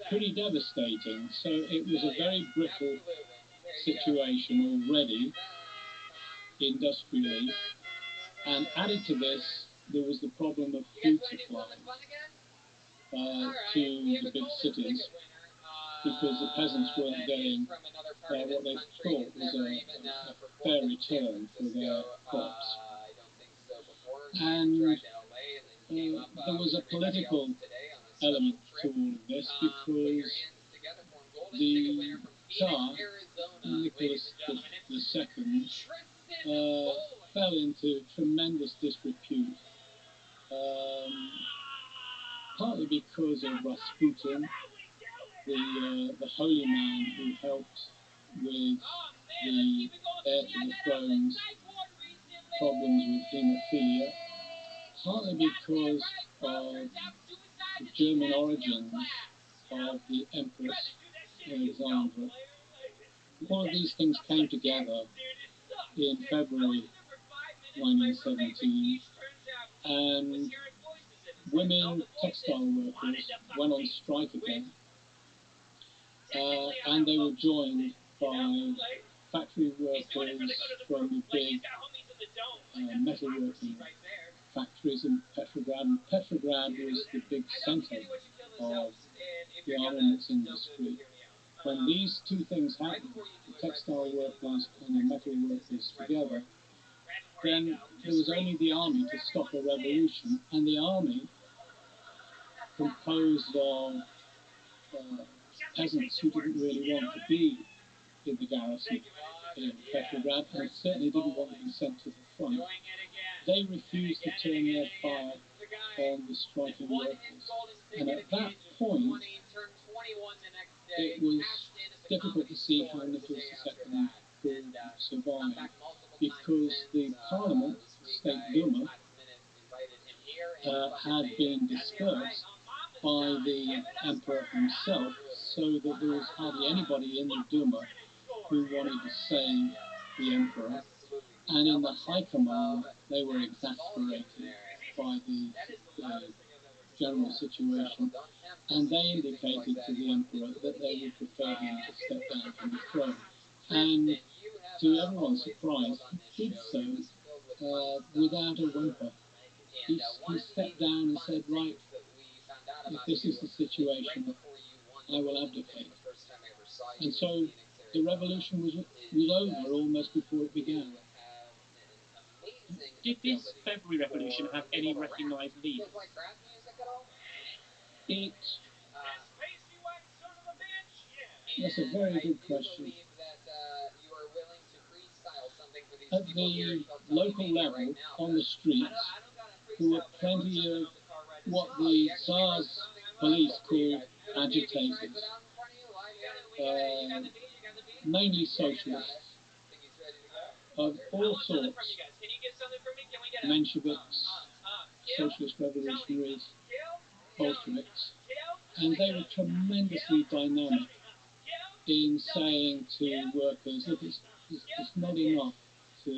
pretty devastating. So it was a very brittle situation already, industrially, and added to this, there was the problem of food supply to the big cities, because the peasants weren't getting what they thought was a fair return for their crops. And there was a political element to all of this, because the Tsar, Nicholas II, fell into tremendous disrepute, partly because of Rasputin, the holy man who helped with the heir to the throne's problems with haemophilia, partly because of the German origins of the Empress Alexandra. All of these things came together in February 1917, and women textile workers went on strike again, and they were joined by factory workers from the big metalworking factories in Petrograd, and Petrograd was the big center of the armaments industry. When these two things happened, the textile workers and the metal workers together, then there was only the army to stop a revolution, and the army, composed of peasants who didn't really want to be in the garrison in Petrograd, and certainly didn't want to be sent to the front, they refused to turn their fire on the striking workers. And at that point, it was difficult to see how Nicholas II could survive, because the parliament, State Duma, had been dispersed by the emperor himself, so that there was hardly anybody in the Duma who wanted to save the emperor. And in the high command, they were exasperated by the general situation, and they indicated to the emperor that they would prefer him to step down from the throne. And to everyone's surprise, he did so without a whimper. He stepped down and said, right, if this is the situation, I will abdicate. And so the revolution was over almost before it began. Did this February revolution have any recognised leaders? That's a very good question. At the local level, on the streets, there were plenty of what the Tsar's police called agitators, mainly socialists of all sorts, Mensheviks, socialist revolutionaries, Bolsheviks, and they were tremendously dynamic in saying to workers, look, it's not enough to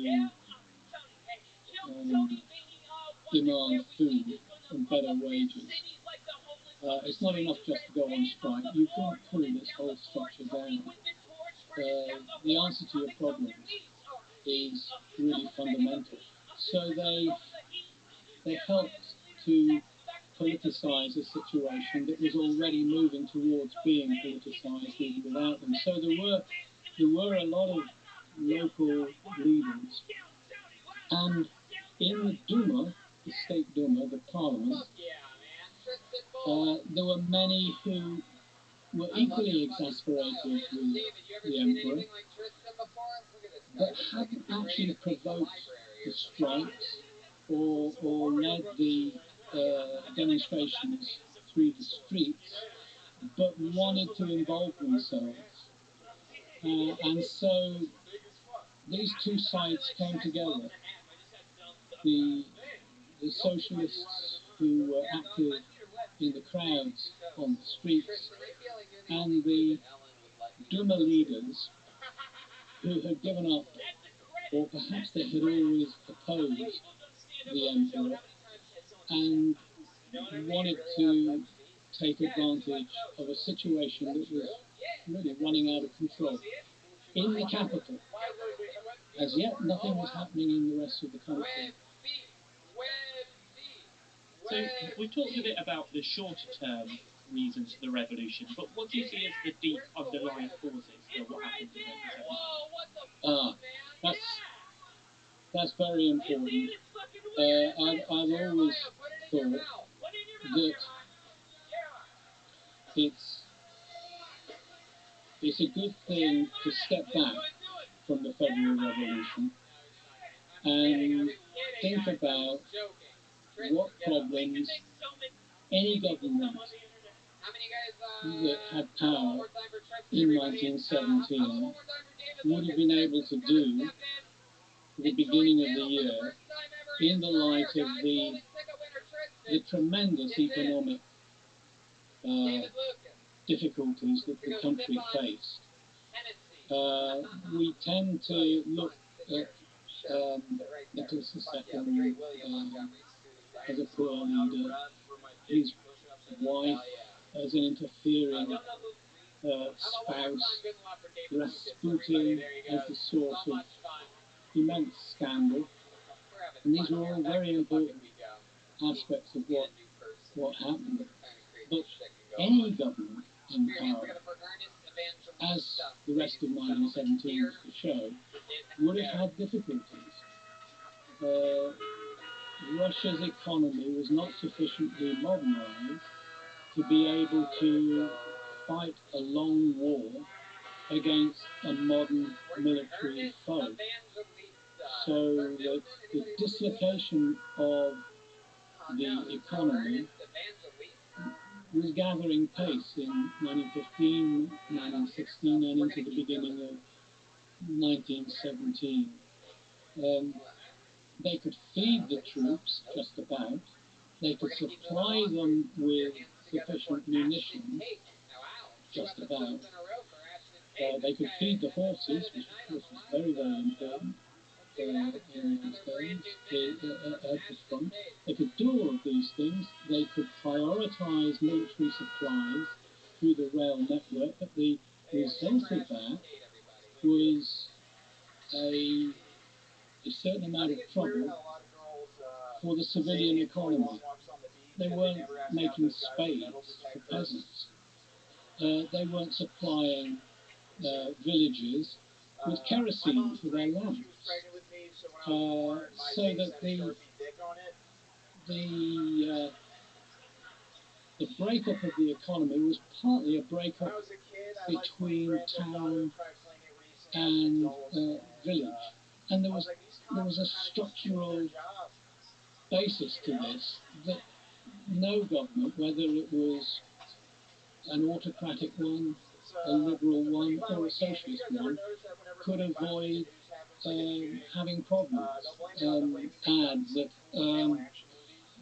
demand food and better wages. It's not enough just to go on strike. You've got to pull this whole structure down. The answer to your problems is really fundamental. So they helped to politicize a situation that was already moving towards being politicized even without them. So there were a lot of local leaders, and in the Duma, the state Duma, the parliament, there were many who were equally exasperated with the emperor, but hadn't actually provoked the strikes or led the demonstrations through the streets, but wanted to involve themselves. And so these two sides came together. The socialists who were active in the crowds on the streets, and the Duma leaders who had given up, or perhaps they had always opposed the emperor and wanted to take advantage of a situation that was really running out of control. In the capital, as yet nothing was happening in the rest of the country. So we talked a bit about the shorter term reasons for the revolution, but what do you see as the deep underlying causes for what happened in 1970? That's very important. I've always thought that it's a good thing to step back from the Federal Revolution and think about what problems any government that had power in 1917 would have been able to do at the beginning of the year in the light of the tremendous economic difficulties that the country faced. We tend to look at Nicholas II as a poor leader, his wife as an interfering spouse, Rasputin as the source of immense scandal, and these were all very important aspects of what happened. But any government in power, as the rest of 1917 was to show, would have had difficulties. Russia's economy was not sufficiently modernized to be able to fight a long war against a modern military foe. So the dislocation of the economy was gathering pace in 1915, 1916, and into the beginning of 1917. They could feed the troops, just about. They could supply them with sufficient munitions, just about. They could feed the horses, which of course was very, very important in those days, at the front. They could do all of these things. They could prioritise military supplies through the rail network, but the result of that was a certain amount of trouble for the civilian economy. They weren't making spades for peasants. They weren't supplying villages with kerosene for their lamps. So that the breakup of the economy was partly a breakup between town and village. And there was a structural basis to this that no government, whether it was an autocratic one, a liberal one, or a socialist one, could avoid having problems. Add that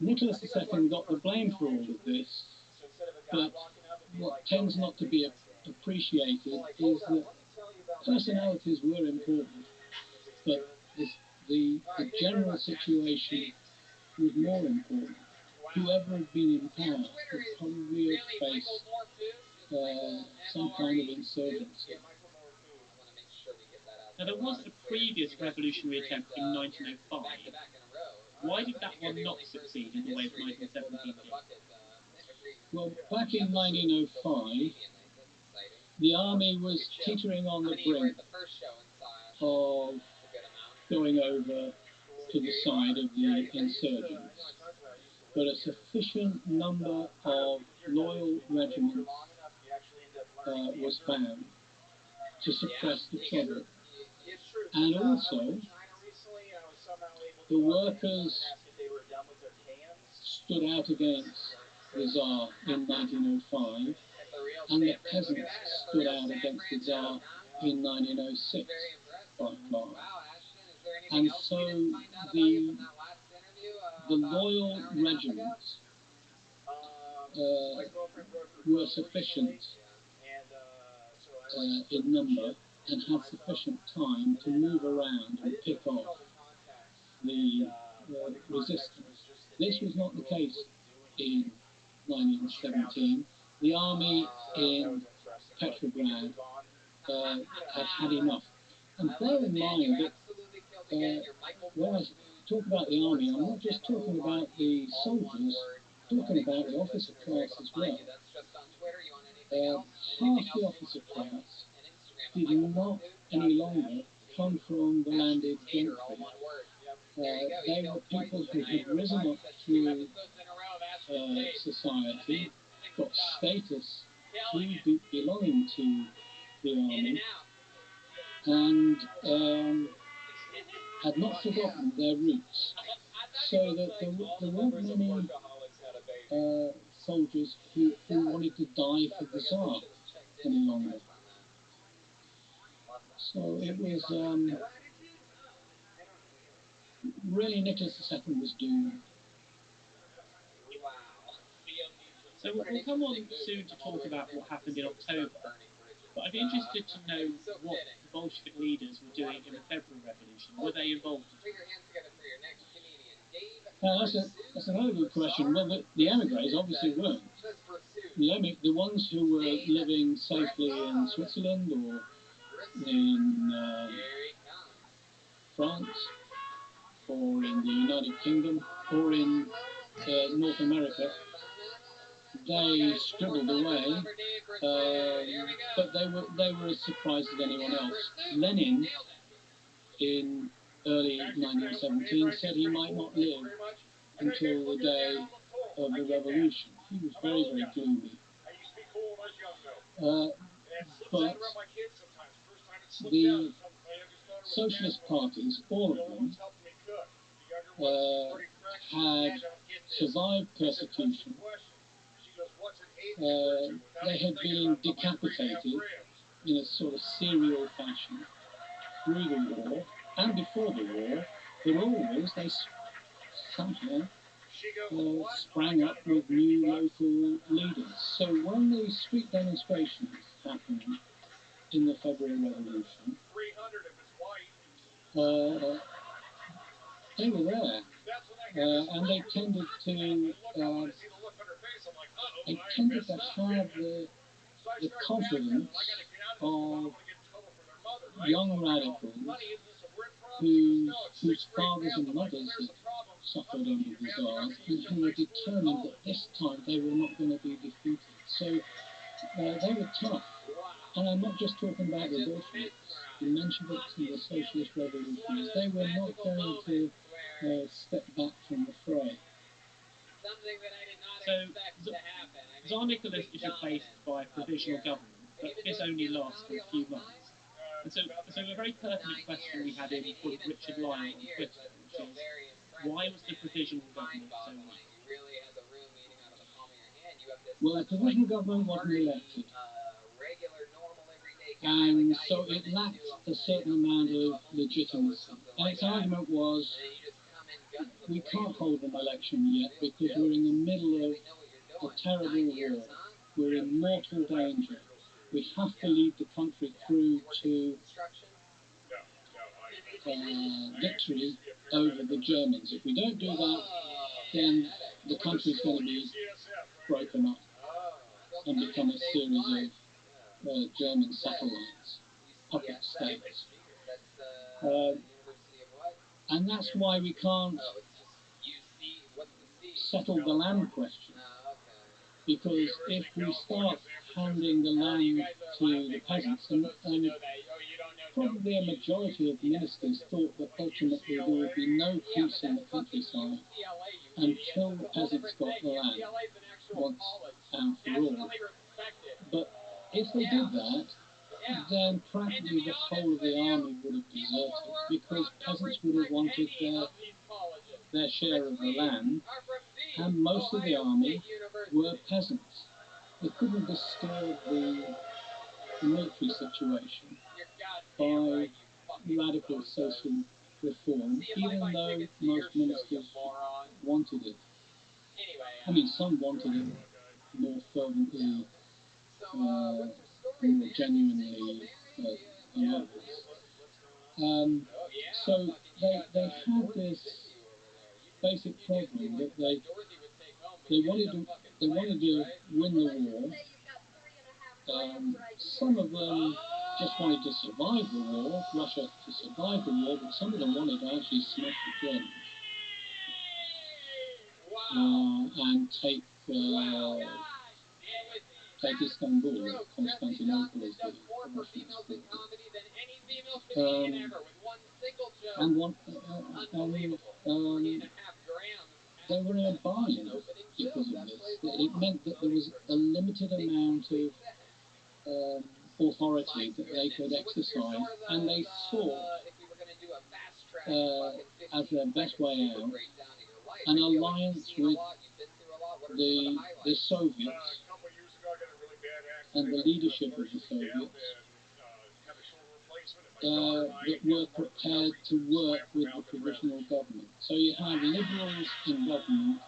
Nicholas II got the blame for all of this, but what tends not to be appreciated is that personalities were important, but the general situation was more important. Whoever had been in power would probably have faced some kind of insurgency. Now, there was a previous revolutionary attempt in 1905. Why did that one not succeed in the way that 1917 did? Well, back in 1905, the army was teetering on the brink of going over to the side of the insurgents, but a sufficient number of loyal regiments was found to suppress the trouble. And also, the workers stood out against the Tsar in 1905, and the peasants stood out against the Tsar in 1906 by and large. And so the loyal regiments were sufficient in number and had sufficient time to move around and pick off the resistance. This was not the case in 1917. The army in Petrograd had had enough. And bear in mind that when I talk about the army, I'm not just talking about the soldiers, I'm talking about the officer class as well. Half the officer class did not any longer come from the landed gentry. They were people who had risen up through society, got status through belonging to the army, and had not forgotten their roots. So that there weren't many soldiers who wanted to die for the Tsar any longer. So it was really Nicholas II was doomed. So we'll come on soon to talk about what happened in October, but I'd be interested to know what the Bolshevik leaders were doing in the February Revolution. Were they involved? That's another good question. Well, the emigres obviously weren't. The ones who were living safely in Switzerland or in France or in the United Kingdom or in North America, they struggled away, but they were as surprised as anyone else. Lenin, in early 1917, said he might not live until the day of the revolution. He was very, very gloomy. But the socialist parties, all of them, had survived persecution. They had been decapitated in a sort of serial fashion through the war and before the war, but always they somehow sprang up with new local leaders. So when the street demonstrations happened in the February Revolution, they were there, and they tended to have the confidence of young radicals whose fathers and mothers had suffered under the Tsars and who were determined that this time they were not going to be defeated. So they were tough. And I'm not just talking about the Bolsheviks, the Mensheviks and the socialist revolutionaries. They were not going to step back from the fray. So Tsar Nicholas is replaced by a provisional government, but this only lasted a few months. And so a very pertinent question we had in from Richard Lyle on Twitter, which is, why was the provisional government so weak? Well, the provisional government wasn't elected, and so it lacked a certain amount of legitimacy. And its argument was we can't hold an election yet because we're in the middle of a terrible war. We're in mortal danger. We have to lead the country through to victory over the Germans. If we don't do that, then the country's going to be broken up and become a series of German satellites, puppet states. And that's why we can't settle the land question. Because if we start handing the land to the peasants, and probably a majority of ministers thought that ultimately there would be no peace in the countryside until the peasants got the land once and for all. But if they did that, then practically the whole of the army would have deserted, because peasants would have wanted their share of the land, and most of the army were peasants. They couldn't disturb the military situation by radical social reform, even though most ministers wanted it. I mean, some wanted it more fervently, more genuinely than others. So they had this basic problem that they wanted to win the war. Some of them just wanted to survive the war, Russia to survive the war, but some of them wanted to actually smash the Germans and take Istanbul, Constantinople as the Russians called it. They were in a bind because of this. It meant that there was a limited amount of authority that they could exercise, and they saw as their best way out an alliance with the Soviets and the leadership of the Soviets that were prepared to work with the provisional government. So you had liberals in government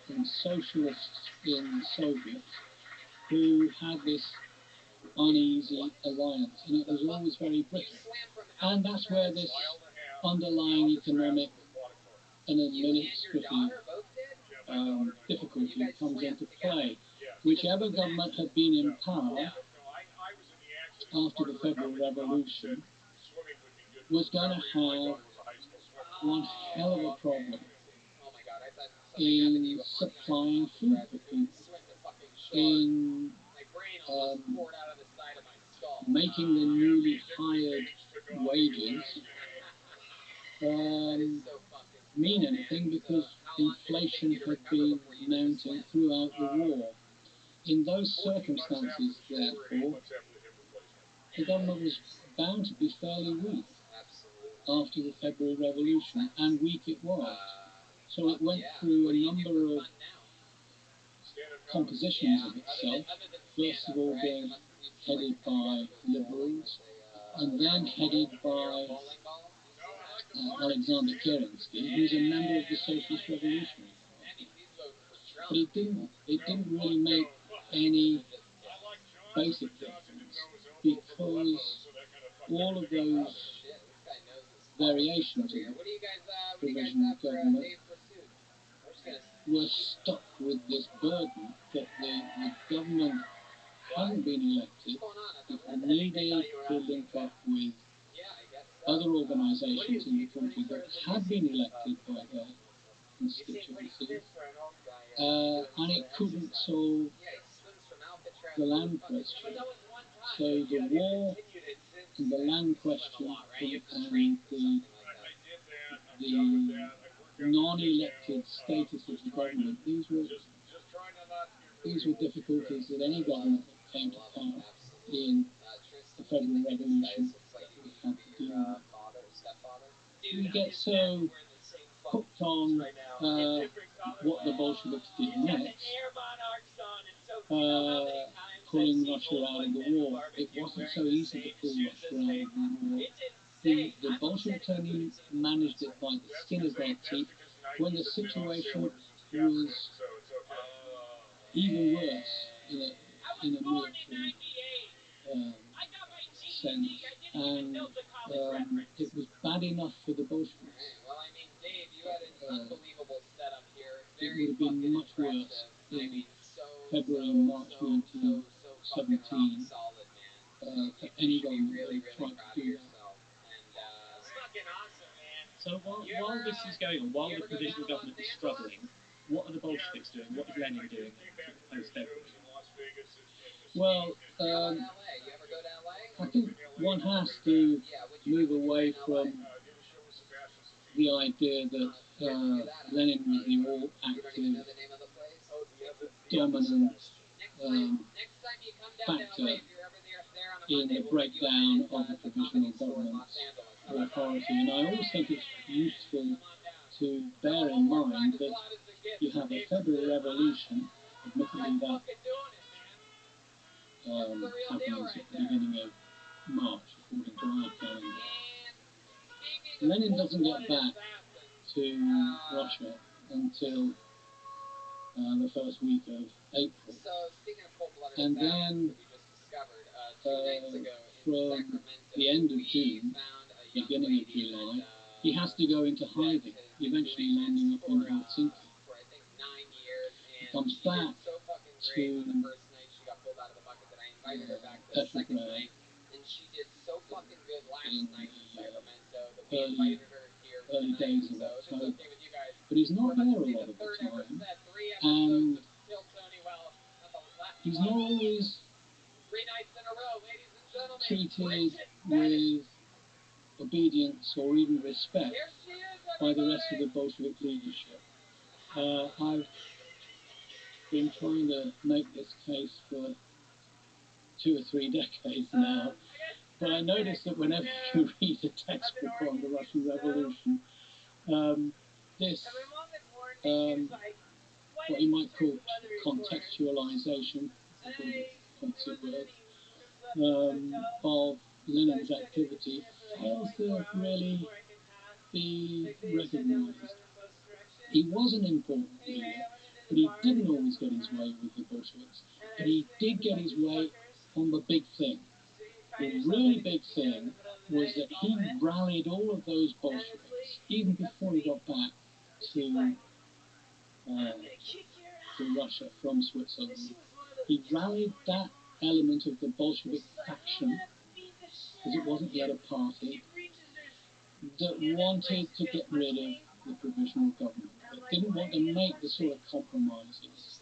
and socialists in Soviets who had this uneasy alliance, and it was always very brittle. And that's where this underlying economic and administrative difficulty comes into play. Whichever government had been in power after the February Revolution was going to have one hell of a problem in supplying food for people, in making the newly hired wages mean anything, because inflation had been mounting throughout the war. In those circumstances, therefore, the government was bound to be fairly weak after the February Revolution, and weak it was. So it went through a number of compositions of itself, first of all being headed by liberals, and then headed by Alexander Kerensky, who was a member of the Socialist Revolutionary Party. But it didn't really make any basic difference, because all of those variations of the provisional government were stuck with this burden that the government hadn't been elected. It needed to link up with other organisations in the country that had been elected by their constituencies, and it couldn't solve the land question. So the war and the land question and the non-elected status of the government, these were difficulties that any government that came to power in the February Revolution had to deal with. We get so hooked on what the Bolsheviks did next, pulling Russia out of the war. It wasn't so easy to pull Russia out of the war. The Bolsheviks only managed it by the skin of their teeth when the situation was even worse in a military sense, and it was bad enough for the Bolsheviks. Well, I mean, Dave, you had an unbelievable setup here. It would have been much worse in February and March 1917 for any government that had tried to do that. It's fucking awesome, man. So while this is going on, while the provisional government is struggling, what are the Bolsheviks doing? What is Lenin doing post-February? Well, I think one has to move away from the idea that Lenin was the all-active, dominant factor in the breakdown of the provisional government's authority. And I always think it's useful to bear in mind that you have a February Revolution, admittedly that happens at the beginning of March, according to our calendar. Lenin doesn't get back to Russia until the first week of April. And then from the end of June, beginning of July, he has to go into hiding, eventually landing up in Helsinki. He comes back to Petrograd in the early days of October. But he's not there a lot of the time, and he's not always treated with obedience or even respect by the rest of the Bolshevik leadership. I've been trying to make this case for 2 or 3 decades now, but I notice that whenever you read a textbook on the Russian Revolution, this, what you might call contextualization, fancy word, of Lenin's activity fails to really be recognized. He was an important leader, but he didn't always get his way with the Bolsheviks, but he did get his way on the big thing. The really big thing was that he rallied all of those Bolsheviks, even before he got back to Russia from Switzerland. He rallied that element of the Bolshevik faction, because it wasn't yet a party, that wanted to get rid of the provisional government, that didn't want to make the sort of compromises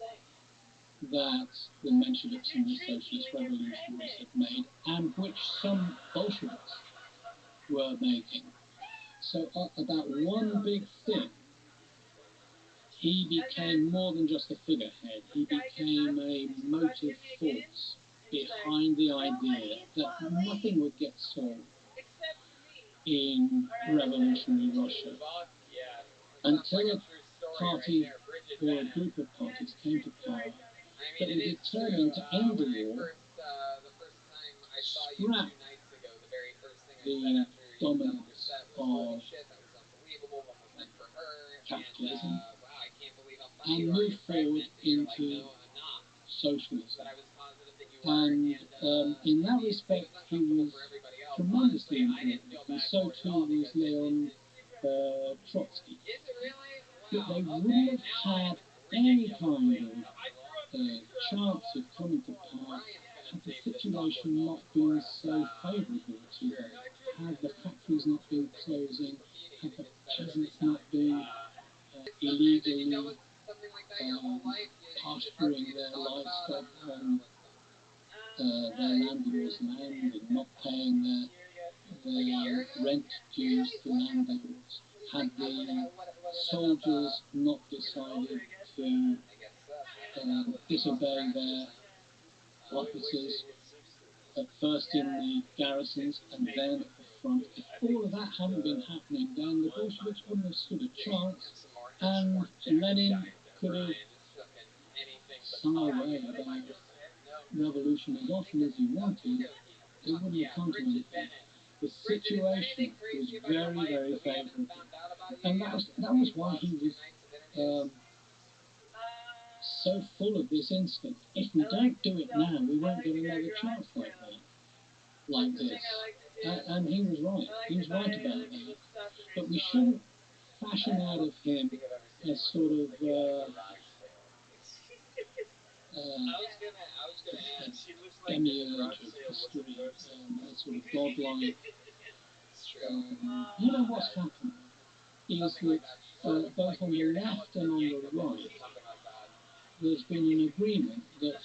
that the Mensheviks and the socialist revolutionaries had made, and which some Bolsheviks were making. So about one big thing, he became more than just a figurehead. He became a motive force behind the idea that nothing would get solved in revolutionary Russia until a party or a group of parties came to power that were determined to end the war, scrap the dominance of capitalism, and move forward into socialism. And in that respect, he was tremendously important, and so too was Leon Trotsky. But they wouldn't have had any kind of chance of coming to power had the situation not been so favourable to them, had the factories not been closing, had the peasants not been illegally pasturing their livestock on their landlord's land and not paying their rent dues to landlords, had the soldiers not decided to disobey their officers, at first in the garrisons and then at the front. If all of that hadn't been happening, then the Bolsheviks wouldn't have stood a chance, and Lenin could have sung away about revolution as often as he wanted. It wouldn't have come to anything. The situation was very, very favourable. And that was why he was so full of this instinct. If we don't do it now, we won't get another chance like this. And he was right. He was right about that. But we shouldn't fashion out of him a sort of demiurge of history, a sort of godlike. You know what's happened is that both on the left and on the right, there's been an agreement that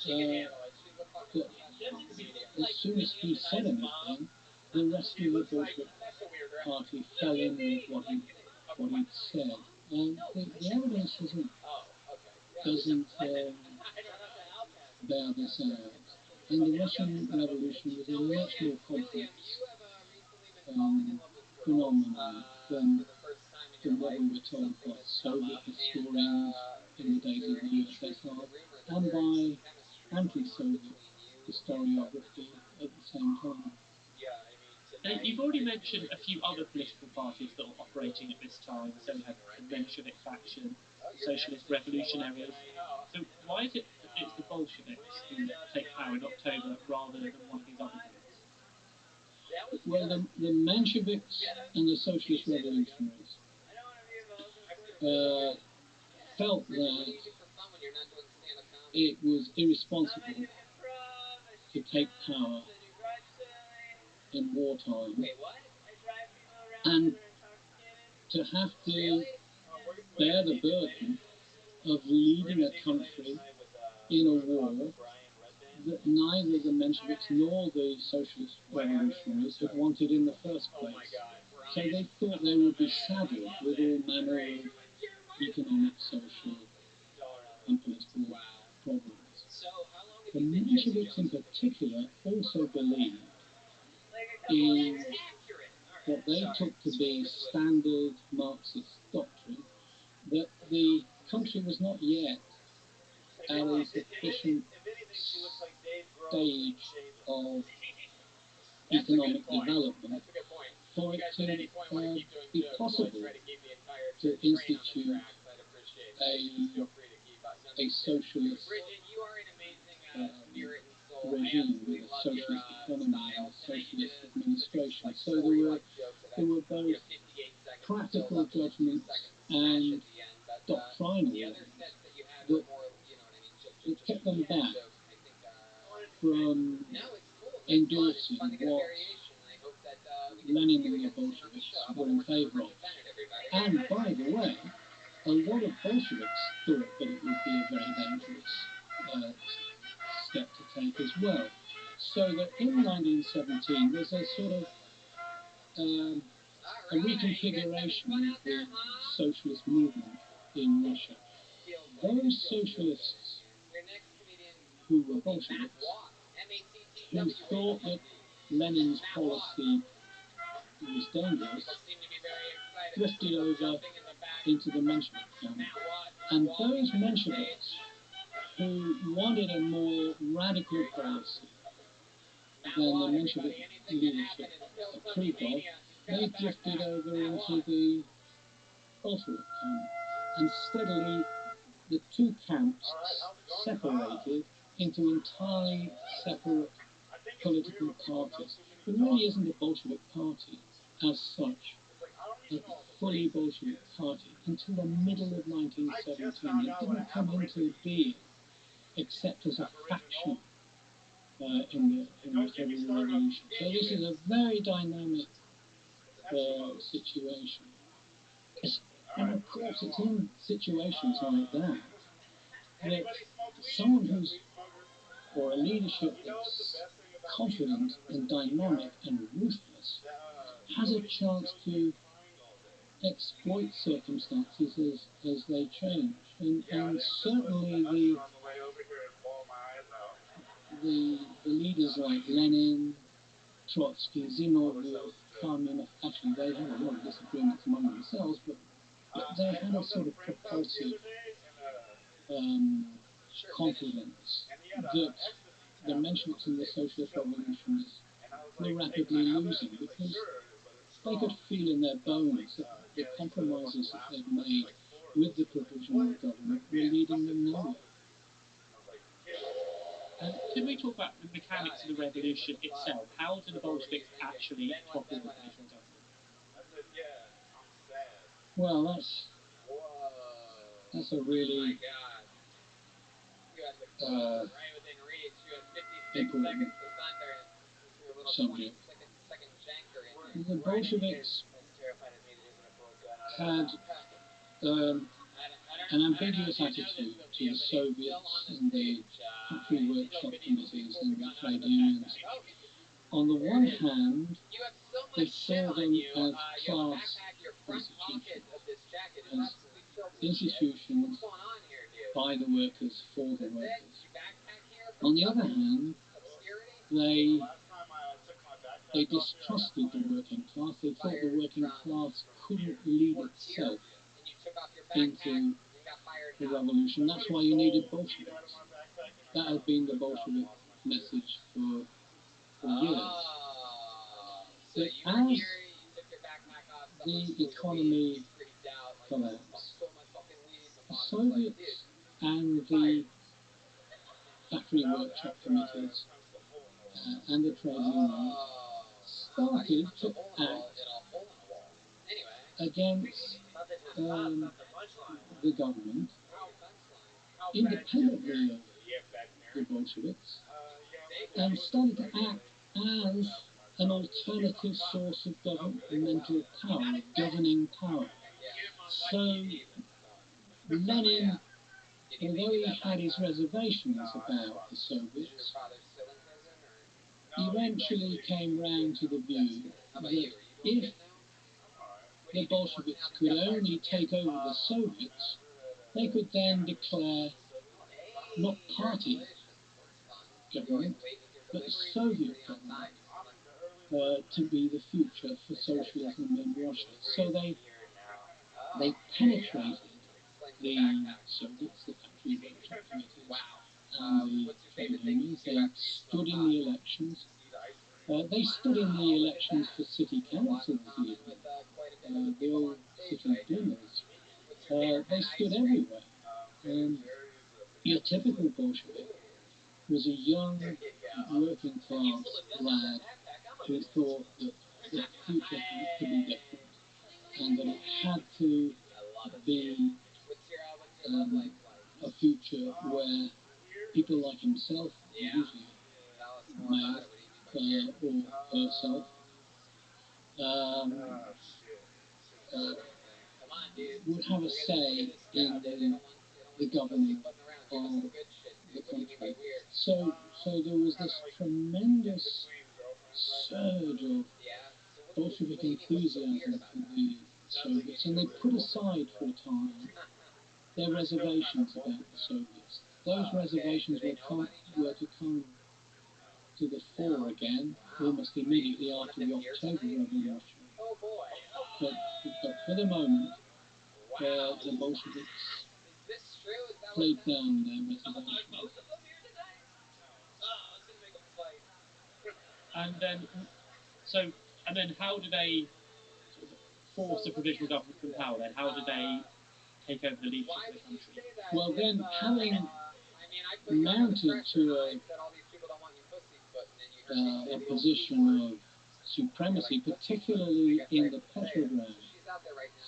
as soon as he said anything, the rest of the Bolshevik party fell in with what he'd said. The evidence doesn't bear this out. And the Russian Revolution was a much more complex phenomenon than what we were told by Soviet historians in the days of the USSR and by anti-Soviet historiography at the same time. You've already mentioned a few other political parties that were operating at this time. So we had the Menshevik faction, Socialist Revolutionaries. So why is it that it's the Bolsheviks who take power in October rather than one of these other groups? Well, the Mensheviks and the Socialist Revolutionaries felt that it was irresponsible to take power in wartime and to have to bear the burden of leading a country in a war that neither the Mensheviks nor the Socialist Revolutionaries had wanted in the first place. So they thought they would be saddled with all manner of economic, social and political problems. The Mensheviks in particular also believed in what they took to be standard Marxist doctrine, that the country was not yet at a sufficient stage of economic development for it to be possible to institute a socialist regime with a socialist economy and a socialist administration. So there were both practical judgments and doctrinal ones that kept them back from endorsing what Lenin and the Bolsheviks were in favour of. And by the way, a lot of Bolsheviks thought that it would be a very dangerous step to take as well. So that in 1917 there's a sort of a reconfiguration of the socialist movement in Russia. Those socialists who were Bolsheviks, who thought that Lenin's policy was dangerous, drifted over into the Menshevik camp. And those Mensheviks who wanted a more radical policy than the Menshevik leadership approved of, they drifted over into the Bolshevik camp. And steadily the two camps separated into entirely separate political parties. There really isn't a Bolshevik party as such, a fully Bolshevik party, until the middle of 1917. It didn't come into being except as a faction in the February Revolution. So this is a very dynamic situation. And of course it's in situations like that that someone who's, or a leadership that's confident and dynamic and ruthless, has a chance to exploit circumstances as they change. And certainly the leaders like Lenin, Trotsky, Zinoviev, Kamenev, actually they had a lot of disagreements among themselves, but they had a sort of propulsive confidence that the Mensheviks and the Socialist Revolutionaries were rapidly losing, because they could feel in their bones that the compromises that they'd made with the provisional government were leading them nowhere. Can we talk about the mechanics of the revolution itself? How did the Bolsheviks actually topple the provisional government? Well, that's a really important subject. The Bolsheviks had an ambiguous attitude to the Soviets and the factory workshop committees and the trade unions. On the one hand, they saw them as class institutions by the workers for the workers. On the other hand, they distrusted the working class. They thought the working class couldn't lead itself into the revolution. That's why you needed Bolsheviks. That had been the Bolshevik message for years. But as the economy collapsed, the Soviets and the factory workshop committees and the trade unions started to act against the government, independently of the Bolsheviks, and started to act as an alternative source of governmental power, of governing power. So Lenin, although he had his reservations about the Soviets, eventually came round to the view that if the Bolsheviks could only take over the Soviets, they could then declare not party government, but Soviet government to be the future for socialism in Russia. So they penetrated the Soviets, the factory workshop committees, and the trade unions. They stood in the elections. They stood in the elections for city councils even, the old city dimmers. They stood everywhere. Your typical Bolshevik was a young working class lad who thought that the future had to be different and that it had to be a future where people like himself, usually male or herself, would have a say in the governing of the country. So there was this tremendous surge of Bolshevik enthusiasm for the Soviets, and they put aside for a time their reservations about the Soviets. Those reservations were to come to the fore again almost immediately after the October Revolution. But for the moment, the Bolsheviks played down their reservations. And then how do they sort of force the provisional government from power then? How do they take over the leadership of the country? Well then, having mounted to a position of supremacy, particularly in the Petrograd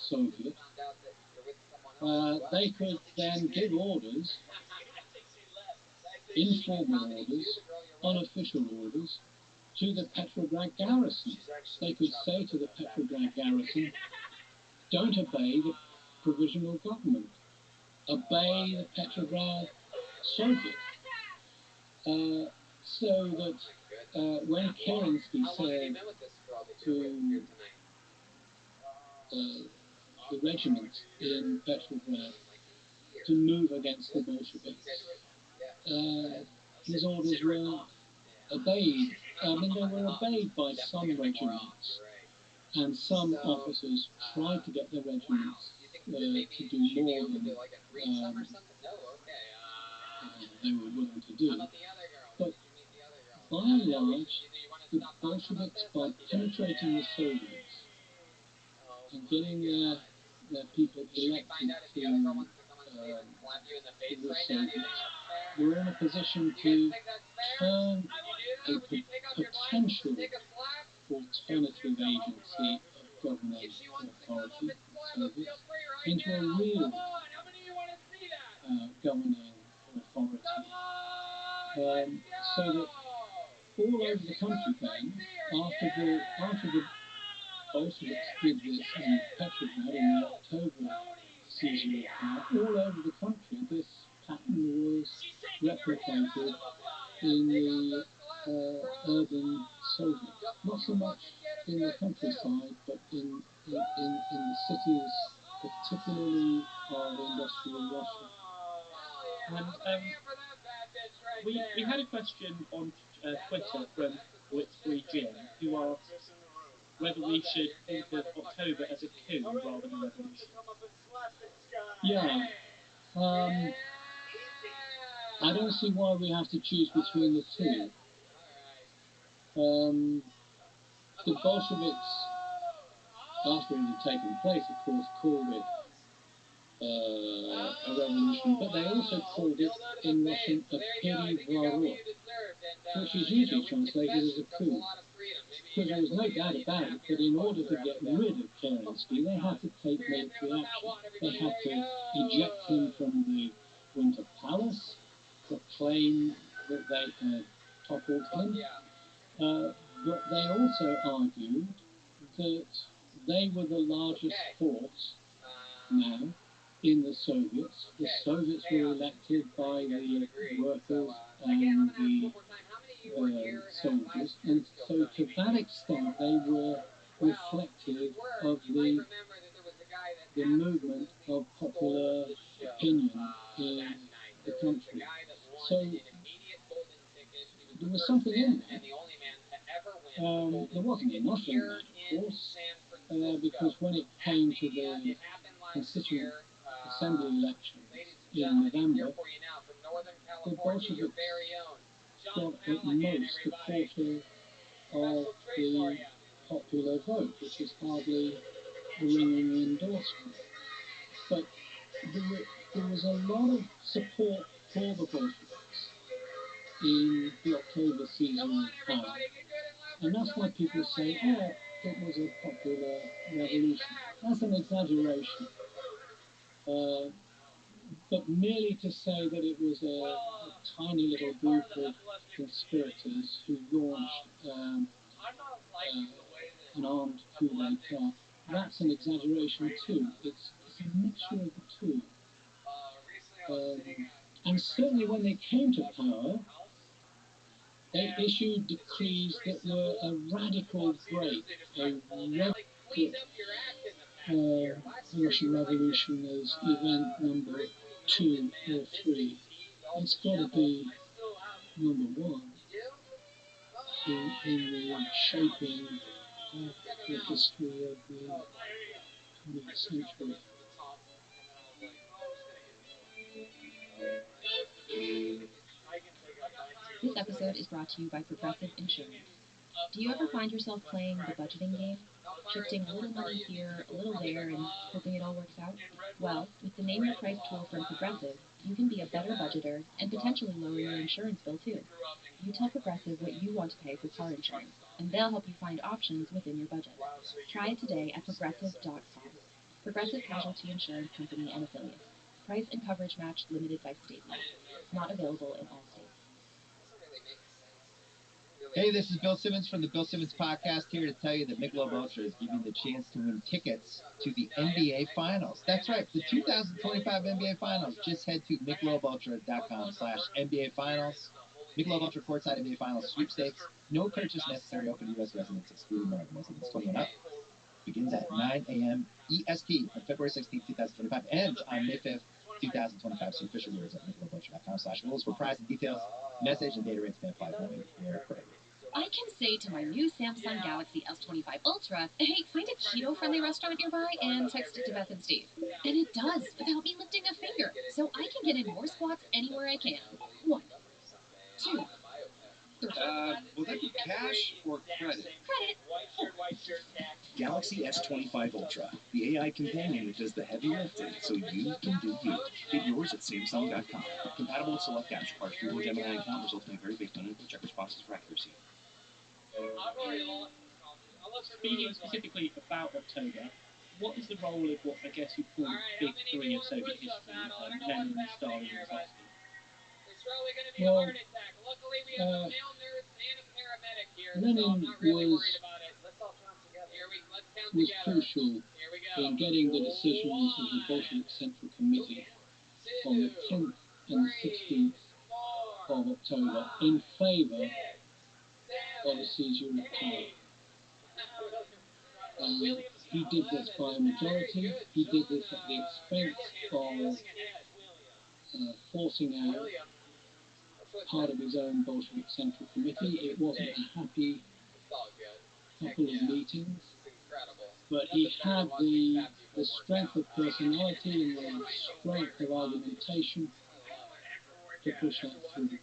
Soviet, they could then give orders, informal orders, unofficial orders, to the Petrograd garrison. They could say to the Petrograd garrison, don't obey the provisional government, obey the Petrograd Soviet. So that when Kerensky said to the regiments in Petrograd to move against the Bolsheviks, his orders were obeyed. I mean, they were obeyed by some regiments, and some officers tried to get the regiments to do more than they were willing to do. But by and large, the Bolsheviks, by penetrating the Soviets, and getting their people elected to the Soviets, were in a position to turn a potential alternative agency of government authority, Soviets, into a real governing authority. So that all over the country then, after the Bolsheviks did this in Petrograd in the October season of power, all over the country this pattern was replicated in the urban Soviets. Not so much in the countryside, but in the cities, particularly of industrial Russia. And we had a question on Twitter from Wit3 Jim, who asked whether we should think of October as a coup rather than a revolution. Yeah. I don't see why we have to choose between the two. The Bolsheviks, after it had taken place, of course, called it a revolution, but they also called it in Russian a переворот, which is usually translated as a coup. Because there was no doubt about it that in order to get rid of Kerensky, they had to take military action. They had to eject him from the Winter Palace, proclaim that they had toppled him. But they also argued that they were the largest force now in the Soviets. The Soviets were elected by the workers and the soldiers, and so to that extent they were reflective of the movement of popular opinion in the country. So there was something in there. There wasn't enough in that, of course, because when it came to the Constituent Assembly elections in November, the Bolsheviks got at most a quarter of the popular vote, which is hardly a ringing endorsement. But there was a lot of support for the Bolsheviks in the October season of power. And that's why people say, oh, it was a popular revolution. That's an exaggeration. But merely to say that it was a tiny little group of conspirators who launched an armed coup d'etat, that's an exaggeration too. It's a mixture of the two. And certainly when they came to power, they issued decrees that were a radical break, a Russian Revolution as event number 2 or 3. It's got to be number 1 in the shaping of the history of the 20th century. This episode is brought to you by Progressive Insurance. Do you ever find yourself playing the budgeting game? Shifting a little money here, a little there, and hoping it all works out? Well, with the Name Your Price tool from Progressive, you can be a better budgeter and potentially lower your insurance bill too. You tell Progressive what you want to pay for car insurance, and they'll help you find options within your budget. Try it today at Progressive.com. Progressive Casualty Insurance Company and Affiliates. Price and coverage match limited by state law. Not available in all states. Hey, this is Bill Simmons from the Bill Simmons Podcast, here to tell you that Michelob Ultra is giving you the chance to win tickets to the NBA Finals. That's right, the 2025 NBA Finals. Just head to MichelobUltra.com/NBA Finals. Michelob Ultra Courtside NBA Finals sweepstakes. No purchase necessary. Open to U.S. residents, excluding American residents. 21 up. Begins at 9 a.m. EST on February 16, 2025. Ends on May 5th, 2025. See official rules at MichelobUltra.com/rules for price and details. Message and data rates may apply. I can say to my new Samsung Galaxy S25 Ultra, hey, find a keto-friendly restaurant nearby and text it to Beth and Steve. And it does, without me lifting a finger. So I can get in more squats anywhere I can. 1, 2, 3. Will that be cash or credit? Credit. Galaxy S25 Ultra, the AI companion that does the heavy lifting so you can do you. Get yours at Samsung.com. Compatible with select apps. Requires Google Gemini account, resulting in very big non-input. Check responses for accuracy. Speaking specifically about October, what is the role of what I guess you call the big three of Soviet history, Lenin, Stalin, and Trotsky? Well, Lenin was crucial in getting the decisions of the Bolshevik Central Committee on the 10th and 16th of October in favour of a seizure of power. He did this by a majority. He did this at the expense of forcing out part of his own Bolshevik Central Committee. It wasn't a happy couple of meetings, but he had the strength of personality and the strength of argumentation to push that through.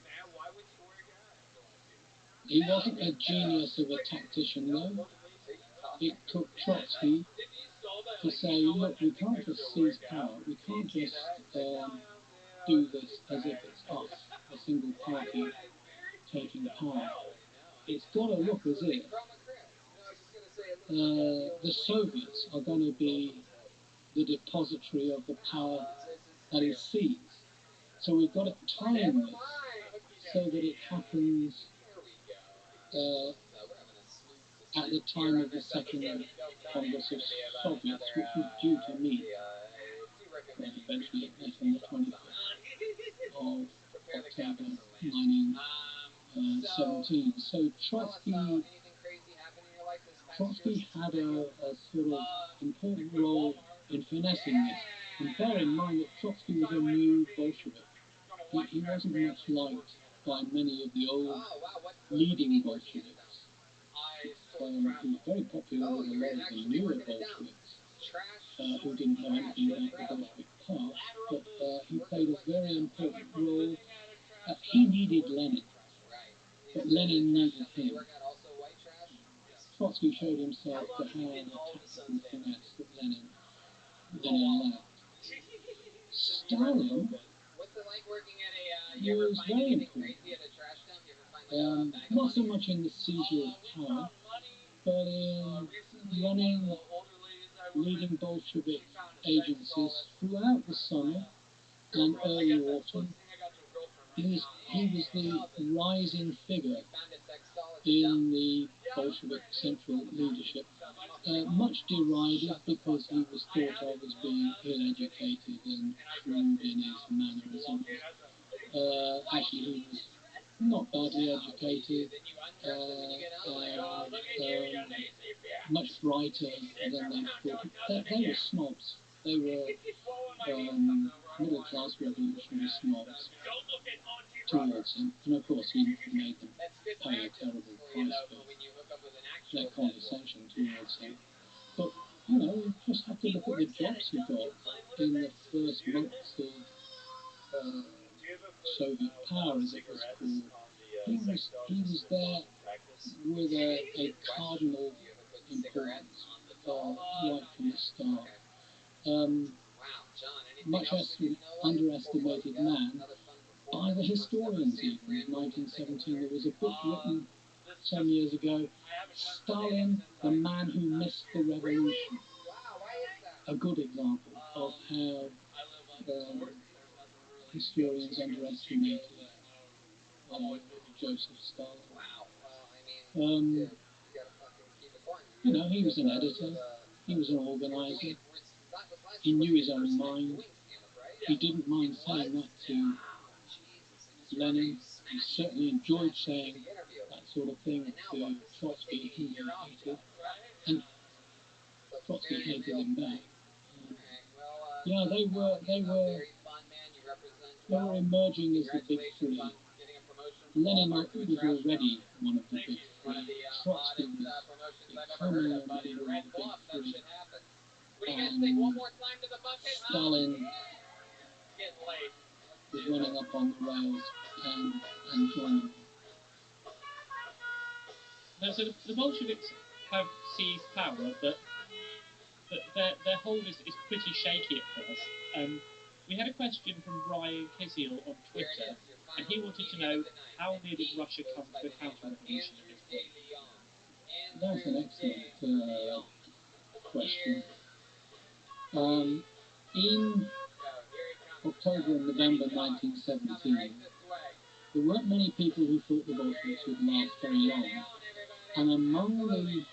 He wasn't a genius of a tactician, though. It took Trotsky to say, look, we can't just seize power, we can't just do this as if it's us, a single party, taking power. It's got to look as if the Soviets are going to be the depository of the power that is seized. So we've got to time this so that it happens at the time of the Second Congress of Soviets, which was due to meet eventually met on the 25th of October 1917. So Trotsky had a sort of important role in finessing this. And bear in mind that Trotsky was a new Bolshevik. He wasn't much liked by many of the old leading Bolsheviks. He was very popular with a lot of the newer Bolsheviks who didn't know anything about the Bolshevik past, but he played a very important role. He needed Lenin, but Lenin needed him. Trotsky showed himself to have a tactical finesse that Lenin lacked. Stalin was very important, not so much in the seizure of power, but in running leading Bolshevik agencies throughout the summer and early autumn. He was the rising figure in the Bolshevik central leadership, much derided because he was thought of as being ill-educated and crude in his mannerisms. Actually, he was not badly educated, much brighter than they thought. They were snobs. They were middle-class revolutionary snobs towards him. And of course, he made them pay a terrible price for their condescension towards him. But, you know, you just have to look at the jobs he got in the first months of Soviet power, as it was called. He was there with a cardinal importance right from the start. Much underestimated man by the historians even. In 1917 there was a book written some years ago, Stalin, the Man Who Missed the Revolution. A good example of how historians underestimated Joseph Stalin. You know, he was an editor, he was an organizer, he knew his own mind. He didn't mind saying that to Lenin. He certainly enjoyed saying that sort of thing to Trotsky, who he hated, and Trotsky hated him back. Yeah, they were emerging as the big three. Lenin was already one of the big three. Trotsky was becoming a member of the big three. And Stalin was running up on the rails and joining them. Now, so the Bolsheviks have seized power, but their hold is pretty shaky at first. We had a question from Ryan Kisiel on Twitter, and he wanted to know how near did Russia come to a counter-revolution at this point? That's an excellent question. In October and November 1917, there weren't many people who thought the Bolsheviks would last very long, and among the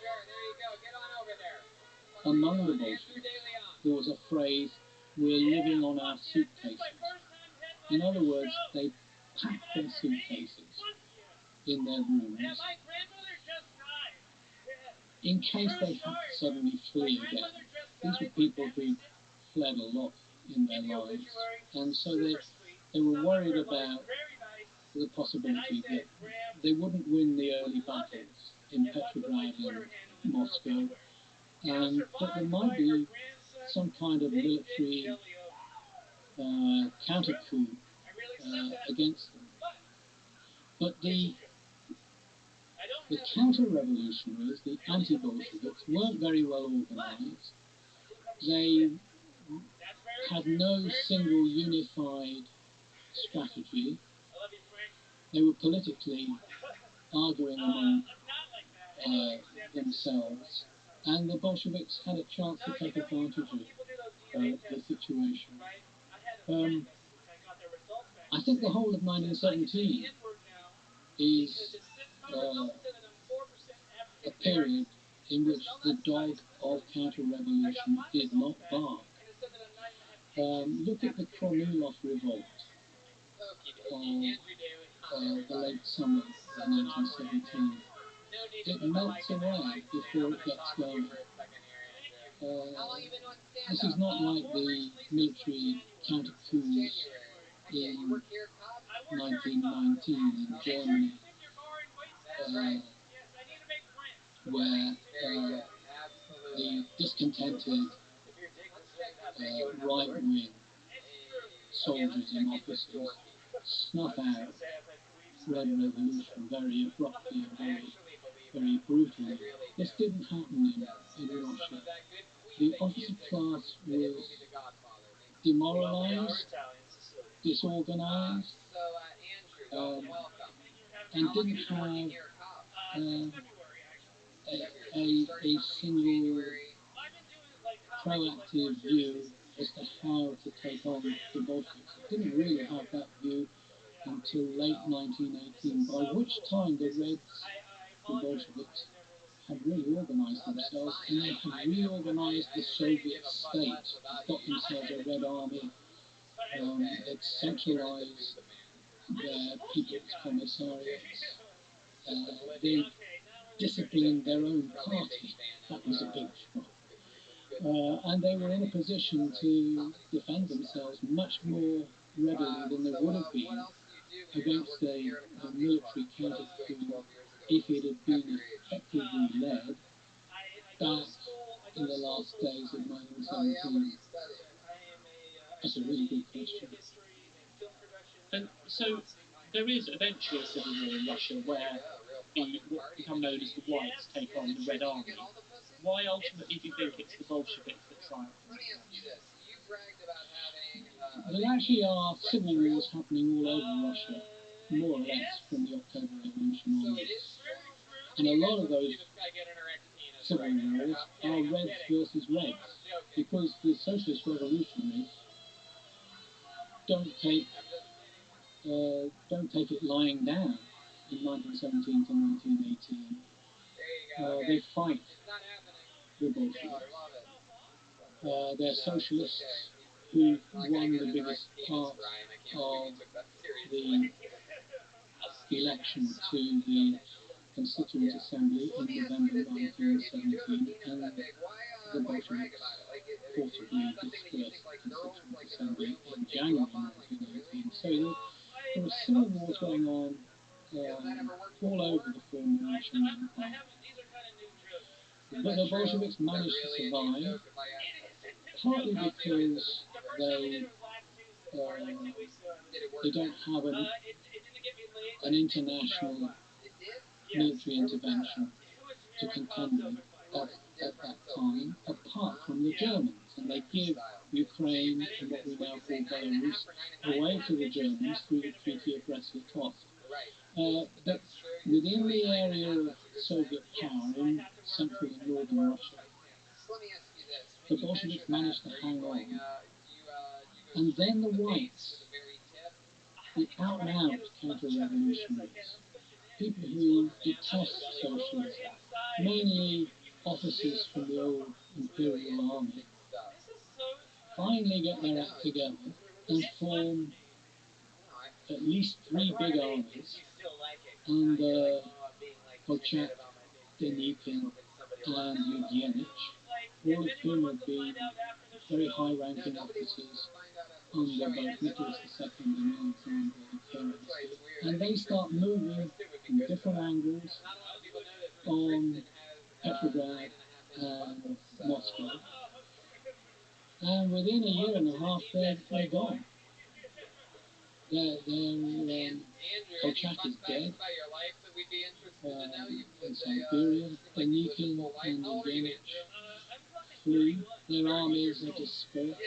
Bolsheviks, there was a phrase, "We're living on our suitcases." In other words, they packed their suitcases in their rooms in case they had to suddenly flee again. These were people who fled a lot in their lives, and so they were worried about the possibility that they wouldn't win the early battles in Petrograd and Moscow, and that there might be some kind of military counter-coup against them. But the counter-revolutionaries, the anti-Bolsheviks, weren't very well organized. They had no single unified strategy. They were politically arguing among themselves, and the Bolsheviks had a chance to take advantage of the situation. I think the whole of 1917 is a period in which the dog of counter-revolution did not bark. Look at the Kornilov revolt of the late summer of 1917. It melts away before it gets going. This is not like the military counter-coups in 1919 in Germany, where the discontented right-wing soldiers and officers snuff out Red Revolution very abruptly and very brutally. This didn't happen in Russia. The officer class was demoralized, disorganized, and didn't have a single proactive view as to how to take on the Bolsheviks. It didn't really have that view until late 1918, by which time the Reds, the Bolsheviks, had really organized themselves, and they had reorganized the Soviet state, got themselves a Red Army, they'd centralized their people's commissariats, they disciplined their own party. That was a big job. And they were in a position to defend themselves much more readily than they would have been against a military counter-coup if it had been effectively led back in the last days of 1917. That's a really good question. And so there is eventually a civil war in Russia where what become known as the Whites take on the Red Army. Why ultimately do you think it's the Bolsheviks that triumph? There actually are civil wars happening all over Russia, more or less, from the October Revolution onwards. And a lot of those civil wars are Reds versus Reds, because the socialist revolutionaries don't take it lying down in 1917 to 1918. They fight the Bolsheviks. They're socialists who won the biggest part of the election to the Constituent Assembly in November 1917, and the Bolsheviks forcibly dispersed the Constituent Assembly in January 1918. So there were civil wars going on all over the former Russian Empire. But the Bolsheviks managed to survive, partly because they don't have an international military intervention to contend with at that time, apart from the Germans. And they give Ukraine and what we now call Belarus away to the Germans through the Treaty of Brest-Litovsk. But within the area of Soviet power in central and northern Russia, the Bolsheviks managed to hang on. And then the whites, the out-and-out counter-revolutionaries, people who detest socialism, mainly officers from the old Imperial Army, finally get their act together and form at least 3 big armies under Kolchak, Denikin, and Yudinich, all of whom have been very high-ranking officers under both Nicholas II and Alexander the Terrible. And they start moving from different angles on Petrograd and Moscow. And within a year and a half, they're gone. Kolchak is dead. In Siberia, Denikin and Yudinich flee. Their armies are dispersed.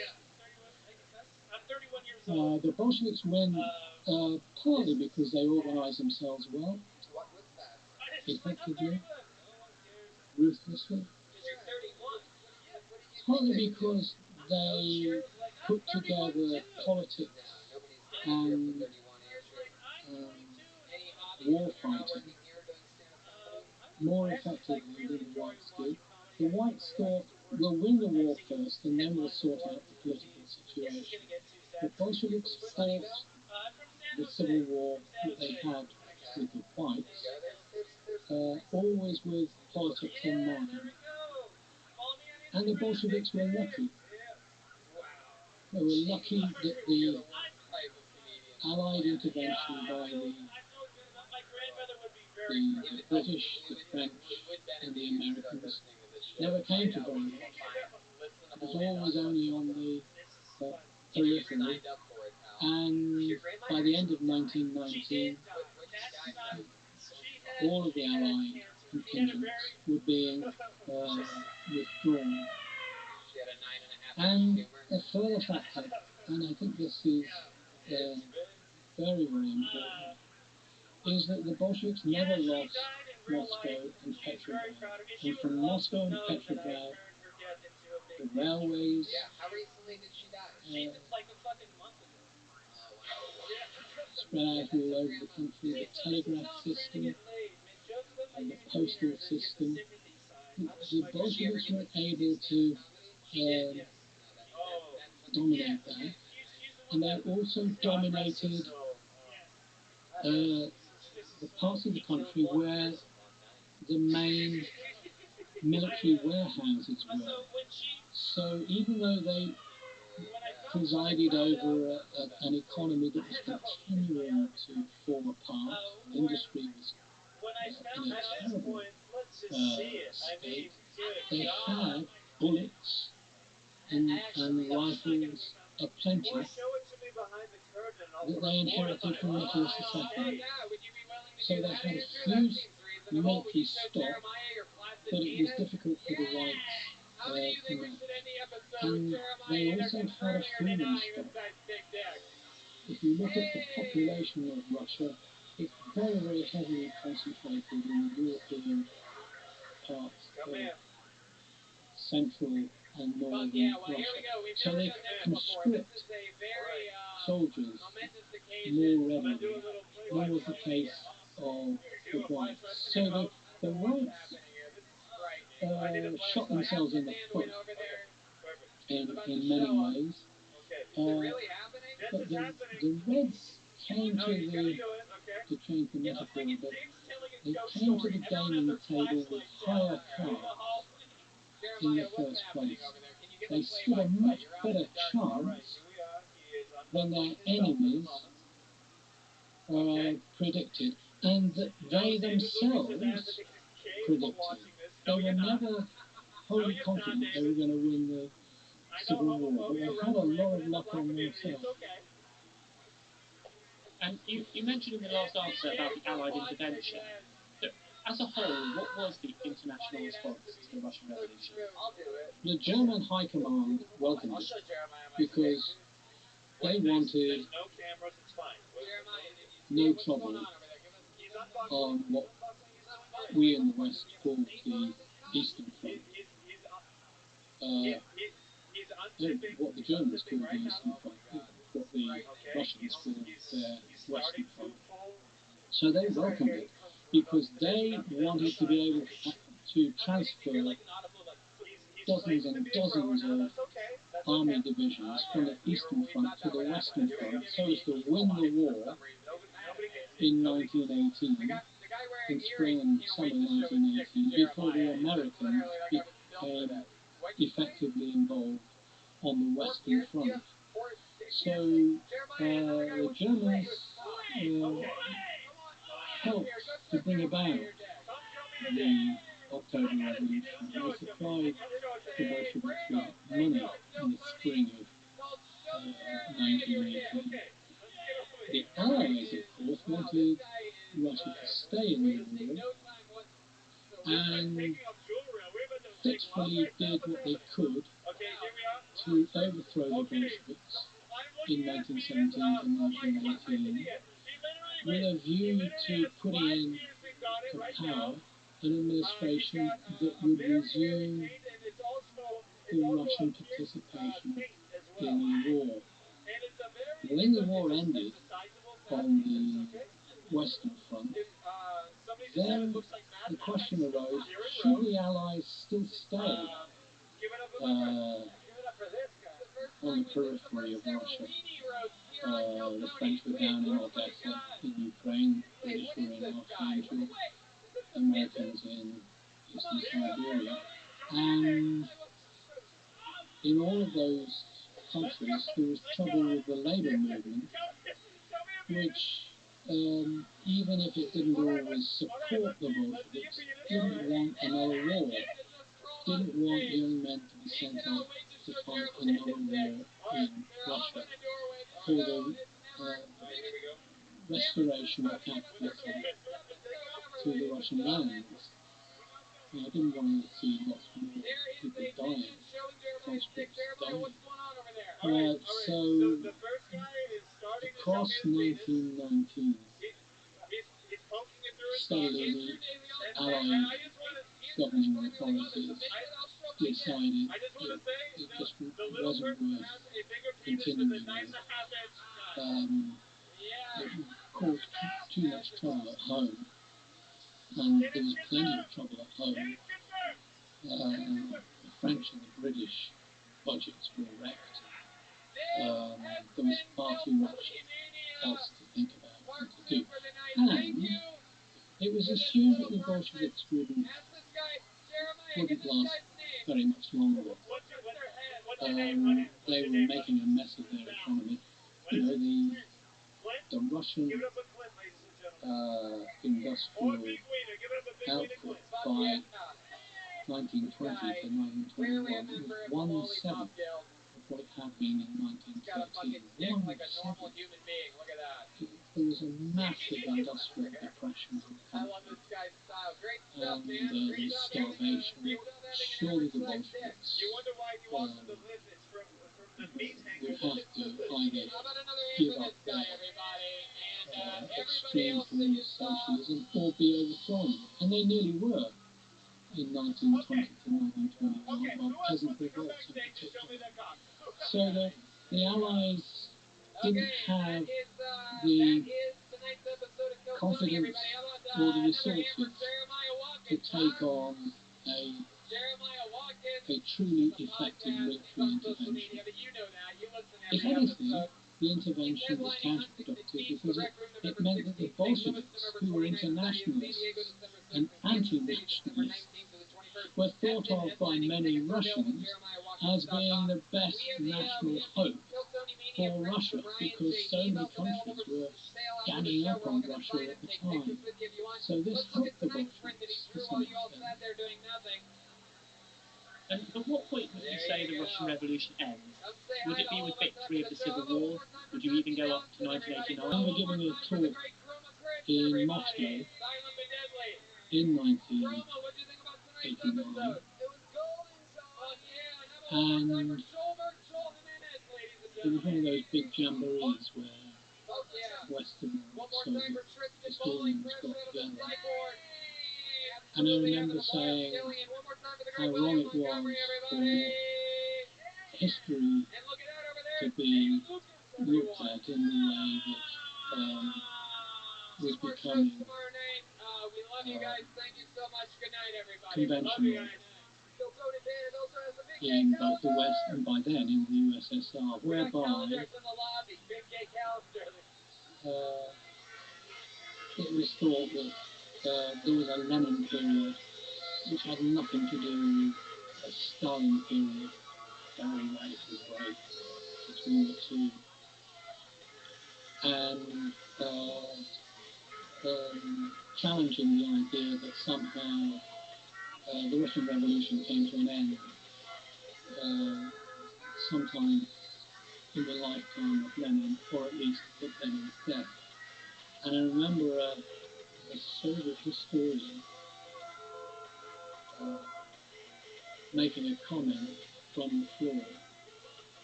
The Bolsheviks win partly because they organize themselves well, effectively, ruthlessly. Partly because they put together politics and war fighting more effectively than the whites did. The whites thought, we'll win the war first and then we'll sort out the political situation. The Bolsheviks fought the civil war that they had with the whites, always with politics in mind. And the Bolsheviks were lucky. They were lucky that the Allied intervention by the British, the French, and the Americans never came to very much. It was always only on the periphery. And by the end of 1919, all of the Allied contingents were being withdrawn. And a further factor, and I think this is very, very important, is that the Bolsheviks never lost Moscow and Petrograd. And from Moscow and Petrograd, the railways spread out all over the country, the telegraph system, and the postal system. The Bolsheviks were able to dominate that, and they also dominated the parts of the country where the main military warehouses were. So even though they presided over an economy that was continuing to fall apart, industry was in a terrible state, they had bullets and rifles aplenty that they inherited from Nicholas II. So they had a huge military stock, but it was difficult for the whites to match. And they also had a human stock. If you look at the population of Russia, it's very, very heavily concentrated in the European parts of central and northern Russia. So they conscript soldiers more readily than was the case of the whites. So the whites shot themselves in the foot in many ways. But the Reds came to change the metaphor, but they came to the gaming table with higher cards in the first place. They stood a much better chance than their enemies predicted, and that they themselves predicted. They were never wholly confident they were going to win the Civil War, but they had a lot of luck on their side. And you mentioned in the last answer about the Allied intervention. as a whole, what was the international response to the Russian Revolution? I'll do it. The German High Command welcomed I'll it show Jeremiah my because they wanted There's no cameras, it's fine. no trouble on what we in the West call the Eastern Front. What the Germans call the Eastern Front, what the Russians call their Western Front. So they welcomed it because they wanted to be able to transfer dozens and dozens of army divisions from the Eastern Front to the Western Front so as to win the war in 1918, in spring and summer 1918, before the Americans became effectively involved on the Western Front. So the Germans helped to bring about the October Revolution. They supplied the Bolsheviks with money in the spring of 1918. The Allies, of course, wanted Russia to stay in the war and fitfully did what they could to overthrow the Bolsheviks in 1917 and 1918 with a view to putting into power an administration that would resume the Russian participation in the war. When the war ended on the Western Front, then the question arose, should the Allies still stay on the periphery of Russia? The French were down in Odessa in Ukraine, the British were in Archangel, Americans in Eastern Siberia, and in all of those countries there was trouble with the labour movement, which even if it didn't always support the Bolsheviks, didn't want another war, didn't want young men to be sent off to fight another war in Russia for the restoration of capitalism to the Russian lands. I didn't want to see lots more people dying, conscripts dying. So across 1919, steadily the Allied governing authorities decided it just wasn't worth continuing with. It caused too much trouble at home, and there was plenty of trouble at home. The French and the British budgets were wrecked. There was far too much else to think about and to do. And it was assumed that the Bolsheviks wouldn't last very much longer. They were making a mess of their economy. You know, the Russian industrial output by 1920 to 1921 was 1/7 of what it had been in 1913. 1/7. There was a massive industrial depression in the country, and there was starvation. Surely the Bolsheviks would have to either give up their extreme form of socialism or be overthrown, and they nearly were in 1920 to 1921 by peasant revolts in particular. So the Allies didn't have the confidence or the resources to take on a truly effective military intervention. If anything, the intervention was counterproductive because it meant that the Bolsheviks, who were internationalists and anti-nationalists, were thought of by many Russians as being the best national hope for Russia, because so many countries were ganging up on Russia at the time. So this helped the Bolsheviks to some extent. And at what point would you say the Russian Revolution ends? Would it be with victory of the Civil War? Would you even go up to 1989? I remember giving a talk in Moscow in 1989, and it was one of those big jamborees where Western Soviet historians got together. And I remember saying how wrong it was for history to be looked at in the way that was becoming conventional in both the West and by then in the USSR, whereby it was thought that there was a Lenin period which had nothing to do with a Stalin period, very radical break between the two. And challenging the idea that somehow the Russian Revolution came to an end sometime in the lifetime of Lenin, or at least at Lenin's death. And I remember a Soviet historian making a comment from the floor,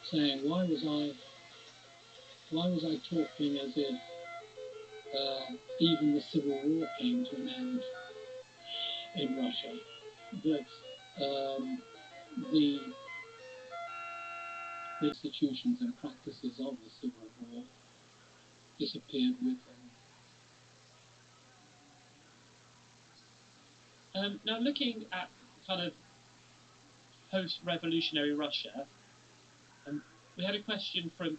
saying, why was I talking as if even the Civil War came to an end in Russia, that the institutions and practices of the Civil War disappeared with them. Now, looking at kind of post-revolutionary Russia, we had a question from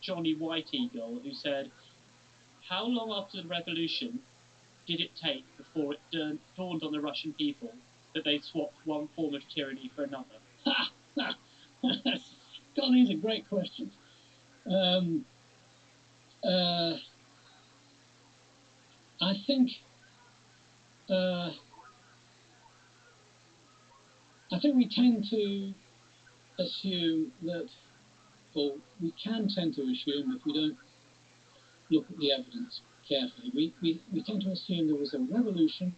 Johnny White Eagle, who said, how long after the revolution did it take before it dawned on the Russian people that they'd swapped one form of tyranny for another? God, these are great questions. I think we tend to assume that, or we can tend to assume, if we don't look at the evidence carefully, we tend to assume there was a revolution,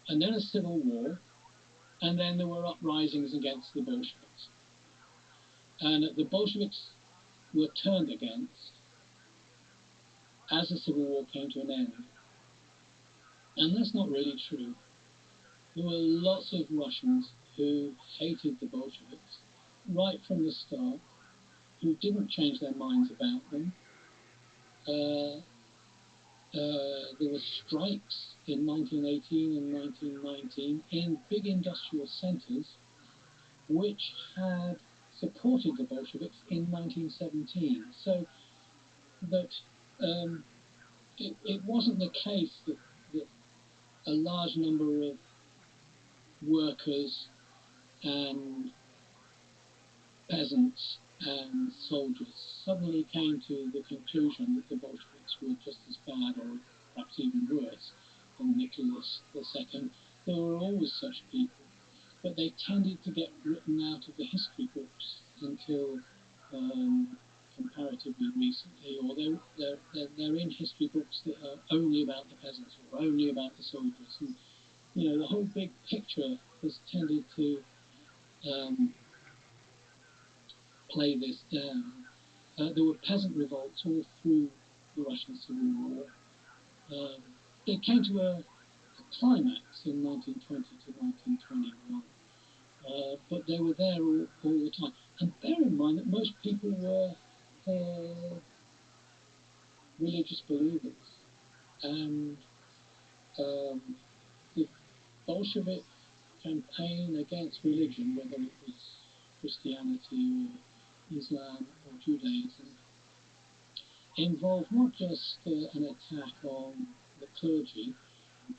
and then a civil war, and then there were uprisings against the Bolsheviks. And the Bolsheviks were turned against as the civil war came to an end. And that's not really true. There were lots of Russians who hated the Bolsheviks right from the start, who didn't change their minds about them. There were strikes in 1918 and 1919 in big industrial centres which had supported the Bolsheviks in 1917. So that it wasn't the case that a large number of workers and peasants and soldiers suddenly came to the conclusion that the Bolsheviks were just as bad, or perhaps even worse, than Nicholas II. There were always such people, but they tended to get written out of the history books until comparatively recently, or they're in history books that are only about the peasants or only about the soldiers. And, you know, the whole big picture has tended to play this down. There were peasant revolts all through the Russian Civil War. It came to a climax in 1920 to 1921, but they were there all the time. And bear in mind that most people were religious believers, and the Bolshevik campaign against religion, whether it was Christianity or Islam or Judaism, involved not just an attack on the clergy,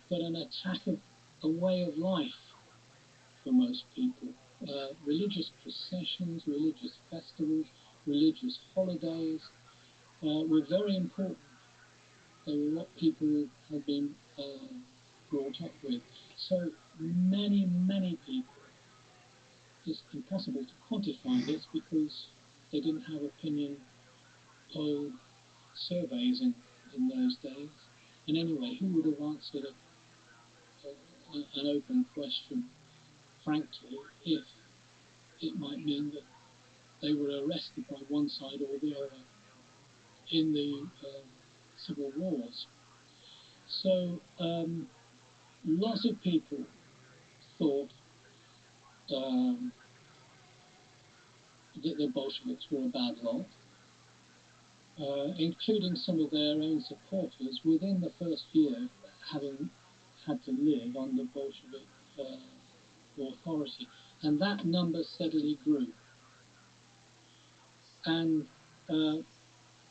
but an attack of a way of life for most people. Religious processions, religious festivals, religious holidays were very important. They were what people had been brought up with. So many, many people, it's impossible to quantify this because they didn't have opinion poll surveys in those days. And anyway, who would have answered an open question, frankly, if it might mean that they were arrested by one side or the other in the civil wars. So lots of people thought that the Bolsheviks were a bad lot, including some of their own supporters within the first year having had to live under Bolshevik authority. And that number steadily grew. And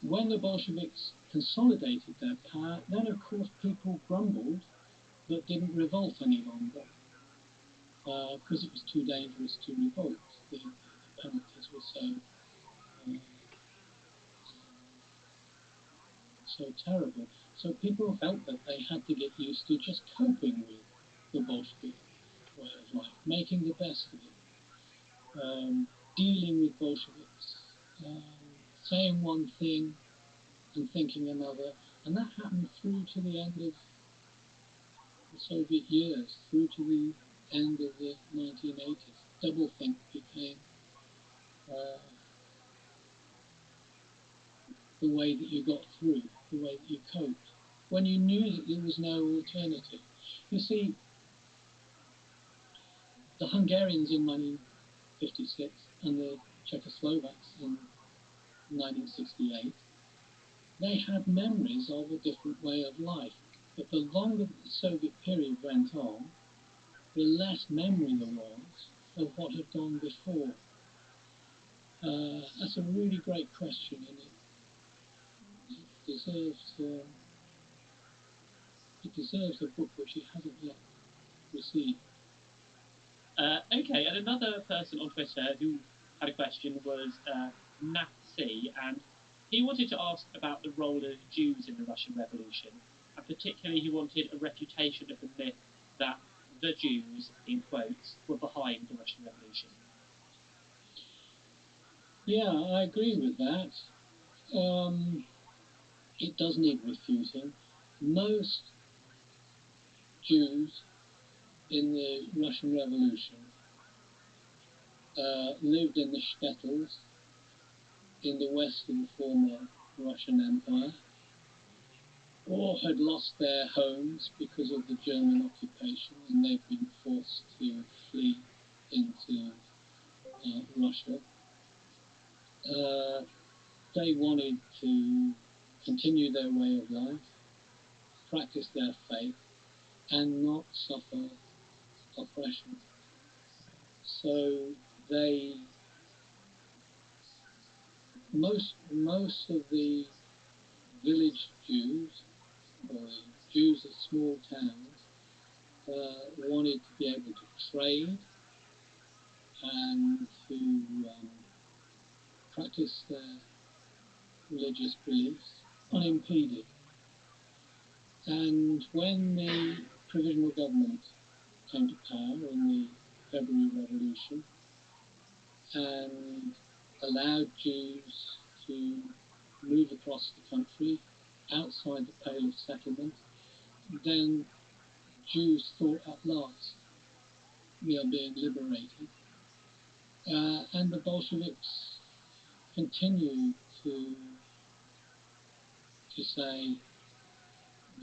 when the Bolsheviks consolidated their power, then of course people grumbled but didn't revolt any longer because it was too dangerous to revolt. The penalties were so terrible. So people felt that they had to get used to just coping with the Bolshevik way of life, making the best of it, dealing with Bolsheviks, saying one thing and thinking another. And that happened through to the end of the Soviet years, through to the end of the 1980s. Doublethink became the way that you got through, the way that you coped, when you knew that there was no alternative. You see, the Hungarians in 1956 and the Czechoslovaks in 1968, they had memories of a different way of life. But the longer the Soviet period went on, the less memory there was of what had gone before. That's a really great question, and it deserves a book which it hasn't yet received. Okay, and another person on Twitter who had a question was Nat C, and he wanted to ask about the role of Jews in the Russian Revolution, and particularly he wanted a refutation of the myth that the Jews, in quotes, were behind the Russian Revolution. Yeah, I agree with that. It does need refuting. Most Jews in the Russian Revolution lived in the shtetls in the west of the former Russian Empire, or had lost their homes because of the German occupation, and they've been forced to flee into Russia. They wanted to continue their way of life, practice their faith, and not suffer oppression. So most of the village Jews, or the Jews of small towns, wanted to be able to trade and to practice their religious beliefs unimpeded. And when the provisional government came to power in the February Revolution and allowed Jews to move across the country outside the Pale of Settlement, then Jews thought, at last we are being liberated. And the Bolsheviks continued to say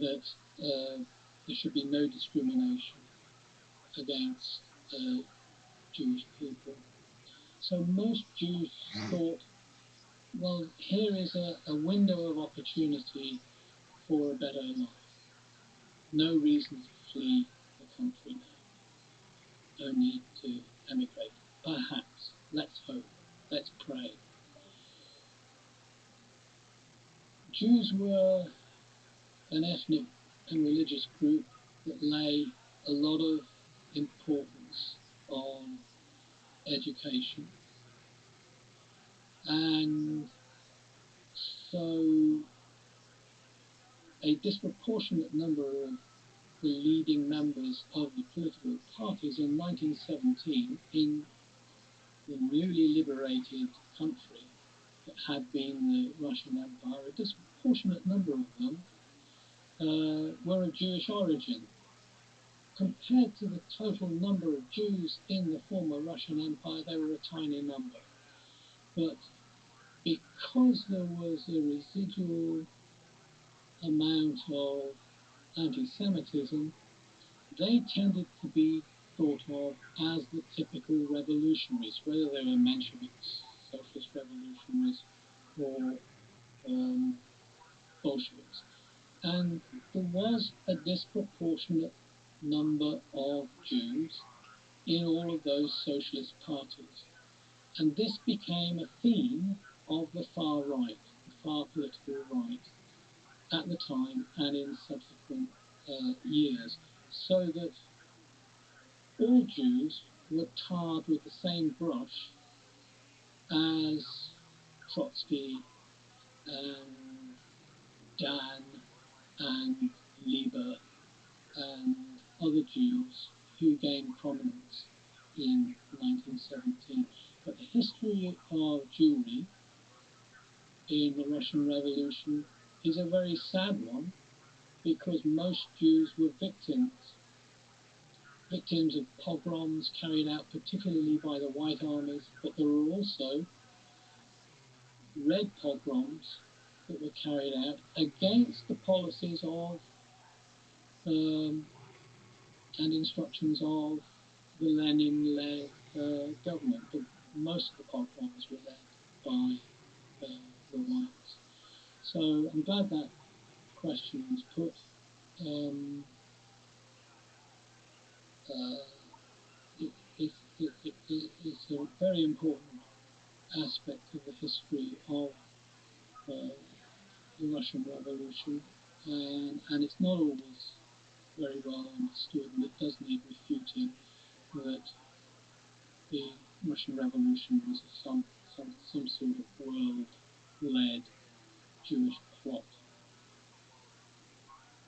that there should be no discrimination against Jewish people. So most Jews thought, well, here is a window of opportunity for a better life. No reason to flee the country now. No need to emigrate. Perhaps. Let's hope. Let's pray. Jews were an ethnic and religious group that lay a lot of importance on education. And so a disproportionate number of the leading members of the political parties in 1917 in the newly liberated country that had been the Russian Empire, a disproportionate number of them were of Jewish origin. compared to the total number of Jews in the former Russian Empire, they were a tiny number. But because there was a residual amount of anti-Semitism, they tended to be thought of as the typical revolutionaries, whether they were Mensheviks, socialist revolutionaries, or Bolsheviks. And there was a disproportionate number of Jews in all of those socialist parties. And this became a theme of the far right, the far political right, at the time and in subsequent years, so that all Jews were tarred with the same brush as Trotsky and Dan and Lieber and other Jews who gained prominence in 1917. But the history of Jewry in the Russian Revolution is a very sad one, because most Jews were victims of pogroms carried out particularly by the White Armies, but there were also red pogroms that were carried out against the policies of and instructions of the Lenin-led government. But most of the pogroms were led by the whites. So I'm glad that question was put. It's a very important aspect of the history of the Russian Revolution, and it's not always very well understood, and it does need refuting that the Russian Revolution was some sort of world-led Jewish plot.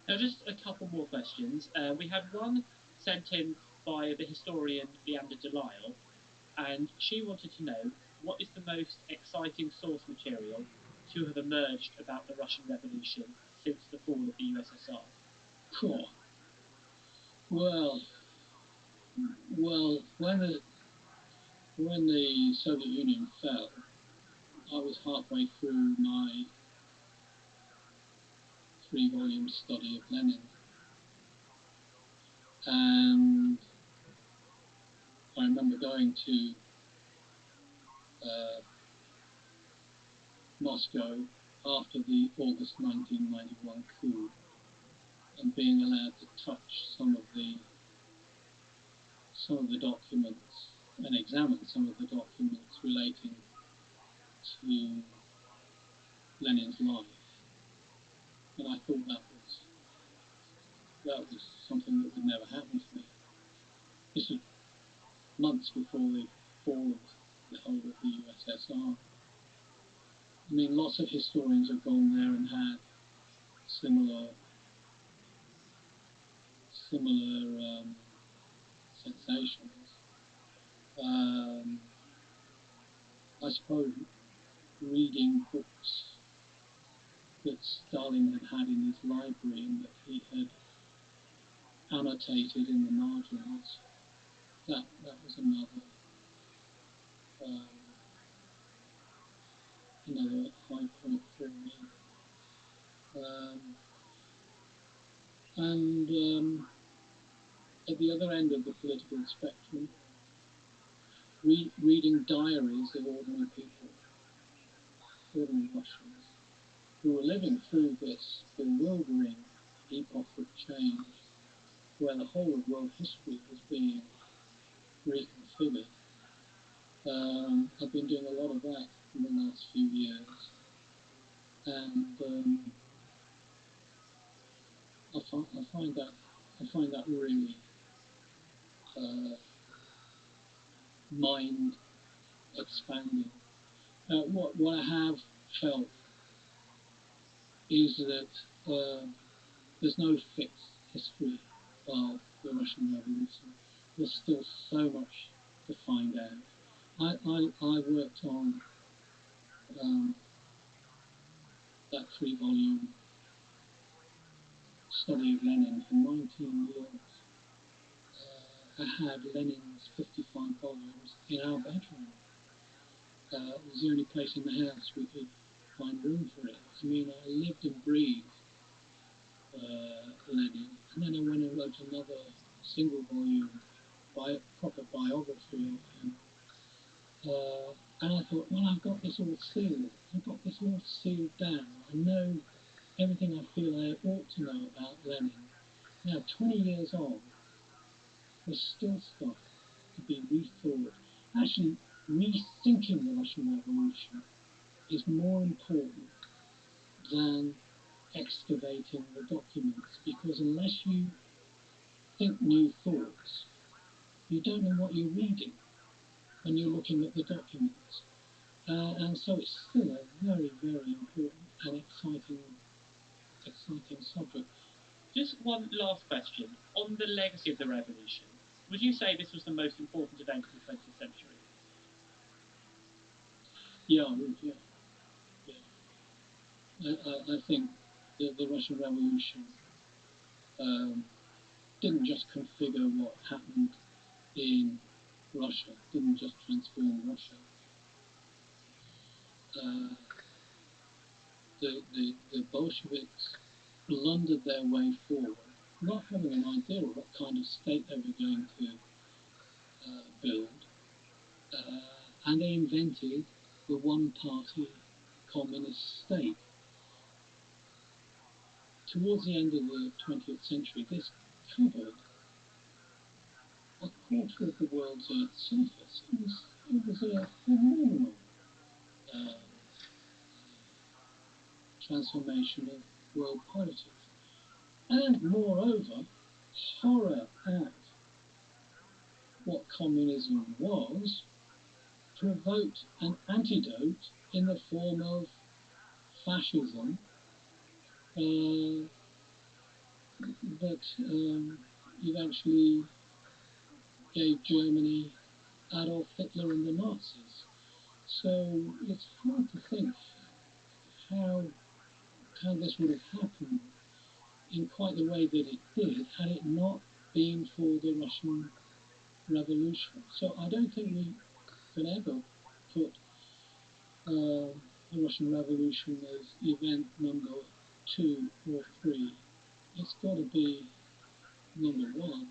Now, just a couple more questions. We had one sent in by the historian Leander Delisle, and she wanted to know what is the most exciting source material to have emerged about the Russian Revolution since the fall of the USSR? Cool. Well, when the Soviet Union fell, I was halfway through my 3-volume study of Lenin, and I remember going to Moscow after the August 1991 coup and being allowed to touch some of the documents and examine some of the documents relating to Lenin's life, and I thought that was something that would never happen to me. This was months before the fall of the whole of the USSR. I mean, lots of historians have gone there and had similar sensations. I suppose reading books that Stalin had in his library and that he had annotated in the margins, that was another high point for me. And at the other end of the political spectrum, reading diaries of ordinary people, ordinary Russians, who were living through this bewildering epoch of change, where the whole of world history was being reconfigured. I've been doing a lot of that in the last few years, and I find that really mind expanding. What I have felt is that there's no fixed history of the Russian Revolution. There's still so much to find out. I worked on that 3-volume study of Lenin for 19 years, I had Lenin's 55 volumes in our bedroom. It was the only place in the house we could find room for it. I mean, I lived and breathed Lenin, and then I went and wrote another single volume, proper biography of him. And I thought, well, I've got this all sealed. I've got this all sealed down. I know everything I feel I ought to know about Lenin. Now, 20 years on, there's still stuff to be rethought. Actually, rethinking the Russian Revolution is more important than excavating the documents, because unless you think new thoughts, you don't know what you're reading when you're looking at the documents. And so it's still a very, very important and exciting subject. Just one last question. On the legacy of the revolution, would you say this was the most important event of the 20th century? Yeah, I would, yeah. I think the Russian Revolution didn't just configure what happened in Russia, didn't just transform Russia. The Bolsheviks blundered their way forward, not having an idea of what kind of state they were going to build, and they invented the one-party communist state. Towards the end of the 20th century, this covered a quarter of the world's Earth's surface. It was a phenomenal transformation of world politics. And moreover, horror at what communism was provoked an antidote in the form of fascism that eventually gave Germany Adolf Hitler and the Nazis. So it's hard to think how this would have happened in quite the way that it did had it not been for the Russian Revolution. So I don't think we can ever put the Russian Revolution as event number 2 or 3. It's got to be number 1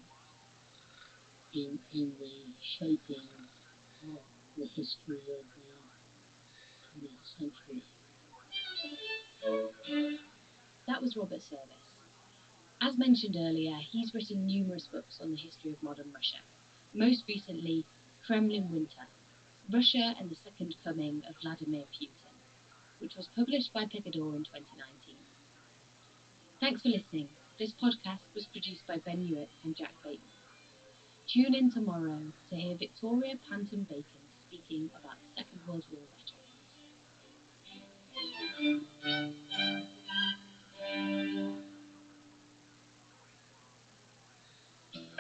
in the shaping of the history of the 20th century. That was Robert Service. As mentioned earlier, he's written numerous books on the history of modern Russia. Most recently, Kremlin Winter, Russia and the Second Coming of Vladimir Putin, which was published by Picador in 2019. Thanks for listening. This podcast was produced by Ben Hewitt and Jack Bateman. Tune in tomorrow to hear Victoria Panton Bacon speaking about the Second World War veterans.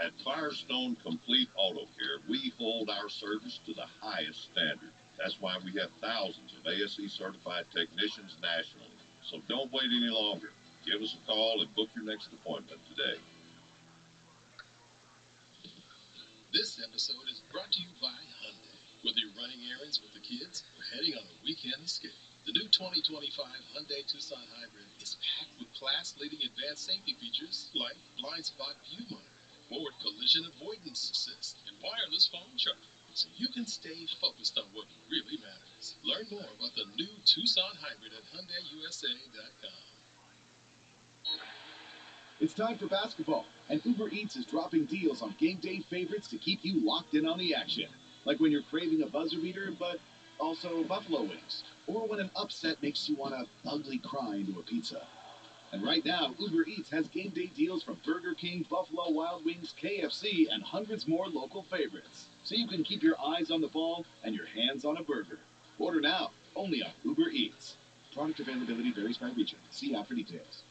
At Firestone Complete Auto Care, we hold our service to the highest standard. That's why we have thousands of ASE certified technicians nationally. So don't wait any longer. Give us a call and book your next appointment today. This episode is brought to you by Hyundai. Whether you're running errands with the kids or heading on a weekend escape, the new 2025 Hyundai Tucson Hybrid is packed with class-leading advanced safety features like blind spot view monitor, forward collision avoidance assist, and wireless phone charging, so you can stay focused on what really matters. Learn more about the new Tucson Hybrid at HyundaiUSA.com. It's time for basketball, and Uber Eats is dropping deals on game day favorites to keep you locked in on the action. Like when you're craving a buzzer beater, but also buffalo wings. Or when an upset makes you want to ugly cry into a pizza. And right now, Uber Eats has game day deals from Burger King, Buffalo Wild Wings, KFC, and hundreds more local favorites. So you can keep your eyes on the ball and your hands on a burger. Order now, only on Uber Eats. Product availability varies by region. See app for details.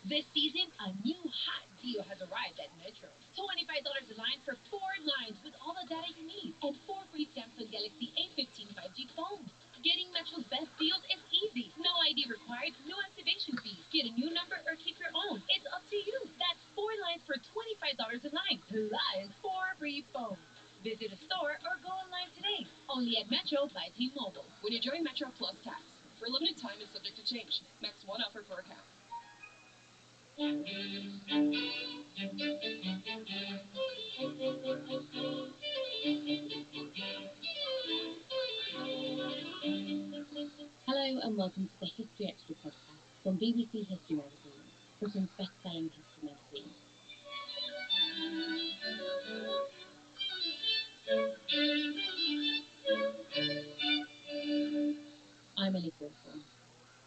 This season, a new hot deal has arrived at Metro. $25 a line for 4 lines with all the data you need and 4 free Samsung Galaxy A15 5G phones. Getting Metro's best deals is easy. No ID required, no activation fees. Get a new number or keep your own. It's up to you. That's 4 lines for $25 a line, plus 4 free visit a store or go online today. Only at Metro by T-Mobile. When you join Metro Plus Tax. For a limited time and subject to change. Max one offer per account. Hello and welcome to the History Extra podcast from BBC History Magazine, Britain's best-selling history magazine. I'm Ellie Cawthorne.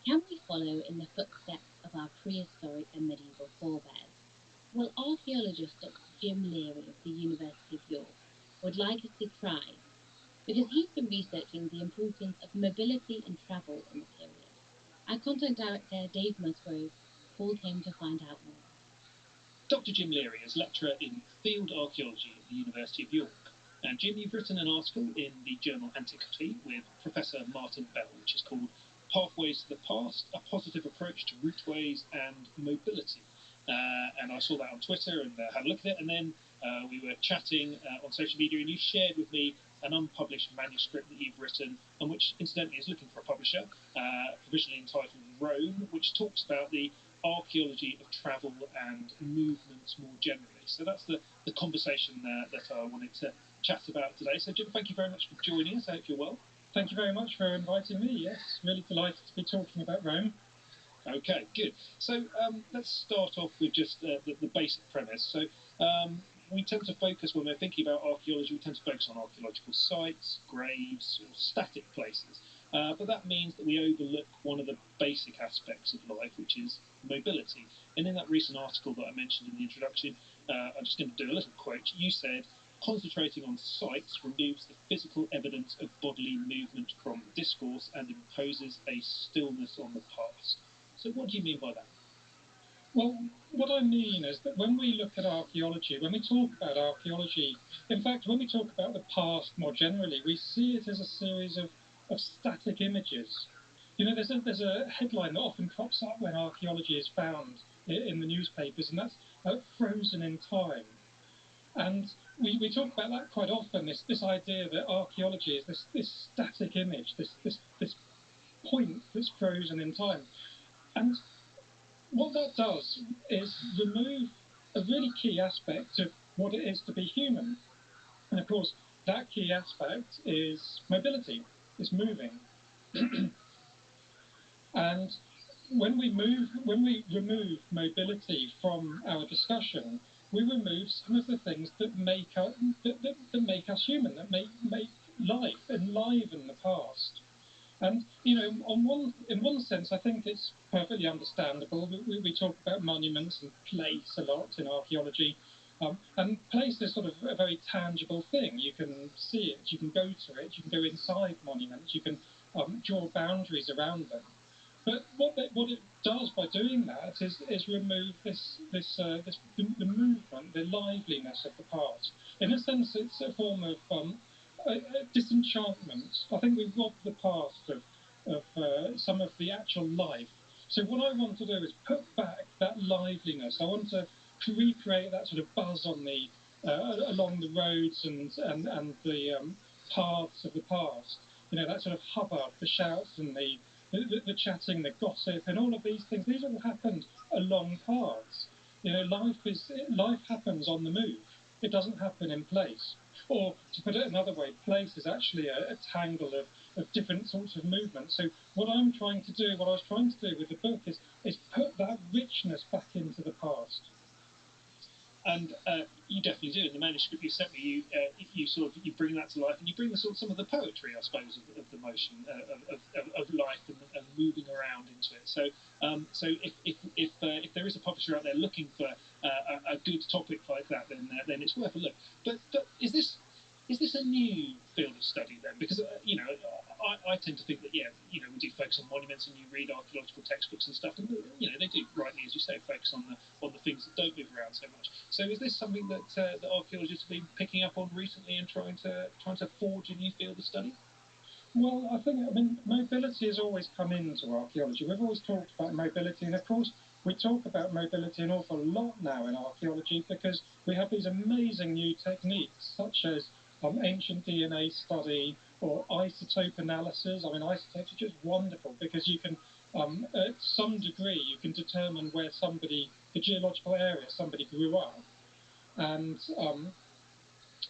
Can we follow in the footsteps of our prehistoric and medieval forebears? Well, archaeologist Dr. Jim Leary of the University of York would like us to try, because he's been researching the importance of mobility and travel in the period. Our content director, Dave Musgrove, called him to find out more. Dr. Jim Leary is lecturer in field archaeology at the University of York. And Jim, you've written an article in the journal Antiquity with Professor Martin Bell, which is called Pathways to the Past, a Positive Approach to Routeways and Mobility. And I saw that on Twitter and had a look at it, and then we were chatting on social media, and you shared with me an unpublished manuscript that you've written, and which incidentally is looking for a publisher, provisionally entitled Rome, which talks about the archaeology of travel and movements more generally. So that's the conversation that I wanted to chat about today. So Jim, thank you very much for joining us. I hope you're well. Thank you very much for inviting me. Yes, really delighted to be talking about Rome. Okay, good. So let's start off with just the basic premise. So we tend to focus, when we're thinking about archaeology, we tend to focus on archaeological sites, graves, or static places. But that means that we overlook one of the basic aspects of life, which is mobility. And in that recent article that I mentioned in the introduction, I'm just going to do a little quote. You said, concentrating on sites removes the physical evidence of bodily movement from the discourse and imposes a stillness on the past. So what do you mean by that? Well, what I mean is that when we look at archaeology, when we talk about archaeology, in fact, when we talk about the past more generally, we see it as a series of static images. You know, there's a headline that often crops up when archaeology is found in the newspapers, and that's frozen in time. And we talk about that quite often, this idea that archaeology is this static image, this point that's frozen in time. And what that does is remove a really key aspect of what it is to be human. And of course, that key aspect is mobility, is moving. And when we remove mobility from our discussion, we remove some of the things that make us human, that make life, enliven the past. And, you know, in one sense, I think it's perfectly understandable. We talk about monuments and place a lot in archaeology. And place is sort of a very tangible thing. You can see it, you can go to it, you can go inside monuments, you can draw boundaries around them. But what it does by doing that is remove the movement, the liveliness of the past. In a sense, it's a form of disenchantment. I think we've robbed the past of some of the actual life. So what I want to do is put back that liveliness. I want to recreate that sort of buzz on the along the roads and the paths of the past. You know, that sort of hubbub, the shouts and the chatting, the gossip, and all of these things. These all happened along paths. You know, life happens on the move. It doesn't happen in place. Or, to put it another way, place is actually a tangle of different sorts of movements. So what I was trying to do with the book is put that richness back into the past. And you definitely do. In the manuscript you sent me, you bring that to life, and you bring some of the poetry, I suppose, of the motion of life and moving around into it. So, if there is a publisher out there looking for a good topic like that, then it's worth a look. But is this a new field of study then? Because you know, I tend to think that we do focus on monuments, and you read archaeological textbooks and stuff, and you know they do rightly, as you say, focus on the things that don't move around so much. So is this something that archaeologists have been picking up on recently and trying to forge a new field of study? Well, I mean, mobility has always come into archaeology. We've always talked about mobility, and of course, we talk about mobility an awful lot now in archaeology because we have these amazing new techniques, such as ancient DNA study, or isotope analysis. I mean, isotopes are just wonderful because you can, at some degree, you can determine where somebody, the geological area somebody grew up, and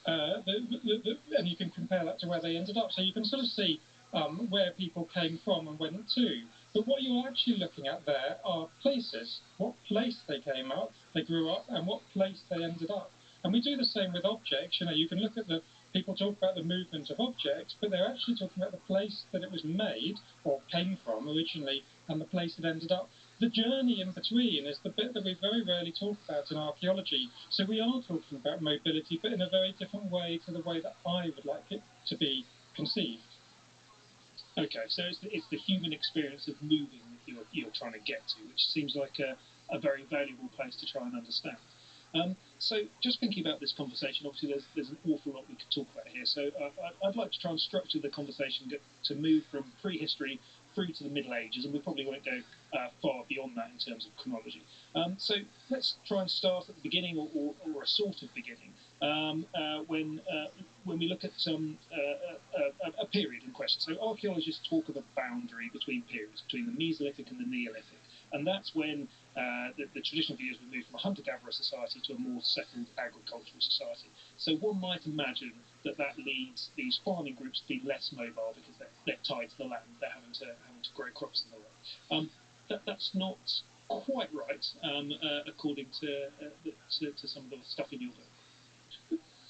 and you can compare that to where they ended up. So you can sort of see where people came from and went to. But what you're actually looking at there are places, what place they came up, they grew up, and what place they ended up. And we do the same with objects. You know, you can look at people talk about the movement of objects, but they're actually talking about the place that it was made or came from originally and the place it ended up. The journey in between is the bit that we very rarely talk about in archaeology. So we are talking about mobility, but in a very different way to the way that I would like it to be conceived. Okay, so it's the human experience of moving that you're trying to get to, which seems like a very valuable place to try and understand. So just thinking about this conversation, obviously there's an awful lot we could talk about here. So I'd like to try and structure the conversation to move from prehistory through to the Middle Ages, and we probably won't go far beyond that in terms of chronology. So let's try and start at the beginning, or a sort of beginning, when we look at a period in question. So archaeologists talk of a boundary between periods, between the Mesolithic and the Neolithic. And that's when the traditional view is we move from a hunter-gatherer society to a more settled agricultural society. So one might imagine that leads these farming groups to be less mobile because they're tied to the land, they're having to grow crops and the like. That's not quite right, according to some of the stuff in your book.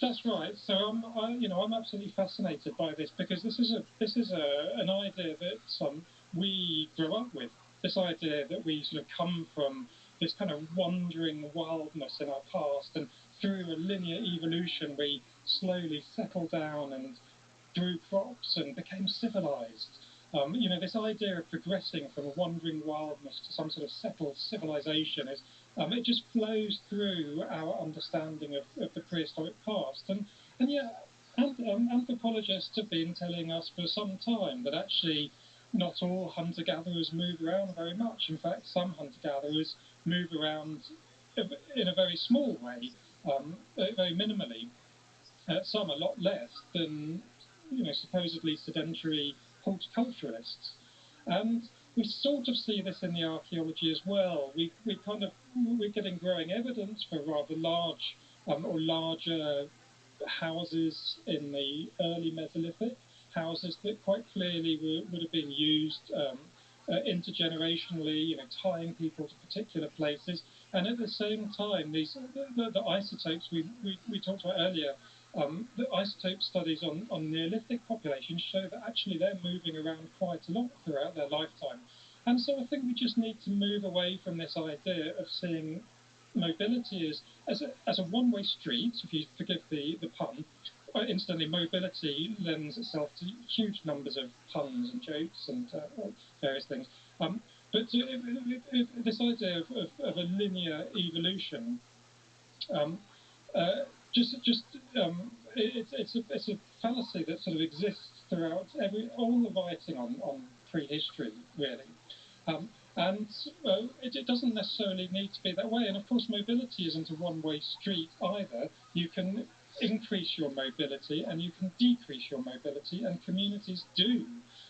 That's right. So I'm absolutely fascinated by this because this is an idea that we grew up with. This idea that we sort of come from this kind of wandering wildness in our past, and through a linear evolution, we slowly settled down and grew crops and became civilized. This idea of progressing from a wandering wildness to some sort of settled civilization is it just flows through our understanding of the prehistoric past. And anthropologists have been telling us for some time that actually not all hunter-gatherers move around very much. In fact, some hunter-gatherers move around in a very small way, very minimally. Some a lot less than supposedly sedentary horticulturalists. And we sort of see this in the archaeology as well. We're getting growing evidence for rather large or larger houses in the early Mesolithic, houses that quite clearly would have been used intergenerationally, tying people to particular places. And at the same time, the isotopes we talked about earlier, the isotope studies on Neolithic populations show that actually they're moving around quite a lot throughout their lifetime. And so I think we just need to move away from this idea of seeing mobility as a one-way street, if you forgive the pun. Incidentally, mobility lends itself to huge numbers of puns and jokes and various things. But this idea of a linear evolution, it's a fallacy that sort of exists throughout all the writing on prehistory, really. And it doesn't necessarily need to be that way. And of course, mobility isn't a one-way street either. You can increase your mobility and you can decrease your mobility, and communities do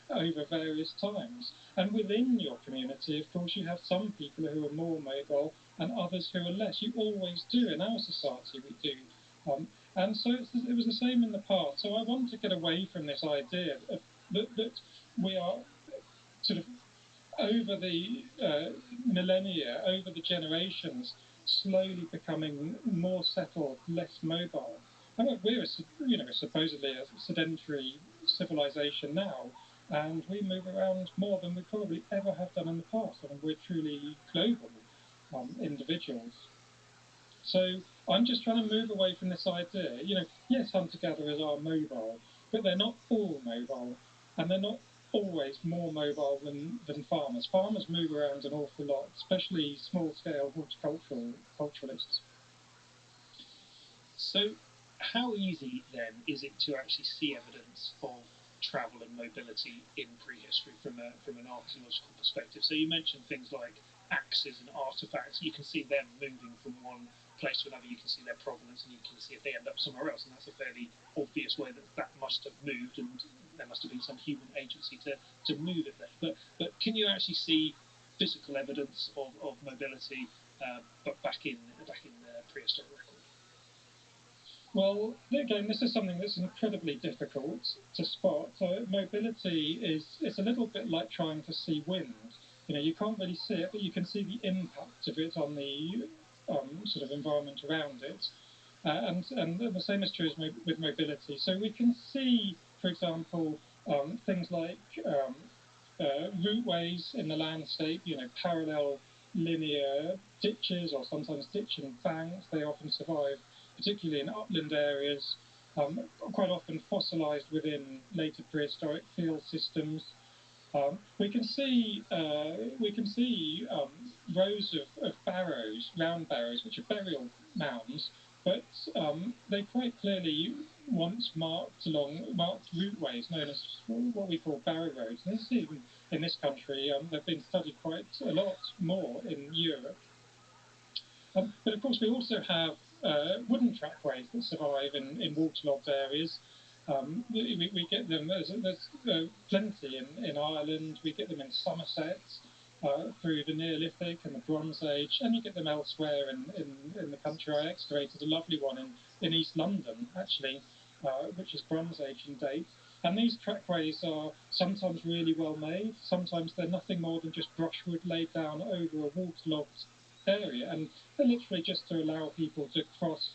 over various times. And within your community, of course, you have some people who are more mobile and others who are less. You always do. In our society, we do. And so it was the same in the past. So I want to get away from this idea that we are sort of over the millennia, over the generations, slowly becoming more settled, less mobile. I mean, we're supposedly a sedentary civilization now, and we move around more than we probably ever have done in the past. I mean, we're truly global individuals. So I'm just trying to move away from this idea. Yes, hunter-gatherers are mobile, but they're not all mobile, and they're not always more mobile than farmers. Farmers move around an awful lot, especially small-scale horticulturalists. So how easy, then, is it to actually see evidence of travel and mobility in prehistory from an archaeological perspective? So you mentioned things like axes and artifacts. You can see them moving from one place to another. You can see their provenance, and you can see if they end up somewhere else. And that's a fairly obvious way that must have moved, and there must have been some human agency to move it there. But can you actually see physical evidence of mobility, but back in the prehistoric record? Well, again, this is something that's incredibly difficult to spot. So mobility is a little bit like trying to see wind. You can't really see it, but you can see the impact of it on the sort of environment around it. And the same is true with mobility. So we can see, for example, things like routeways in the landscape, parallel linear ditches or sometimes ditch and banks. They often survive, particularly in upland areas, quite often fossilized within later prehistoric field systems. We can see rows of barrows, round barrows, which are burial mounds, but they quite clearly once marked routeways known as what we call barrow roads. And this is even in this country. They've been studied quite a lot more in Europe. But of course, we also have wooden trackways that survive in waterlogged areas. We get them, there's plenty in Ireland. We get them in Somerset through the Neolithic and the Bronze Age, and you get them elsewhere in the country. I excavated a lovely one in East London, actually, which is Bronze Age in date. And these trackways are sometimes really well made. Sometimes they're nothing more than just brushwood laid down over a waterlogged area, and they're literally just to allow people to cross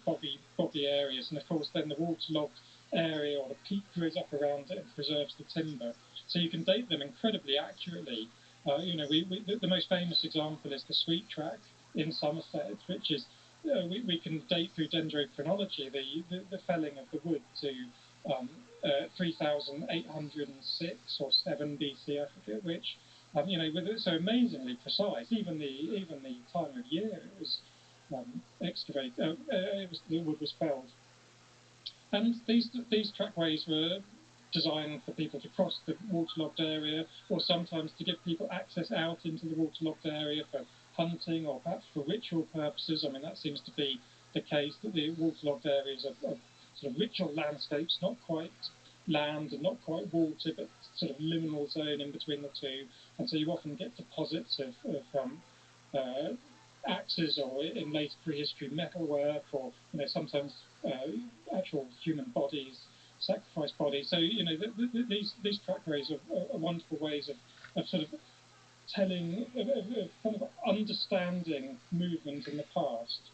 boggy areas. And of course, then the waterlogged area or the peat grows up around it and preserves the timber. So you can date them incredibly accurately. The most famous example is the Sweet Track in Somerset, which is we can date through dendrochronology the felling of the wood to 3,806 or 7 BC, I forget which. So amazingly precise. Even the time of year it was excavated, the wood was felled. And these trackways were designed for people to cross the waterlogged area, or sometimes to give people access out into the waterlogged area for hunting or perhaps for ritual purposes. I mean, that seems to be the case, that the waterlogged areas are sort of ritual landscapes, not quite land and not quite water, but sort of liminal zone in between the two. And so you often get deposits of axes, or in later prehistory metalwork, or sometimes actual human bodies, sacrifice bodies. So these trackways are wonderful ways of sort of telling, of kind of understanding movement in the past.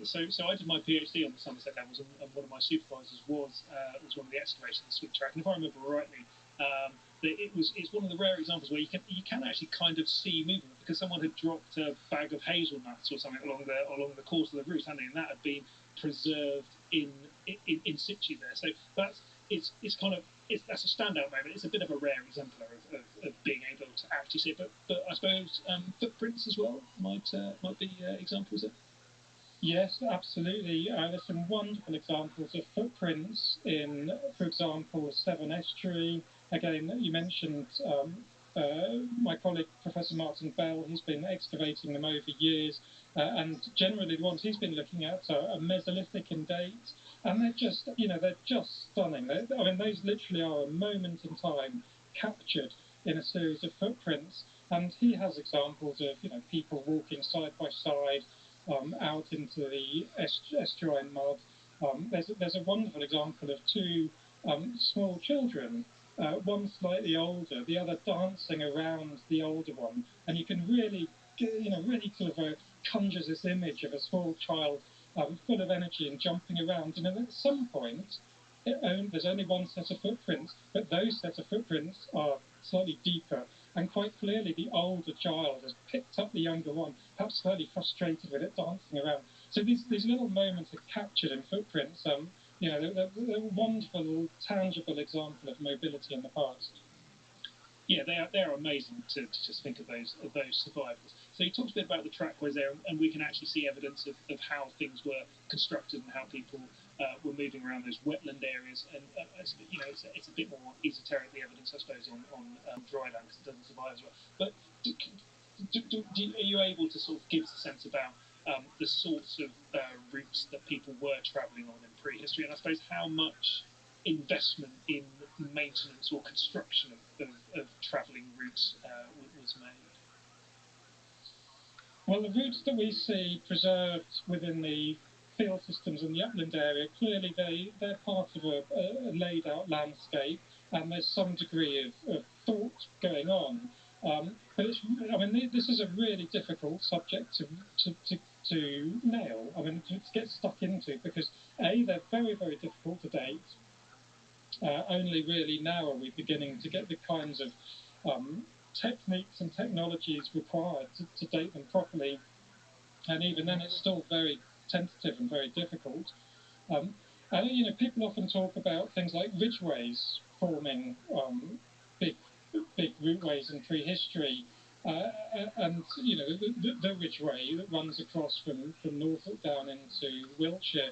So I did my PhD on the Somerset levels, and one of my supervisors was one of the excavators of the Sweet Track. And if I remember rightly, it's one of the rare examples where you can actually kind of see movement, because someone had dropped a bag of hazelnuts or something along the course of the route, and that had been preserved in situ there. So that's a standout moment. It's a bit of a rare exemplar of being able to actually see it. But I suppose footprints as well might be examples of. Yes, absolutely. There's some wonderful examples of footprints in, for example, the Severn Estuary. Again, you mentioned my colleague, Professor Martin Bell. He's been excavating them over years, and generally the ones he's been looking at are Mesolithic in date, and they're just stunning. I mean, those literally are a moment in time captured in a series of footprints, and he has examples of people walking side by side out into the estuarine mud. There's a wonderful example of two small children, one slightly older, the other dancing around the older one, and you can really sort of conjures this image of a small child full of energy and jumping around. And at some point, there's only one set of footprints, but those set of footprints are slightly deeper, and quite clearly the older child has picked up the younger one, perhaps slightly frustrated with it dancing around. So these little moments are captured in footprints. They're a wonderful, tangible example of mobility in the past. Yeah, they are amazing to just think of those survivors. So you talked a bit about the trackways there, and we can actually see evidence of how things were constructed and how people were moving around those wetland areas. And it's a bit more esoteric, the evidence, I suppose, on dry land, because it doesn't survive as well. But are you able to sort of give us a sense about the sorts of routes that people were travelling on in prehistory, and I suppose how much investment in maintenance or construction of travelling routes was made? Well, the routes that we see preserved within the field systems in the upland area, clearly they're part of a laid out landscape, and there's some degree of thought going on. But this is a really difficult subject to nail, to get stuck into, because A, they're very, very difficult to date. Only really now are we beginning to get the kinds of techniques and technologies required to date them properly, and even then it's still very tentative and very difficult. And people often talk about things like ridgeways forming big routeways in prehistory, and the ridgeway that runs across from Norfolk down into Wiltshire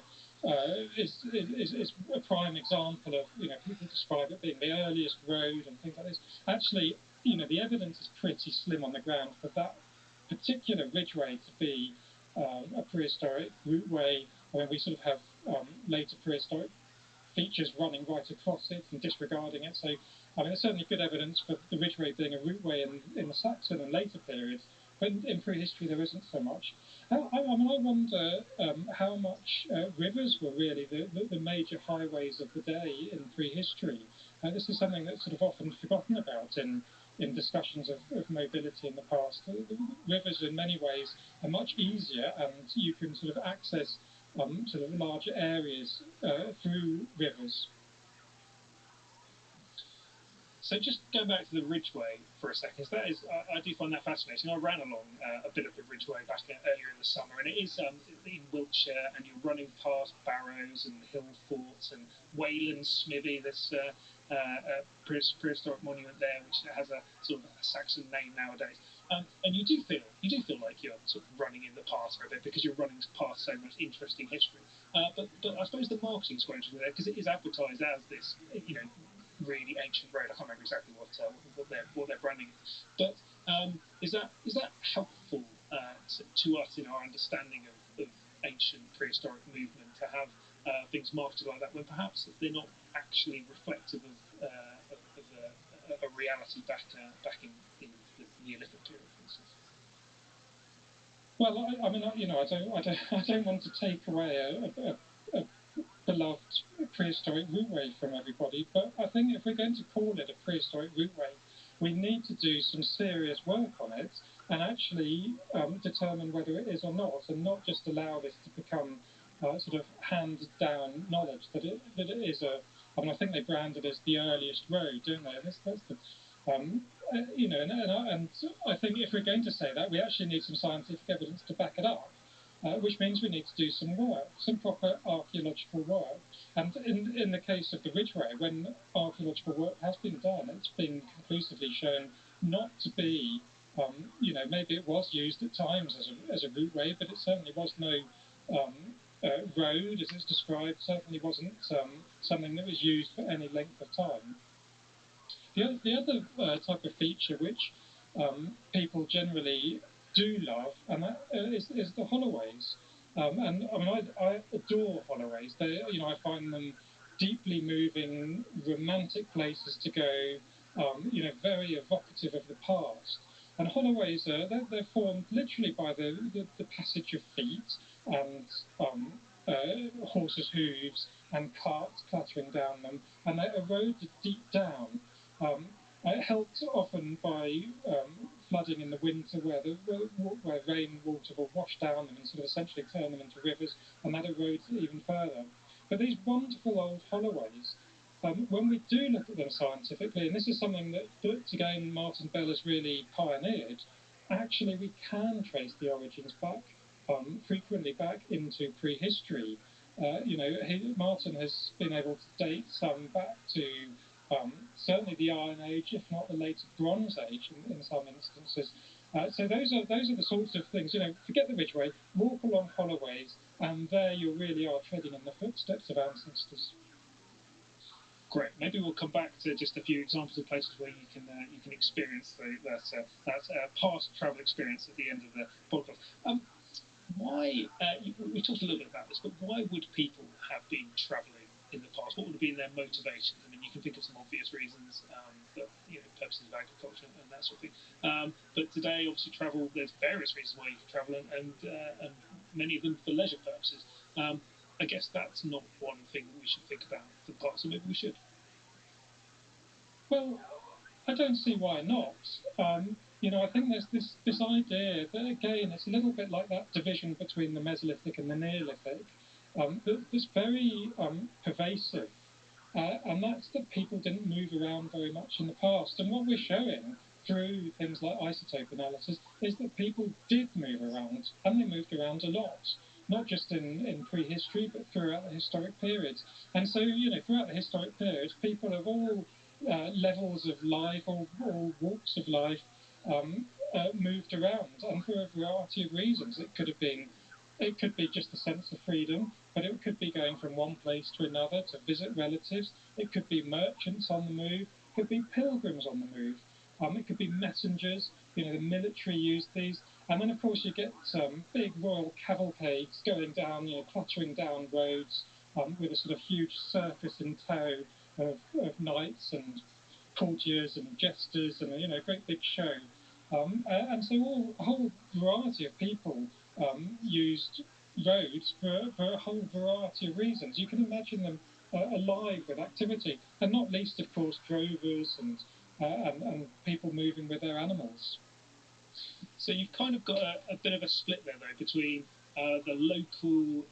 is a prime example of, people describe it being the earliest road and things like this. Actually, the evidence is pretty slim on the ground for that particular ridgeway to be a prehistoric routeway. We sort of have later prehistoric features running right across it and disregarding it. So, there's certainly good evidence for the ridgeway being a routeway in the Saxon and later periods, but in prehistory there isn't so much. I wonder how much rivers were really the major highways of the day in prehistory. This is something that's sort of often forgotten about in discussions of mobility in the past. The rivers in many ways are much easier, and you can sort of access sort of larger areas through rivers. So just going back to the ridgeway for a second, that is, I do find that fascinating. I ran along a bit of the ridgeway back earlier in the summer, and it is in Wiltshire, and you're running past barrows and hill forts and Wayland's Smithy, this prehistoric monument there, which has a sort of a Saxon name nowadays. And you do feel like you're sort of running in the past for a bit, because you're running past so much interesting history. But I suppose the marketing's quite interesting there, because it is advertised as this, really ancient road. I can't remember exactly what their branding is. But is that helpful to us in our understanding of ancient prehistoric movement, to have things marketed like that, when perhaps they're not actually reflective of a reality back in the Neolithic period, for instance? Well, I don't want to take away a beloved prehistoric routeway from everybody, but I think if we're going to call it a prehistoric routeway, we need to do some serious work on it and actually determine whether it is or not, and not just allow this to become sort of hand-down knowledge that it is I think they brand it as the earliest road, don't they? That's the and I think if we're going to say that, we actually need some scientific evidence to back it up. Which means we need to do some work, some proper archaeological work. And in the case of the ridgeway, when archaeological work has been done, it's been conclusively shown not to be, maybe it was used at times as a routeway, but it certainly was no road, as it's described, certainly wasn't something that was used for any length of time. The other type of feature which people generally do love, and that is the holloways. I adore holloways. I find them deeply moving, romantic places to go. Very evocative of the past. And holloways they're formed literally by the passage of feet and horses' hooves and carts clattering down them, and they erode deep down. Helped often by flooding in the winter, where rainwater will wash down them and sort of essentially turn them into rivers, and that erodes even further. But these wonderful old holloways, when we do look at them scientifically, and this is something that again Martin Bell has really pioneered, actually we can trace the origins back, frequently back into prehistory. Martin has been able to date some back to certainly the Iron Age, if not the later Bronze Age in some instances. So those are the sorts of things. Forget the ridgeway, walk along holloways And there you really are treading in the footsteps of ancestors. Great. Maybe we'll come back to just a few examples of places where you can experience that past travel experience at the end of the podcast. Why we talked a little bit about this, but why would people have been travelling in the past? What would have been their motivations? I mean, you can think of some obvious reasons, that purposes of agriculture and that sort of thing. But today, obviously, travel. There's various reasons why you can travel, and many of them for leisure purposes. I guess that's not one thing that we should think about for the past, so maybe we should. Well, I don't see why not. I think there's this idea that, again, it's a little bit like that division between the Mesolithic and the Neolithic, that's very pervasive. And that's that people didn't move around very much in the past. And what we're showing through things like isotope analysis is that people did move around, and they moved around a lot. Not just in prehistory, but throughout the historic periods. And so, throughout the historic periods, people of all levels of life, all walks of life, moved around, and for a variety of reasons. It could be just a sense of freedom, but it could be going from one place to another to visit relatives. It could be merchants on the move. It could be pilgrims on the move. It could be messengers. The military used these. And then, of course, you get big royal cavalcades going down, cluttering down roads with a sort of huge circus in tow of knights and courtiers and jesters and a great big show. And so a whole variety of people used roads for a whole variety of reasons. You can imagine them alive with activity, and not least, of course, drovers and people moving with their animals. So you've kind of got a bit of a split there, though, between the local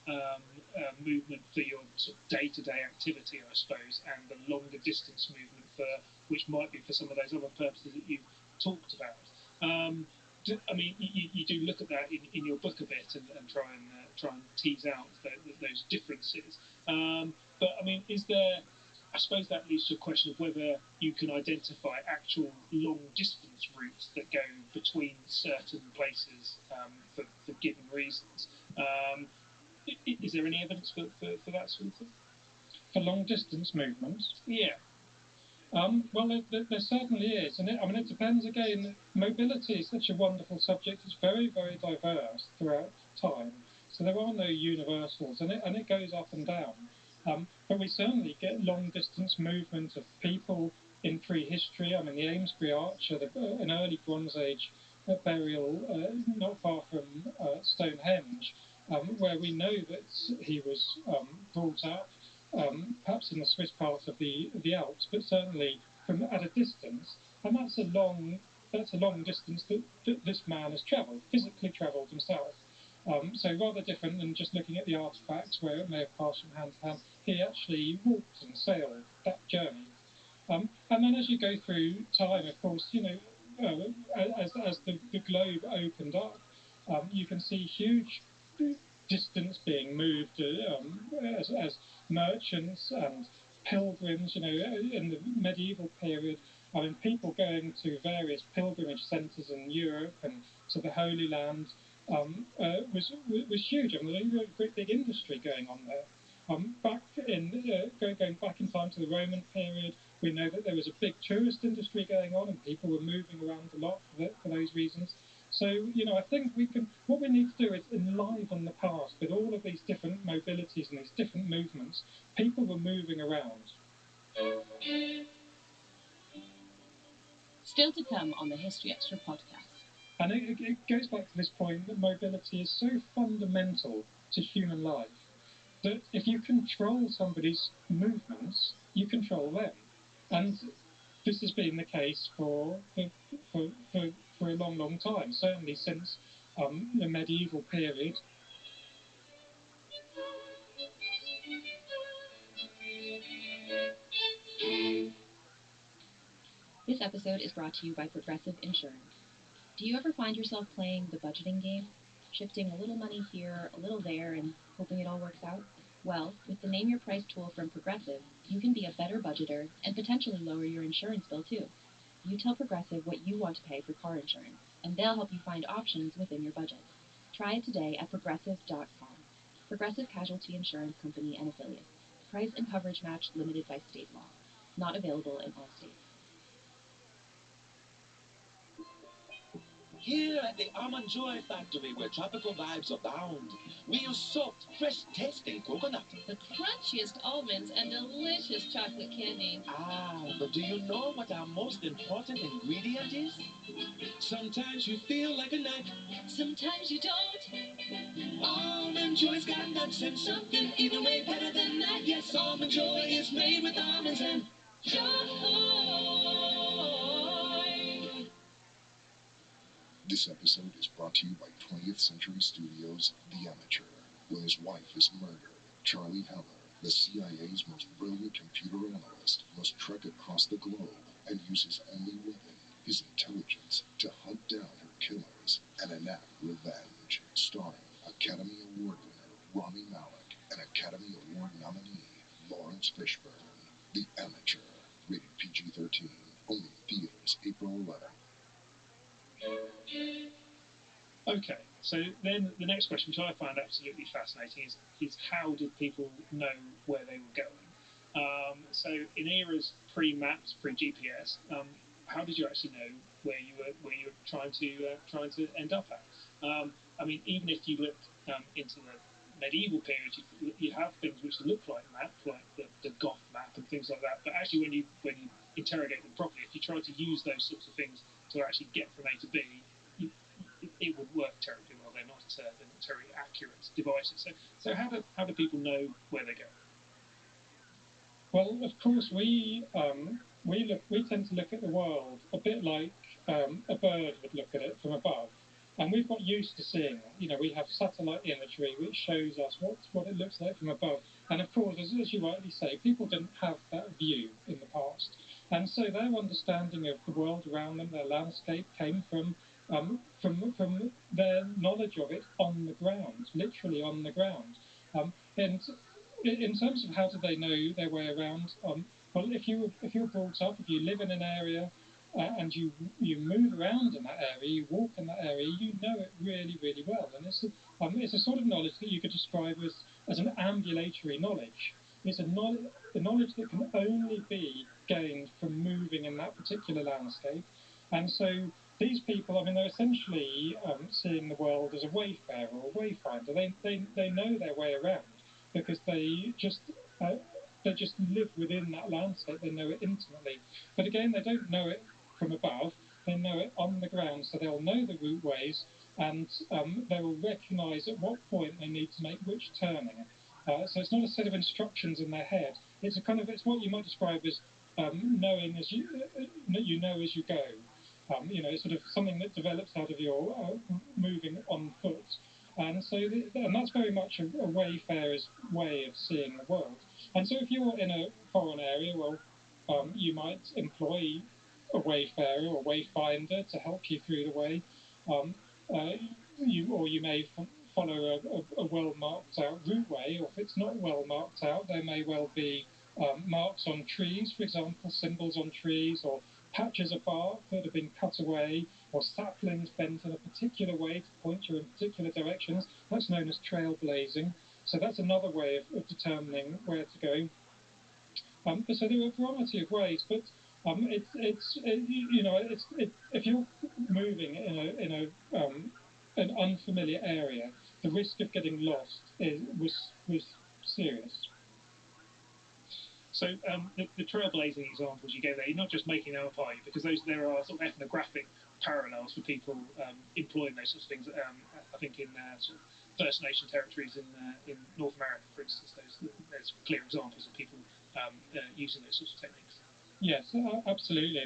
movement for your sort of day-to-day activity, I suppose, and the longer distance movement which might be for some of those other purposes that you've talked about. I mean, you do look at that in your book a bit and try and tease out those differences. But I mean, I suppose that leads to a question of whether you can identify actual long-distance routes that go between certain places for given reasons. Is there any evidence for that sort of thing? For long-distance movements? Yeah. Well, there certainly is. And it depends, again, mobility is such a wonderful subject. It's very, very diverse throughout time. So there are no universals, and it goes up and down. But we certainly get long-distance movement of people in prehistory. I mean, the Amesbury Archer, an early Bronze Age burial not far from Stonehenge, where we know that he was brought up, perhaps in the Swiss part of the Alps, but certainly from at a distance. And that's a long distance that this man has physically travelled himself. So rather different than just looking at the artefacts where it may have passed from hand to hand. He actually walked and sailed that journey. And then as you go through time, of course, as the globe opened up, you can see huge distance being moved as merchants and pilgrims, in the medieval period. I mean, people going to various pilgrimage centres in Europe and to the Holy Land was huge. I mean, there was a great big industry going on there. Going back in time to the Roman period, we know that there was a big tourist industry going on, and people were moving around a lot for those reasons. So, I think what we need to do is enliven the past with all of these different mobilities and these different movements. People were moving around. Still to come on the History Extra podcast. And it goes back to this point that mobility is so fundamental to human life that if you control somebody's movements, you control them. And this has been the case for a long, long time, certainly since the medieval period. This episode is brought to you by Progressive Insurance. Do you ever find yourself playing the budgeting game? Shifting a little money here, a little there, and hoping it all works out? Well, with the Name Your Price tool from Progressive, you can be a better budgeter and potentially lower your insurance bill too. You tell Progressive what you want to pay for car insurance, and they'll help you find options within your budget. Try it today at progressive.com. Progressive Casualty Insurance Company and Affiliates. Price and coverage match limited by state law. Not available in all states. Here at the Almond Joy Factory, where tropical vibes abound, we use soaked, fresh-tasting coconut. The crunchiest almonds and delicious chocolate candy. Ah, but do you know what our most important ingredient is? Sometimes you feel like a nut. Sometimes you don't. Almond Joy's got nuts and something either way better than that. Yes, Almond Joy is made with almonds and joy. This episode is brought to you by 20th Century Studios' The Amateur, where his wife is murdered. Charlie Heller, the CIA's most brilliant computer analyst, must trek across the globe and use his only weapon, his intelligence, to hunt down her killers and enact revenge. Starring Academy Award winner Rami Malek and Academy Award nominee Lawrence Fishburne. The Amateur, rated PG-13, only in theaters April 11th. Okay, so then the next question, which I find absolutely fascinating, is how did people know where they were going? So in eras pre-maps, pre-GPS, how did you actually know where you were trying to end up at? I mean, even if you look into the medieval period, you have things which look like map, like the Goth map and things like that. But actually, when you interrogate them properly, if you try to use those sorts of things to actually get from A to B, it would work terribly well. They're not very accurate devices. So how do people know where they're going? Well, of course, we tend to look at the world a bit like a bird would look at it from above, and we've got used to seeing it. You know, we have satellite imagery which shows us what it looks like from above. And of course, as you rightly say, people didn't have that view in the past, and so their understanding of the world around them, their landscape, came from their knowledge of it on the ground, literally on the ground. And in terms of how do they know their way around, well, if you're brought up, if you live in an area and you move around in that area, you walk in that area, you know it really, really well. And it's a sort of knowledge that you could describe as an ambulatory knowledge. It's a knowledge that can only be gained from moving in that particular landscape. And so these people, I mean, they're essentially seeing the world as a wayfarer or a wayfinder. They know their way around because they just live within that landscape. They know it intimately. But again, they don't know it from above. They know it on the ground, so they'll know the route ways, and they will recognise at what point they need to make which turning. So it's not a set of instructions in their head. It's what you might describe as knowing as you know as you go. It's sort of something that develops out of your moving on foot. And so, and that's very much a wayfarer's way of seeing the world. And so if you're in a foreign area, well, you might employ a wayfarer or wayfinder to help you through the way. You may follow a well-marked out routeway, or if it's not well marked out, there may well be marks on trees, for example, symbols on trees, or patches of bark that have been cut away, or saplings bent in a particular way to point you in particular directions. That's known as trailblazing. So that's another way of determining where to go. So there are a variety of ways, but if you're moving in an unfamiliar area, the risk of getting lost was serious. So the trailblazing examples you gave there, you're not just making them up, are you? Because there are sort of ethnographic parallels for people employing those sorts of things. I think in sort of First Nation territories in North America, for instance, there's clear examples of people using those sorts of techniques. Yes, absolutely.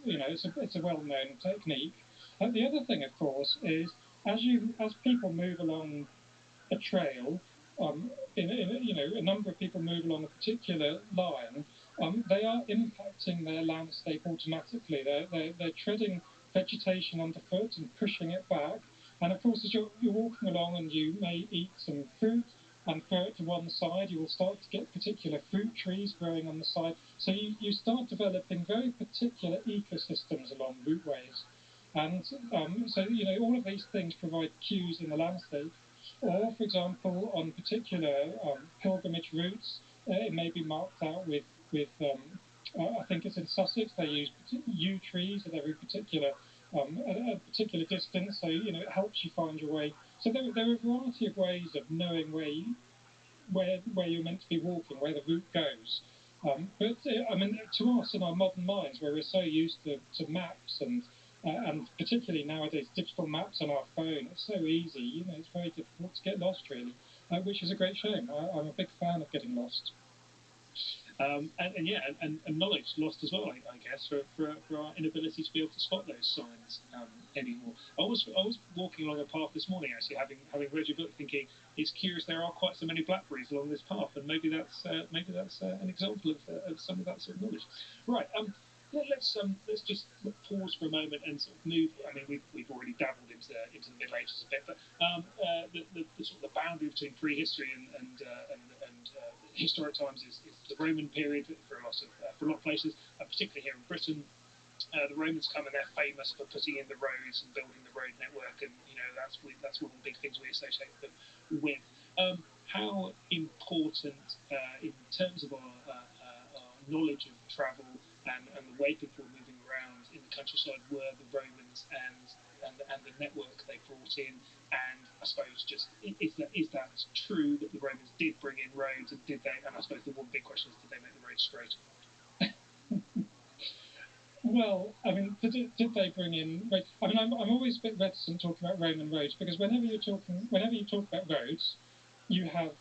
It's a well-known technique. The other thing, of course, is as people move along a trail, a number of people move along a particular line, they are impacting their landscape automatically. They're treading vegetation underfoot and pushing it back. And of course, as you're walking along and you may eat some fruit and throw it to one side, you will start to get particular fruit trees growing on the side. So you start developing very particular ecosystems along routeways. And so all of these things provide cues in the landscape. Or, for example, on particular pilgrimage routes, it may be marked out with I think it's in Sussex, they use yew trees at every particular at a particular distance, so it helps you find your way. So there are a variety of ways of knowing where you're meant to be walking, where the route goes. But I mean, to us in our modern minds, where we're so used to maps and particularly nowadays digital maps on our phone, it's so easy. It's very difficult to get lost, really, which is a great shame. I'm a big fan of getting lost. And knowledge lost as well, I guess, for our inability to be able to spot those signs anymore. I was walking along a path this morning, actually, having read your book, thinking it's curious there are quite so many blackberries along this path, and maybe that's an example of some of that sort of knowledge. Right. Let's just pause for a moment and sort of move. I mean, we've already dabbled into the Middle Ages a bit, but the sort of the boundary between prehistory and historic times is the Roman period for a lot of places, particularly here in Britain. The Romans come and they're famous for putting in the roads and building the road network, and that's one of the big things we associate them with. How important, in terms of our knowledge of travel and the way people were moving around in the countryside, were the Romans and the network they brought in? And I suppose just is that true that the Romans did bring in roads, and did they? And I suppose the one big question is, did they make the roads straight? Well, I mean, did they bring in? I mean, I'm always a bit reticent talking about Roman roads, because whenever you talk about roads, you have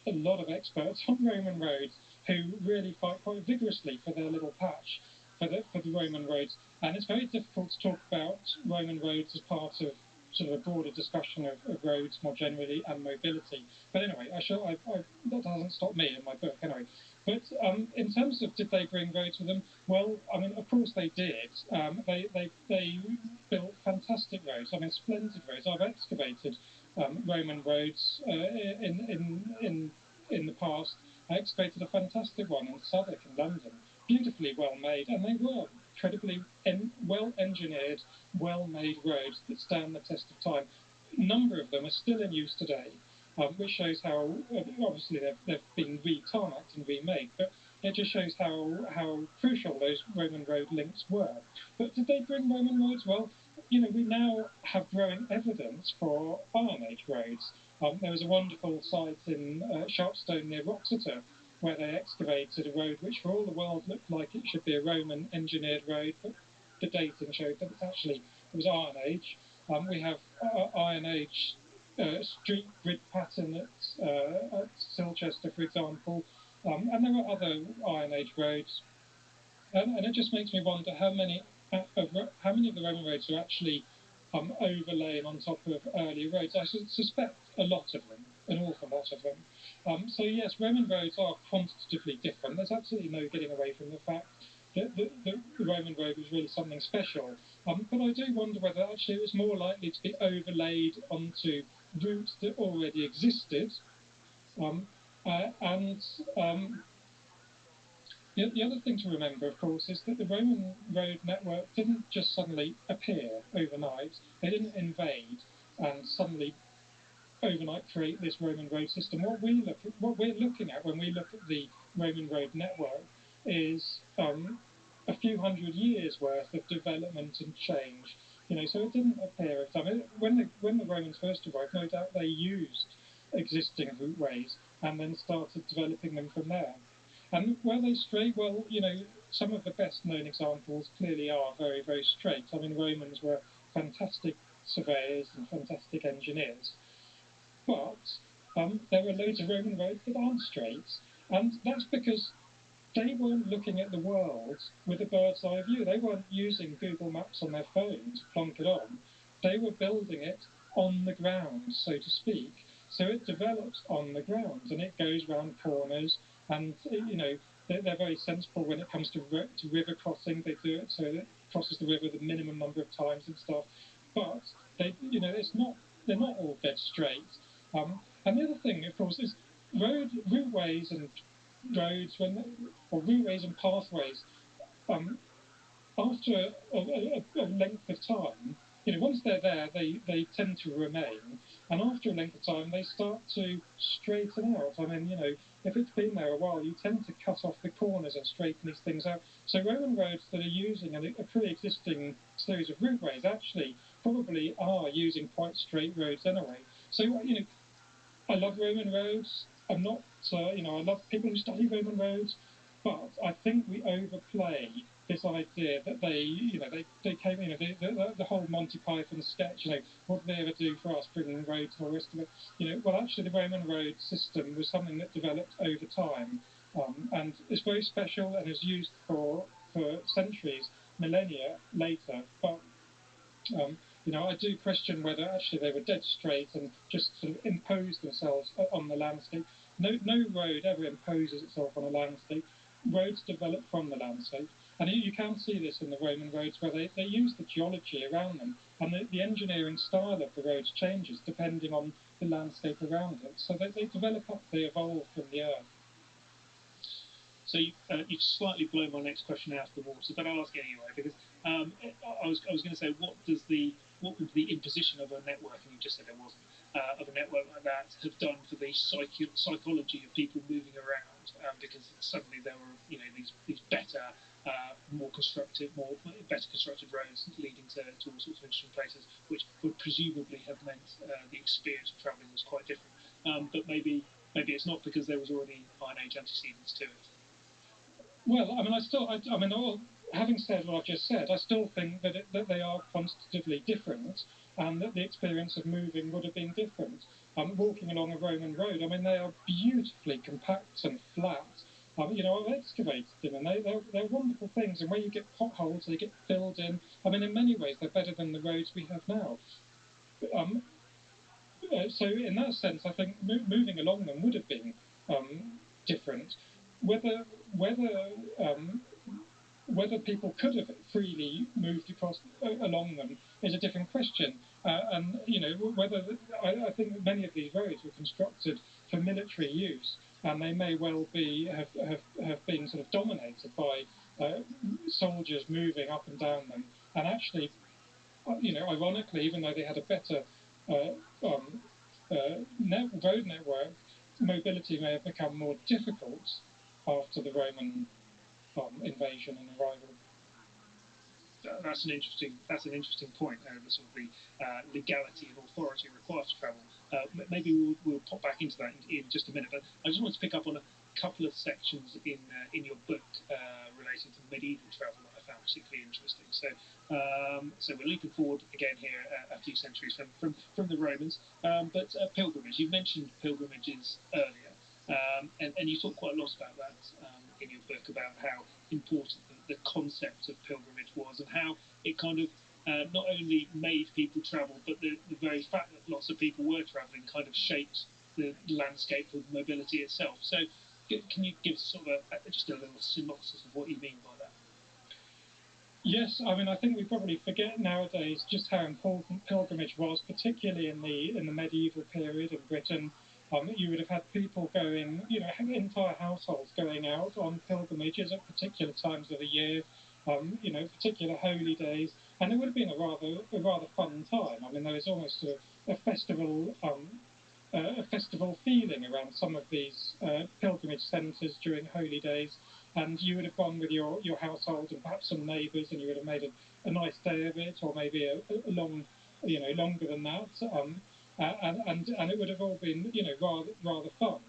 a lot of experts on Roman roads who really fight quite vigorously for their little patch for the Roman roads, and it's very difficult to talk about Roman roads as part of sort of a broader discussion of roads more generally and mobility. But anyway, that doesn't stop me in my book anyway. But in terms of did they bring roads with them? Well, I mean, of course they did. They built fantastic roads. I mean, splendid roads. I've excavated Roman roads in the past. I excavated a fantastic one in Southwark in London, beautifully well made, and they were incredibly well engineered, well made roads that stand the test of time. A number of them are still in use today, which shows how obviously they've been re-tarmacked and remade, but it just shows how crucial those Roman road links were. But did they bring Roman roads? Well, we now have growing evidence for Iron Age roads. There was a wonderful site in Sharpstone near Roxeter where they excavated a road which for all the world looked like it should be a Roman engineered road, but the dating showed that it was Iron Age. We have Iron Age street grid pattern at Silchester, for example, and there are other Iron Age roads. And it just makes me wonder how many of the Roman roads are actually overlaying on top of earlier roads. I suspect a lot of them, an awful lot of them. So yes, Roman roads are quantitatively different. There's absolutely no getting away from the fact that the Roman road was really something special. But I do wonder whether actually it was more likely to be overlaid onto routes that already existed. The other thing to remember, of course, is that the Roman road network didn't just suddenly appear overnight. They didn't invade and suddenly overnight create this Roman road system. What we're looking at when we look at the Roman road network is a few hundred years worth of development and change. So it didn't appear. I mean, when the Romans first arrived, no doubt they used existing routeways and then started developing them from there. And were they straight? Well, some of the best known examples clearly are very, very straight. I mean, Romans were fantastic surveyors and fantastic engineers. But there are loads of Roman roads that aren't straight. And that's because they weren't looking at the world with a bird's eye view. They weren't using Google Maps on their phone to plonk it on. They were building it on the ground, so to speak. So it develops on the ground, and it goes round corners, and they're very sensible when it comes to river crossing. They do it so that it crosses the river the minimum number of times and stuff. But they're not all dead straight. And the other thing, of course, is routeways and roads or routeways and pathways. After a length of time, once they're there, they tend to remain. And after a length of time, they start to straighten out. I mean, if it's been there a while, you tend to cut off the corners and straighten these things out. So Roman roads that are using a pre-existing series of routeways actually probably are using quite straight roads anyway. So, I love Roman roads. I'm not, I love people who study Roman roads, but I think we overplay this idea that they came, the whole Monty Python sketch, what did they ever do for us, bringing roads and all the rest of it? Well, actually, the Roman road system was something that developed over time, and it's very special and is used for centuries, millennia later, but I do question whether actually they were dead straight and just sort of imposed themselves on the landscape. No road ever imposes itself on a landscape. Roads develop from the landscape. And you can see this in the Roman roads where they use the geology around them, and the engineering style of the roads changes depending on the landscape around it. So they develop up, they evolve from the earth. So you've slightly blown my next question out of the water, but I'll ask it anyway, because I was going to say, what would the imposition of a network, and you just said there wasn't, of a network like that have done for the psychology of people moving around? Because suddenly there were these better, better constructed roads leading to all sorts of interesting places, which would presumably have meant the experience of travelling was quite different. But maybe it's not, because there was already Iron Age antecedents to it. Well, I mean, having said what I've just said, I still think that they are quantitatively different, and that the experience of moving would have been different. Walking along a Roman road, I mean, they are beautifully compact and flat. I've excavated them, and they're wonderful things. And where you get potholes, they get filled in. I mean, in many ways, they're better than the roads we have now. So in that sense, I think moving along them would have been different. Whether people could have freely moved along them is a different question. And I think many of these roads were constructed for military use, and they may well have been sort of dominated by soldiers moving up and down them. And actually, ironically, even though they had a better road network, mobility may have become more difficult after the Roman invasion and arrival. That's an interesting point. The sort of the legality and authority required to travel. Maybe we'll pop back into that in just a minute. But I just wanted to pick up on a couple of sections in your book relating to medieval travel that I found particularly interesting. So we're leaping forward again here a few centuries from the Romans. But pilgrimage. You mentioned pilgrimages earlier. And you talk quite a lot about that in your book, about how important the concept of pilgrimage was, and how it kind of not only made people travel, but the very fact that lots of people were travelling kind of shaped the landscape of mobility itself. So can you give sort of just a little synopsis of what you mean by that? Yes, I mean, I think we probably forget nowadays just how important pilgrimage was, particularly in the medieval period in Britain. You would have had people going, entire households going out on pilgrimages at particular times of the year, particular holy days, and it would have been a rather fun time. I mean, there was almost a festival feeling around some of these pilgrimage centres during holy days, and you would have gone with your household and perhaps some neighbours, and you would have made a nice day of it, or maybe a long, longer than that. And it would have all been, rather fun.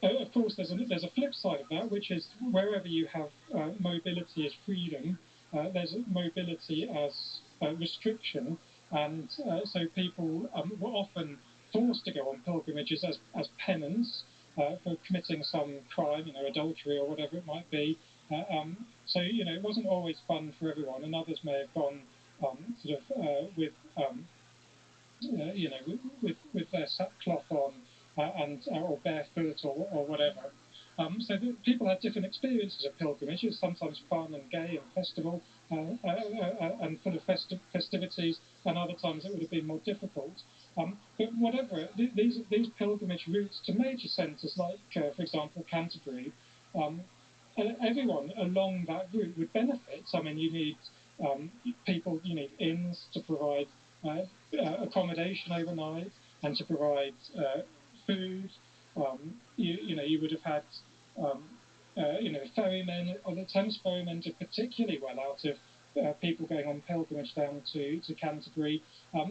Of course, there's a flip side of that, which is wherever you have mobility as freedom, there's mobility as restriction, and so people were often forced to go on pilgrimages as penance for committing some crime, adultery or whatever it might be. So it wasn't always fun for everyone, and others may have gone with their sackcloth on or barefoot or whatever. So people had different experiences of pilgrimages, sometimes fun and gay and festival and full of festivities, and other times it would have been more difficult. But whatever, these pilgrimage routes to major centres like, for example, Canterbury, everyone along that route would benefit. I mean, you need inns to provide accommodation overnight and to provide food. You would have had ferrymen, or the Thames ferrymen did particularly well out of people going on pilgrimage down to Canterbury.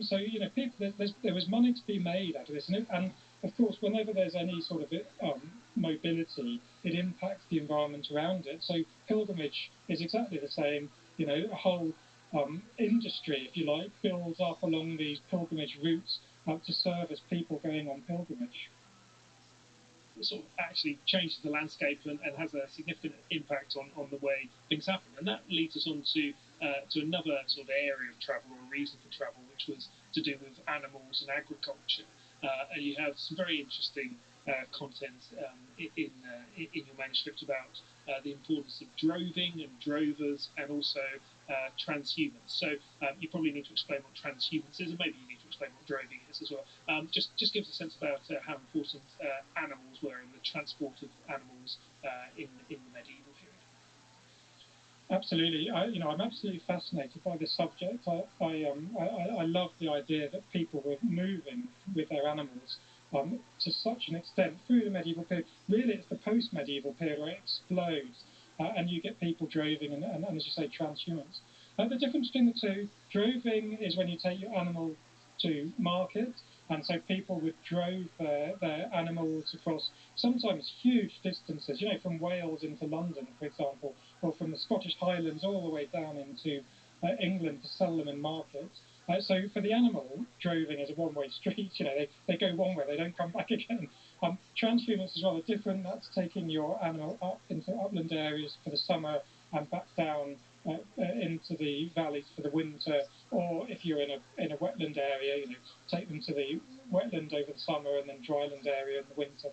So people, there was money to be made out of this, and of course, whenever there's any sort of mobility, it impacts the environment around it. So pilgrimage is exactly the same. A whole industry, if you like, builds up along these pilgrimage routes to serve as people going on pilgrimage. Sort of actually changes the landscape and has a significant impact on the way things happen. And that leads us on to another sort of area of travel, or reason for travel, which was to do with animals and agriculture. And you have some very interesting content in your manuscript about the importance of droving and drovers, and also transhumance. So you probably need to explain what transhumance is, and maybe you need to explain what droving is as well. Just give us a sense about how important animals were in the transport of animals in the medieval period. Absolutely, I'm absolutely fascinated by this subject. I love the idea that people were moving with their animals to such an extent through the medieval period. Really, it's the post-medieval period where it explodes, and you get people droving and as you say, transhumance. The difference between the two: droving is when you take your animal to market, and so people would drove their animals across sometimes huge distances, from Wales into London, for example, or from the Scottish Highlands all the way down into England to sell them in markets. So for the animal, droving is a one-way street. They go one way, they don't come back again. Transhumance is rather different. That's taking your animal up into upland areas for the summer and back down into the valleys for the winter, or if you're in a wetland area, take them to the wetland over the summer and then dryland area in the winter,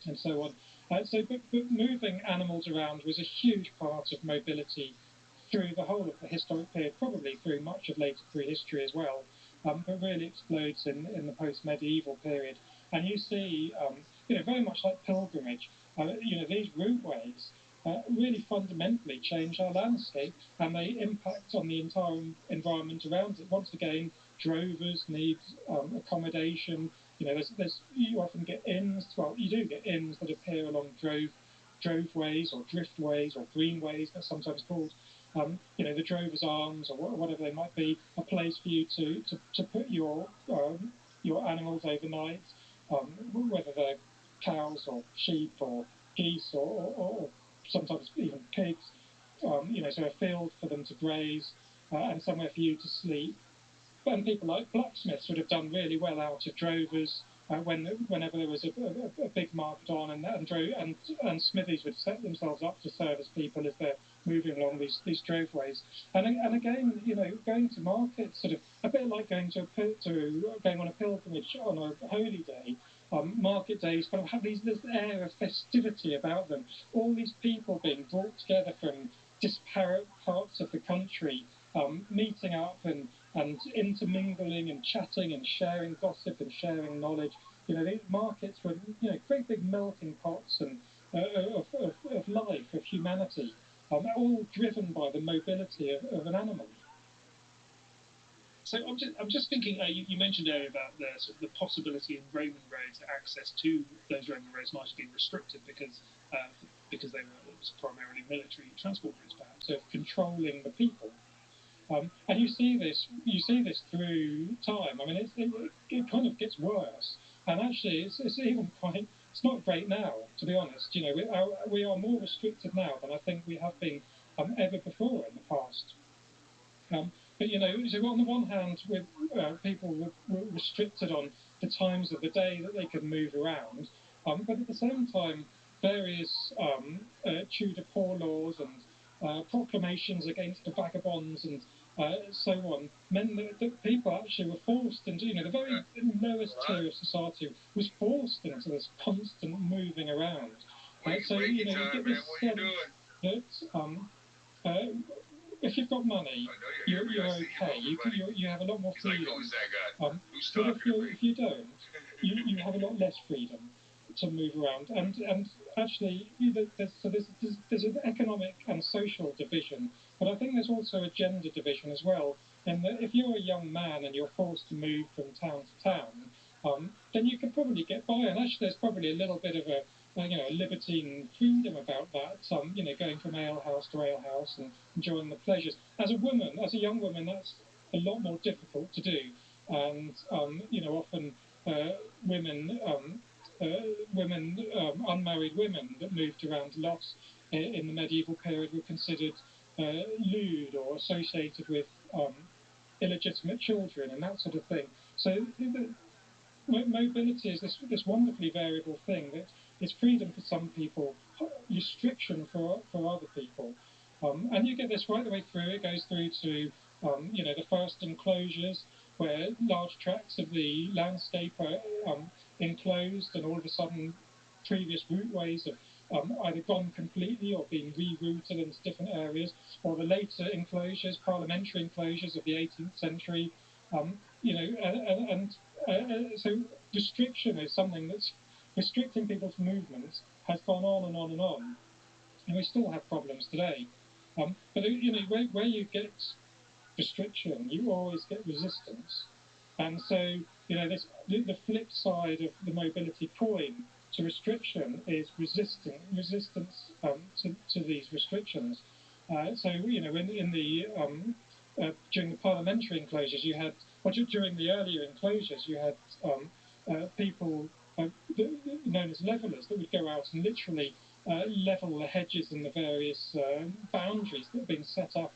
and so on. But moving animals around was a huge part of mobility through the whole of the historic period, probably through much of later prehistory as well, but really explodes in the post-medieval period. And you see, very much like pilgrimage, these routeways really fundamentally change our landscape, and they impact on the entire environment around it. Once again, drovers need accommodation. You often get inns. Well, you do get inns that appear along droveways or driftways or greenways, they're sometimes called. The Drover's Arms or whatever they might be, a place for you to put your animals overnight, whether they're cows or sheep or geese or sometimes even pigs. So a field for them to graze and somewhere for you to sleep. And people like blacksmiths would have done really well out of drovers whenever there was a big market on, and smithies would set themselves up to serve as people as they're moving along these droveways. And again, going to market, sort of a bit like going on a pilgrimage on a holy day. Market days kind of have this air of festivity about them. All these people being brought together from disparate parts of the country, meeting up and intermingling and chatting and sharing gossip and sharing knowledge. These markets were, great big melting pots and of life, of humanity, all driven by the mobility of an animal. So I'm just thinking, you mentioned earlier about the possibility in Roman roads that access to those Roman roads might have been restricted because they were primarily military transport routes, perhaps, of controlling the people. And you see this through time. I mean, it kind of gets worse, and actually, it's even quite. It's not great now, to be honest. We are more restricted now than I think we have been ever before in the past. But so on the one hand, people were restricted on the times of the day that they could move around, but at the same time, various Tudor poor laws and proclamations against the vagabonds and so on meant that people actually were forced into, the very lowest tier of society was forced into this constant moving around. So you get this sense that if you've got money, you're okay. You have a lot more freedom. But if you don't, you have a lot less freedom to move around. And actually, there's an economic and social division, but I think there's also a gender division as well. And that if you're a young man and you're forced to move from town to town, then you can probably get by. And actually, there's probably a little bit of a libertine freedom about that. Going from alehouse to alehouse and enjoying the pleasures. As a woman, as a young woman, that's a lot more difficult to do. And often women, unmarried women that moved around lots in the medieval period were considered lewd or associated with illegitimate children and that sort of thing. So mobility is this wonderfully variable thing that is freedom for some people, restriction for other people. And you get this right the way through. It goes through to the first enclosures where large tracts of the landscape are enclosed, and all of a sudden previous routeways have either gone completely or been rerouted into different areas, or the later enclosures, parliamentary enclosures of the 18th century. So restriction is something that's restricting people's movements has gone on and on and on, and we still have problems today. But where you get restriction, you always get resistance, and so the flip side of the mobility coin to restriction is resistance to these restrictions. In the during the parliamentary enclosures, you had, during the earlier enclosures, you had people known as levellers that would go out and literally level the hedges and the various boundaries that have been set up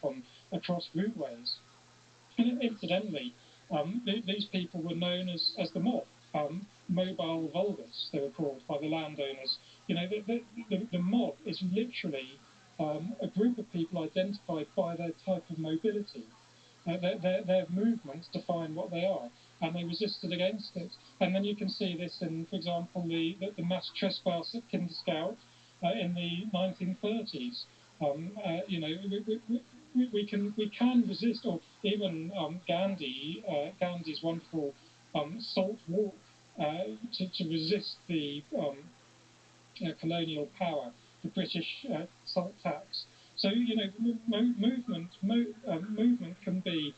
across routeways. And incidentally, these people were known as the mob, mobile vulgus, they were called by the landowners. The mob is literally a group of people identified by their type of mobility. Their movements define what they are, and they resisted against it. And then you can see this in, for example, the mass trespass at Kinderscout in the 1930s. We can resist, or even Gandhi's wonderful salt walk to resist the colonial power, the British salt tax. So movement can be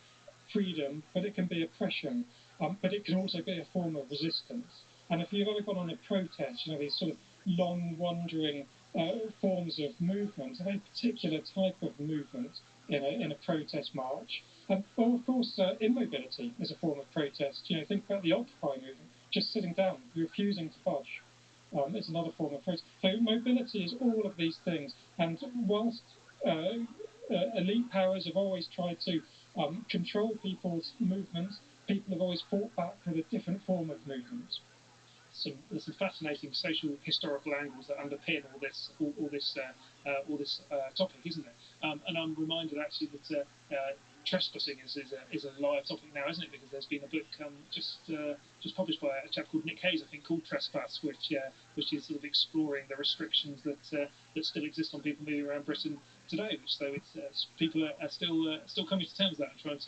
freedom, but it can be oppression, but it can also be a form of resistance. And if you've ever gone on a protest, these sort of long wandering forms of movement, a very particular type of movement in a protest march. Or of course, immobility is a form of protest. Think about the Occupy movement, just sitting down, refusing to budge. It's another form of protest. So mobility is all of these things. And whilst elite powers have always tried to control people's movements, people have always fought back with a different form of movement. There's some fascinating social historical angles that underpin all this topic, isn't there? And I'm reminded actually that trespassing is a live topic now, isn't it? Because there's been a book just published by a chap called Nick Hayes, I think, called Trespass, which is sort of exploring the restrictions that still exist on people moving around Britain today. So people are still coming to terms with that and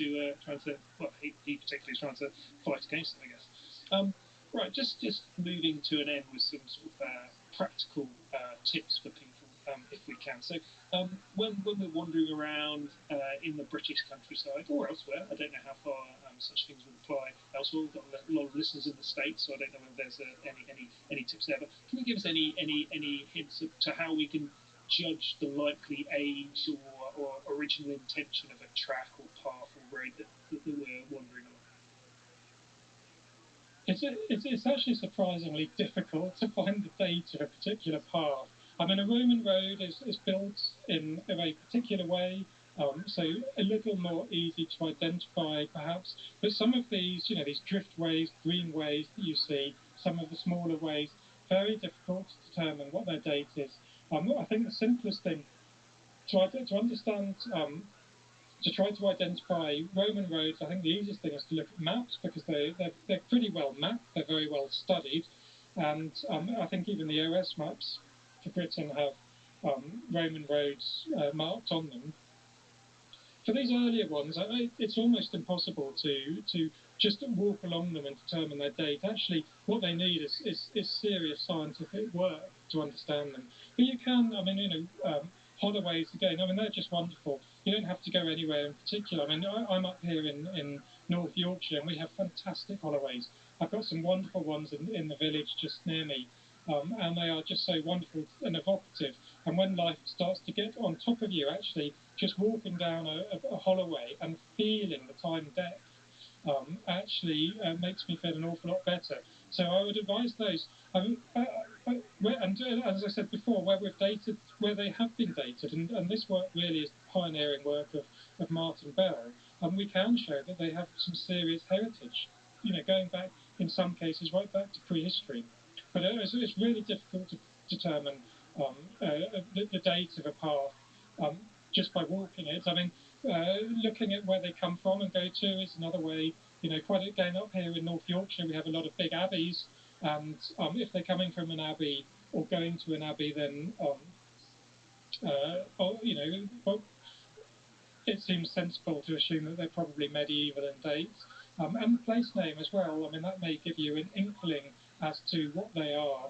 trying to well, he particularly is trying to fight against it, I guess. Right, just moving to an end with some sort of practical tips for people, if we can. So when we're wandering around in the British countryside or elsewhere, I don't know how far such things would apply elsewhere. We've got a lot of listeners in the States, so I don't know whether there's any tips there. But can you give us any hints to how we can judge the likely age or original intention of a track or path or road that we're wandering along? It's actually surprisingly difficult to find the date of a particular path. I mean, a Roman road is built in a very particular way, so a little more easy to identify, perhaps. But some of these, these driftways, greenways that you see, some of the smaller ways, very difficult to determine what their date is. I think the simplest thing to understand. To try to identify Roman roads, I think the easiest thing is to look at maps, because they're pretty well mapped, they're very well studied, and I think even the OS maps for Britain have Roman roads marked on them. For these earlier ones, it's almost impossible to just walk along them and determine their date. Actually, what they need is serious scientific work to understand them. But you can, Holloways, again, I mean, they're just wonderful. You don't have to go anywhere in particular. I mean, I'm up here in North Yorkshire, and we have fantastic Holloways. I've got some wonderful ones in the village just near me, and they are just so wonderful and evocative. And when life starts to get on top of you, actually, just walking down a Holloway and feeling the time depth actually makes me feel an awful lot better. So I would advise those. And as I said before, where we've dated, where they have been dated, and this work really is the pioneering work of Martin Bell, and we can show that they have some serious heritage, going back, in some cases, right back to prehistory. But it's really difficult to determine the date of a path just by walking it. I mean, looking at where they come from and go to is another way. Quite again, up here in North Yorkshire, we have a lot of big abbeys, and if they're coming from an abbey or going to an abbey, then it seems sensible to assume that they're probably medieval in dates. And the place name as well. I mean, that may give you an inkling as to what they are,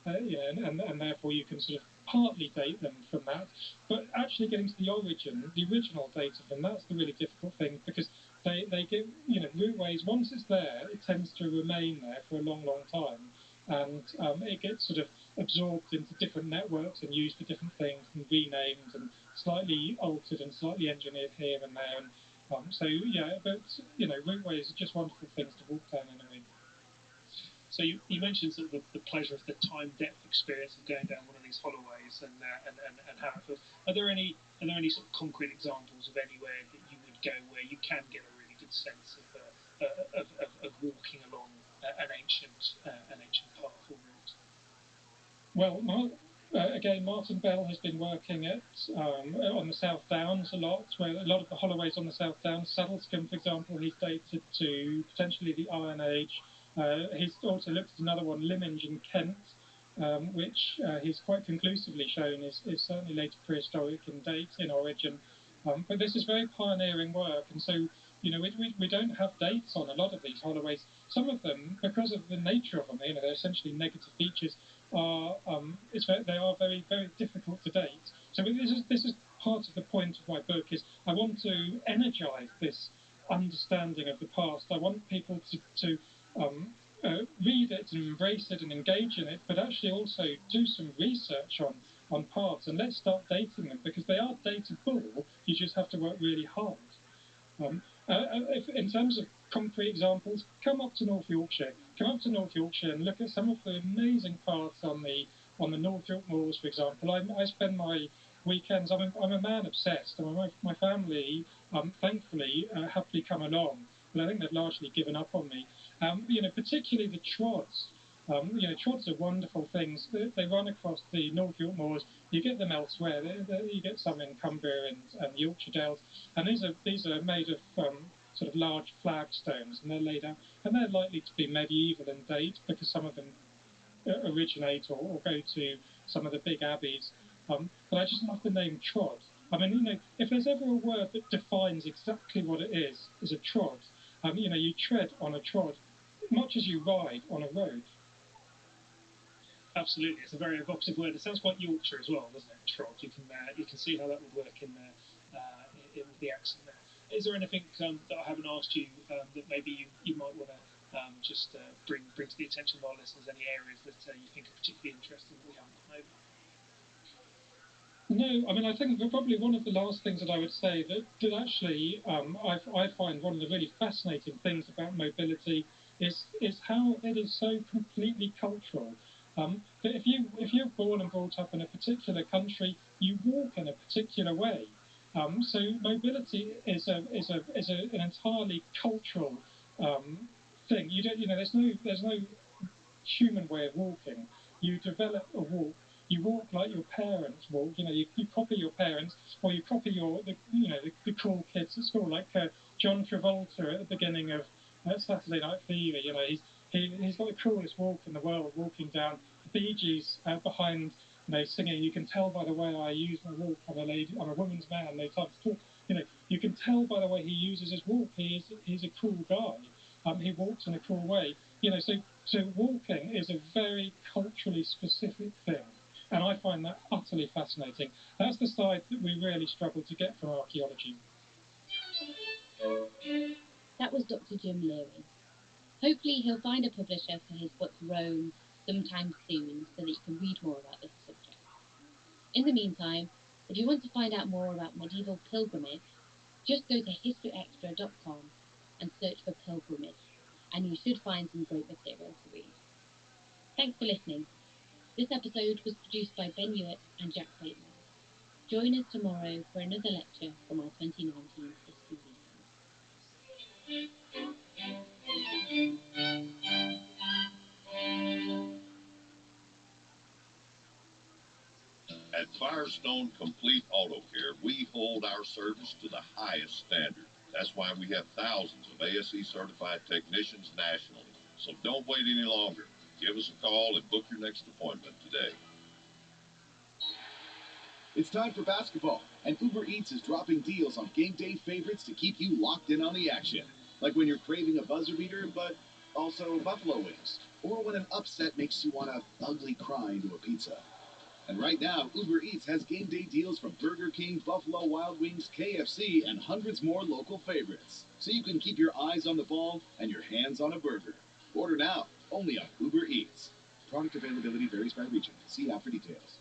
and therefore you can sort of partly date them from that. But actually getting to the origin, the original date of them, that's the really difficult thing, because they give, routeways, once it's there, it tends to remain there for a long, long time. And it gets sort of absorbed into different networks and used for different things and renamed and slightly altered and slightly engineered here and there. And so, yeah, but, routeways are just wonderful things to walk down in a week. So you mentioned sort of the pleasure of the time depth experience of going down one of these Holloways and how it feels. Are there any sort of concrete examples of anywhere that you would go where you can get a really good sense of walking along an ancient path or route? Well, again, Martin Bell has been working on the South Downs a lot, where a lot of the Holloways on the South Downs, Saddlescombe, for example, he's dated to potentially the Iron Age. He's also looked at another one, Lyminge in Kent, which he's quite conclusively shown is certainly later prehistoric in date, in origin. But this is very pioneering work, and so we don't have dates on a lot of these Holloways. Some of them, because of the nature of them, they're essentially negative features, they are very, very difficult to date. So this is part of the point of my book, is I want to energize this understanding of the past. I want people to read it and embrace it and engage in it, but actually also do some research on paths, and let's start dating them, because they are datable. You just have to work really hard. In terms of concrete examples, come up to North Yorkshire and look at some of the amazing paths on the North York moors, for example. I spend my weekends, I'm a man obsessed, and my family, thankfully, happily come along, but I think they've largely given up on me. Particularly the trods. Trods are wonderful things. They run across the North York moors. You get them elsewhere. You get some in Cumbria and Yorkshire Dales, and these are made of sort of large flagstones, and they're laid out, and they're likely to be medieval in date, because some of them originate or go to some of the big abbeys. But I just love the name trod. I mean, if there's ever a word that defines exactly what it is a trod. You tread on a trod, much as you ride on a road. Absolutely, it's a very evocative word. It sounds quite Yorkshire as well, doesn't it? Trod. You can see how that would work in the accent there. Is there anything that I haven't asked you that maybe you might want to just bring to the attention of our listeners? Any areas that you think are particularly interesting that we haven't gone over? No, I mean, I think probably one of the last things that I would say that actually I find one of the really fascinating things about mobility is how it is so completely cultural. That if you're born and brought up in a particular country, you walk in a particular way. So mobility is an entirely cultural thing. There's no human way of walking. You develop a walk. You walk like your parents walk. You copy your parents, or you copy the cool kids at school, like John Travolta at the beginning of Saturday Night Fever. He's got the coolest walk in the world, walking down. The Bee Gees behind, singing. You can tell by the way I use my walk. I'm a woman's man. They type to talk. You can tell by the way he uses his walk. He's a cool guy. He walks in a cool way. So walking is a very culturally specific thing. And I find that utterly fascinating. That's the side that we really struggle to get from archaeology. That was Dr. Jim Leary. Hopefully he'll find a publisher for his book Rome sometime soon so that you can read more about this subject. In the meantime, if you want to find out more about medieval pilgrimage, just go to historyextra.com and search for pilgrimage, and you should find some great material to read. Thanks for listening. This episode was produced by Ben Hewitt and Jack Bateman. Join us tomorrow for another lecture from our 2019 History Weekend. At Firestone Complete Auto Care, we hold our service to the highest standard. That's why we have thousands of ASE certified technicians nationally. So don't wait any longer. Give us a call and book your next appointment today. It's time for basketball, and Uber Eats is dropping deals on game day favorites to keep you locked in on the action. Like when you're craving a buzzer beater, but also buffalo wings. Or when an upset makes you want to ugly cry into a pizza. And right now, Uber Eats has game day deals from Burger King, Buffalo Wild Wings, KFC, and hundreds more local favorites. So you can keep your eyes on the ball and your hands on a burger. Order now, only on Uber Eats. Product availability varies by region. See app for details.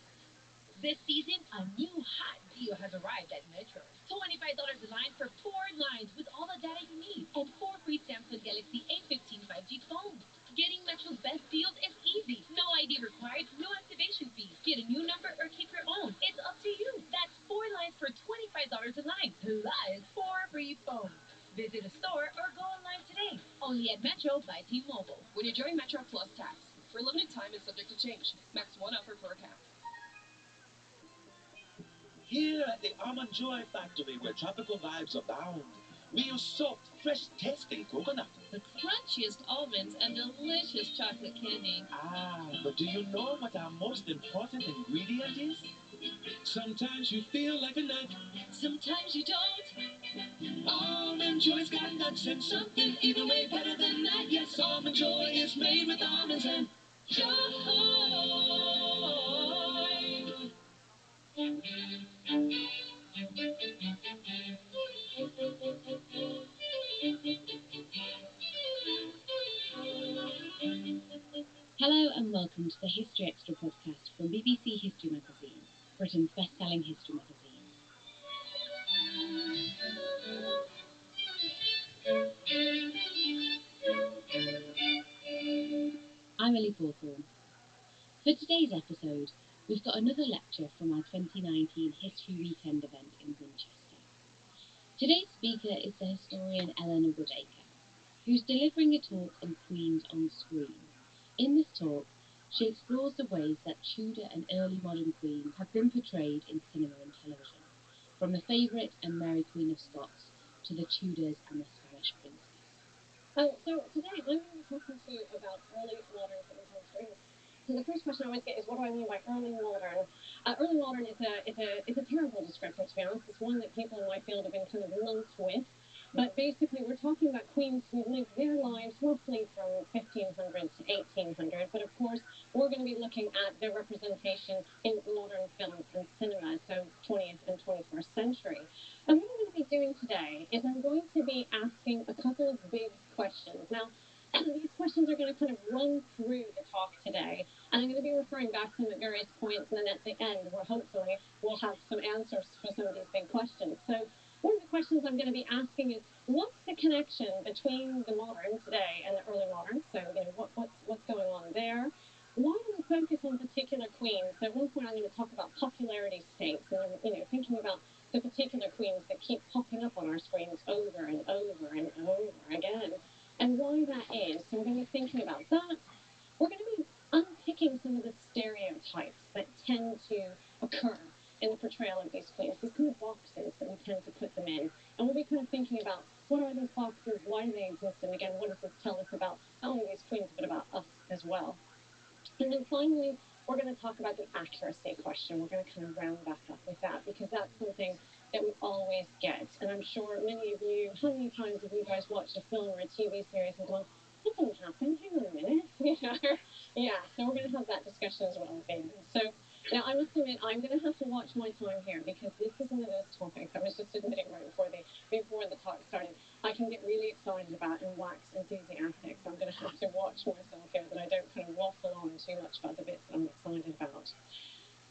This season, a new hot deal has arrived at Metro. $25 a line for 4 lines with all the data you need and 4 free Samsung Galaxy A15 5G phones. Getting Metro's best deals is easy. No ID required, no activation fees. Get a new number or keep your own. It's up to you. That's 4 lines for $25 a line, plus 4 free phones. Visit a store or go online today. Only at Metro by T-Mobile. When you join Metro Plus Tax, for a limited time is subject to change. Max 1 offer per account. Here at the Almond Joy Factory, where tropical vibes abound, we use soaked, fresh-tasting coconut. The crunchiest almonds and delicious chocolate candy. Ah, but do you know what our most important ingredient is? Sometimes you feel like a nut. Sometimes you don't. Almond Joy's got nuts and something even way better than that. Yes, Almond Joy is made with almonds and joy. Hello and welcome to the History Extra podcast from BBC History Magazine, Britain's best-selling history magazine. I'm Ellie Hawthorne. For today's episode, we've got another lecture from our 2019 History Weekend event in Winchester. Today's speaker is the historian Eleanor Woodacre, who's delivering a talk on Queens on Screen. In this talk, she explores the ways that Tudor and early modern queens have been portrayed in cinema and television, from the favourite and Mary Queen of Scots to the Tudors and the Spanish princess. So today I'm going to be talking to you about early modern queens on screen. So the first question I always get is, what do I mean by early modern? Early modern is a terrible descriptor, to be honest. It's one that people in my field have been kind of lumped with. But basically, we're talking about queens who lived their lives roughly from 1500 to 1800. But of course, we're going to be looking at their representation in modern film and cinema, so 20th and 21st century. And what I'm going to be doing today is I'm going to be asking a couple of big questions. Now, these questions are going to kind of run through the talk today, and I'm going to be referring back to them at various points, and then at the end, where hopefully we'll have some answers for some of these big questions. So one of the questions I'm going to be asking is, what's the connection between the modern today and the early modern? So, what's going on there? Why do we focus on particular queens? So at one point I'm going to talk about popularity states, and thinking about the particular queens that keep popping up on our screens over and over and over again, and why that is. So we're going to be thinking about that. We're going to be unpicking some of the stereotypes that tend to occur in the portrayal of these queens, these kind of boxes that we tend to put them in. And we'll be kind of thinking about, what are these boxes, why do they exist, and again, what does this tell us about not only these queens, but about us as well. And then finally, we're going to talk about the accuracy question. We're going to kind of round back up with that, because that's something that we always get. And I'm sure many of you, how many times have you guys watched a film or a TV series and gone, that didn't happen, hang on a minute. Yeah, so we're going to have that discussion as well at the end. So Now, I must admit, I'm going to have to watch my time here because this is one of those topics. I was just admitting right before the talk started. I can get really excited about and wax enthusiastic, so I'm going to have to watch myself here that I don't kind of waffle on too much about the bits that I'm excited about.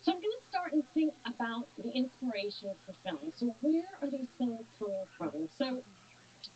So I'm going to start and think about the inspiration for film. So where are these films coming from? So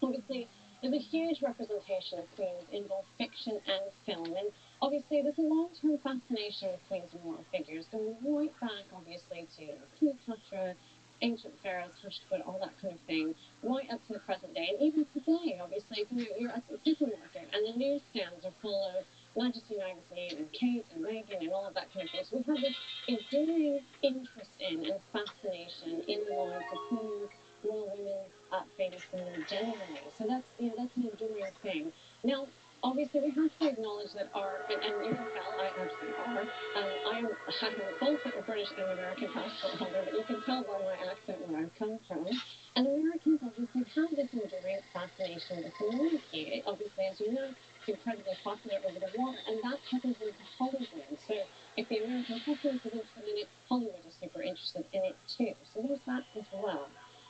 obviously, there's a huge representation of queens in both fiction and film, and obviously there's a long-term fascination with queens and royal figures, going right back, obviously, to Cleopatra, ancient pharaohs, Hatshepsut, all that kind of thing, right up to the present day, and even today, obviously, you're at the supermarket, and the newsstands are full of Majesty magazine, and Kate, and Meghan, and all of that kind of thing. So we have this enduring interest in and fascination in the lives of queens, royal women, famous women generally. So that's that's an enduring thing. Now, obviously, we have to acknowledge that and you can tell I actually are. I am both a British and American passport holder, but you can tell by my accent where I've come from. And Americans obviously have this enduring fascination with the monarchy. Obviously, as you know, it's incredibly popular over the water, and that comes into Hollywood. So if the American populace is interested in it, Hollywood is super interested in it too. So there's that as well.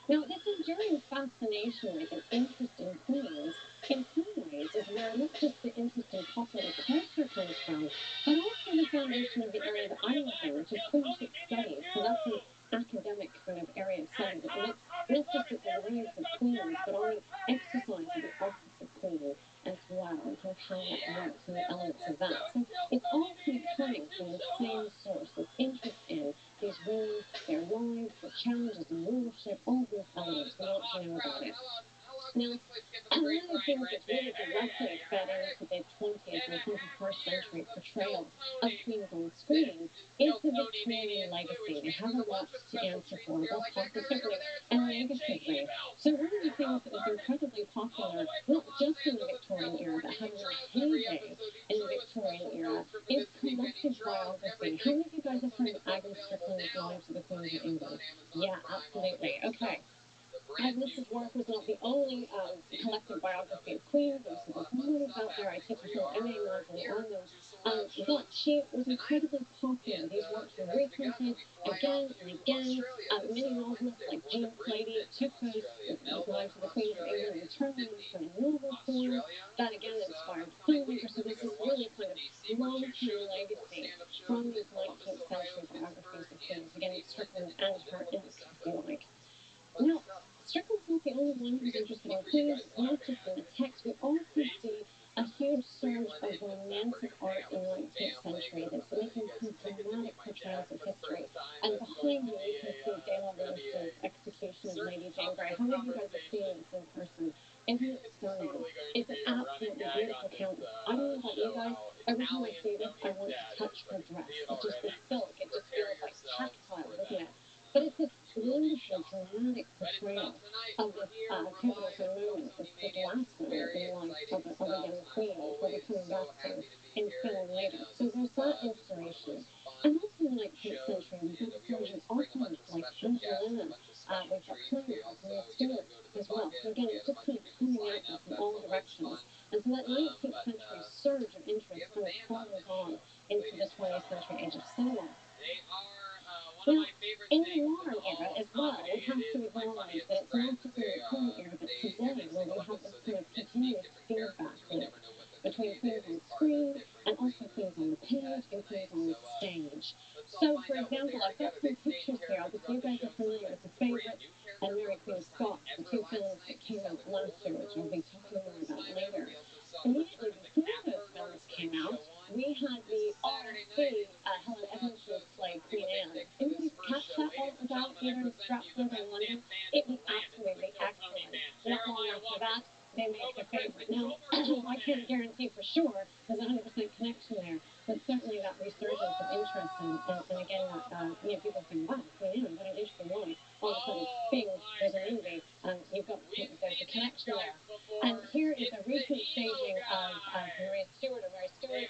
Now, this enduring fascination with and interest in queens, in some ways, is where not just the interest in popular culture comes from, but also the foundation of the area that I live in, which is queenship studies. So that's an academic kind of area of study that looks not just at the lives of queens, but on the exercise of the office of queen as well, and kind of how that works and the elements of that. So it's all kind of coming from the same source, this interest in these women, their lives, the challenges in rulership, all these elements. We want to know about it. Now, one of the things that's really directly fed into the 20th and 21st century portrayal of queens on screen is the Victorian legacy. They have a lot to answer for, both positively and negatively. So one of the things that was incredibly popular, not just in the Victorian era, but had a real heyday in the Victorian era, is collective biography. How many of you guys have heard of Agnes Strickland's Lives of the Queens of England? Yeah, absolutely. Okay. Agnes's work was not the only collective biography of queens. There's loads out there. I teach a whole MA module on them. But she was incredibly popular. These works were reprinted again and again. Many novelists like Jean Plady took those Lives of the Queens of England and turned them into a novel form that again inspired filmmakers. So there's this really kind of long-term legacy from these 19th century biographies of queens. Again, Strickland and her ilk, if you like. Now, Strickland's not the only one who's interested in queens, not just in the text. We also see a huge surge of romantic art in the 19th century that's making some dramatic portrayals of history. And behind me, you can see Gayla Rothschild's execution of Lady Jane Grey. How many of you guys have seen this in person? Isn't it stunning? It's an absolutely beautiful canvas. I don't know about you guys. Every time I see this, I want to touch her dress. It's just the silk. It just feels like tactile, doesn't it? But it's this wonderful, dramatic portrayal of this pivotal kind of moment, this last moment in the life of a young queen, which we'll be coming back to in film later. So there's that inspiration. And also in the 19th century, we've got the surge of authors like Angelina, we've got Claremont, Maria Stuart as well. So again, it's just kind of coming at you from all directions. And so that 19th century surge of interest kind of follows on into the 20th century age of cinema. Now, in the modern era as well, we have to acknowledge that it's not just in the Victorian era, but today where we have this kind of continuous feedback loop between queens on screen and also queens on the page and queens on the stage. So, for example, I've got some pictures here. Obviously, you guys are familiar with The Favourites and Mary Queen of Scots, the two films that came out last year, which I'll be talking more about later. Immediately before those films came out, we had the RC Helen Evans's play Queen Anne. Anybody catch that while it was out here in Stratford in London? It was absolutely excellent. Not long after that, they made The Favourite. Now, I can't guarantee for sure there's 100% connection there, but certainly that resurgence of interest and again, people think, wow, Queen Anne, what an interesting life. All of a sudden, bing, there's a movie, and there's a connection there. And here is a recent staging of Maria Stuart, or Mary Stuart.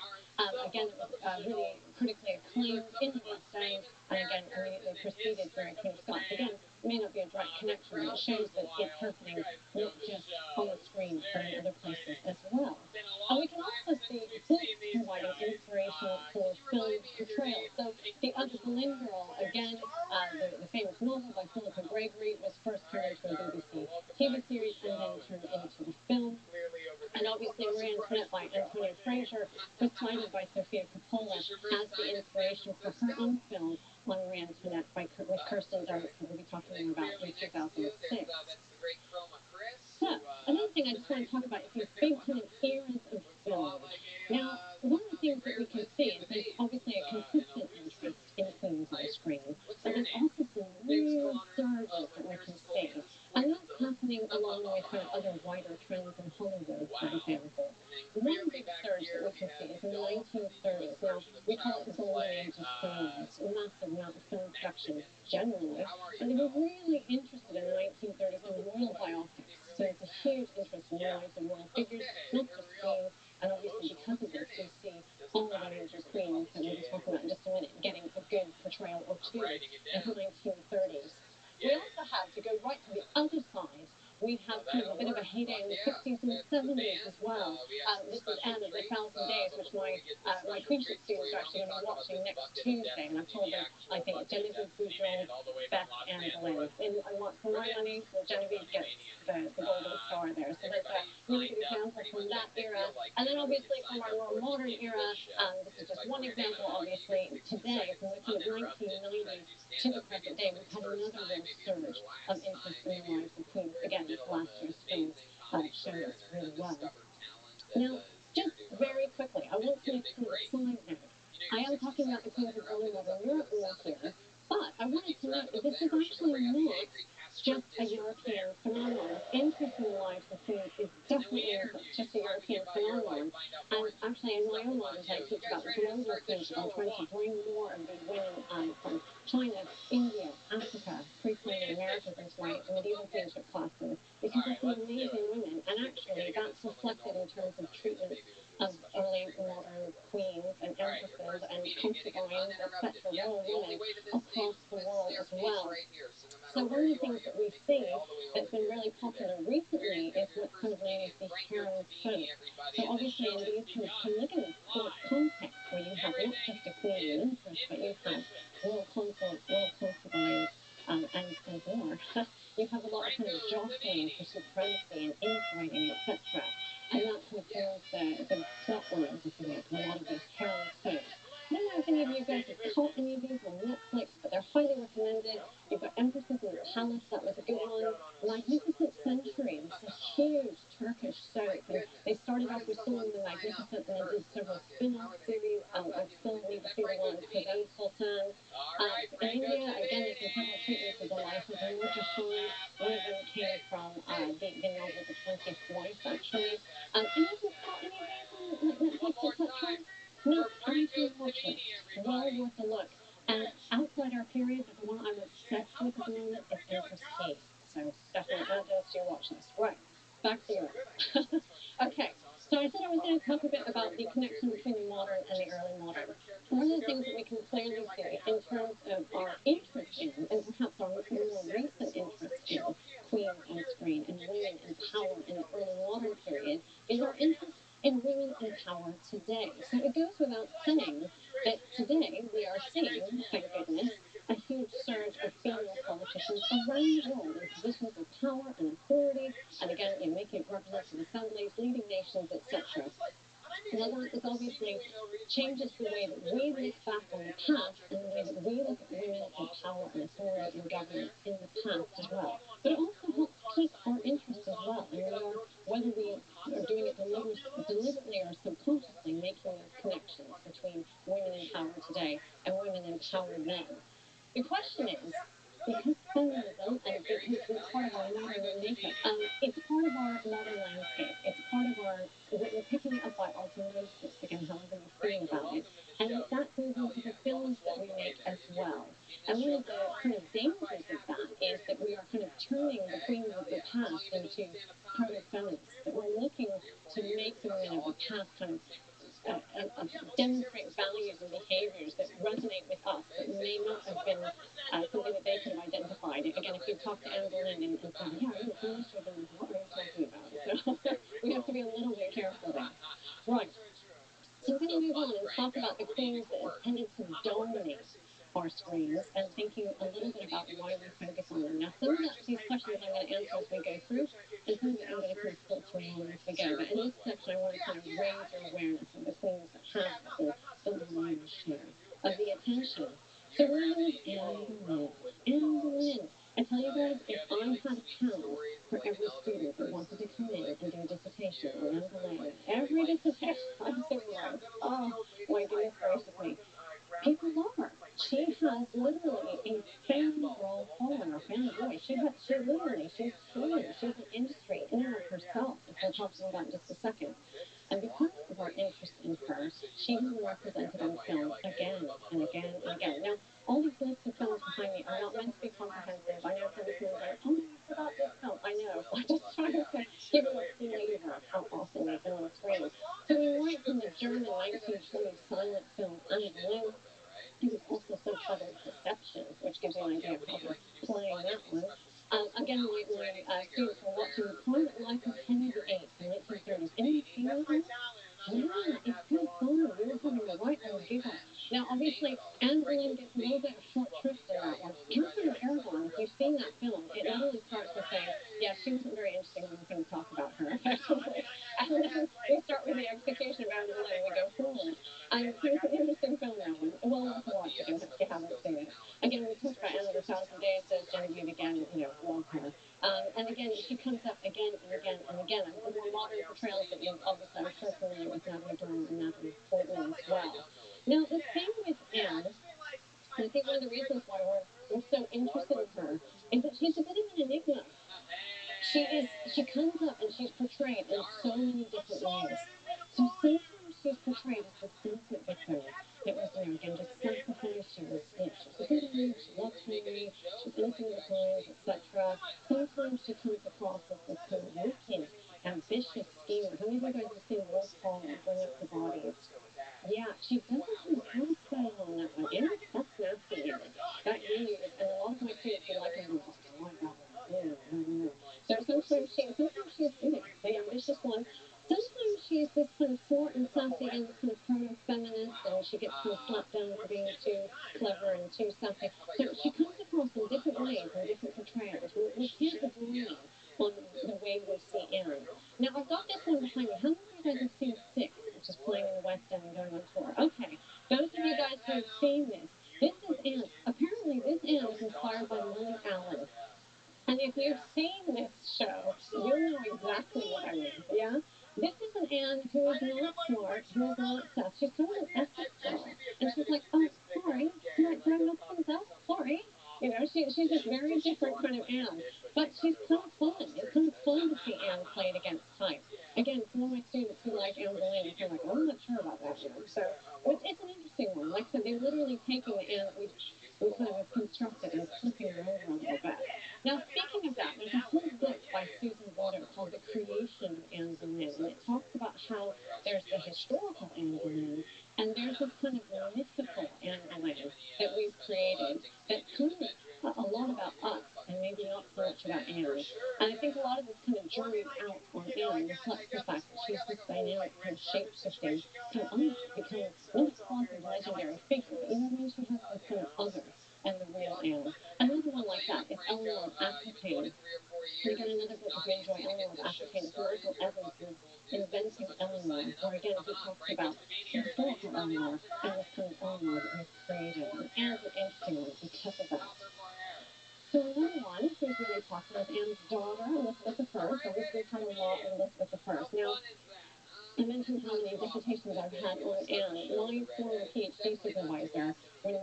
Again, it was really critically acclaimed in the West End, and again, immediately preceded during Queen of Scots. Again, may not be a direct connection, but it shows that it's happening not just on the screen, but in other places as well. And we can also see books providing inspiration for film portrayal. So The Ugly Girl, again, the famous novel by Philippa Gregory, was first turned into a BBC TV series and then turned into a film. And obviously Marie Antoinette by Antonio Fraser was cited by Sofia Coppola as the inspiration for her own film on Marie Antoinette with Kirsten Dunst, that we'll be talking about in 2006. So, another thing I just want to talk about is these big kind of eras of film. Now, one of the things that we can see is there's obviously a consistent interest in queens on the screen, but there's also some real surges that we can see. And that's happening along with kind of other wider trends in Hollywood, for example. One big surge that we can see is in the 1930s. Now, we call it the golden age of film. It's a massive amount of film production generally, but they were really interested in the 1930s in royal biopics. So it's a huge interest in the lives of royal figures, not just queens, and obviously because of this, we see all of our major queens that we'll be talking about in just a minute getting a good portrayal or two in the 1930s. We also have, to go right to the other side, we have kind of a bit of a heyday in the 60s and 70s as well. This is Anne of the Thousand Days, which my queenship students are actually going to be watching next Tuesday, and I've told them I think Genevieve Boudreau best Anne Boleyn. And for my money, Genevieve gets the golden star there. So there's a really good example from that era. And then obviously from our more modern era, this is just one example, obviously, today, from the kind of 1990s to the present day, we've had another real surge of interest in the lives of queens. Again, last year's films show us really well. Now, just very quickly, I want to make kind of a side note. I am talking about the queens of early modern Europe here, but I wanted to note that this is actually not just a European phenomenon. Interest in the lives of queens is definitely not just a European phenomenon. And actually, in my own lives, I teach about the global queens. I'm trying to bring more of these women from China, India, Africa, pre-colonial Americas into my medieval queenship classes, because they're some amazing women. And actually, that's reflected in terms of treatments of early modern queens and empresses and concubines, etc., royal women across the world as well. So one of the things that we see that's been really popular recently is what's kind of known as the harem folk. So obviously in these kind of polygamous contexts where you have not just a queen and empress, but you have royal consorts, royal concubines, and more. You have a lot of kind of jostling for supremacy and infighting, etc. And that kind of forms the plot lines, if you like, of a lot of these harem folk. I don't know if any of you guys have caught any of these on Netflix, but they're highly recommended. You've got Empresses in the Palace, that was a good one. Magnificent Century, this is a huge Turkish soap. And they started off with Sultan the Magnificent and then did several spin-off series. I still need to see the one Kazan Sultan. In India, again, there's been several treatments of the life of Noor Jahan. One of them came from the novel The 20th Wife, actually. Any of you caught any of these on Netflix, etc.? No, honestly, watch it. Well worth a look. And outside our period, the one I'm obsessed with at the moment is Empress Kate. So definitely add those to your watch list. Right, back to Europe. Okay, so I said I was going to talk a bit about the connection between the modern and the early modern. One of the things that we can clearly see in terms of our interest in, and perhaps our more recent interest in, queens on screen and women in power in the early modern period is our interest in women in power today. So it goes without saying that today we are seeing, thank goodness, a huge surge of female politicians around the world in positions of power and authority, and again in making representative assemblies, leading nations, etc. Now that is obviously changes the way that we look back on the past and the way that we look at women in power and authority in government in the past as well. But it also helps keep our interest as well, and whether we are doing it deliberately or subconsciously, making those connections between women in power today and women in power then. The question is, because feminism and because it's part of our modern makeup, it's part of our modern landscape. It's part of we're picking it up by osmosis, again, however you feel about it. And that goes into the films that we make as well. And one of the kind of dangers of that is that we are kind of turning the queens of the past into proto-feminists, that we're looking to make the women of the past kind of demonstrate values and behaviors that resonate with us, but may not have been something that they could have identified. Again, if you talk to Anne Boleyn and say, yeah, I'm a minister, then what are you talking about? So we have to be a little bit careful there. Right. So we're going to move on and talk about the queens that have tended to dominate our screens and thinking a little bit about why we focus on them. Now, some of these questions I'm going to answer as we go through, and some of it I'm going to kind of filter on as we go. But in this section, I want to kind of raise your awareness of the queens that have the lion's share of the attention. So we're going to Anne Boleyn. I tell you guys, if I had a pound for every student that wanted to come in and do a dissertation on Anne Boleyn, every dissertation on supervised, oh my goodness gracious me, people love her. She has literally a fan girl following, or fan boy. She's huge. She's an industry in and of herself, as we'll talk about in just a second. And because of our interest in her, she has been represented on film again and again and again. Now, all these lists of films behind me are not meant to be comprehensive. I know some people are like, oh, I forgot this film. I know. I'm just trying to give you a flavor of how often they've been on screen. So we went from the German 1920 silent film Anne Boleyn. He was also subtitled Deception, which gives you an idea of how we're playing that one. Again, my students were watching The Private Life of Henry VIII in the 1930s. Any seen that one? Yeah, it's pretty fun. We were having the right old giggle. Now, obviously, Anne Boleyn gets a little bit of short shrift in that one. Catherine of Aragon, if you've seen that film, it literally starts with saying, yeah, she wasn't very interesting. We're going to talk about her, effectively. And then we start with the execution of Anne Boleyn and we go forward. So it's an interesting film, that one. Well worth watching if you haven't seen it. Again, we talked about Anne of the Thousand Days, there's Genevieve again, love her. And again, she comes up again and again and again. And more modern portrayals that you'll obviously, I'm sure, familiar with Natalie Dormer and Natalie Portman as well. Now, the thing with Anne, and I think one of the reasons why we're so interested in her, is that she's a bit of an enigma. She comes up and she's portrayed in so many different ways. So sometimes she's portrayed as the innocent victim that was, again, just sacrificed. She was good, she loved Henry, she's innocent of the crimes, etc. Sometimes she comes across as this kind of wicked, ambitious schemer. How many of you guys have seen Wolf Hall and Bring Up the Bodies? Yeah, she doesn't have a house style on that one. That's nasty, Anne. That really is. And a lot of my students who like her go, oh, I like that one. So sometimes she's the ambitious one. Sometimes she's this kind of smart and sassy and kind of proto-feminist, and she gets kind of slapped down for being too clever and too sassy. So she comes across in different ways and different portrayals. We can't agree on the way we see Anne. Now, I've got this one behind me. How many of you guys have seen Six, which is playing in the West End and going on tour? Okay, those of you guys who have seen this is Anne. Apparently, this Anne is inspired by Lily Allen. And if you've seen this show, you'll know exactly what I mean, yeah? This is an Anne who is not smart, who is not sassy. She's kind of an Essex girl. And she's like, oh, sorry, can I grab no thumbs up? Sorry. She's a very different kind of Anne. But she's kind of fun. It's kind of fun to see Anne played against type. Again, some of my students who like Anne Boleyn are like, I'm not sure about that one. So it's an interesting one. Like I said, they're literally taking the Anne that we kind of have constructed and flipping her over a little bit. Now, speaking of that, there's a whole book by Susan Water called The Creation of Anne Boleyn, and it talks about how there's the historical Anne Boleyn, and there's this kind of mythical Anne Boleyn that we've created that kind of a lot about us, and maybe not so much about Anne. And I think a lot of this kind of journey out on Anne reflects the fact that she's this dynamic, kind of shape-shifting, kind of become not a legendary figure, but you know what I mean? She has this kind of other and the real Anne. Another one like that is Eleanor of Aquitaine. And again, another book if you enjoy Eleanor of Aquitaine is Michael Evans's Inventing Eleanor, where again he talks about historical Eleanor and this kind of Eleanor that we've created. And Anne's an interesting one because of that. So another one who's really popular is Anne's daughter, Elizabeth I. Obviously, we've had a lot of Elizabeth I. Now, I mentioned how many dissertations I've had on Anne. My former PhD supervisor, when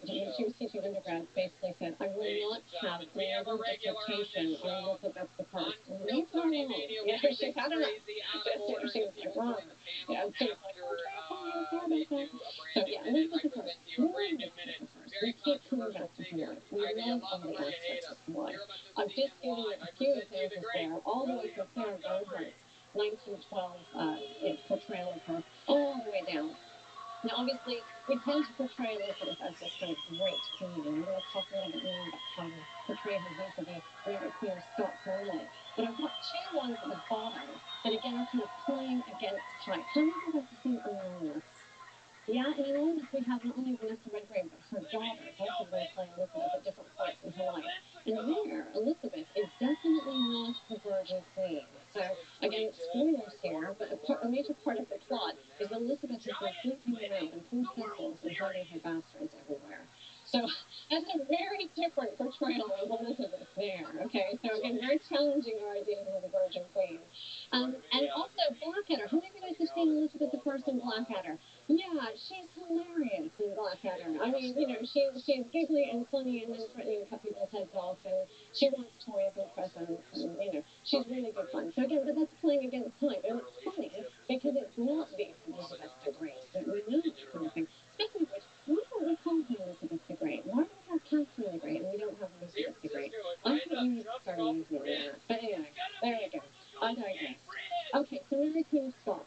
she was teaching undergrads, basically said, I will not have another dissertation on Elizabeth I. And leave her alone. Yeah, she's had enough. She was like, wrong. Yeah, she was like, okay, fine, sorry about that. So yeah, Elizabeth I. We love Elizabeth I. We keep coming back to her life. We love all the aspects of her life. I've just given a few examples there, all the way from Sarah Bernhardt's 1912 portrayal of her. all the way down. Now, obviously, we tend to portray Elizabeth as this kind of great queen. I'm going to talk a little bit more about how we portray her vis-a-vis Mary Queen of Scots in a minute. But I've got two ones at the bottom that, again, are kind of playing against type. How many of you have seen Anonymous? Yeah, and in Anonymous we have not only Vanessa Redgrave, but her daughters also going to play Elizabeth at different points in her life. And there, Elizabeth is definitely not the Virgin Queen. So, again, spoilers here, but a major part of the plot is Elizabeth has been sleeping around in full castles and hiding her bastards everywhere. So, that's a very different portrayal of Elizabeth there, okay? So, again, very challenging our idea of the Virgin Queen. And also, Blackadder. How many of you guys have seen Elizabeth I in Blackadder? Yeah, she's hilarious in Blackadder. I mean, you know, she's giggly and funny and then threatening to cut people's heads off, and she wants toys and presents, and, you know, she's really good fun. So again, but that's playing against time, and it's funny because it's not the Elizabeth the Great that we know kind of thing. Speaking of which, why don't we call her Elizabeth the Great? Why do we have Catherine the Great and we don't have Elizabeth the Great? I think we need to start using that. But anyway, there we go. I digress. Okay, so Mary Queen of Scots.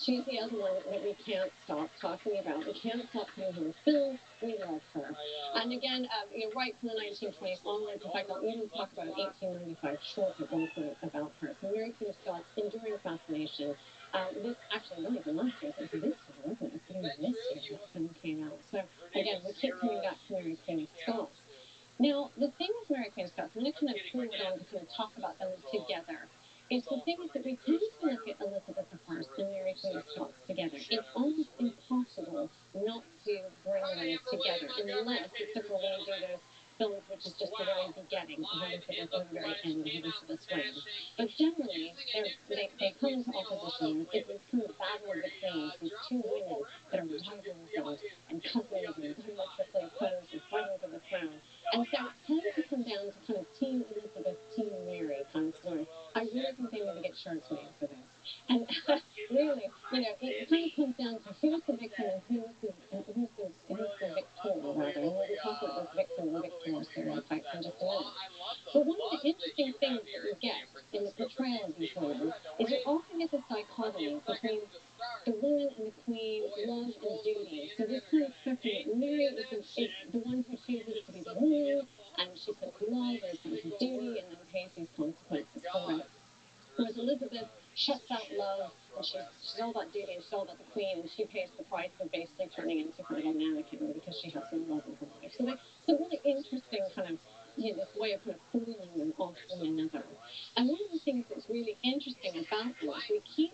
She's the other one that we can't stop talking about. We can't stop putting her in film. We love her. And again, you know, right from the 1920s onwards, in fact, I'll even talk about an 1895 short at one point about her. So Mary Queen of Scots, enduring fascination. This, actually, not even last year, it was this year, wasn't it? It's been this year that film came out. So again, we keep coming back to Mary Queen of Scots. Now, the thing with Mary Queen of Scots, I'm going to kind of forward on to kind of talk about them together. It's the thing is that we tend to look at Elizabeth I and Mary Queen of Scots together. It's almost impossible not to bring them together unless it's like we're going to do those films which is just the very beginning of Elizabeth and the very end of Elizabeth's reign. But generally, they come into opposition. It's this kind of battle of the queens, these two women that are rivals and cousins and diametrically opposed and fighting for the crown. And so it tends to come down to kind of Team Elizabeth, Team Mary kind of story. I really think they need to get shirts made for this. And really, you know, it kind of comes down to who's the victim and who's the victor, rather. And we'll be talking about those victim and victor stereotypes in just a minute. But one of the interesting things that you get in the portrayal of these women is you often get this dichotomy between the woman and the queen, love and duty. So this kind of spectrum that Mary is the one who chooses to be the woman, and she puts love and puts duty and then pays these consequences for it. Whereas Elizabeth shuts out love, and she's all about duty, and she's all about the queen, and she pays the price of basically turning into kind of a mannequin because she has no love in her life. So it's a really interesting kind of, you know, this way of kind of foiling them off one another. And one of the things that's really interesting about them is we keep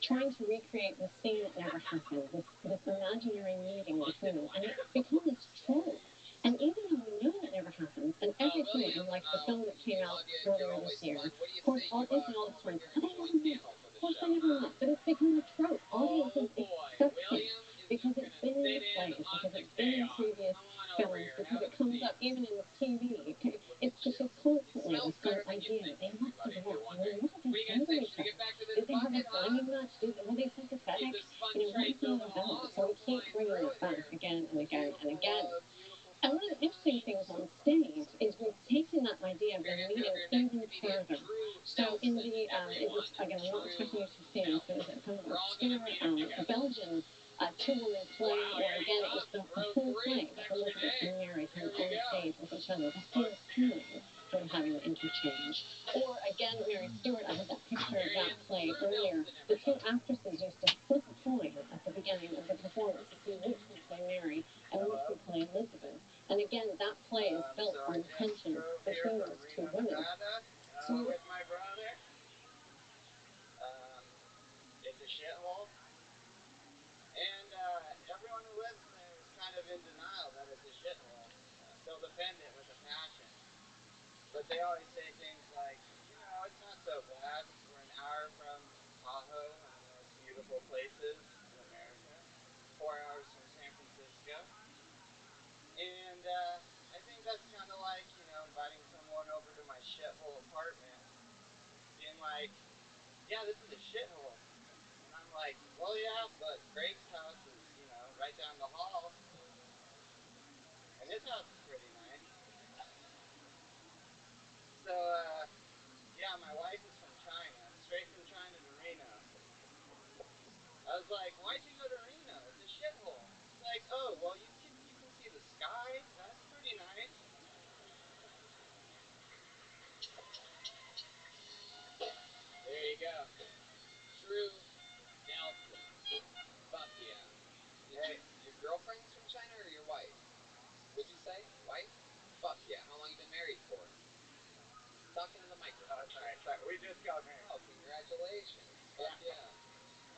trying to recreate the scene that never happened, this imaginary meeting between them, and it's become this trope. And even though we know that never happened, and every film, like the film that came out earlier this year, of course, Disney all the time, oh, they never met. Of course, they never met. But it's become a trope. Audiences accept it because it's been in the plays, because it's been in previous films, because it comes up even in the TV. Okay? It's just constantly this kind of idea that they must have met. I mean, what did they say to each other? Did they have a flaming match? Were they sympathetic? You know, what is it all about? So we keep bringing it back again and again and again. And one of the interesting things on stage is we've taken that idea of them meeting even further. So in the, it was, again, I'm not expecting you to see this, but it was a kind of obscure Belgian two-woman play where, again, it was the whole play with Elizabeth and Mary kind of on stage with each other, the whole time during having an interchange. Or, again, Mary Stuart, I had that picture of that play earlier. The two actresses used to flip a coin at the beginning of the performance to see which would play Mary and which would play Elizabeth. And again, that play is built on tension between those two women. So with my brother, it's a shithole, and everyone who lives there is kind of in denial that it's a shithole. They'll defend it with a passion, but they always say things like, you know, it's not so bad. We're an hour from Tahoe, one of the most beautiful places in America, 4 hours from San Francisco. And I think that's kind of like, you know, inviting someone over to my shithole apartment, being like, yeah, this is a shithole. And I'm like, well, yeah, but Greg's house is, you know, right down the hall. And his house is pretty nice. So, yeah, my wife is from China, straight from China to Reno. That was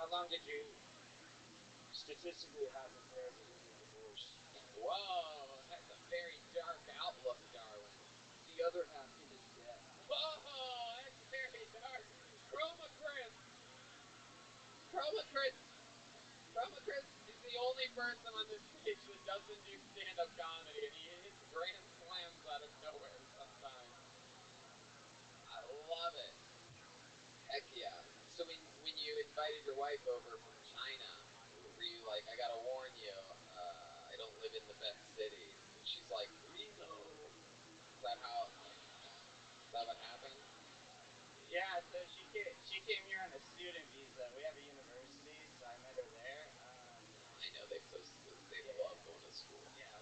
How long did you statistically half of marriages end in divorce? Whoa, that's a very dark outlook, Darwin. The other half ended in death. Whoa, that's very dark. Chroma Chris. Chroma Chris. Chroma Chris is the only person on this stage that doesn't do stand-up comedy, and he hits grand slams out of nowhere sometimes. I love it. Heck yeah. So when you invited your wife over from China, were you like, I gotta warn you, I don't live in the best city? And she's like, Reno. Is that what happened? Yeah, so she came here on a student visa. We have a university, so I met her there. I know they love going to school. Yeah,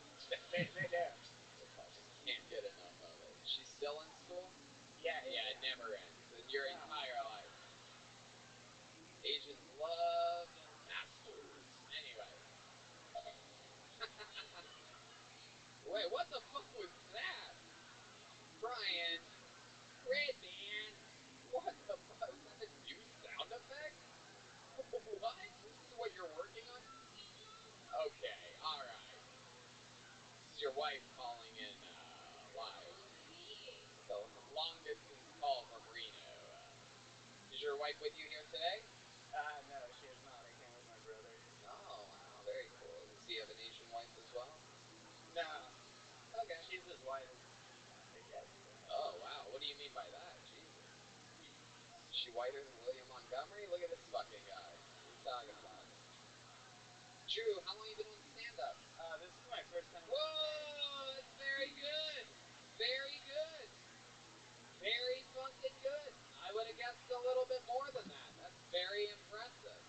they do. They fucking can't get enough of it. She's still in school? Yeah, it never ends. In your entire life. Asians love them masters. Anyway. Wait, what the fuck was that? Brian. Red man. What the fuck? Is that a new sound effect? What? This is what you're working on? Okay, alright. This is your wife calling in live. It's a long distance call from Reno. Is your wife with you here today? No, she is not. I came with my brother. Oh, wow, very cool. Does he have an Asian wife as well? No. Okay. She's as white as I guess. Oh, wow. What do you mean by that? Jesus. Is she whiter than William Montgomery? Look at this fucking guy. What are you talking about? Drew, how long have you been on stand-up? This is my first time. Whoa! That's very good! Very good! Very fucking good! I would have guessed a little bit more than that. That's very impressive.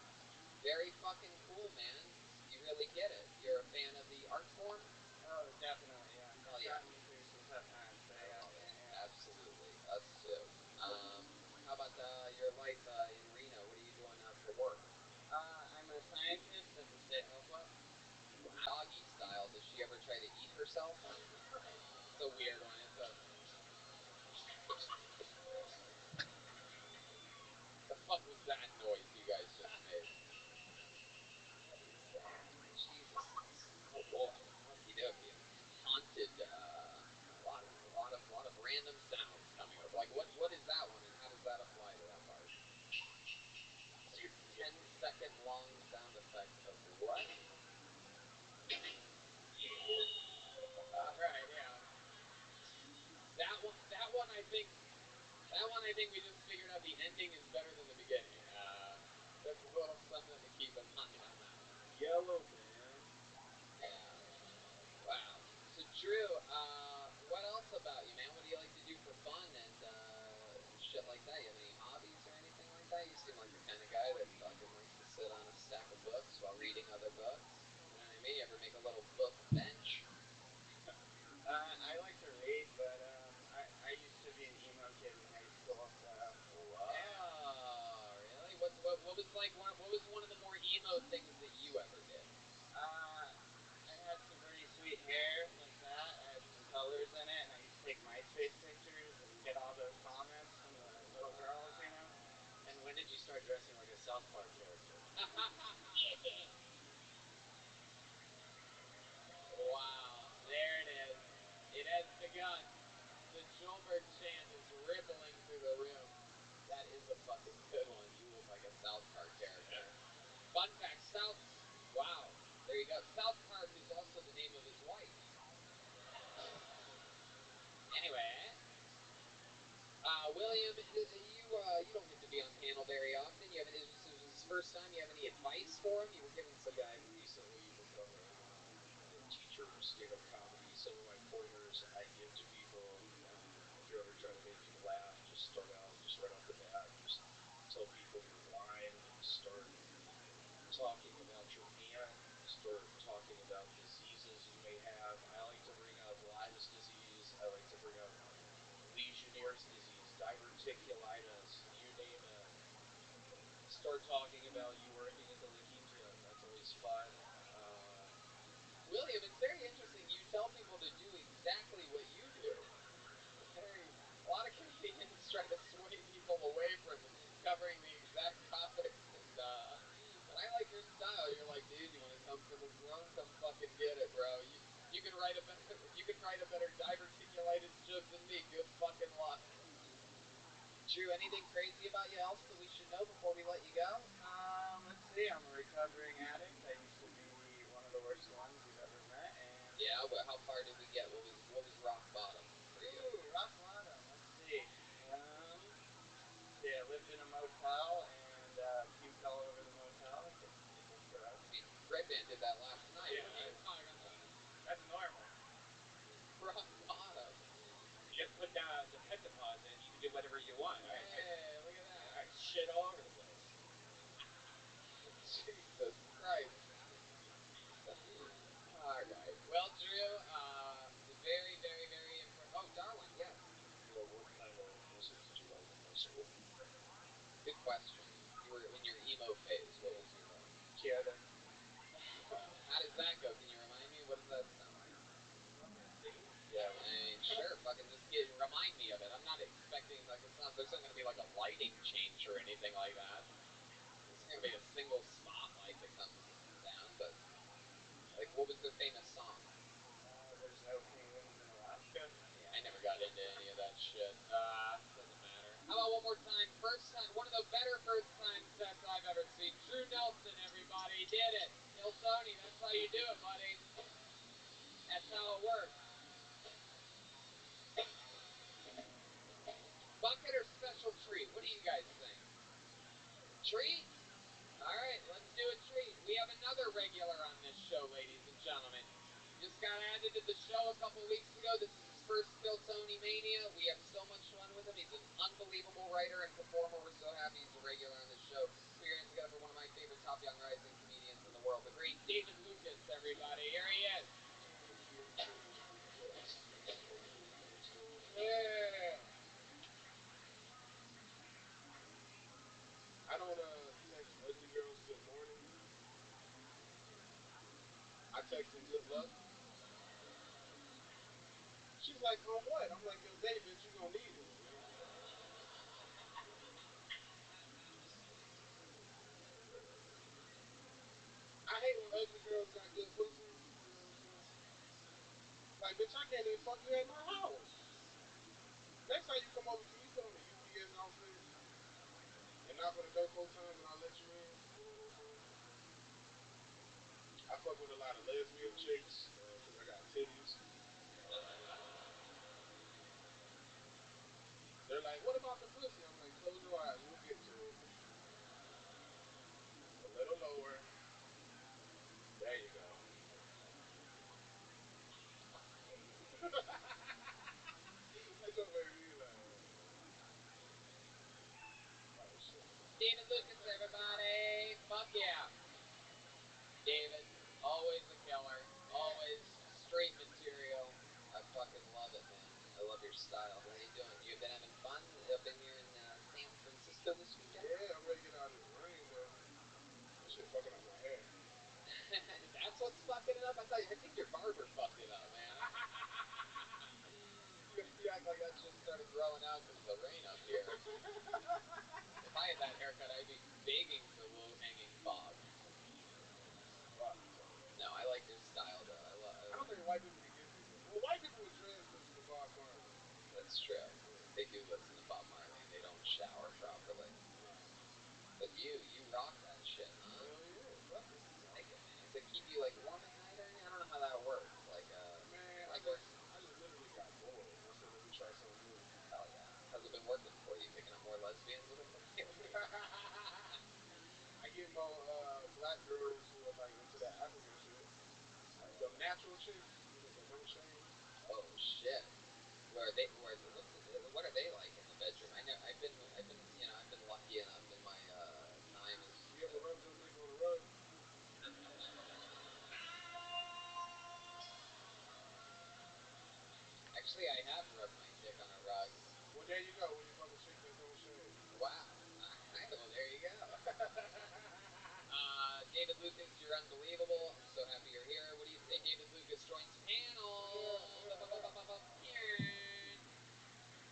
Very fucking cool, man. You really get it. You're a fan of the art form? Oh, definitely, yeah. Hell yeah. Got me through some tough times, but yeah. Absolutely. Us too. How about your life in Reno? What are you doing for work? I'm a scientist at the State Health Lab. Doggy style. Does she ever try to eat herself? It's a weird one. It's a... The fuck was that noise you guys just made? What is that? Jesus. Oh boy. Okie dokie. Haunted, a lot of random sounds coming up. Like what is that one and how does that apply to that part? It's your 10-second long sound effect of what? Alright, yeah. That one I think we just figured out the ending is better than the beginning. That's a little something to keep in mind on that one. Yellow man. Yeah. Wow. So Drew, what else about you, man? What do you like to do for fun and shit like that? You have any hobbies or anything like that? You seem like the kind of guy that fucking likes to sit on a stack of books while reading other books. You know what I mean? You ever make a little book bench? I like to read, but I used to be an emo kid in high school, so. Wow. Yeah. Really? What was like what was one of the more emo things that you ever did? I had some pretty sweet hair like that. I had some colors in it, and I used to take MySpace pictures and get all those comments from the little girls, you know. And when did you start dressing like a South Park character? Wow, there it is. It has begun. The Joelberg chant is rippling through the room. That is a fucking good one. You look like a South Park character. Fun fact, wow, there you go. South Park is also the name of his wife. Anyway, William, you don't get to be on panel very often. This is his first time. You have any advice for him? You were giving some I recently become a teacher of stand-up comedy. Some of my pointers I give to people. If you're ever trying to make people laugh, just start out, just right off the bat, just tell people you're blind. Start talking about your aunt. Start talking about diseases you may have. I like to bring up Lyme's disease. I like to bring up Legionnaire's disease, diverticulitis, you name it. Start talking about you working at the Leaking Gym. That's always fun. William, it's very interesting. You tell people to do exactly what you do. A lot of comedians try to sway people away from covering the exact topics and Drew, anything crazy about you else that we should know before we let you go? Let's see. I'm a recovering addict. I used to be one of the worst ones you've ever met. And yeah, well, how far did we get? What was rock bottom for you? Ooh, rock bottom. Let's see. I lived in a motel and puked all over the motel. It's gross. I mean, Red Band did that last night. Yeah, what are you talking about? That's normal. Rock bottom. You just put down the pet deposit and you can do whatever you want. Hey, look at that. I shit all over the place. Jesus Christ. All right. Well, Drew, very, very, very impressive. Oh, Darwin, yes. What kind of music did you like in high school? Good question. You were in your emo phase. What was your Kyoto. How does that go? Can you remind me? What does that sound like? Yeah, I mean, sure. Fucking just remind me of it. I'm not expecting there's not gonna be like a lighting change or anything like that. There's not gonna be a single spotlight that comes down, but like, what was their famous song? There's no penguins in Alaska. Yeah, I never got into any of that shit. Doesn't matter. How about one more time? First time, one of the better first time sets I've ever seen. Drew Nelson, everybody, did it. Il Tony, that's how you do it, buddy. That's how it works. Bucket or special treat? What do you guys think? Treat? All right, let's do a treat. We have another regular on this show, ladies and gentlemen. Just got added to the show a couple weeks ago. This is his first Phil Tony Mania. We have so much fun with him. He's an unbelievable writer and performer. We're so happy he's a regular on this show. Put your hands together for one of my favorite top young rising comedians in the world, the great David Lucas, everybody. Here he is. Yeah. I don't text ugly girls good morning. I text them good luck. She's like, on what? I'm like, your day, bitch, you gonna need it. I hate when ugly girls got good pussy. You know what I'm saying? Like, bitch, I can't even fuck you at my house. Next time you come over, can you put on a UPS outfit and knock on the door 4 times and I'll let you in? You know what I'm saying? I fuck with a lot of lesbian chicks because I got titties. They're like, what about the pussy? I'm like, close your eyes, we'll get to it. A little lower. There you go. That just made me laugh. Oh shit. David Lucas, everybody. Fuck yeah. David, always a killer. Always straight material. I fucking love it, man. I love your style. How you doing? You been having fun up in here in San Francisco this weekend? Yeah, I'm ready to get out of this rain though. That shit fucking up my hair. That's what's fucking it up? I think your barber fucked it up, man. You act like that just started growing out because of the rain up here. If I had that haircut, I'd be begging for low-hanging fog. Fuck. No, I like your style, though. I don't think white people can get this. Well, white people with dreads listen to Bob Marley. That's true. They do listen to Bob Marley, and they don't shower properly. But you rock that shit, huh? Hell yeah, fuck it. I like it, man. Does it keep you, like, warm at night or anything? I don't know how that works. Like, man, I just literally got bored, and I said, let me try something new. Hell yeah. How's it been working for you? Picking up more lesbians with it? I get more black girls who are, like, into that African shit. Them natural chicks that don't shave. Oh, shit. What are they like in the bedroom? I've been lucky enough in my time as. You ever rubbed your dick on a rug? Actually, I have rubbed my dick on a rug. Well, there you go. When you fuck a chick that don't shave. Wow. Alright, well, there you go. David Lucas, you're unbelievable. I'm so happy you're here. What do you say David Lucas joins panel?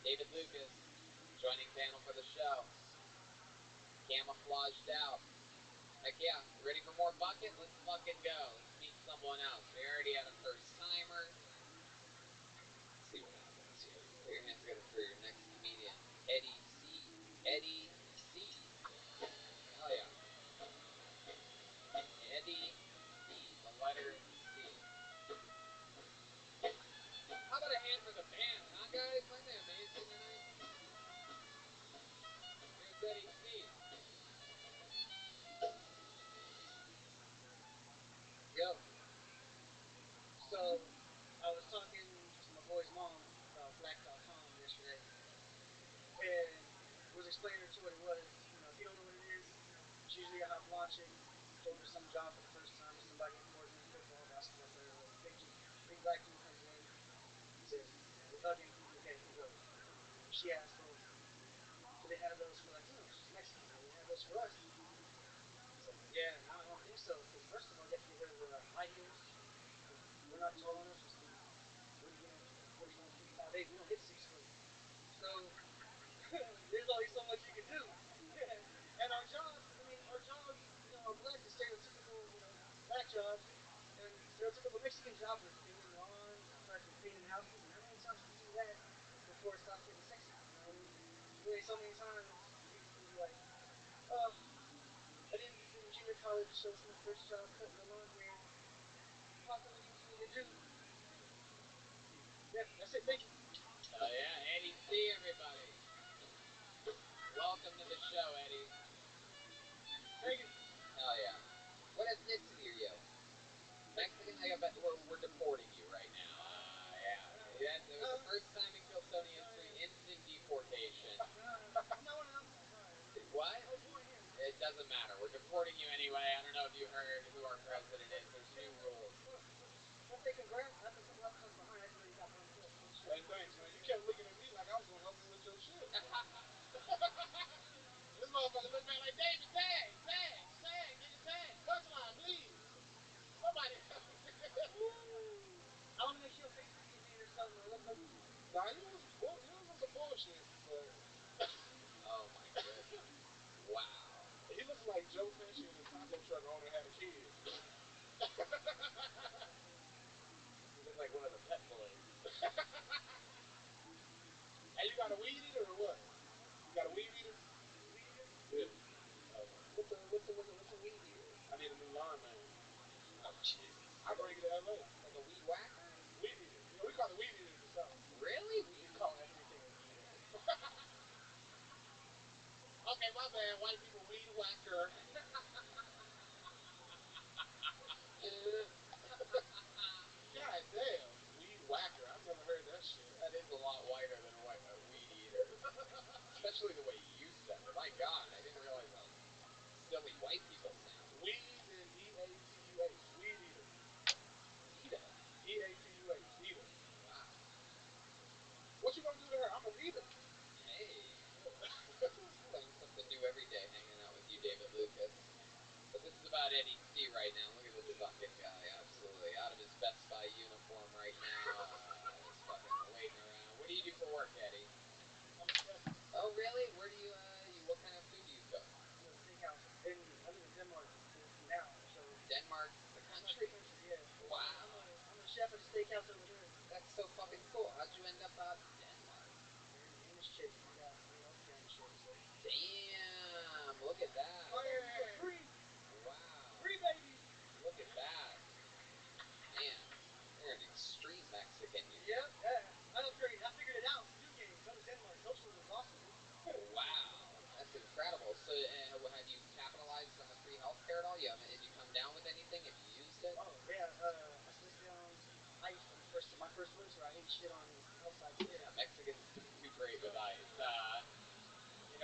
David Lucas joining panel for the show. Camouflaged out. Heck yeah. Ready for more bucket? Let's fucking go. Let's meet someone else. We already had a first timer. Let's see what happens here. Put your hands together for your next comedian, Eddie C. It's usually I'm watching, going to some job for the first time, somebody important, football, basketball player, whatever. Big black dude comes in, he says, we're hugging, okay, he goes. She asks, well, do they have those for Latinos? She's Mexican, do they have those for us? He's like, yeah, no, I don't think so, because first of all, you have to get rid of the high heels. We're not tall enough, we're 5'8", we don't hit 6 foot. So, there's only so much you can do. And our jobs, are black, the stereotypical, black jobs, and stereotypical Mexican jobs are tending lawns, fucking cleaning houses, and how many times can you do that before it stops getting sexy? You know what I mean? There's only so many times people can be like, oh, I didn't in junior college, so it's my first job cutting the lawn here. How come you need me to do? Yeah, that's it, thank you. Oh yeah, Eddie C, everybody. Welcome to the show, Eddie. Thank you. Hell yeah. What ethnicity are you? Mexican? I bet we're deporting you right now. Yeah. It was the first time in Kilsoni history, instant deportation. I'm not one of them guys, alright. What? I was born here. It doesn't matter. We're deporting you anyway. I don't know if you heard who our president is. There's new rules. I'll say congrats. I have a couple episodes behind. I just really got bumped up. Hey, thanks, man. You kept looking at me like I was going to help you with your shit. This motherfucker looked back like, David, tag, get your tag. Punchline, please. Somebody help me. I want to make sure Facebook gives me or something. Or look. Nah, he was some bullshit, but... Oh, my goodness. Wow. He looks like Joe Pesci and the taco truck owner had a kid. He looks like one of the pet boys. Hey, you got a weed eater or what? You got a weed eater? Weed eater? Yeah. What's a weed eater? I need a new lawn man. Oh, Jesus. I bring it to LA. Like a weed whacker? Weed eater. Yeah, we call it weed eater in the South. Really? We call everything a weeder. Okay, my bad. White people weed whacker. God damn, weed whacker. I've never heard that shit. That is a lot whiter than a weed eater. Especially the way you said it. My God, I didn't realize how silly white people sound. Weed and E-A-T-U-H. Weed eater. Eater? E-A-T-U-H. Eater. Wow. What you gonna do to her? I'm a reader. Hey. Learn something new every day hanging out with you, David Lucas. But this is about Eddie C right now. Look at this fucking guy. Absolutely. Out of his Best Buy uniform right now. Just fucking waiting around. What do you do for work, Eddie? I'm a chef. Oh, really? Where do you, what kind of food do you cook? I'm a steakhouse. I live in Denmark now, so... Denmark, the country? Yeah. Wow. I'm a chef at a steakhouse over there. That's so fucking cool. How'd you end up out in Denmark? Married a Danish chick. I got healthcare and shit, so... Damn, look at that. Oh, yeah. Free. Wow. Free babies. Look at that. Man, you're an extreme Mexican. Yep, yeah. I figured it out. New game. Go to Denmark. Dog food is awesome, dude. Wow, that's incredible. So, have you capitalized on the free healthcare at all? Did you come down with anything? Have you used it? Oh, yeah. I slipped down ice for my first winter. I ate shit on outside. Yeah, Mexicans do great with ice. You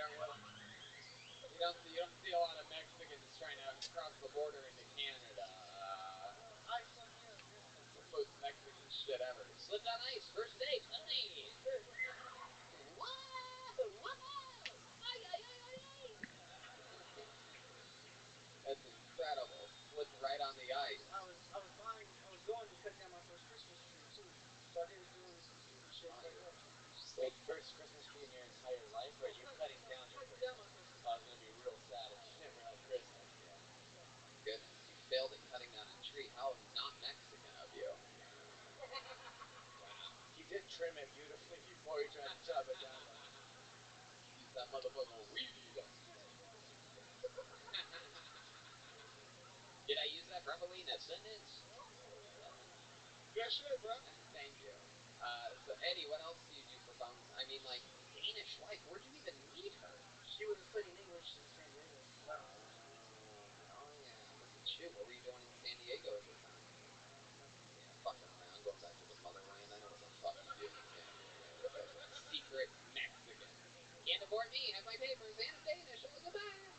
don't see a lot of Mexicans trying to cross the border into Canada. Ice fucked me up, yeah. That's the most Mexican shit ever. Slipped on ice, first date, nice. That's incredible. Slipped right on the ice. I was going to cut down my first Christmas tree too. So I did doing some stupid shit like that. Wait, first Christmas tree in your entire life, or are you cutting down your first? Down my first. I was gonna be real sad if you never had Christmas. Yeah. My goodness, you failed at cutting down a tree. How not Mexican of you. Wow. He did trim it beautifully before he tried to chop it down. Use that motherfucker weed eater. Did I use that properly in a sentence? Good shit, bro. Thank you. So, Eddie, what else do you do for fun? I mean, like, Danish wife, where'd you even meet her? She was studying English in San Diego. Oh, yeah. Look at you. What were you doing in San Diego at the time? Yeah, fucking around, going back to the motherland. I know what the fuck you did in San Diego. Secret Mexican. Can't deport me. Have my papers and I'm Danish. Oh, goodbye.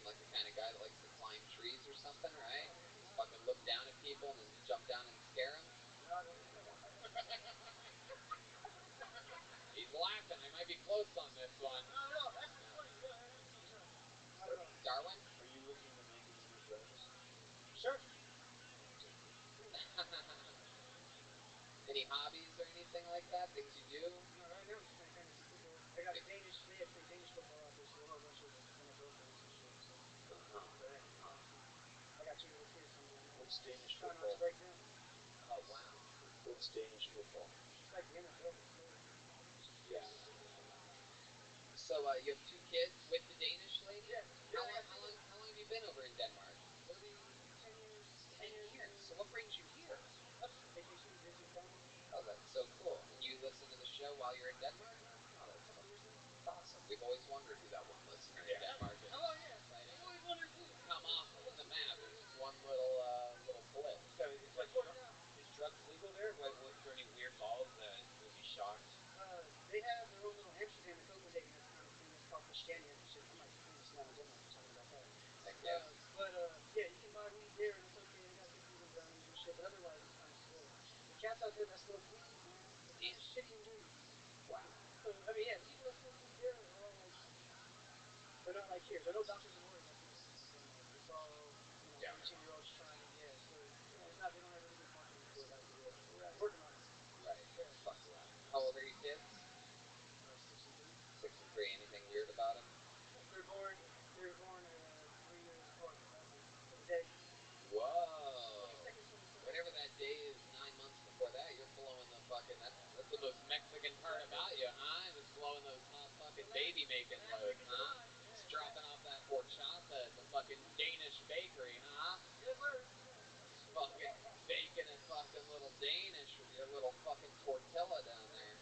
like the kind of guy that likes to climb trees or something, right? Just fucking look down at people and then jump down and scare them. No, I don't think so. He's laughing. I might be close on this one. No, that's funny. Yeah, no, not at all. Darwin? Are you looking to make any new friends? Sure. Any hobbies or anything like that? Things you do? No, right now I'm just playing fantasy football. I got a Danish. They have free Danish football out there, so a whole bunch of my girlfriends and shit. So, I got 2 little kids, so I'm doing that. What's Danish Trying football? not to break them. Oh, wow. What's Danish football? It's like the NFL, but slower. Yeah. So you have 2 kids with the Danish lady? Yeah. How long have you been over in Denmark? It'll be 10 years. 10 years. So what brings you here? Vacation, visit family. Oh, that's so cool. And you listen to the show while you're in Denmark? Oh, that's A couple years now. awesome. We've always wondered who that one listener in Denmark is. Oh, yeah. Exciting. I've always wondered too. Come off in the map. It's just one little blip. So it's like is drugs legal there? Is there any weird laws that would be shocked? They have their own little Amsterdam and Copenhagen that's kind of famous called Christiania. I'm like famous now in Denmark for talking about that. Heck yeah. Yeah, you can buy weed there and it's okay. They got cookies and brownies and shit, but otherwise it's kind of still. The cats out there that smoke weed, man, they're shitty and dirty. Wow. So, I mean, yeah, the people that smoke weed there are all like, they're not like here. There are no doctors and lawyers like here in Denmark. It's all, 18-year-olds trying to, so, it's not, they don't have really good marketing for it like it is. Right. Working on it. Right. Yeah. Fuck yeah. How old are your kids? 6 and 3. 6 and 3. Anything weird about them? They're born 3 years apart, exactly, to the day. Whoa. 22nd, 27th. Whatever that day is, 9 months before that, you're blowing the fucking, that's the most Mexican part about you, huh? Just blowing those hot fucking baby making loads, huh? Just dropping off that horchata at the fucking Danish bakery, huh? Yes, sir. Fucking baking a fucking little Danish with your little fucking tortilla down there.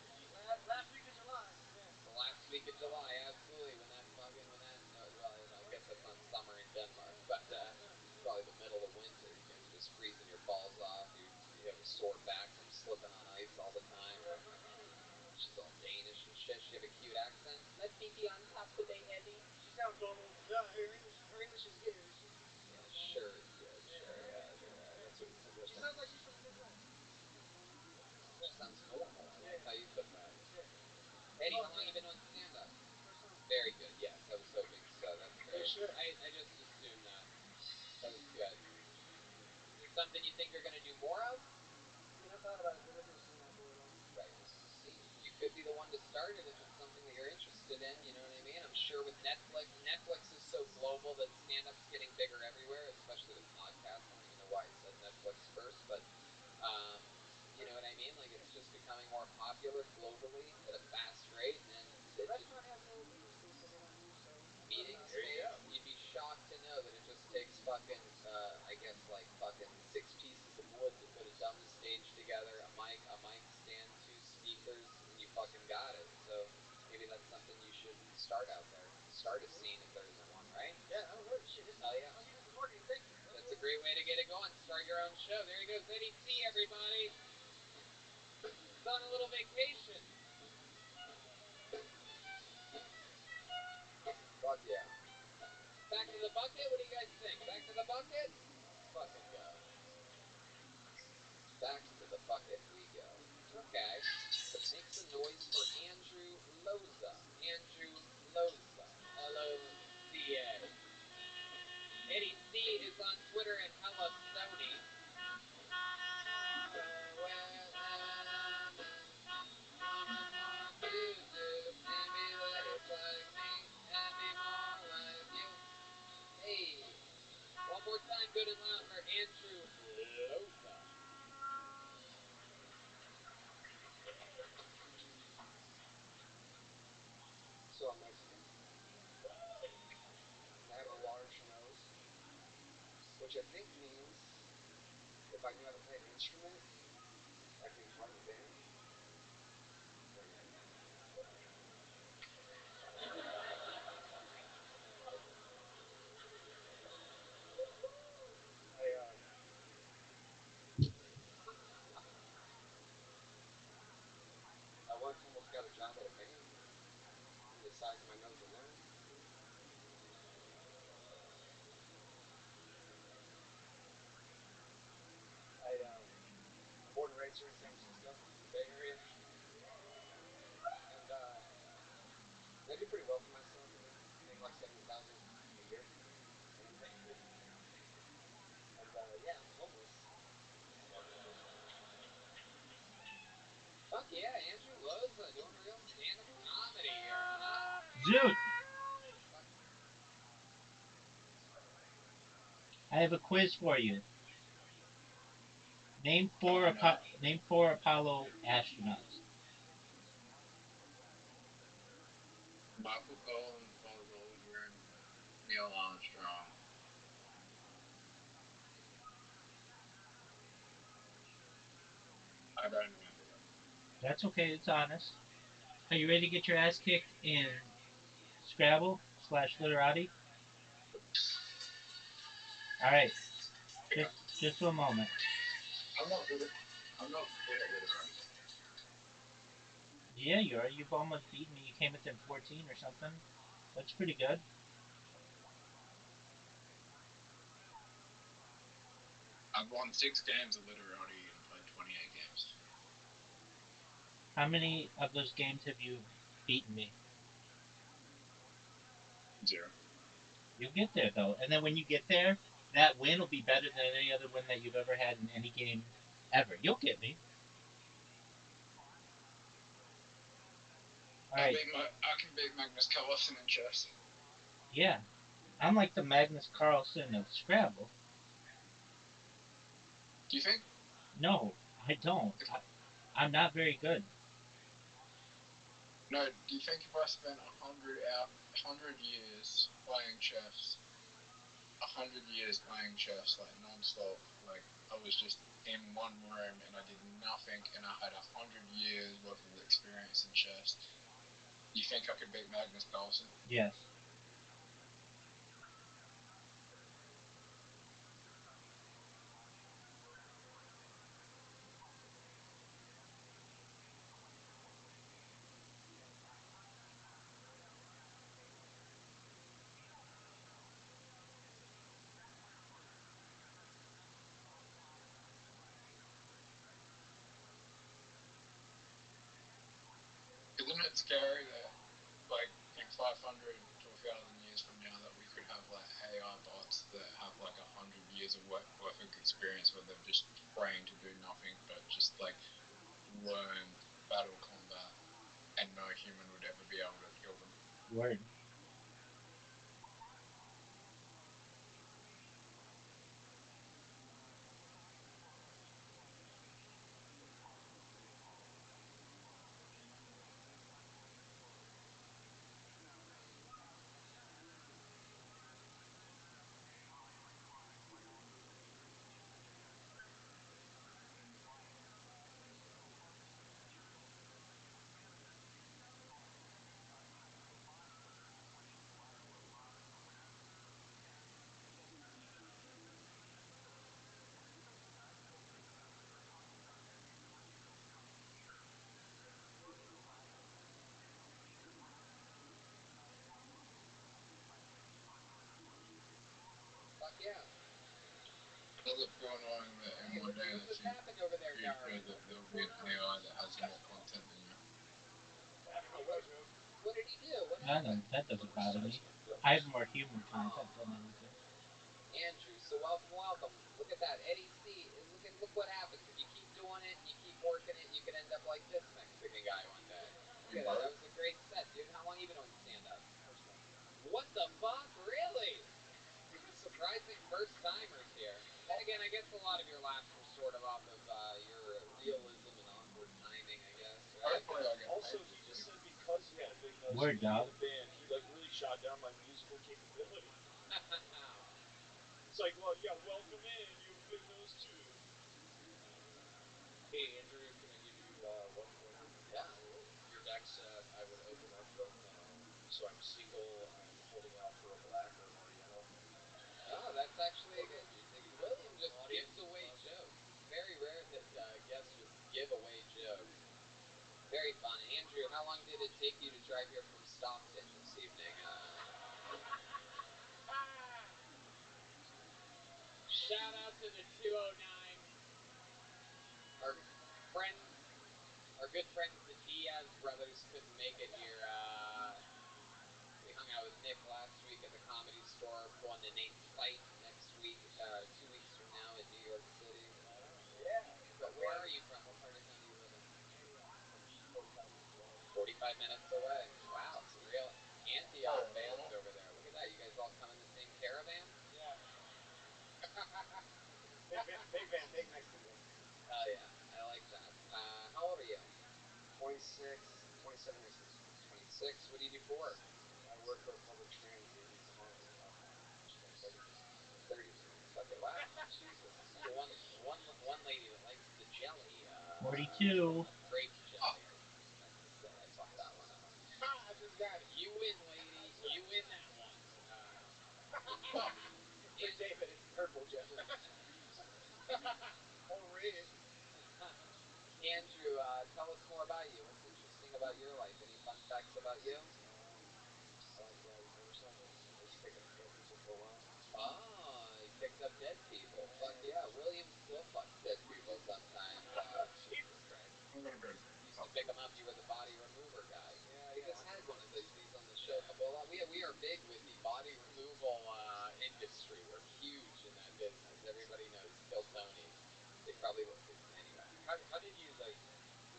Last week of July, yeah. The last week of July, absolutely, well, I guess that's not summer in Denmark, but probably the middle of winter. You guys are just freezing your balls off. You have a sore back from slipping on ice all the time. She's all Danish and shit. She have a cute accent. Let's be on top today, Eddie. She sounds normal. Yeah, her English is good. Yeah, sure is good. Sure, yeah. That's what She sounds like she's from the Midwest. She sounds normal. I like how you put that. Yeah. Eddie, how long have you been on stand-up? First time. Very good, yes. I was hoping so. That's great. Sure. I just assumed that. That was good. Is it something you think you're going to do more of? I mean, I thought about it, but there's no scene out there at all. Right, there's no scene. You could be the one to start it if it's something that you're interested in, you know what I mean? I'm sure with Netflix is so global that stand-up's getting bigger everywhere, especially with podcasts. I don't even know why I said Netflix first, but you know what I mean? Like, it's just becoming more popular globally at a fast rate, and The restaurant has no meeting space that they don't use, so. Meeting space, you'd be shocked to know that it just takes fucking, I guess like fucking 6 pieces of wood to put a dummy stage together, a mic stand, 2 speakers, and you fucking got it. So maybe that's something you should start out there. Start a scene if there isn't one, right? Yeah, that'll work. Shit, Hell yeah. I'll use it for marketing. Thank you. That's a great way to get it going. Start your own show. There he goes, Eddie C, everybody. He's on a little vacation. Fuck yeah. Back to the bucket? What do you guys think? Back to the bucket? Fucking go. Back to the bucket we go. Okay. Make some noise for Andrew Loza. Andrew Loza. L-O-Z-A. Eddie C is on Twitter at Hella Stoney. Hey, one more time, good and loud for Andrew Loza. So I'm Mexican. I have a large nose, which I think means if I knew how to play an instrument, I can be part of a band. I once almost got a job at a band. The size of my nose alone. nights are in San Francisco, the Bay Area, and I do pretty well for myself. I make like $70,000 a year, and I'm thankful. And yeah, I'm homeless. Fuck yeah, Andrew Loza doing real stand-up comedy here, huh? Dude, I have a quiz for you. Name four Apollo astronauts. Michael Collins, Buzz Aldrin, Neil Armstrong. I don't remember them. That's okay, it's honest. Are you ready to get your ass kicked in Scrabble/literati? Alright, just for a moment. I'm not good at literati. Yeah, you are. You've almost beaten me. You came within 14 or something. That's pretty good. I've won 6 games of literati and played 28 games. How many of those games have you beaten me? 0. You'll get there, though. And then when you get there, that win will be better than any other win that you've ever had in any game ever. You'll get me. All right. I can beat Magnus Carlsen in chess. Yeah. I'm like the Magnus Carlsen of Scrabble. Do you think? No, I don't. I'm not very good. No, do you think if I spent 100 years playing chess, 100 years playing chess, like non-stop, like I was just in one room and I did nothing and I had 100 years worth of experience in chess, you think I could beat Magnus Carlsen? Yes. Isn't it scary that, like, in 500 to 1,000 years from now, that we could have, like, AI bots that have, like, 100 years of worth of experience where they're just trained to do nothing but just, like, learn battle combat and no human would ever be able to kill them? Word. Fuck yeah. Does it feel annoying that in one day What's happened over there, Darwin? that there'll be an AI that has more content than you? What did he do? What That doesn't bother me. I have more human content than anything. Andrew, so welcome. Look at that, Eddie C. Look what happens if you keep doing it and you keep working it. You could end up like this Mexican guy one day. Look at that. That was a great set, dude. How long you been doing stand up? First one. What the fuck? Really? Surprising first timers here. And again, I guess a lot of your laughs were sort of off of your realism and awkward timing, I guess. Right? Also, he just said because he had a big nose Word, in dog. the band, he like really shot down my musical capability. It's like, well, yeah, welcome in. You have a big nose too. Hey, Andrew, can I give you one pointer? Yeah, absolutely. Your decks, I would open up them. So I'm single. I'm holding out for a black or an Oriental. Oh, that's actually a good. William just gives away jokes. It's very rare that guests just give away jokes. Very fun. Andrew, how long did it take you to drive here from Stockton this evening? Shout out to the 209. good friends, the Diaz brothers, couldn't make it here. We hung out with Nick last week at the Comedy Store, going to Nate's fight next week, 2 weeks from now in New York City. Yeah. But where are you from? What part of town do you live in? 45 minutes away. Wow, some real Antioch fans over there. Look at that. You guys all come in the same caravan? Yeah. big van, big Mexican van. Oh, yeah. I like that. How old are you? 26, 27 next week. 26. What do you do for work? I work for public transit in Harlem. 30 minutes. 30 minutes. Okay, wow. Jesus. So one lady that likes the jelly. 42. Grape jelly, I meant to say. I fucked that one up. I just got it. You win, lady. You win that one. For David, it's purple jelly. Or red. Andrew, tell us more about you. What's interesting about your life? Any fun facts about you? I like riding motorcycles. I used to pick up dead people for a while. Oh, he picks up dead people. Fuck yeah. William still fucks dead people sometimes. Jesus Christ. Used to pick them up. You were the body remover guy. Yeah, We just had one of these on the show a couple of we are big with the body removal industry. We're huge in that business. Everybody knows Kill Tony. They probably anyway. How did you was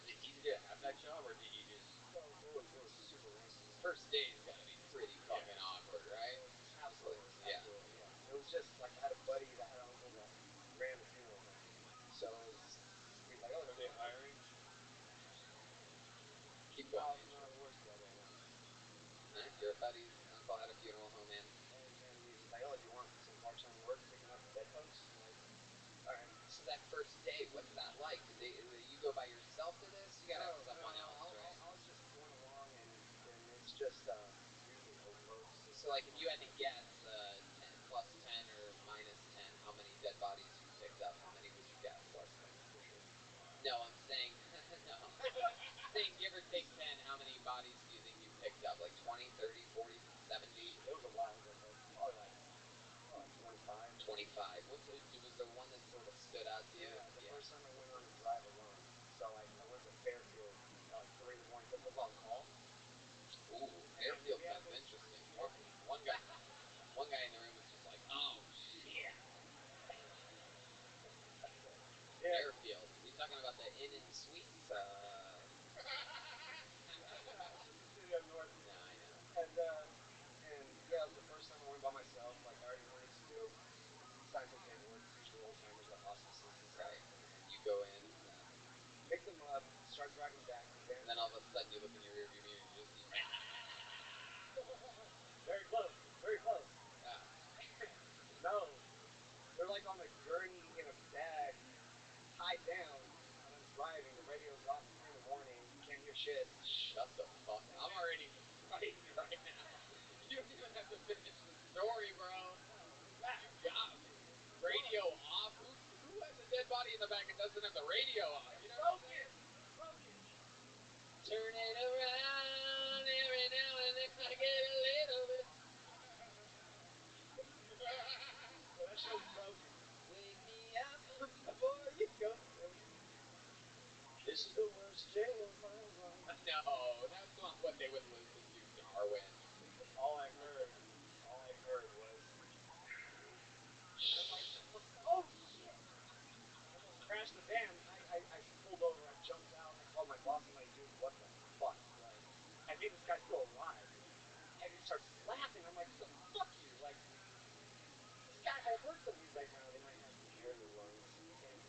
it easy to have that job, or did you just? Well, it was super random. First day's got to be pretty fucking awkward, right? Absolutely. Yeah. Absolutely. Yeah. It was just like I had a buddy that had an uncle that ran a funeral home, so it was. He's like, oh, are they hiring? Keep going. No, the word's together. No. Your buddy's uncle had a funeral home, man. And he's like, oh, do you want some part-time work picking up dead folks? I'm like, all right. So that first day, what's that like? Did you go by yourself to this? You gotta have someone else, right? I was just going along, and it's just usually overload. So like, if you had to guess, 10 plus 10 or minus 10, how many dead bodies you picked up? How many would you guess? Plus 10 for sure. No, I'm saying no. I'm saying give or take 10. How many bodies do you think you picked up? Like 20, 30, 40, 70? It was a while ago, but probably like 25. 25. Was there one that sort of stood out to you? Yeah, the first time I went on a drive alone. So like I went to Fairfield at like 3 in the morning because it was on call. Ooh, Fairfield sounds interesting. One guy in the room was just like, oh shit. Yeah. Fairfield. Are you talking about the Inn and Suites? City up north. No, I know. And yeah, it was the first time I went by myself. Like I already wanted to do. Sign some paperwork, usual old timers like hospices and stuff. Right. You go in, pick them up, start driving back. And then all of a sudden you look in your rearview mirror and you just see. Very close. Very close. Yeah. No. They're like on a gurney in a bag, tied down, and I'm driving. The radio's off at 3 in the morning. Can't hear shit. Shut the fuck up. I'm already frightened right now. You don't even have to finish the story, bro. You got me. Radio off? Who has a dead body in the back and doesn't have the radio off? You know what I'm saying? Broken. Turn it around every now and then I get a little bit. Well, that show's broken. Wake me up before you go. This is the worst day of my life. No, that's not what they would listen to, Darwin. All I heard was. Oh shit! I almost crashed the van. I pulled over. I jumped out. I called my boss. I'm like, dude, what the fuck? Like, I think this guy's still alive. And he starts laughing. I'm like, so fuck you. Like, this guy, I heard some. He's like, no, they might have air in their lungs. You can't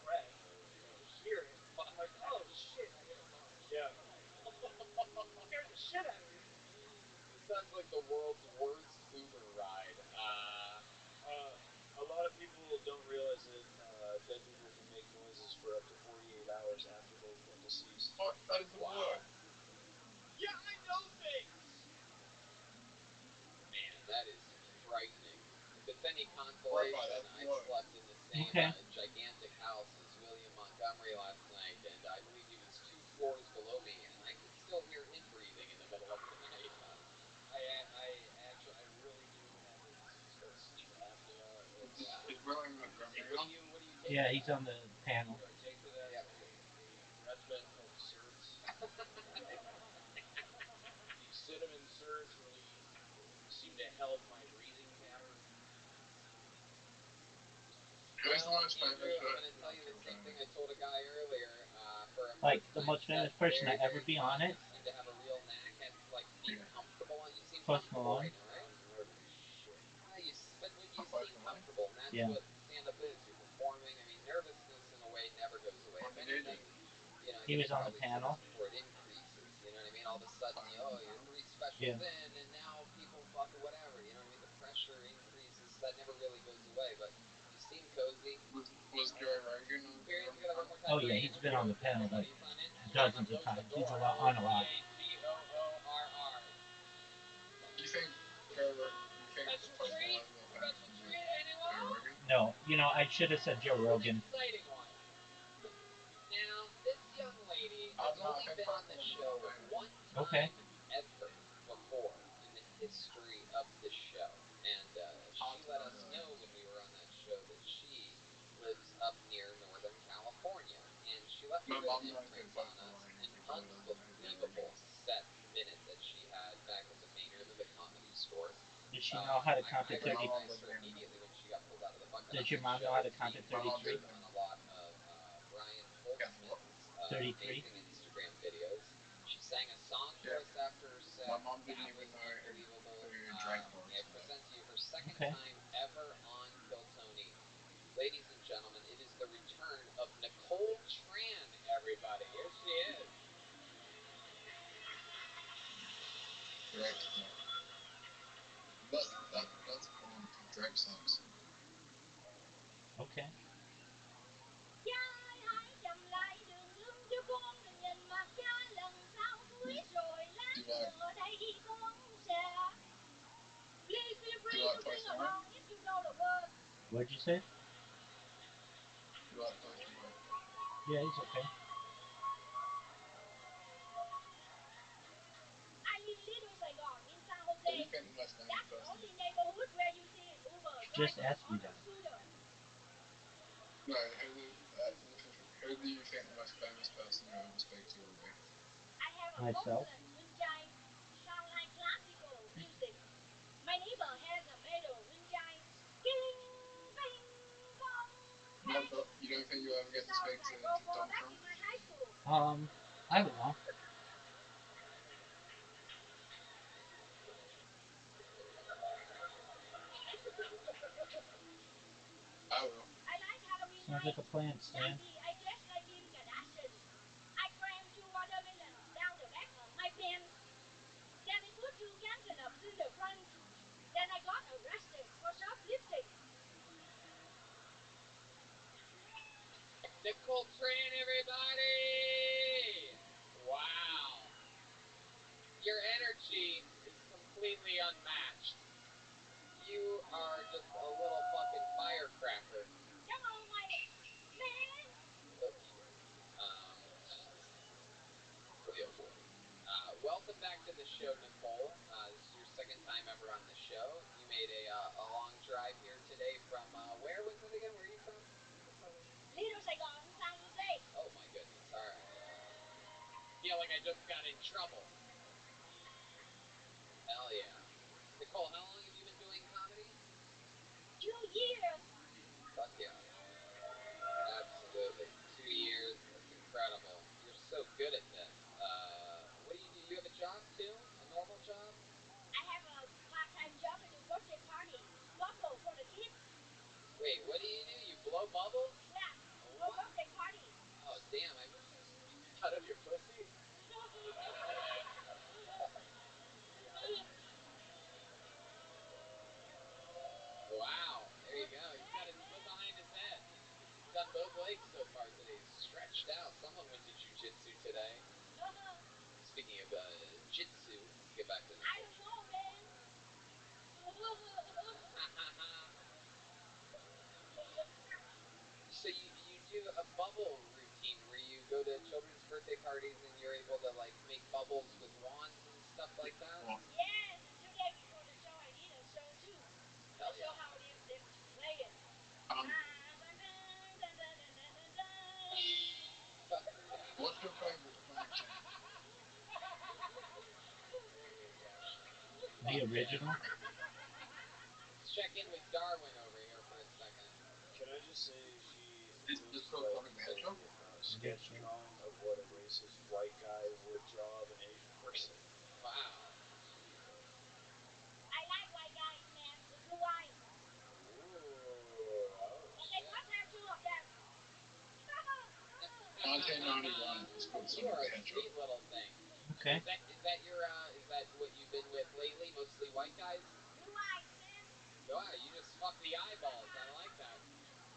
breath. You can hear it. I'm like, oh shit! I hit a bump. Yeah. Scared the shit out of me. This sounds like the world's worst Uber ride. A lot of people don't realize that dead people can make noises for up to 48 hours after they've been deceased. Oh, that is the word. Yeah, I know things! Man, that is frightening. If it's any consolation, I slept in the same gigantic house as William Montgomery last night, and I believe he was 2 floors below me, and I could still hear him breathing in the middle of the night. I really do have a disease called sleep apnea. Is William Montgomery on? What do you take? Yeah, he's on the panel. I take it as a breath mint Cinnamon surgery seemed to help my breathing pattern. Well, Andrew, I'm going to tell you the same thing I told a guy earlier. For a Like the first-time most famous set, person very, to ever very be tough. on it. You seem to have a real knack at like being comfortable, and you seem Post comfortable Malone. right now, right? I'm nervous as shit. But when you seem comfortable, and that's Yeah. what stand-up is. You're performing. I mean, nervousness in a way never goes away. If anything, you know, I He think was I on the probably said panel. this before. It increases. You know what I mean? All of a sudden, you're 3 specials in, and now people fucking whatever. You know what I mean? The pressure increases. That never really goes away. But you seem cozy. Was Joe Rogan on? Here, you got it one more time. Oh yeah, he's been on the panel like He's on Instagram. dozens of times. He's on a lot. Pacorr. Do you think Joe Rogan? Special treat? Special treat? Anyone? No, you know, I should have said Joe Rogan. Exciting one. Now, this young lady has only been on the show one time ever before in the history of the show. And she let us know when we were on that show that she lives up near Northern California. And she left a good imprint on us. An unbelievable set minute that she had back at the Maynard of the Comedy Store. Did she know how to count to I 30? recognized her immediately when she got pulled out of the bucket. Did your mom know how to count to 33? On a lot of Brian Holtzman's 33? amazing Instagram videos. She sang a song for us after her set. My mom didn't That even was know unbelievable. who Drake was. I present to you her second Okay. time ever on Kill Tony. Ladies and gentlemen, it is the return of Nicole Tran, everybody. Here she is. Drake. That's cool. Drake songs. Okay. What'd you say? Yeah, he's okay. Just ask you that. No, who do you think the most famous person you ever speak to will be? Myself. You don't think you'll ever get to speak to Donald Trump? I don't know. I will. Sounds like a plan, Stan. Nicole Tran, everybody! Wow. Your energy is completely unmatched. You are just a little fucking firecracker. Oh, shit. Boy, oh boy. Welcome back to the show, Nicole. This is your second time ever on the show. You made a long drive here today from, where was it again? Where are you from? Oh my goodness, alright. Feel like I just got in trouble. Hell yeah. Nicole, how long have you been doing comedy? 2 years. Fuck yeah. Absolutely. 2 years. That's incredible. You're so good at this. What do? You have a job too? A normal job? I have a part-time job. I do birthday party. Bubble for the kids. Wait, what do? You blow bubbles? Yeah. For birthday party. Oh, damn. I wish I squeezed it out of your pussy. Wow. There you go. He's got his foot behind his head. He's on both legs so far today. He's stretched out. Someone went to jujitsu today. Speaking of jitsu, let's get back to this. I don't know, man. So you do a bubble routine where you go to children's birthday parties and you're able to like make bubbles with wands and stuff like that? Yes, and today before the show I did a show too. Hell I show yeah. how them to play it. What's your favorite Planet Channel? The original? Let's check in with Darwin over here for a second. Can I just say she looks like a sketch drawing of what a racist white guy would draw of an Asian person. Wow. I like white guys, man, with blue eyes. Ooh, oh, And they cut hair too up there. Dante 91 is putting some You are of a the sweet little thing. Okay. Is that your is that what you've been with lately? Mostly white guys? Blue eyes, man. Wow, you just fuck the eyeballs. I like that.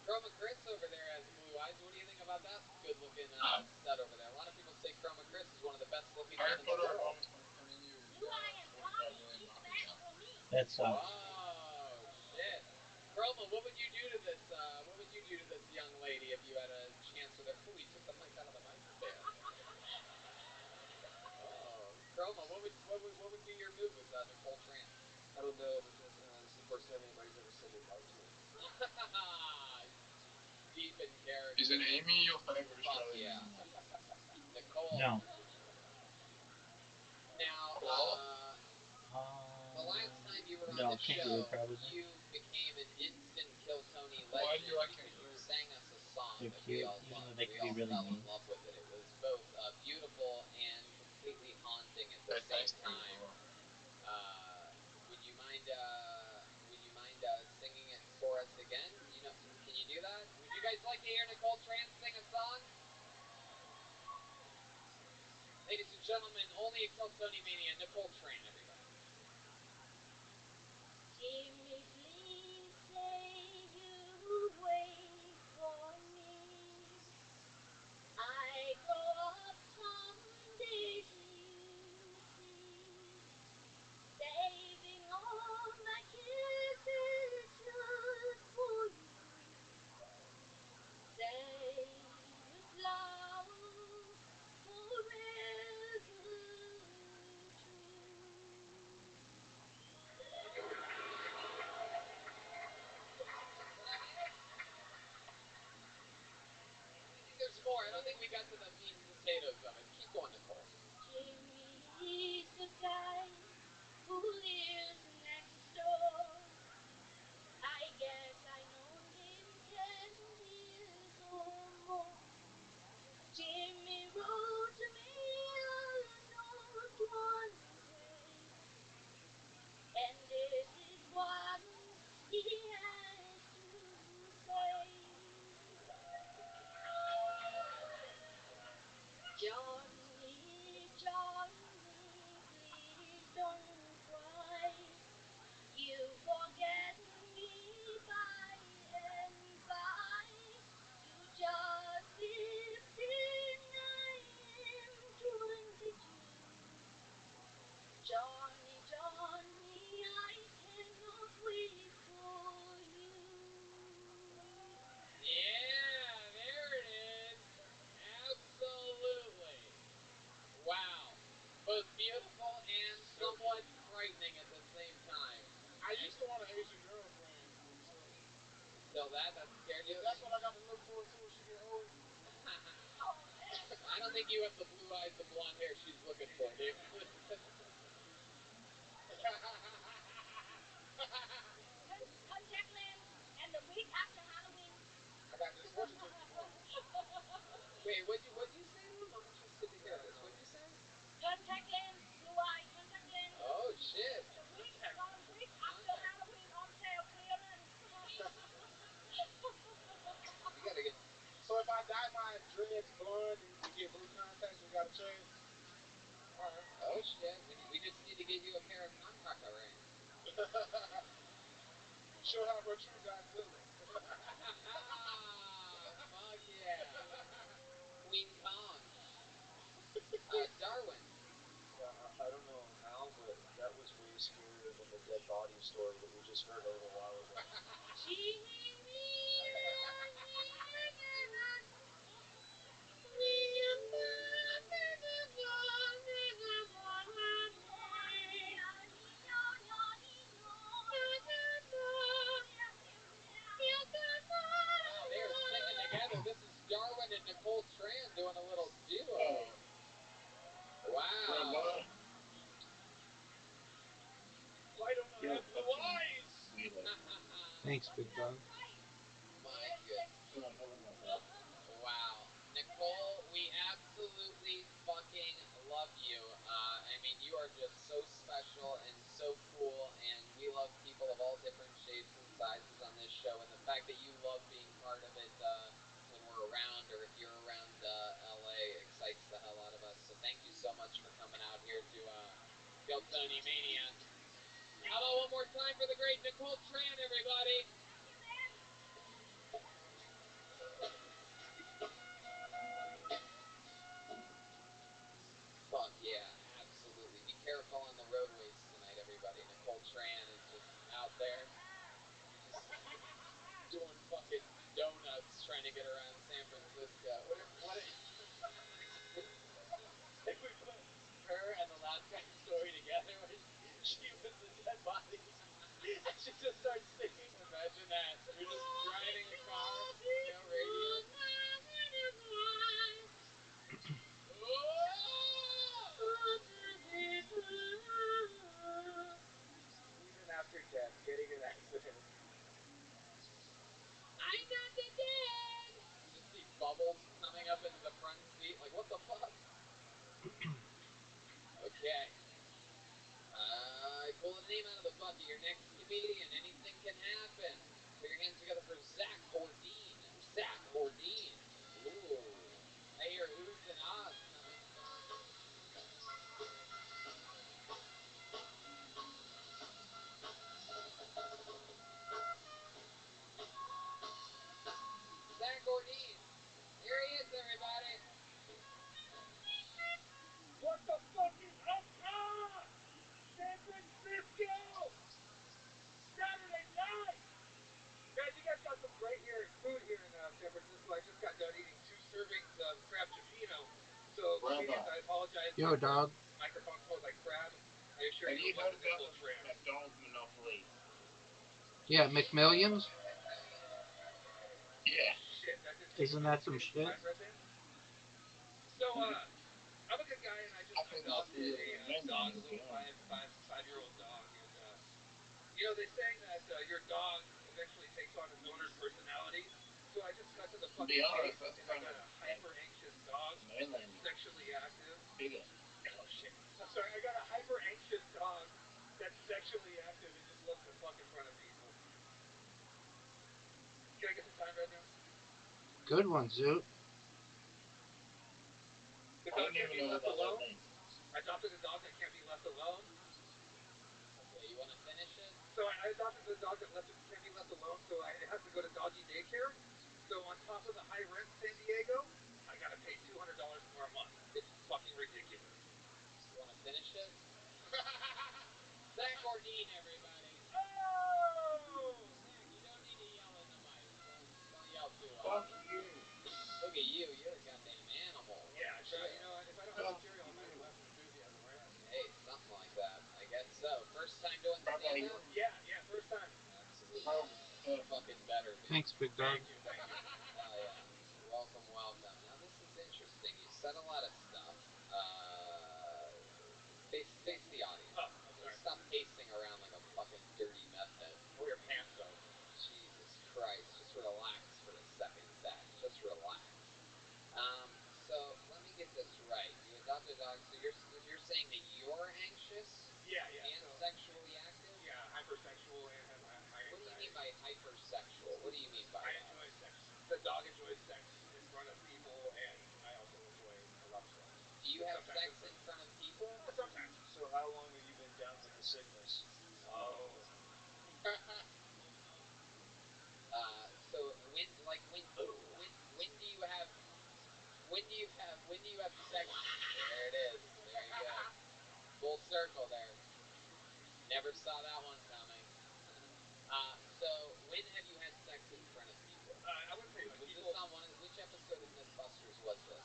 Chroma Chris over there has blue eyes. What do you think about that good-looking stud over there? A lot of people say Chroma Chris is one of the best-looking men in the world. Blue eye and Tommy, he's back for me. That's Oh shit. Chroma, what would you do to this? What would you do to this young lady if you had a chance with her? Oh, he took the mic out of the mic stand. Oh, Chroma, what would be your move with Nicole Tran? I don't know because this is the first time anybody's ever said they liked me. Deep in character. Is it Amy your favorite Fuck Australian? yeah. Nicole. No. Now, the last time you were on No, the Kangaroo, show, probably. you became an instant Kill Tony Why do legend you like because you kangaroos? sang us a song They're that we cute, all even loved. though they We can be all really fell in mean. love with it. It was both beautiful and completely haunting at the same time. Would you mind singing it for us again? You know, can you do that? Would you guys like to hear Nicole Tran sing a song? Ladies and gentlemen, only a Kill Tony Mania, Nicole Tran, everybody. Jimmy, please say you wait for me. I grow up someday, you see, saving all my kisses just for you. Say with love forever true. I think there's more. I don't think we got to the meat and potatoes of it. Keep going, Nicole. Jimmy is the guy who lives next door. I guess I known him 10 years or more. Jimmy wrote to me just one day, and this is what he has to say. Johnny, Johnny, please don't cry. You forget me by and by. You just 15, I am 22. Johnny, Johnny, I cannot wait for you. Yeah, there it is. Absolutely. Wow. Both beautiful and somewhat frightening at the same time. I used to want an Asian girlfriend Until that scared you? That's what I got to look forward to when she get older. I don't think you have the blue eyes, the blonde hair she's looking for, dude. Contact lens and the week after Halloween. I got this fortune cookie for you. Wait, what'd you say to him? I'm interested to hear this. What'd you say? Contact lens, blue eye, contact lens. Oh shit. The week after Halloween on sale, clearance. We gotta get. So if I dye my dreads blonde and get blue contacts, we got a chance. All right. Oh shit. We just need to get you a pair of contact rings. She'll have her true Godzilla. Fuck yeah. Queen Kong. Darwin. Yeah, I don't know how, but that was way scarier than the dead body story that we just heard a little while ago. Wow, they are singing together. This is Darwin and Nicole Tran doing a little duo. Wow. Thanks, big dog. My goodness. Wow. Nicole, we absolutely fucking love you. I mean, you are just so special and so cool, and we love people of all different shapes and sizes on this show, and the fact that you love being part of it when we're around, or if you're around LA, excites the hell out of us. So thank you so much for coming out here to Galtoni Mania. How about one more time for the great Nicole Tran, everybody? Fuck yeah, absolutely. Be careful on the roadways tonight, everybody. Nicole Tran is just out there, just doing fucking donuts, trying to get around San Francisco. If we put her and the last guy's story together, where she was the dead body, and she just starts singing. Imagine that. You're just driving a car, radio. Even after death, getting an accident. I'm not the dead. You just see bubbles coming up into the front seat. Like, what the fuck? Okay. Pull a name out of the bucket. Your next comedian. Anything can happen. Put your hands together for Zach Hordine. Zach Hordine. Ooh. I hear oohs and ahs coming from. Zach Hordine. Here he is, everybody. What the fuck is up? San Francisco! Saturday night! Guys, you guys got some great food here in San Francisco. I just got done eating 2 servings of crab cioppino. So, comedians, I apologize. Yo, dog. Microphone smells like crab. I assure you, it wasn't Nicole Tran. McDonald's Monopoly. Yeah, McMillions? Yeah. Shit, that just Isn't that some shit? right there. So, I'm a good guy, and I just adopted a dog, a little five-year-old dog, and you know, they say that your dog eventually takes on its owner's personality. So I just cut to the fucking chase, and I got a hyper-anxious dog, sexually active. Oh shit! I'm sorry, I got a hyper-anxious dog that's sexually active and just loves to fuck in front of people. Can I get some time right now? Good one, Zoot. The dog can't be left alone. I adopted a dog that can't be left alone. Okay, you want to finish it? So I adopted a dog that can't be left alone, so it has to go to doggy daycare. So on top of the high rent in San Diego, I gotta pay $200 more a month. It's fucking ridiculous. You want to finish it? Zach Hordine, everybody. Oh! You don't need to yell in the mic. Don't yell too loud. Fuck you. Look at you. You're a goddamn animal. Yeah, I try. You know, if I don't have material, I might as well have some enthusiasm, right? Hey, something like that. I guess so. First time doing stand-up? Yeah, first time. Absolutely. Fucking better, dude. Thanks, big dog. Thank you. Oh, yeah. Welcome, welcome. Now, this is interesting. You said a lot of stuff. Face the audience. Oh, I'm sorry. Stop pacing around like a fucking dirty meth head. Pull your pants up. Jesus Christ. Just relax for a second, Zach. Just relax. So, let me get this right. You adopted a dog, so you're saying that you're anxious? Yeah. And sexually active? Yeah, hypersexual and have high anxiety. What do you mean by hypersexual? What do you mean by I that? enjoy sex. The dog enjoys sex in front of people, and I also enjoy a lot of sex. Do you have sex in front of people? Sometimes. So how long have you been down with the sickness? Oh. So when do you have sex? There it is. There you go. Full circle there. Never saw that one coming. So when have you had sex in front of people? I wouldn't say Was people. this on which episode of Mythbusters was this?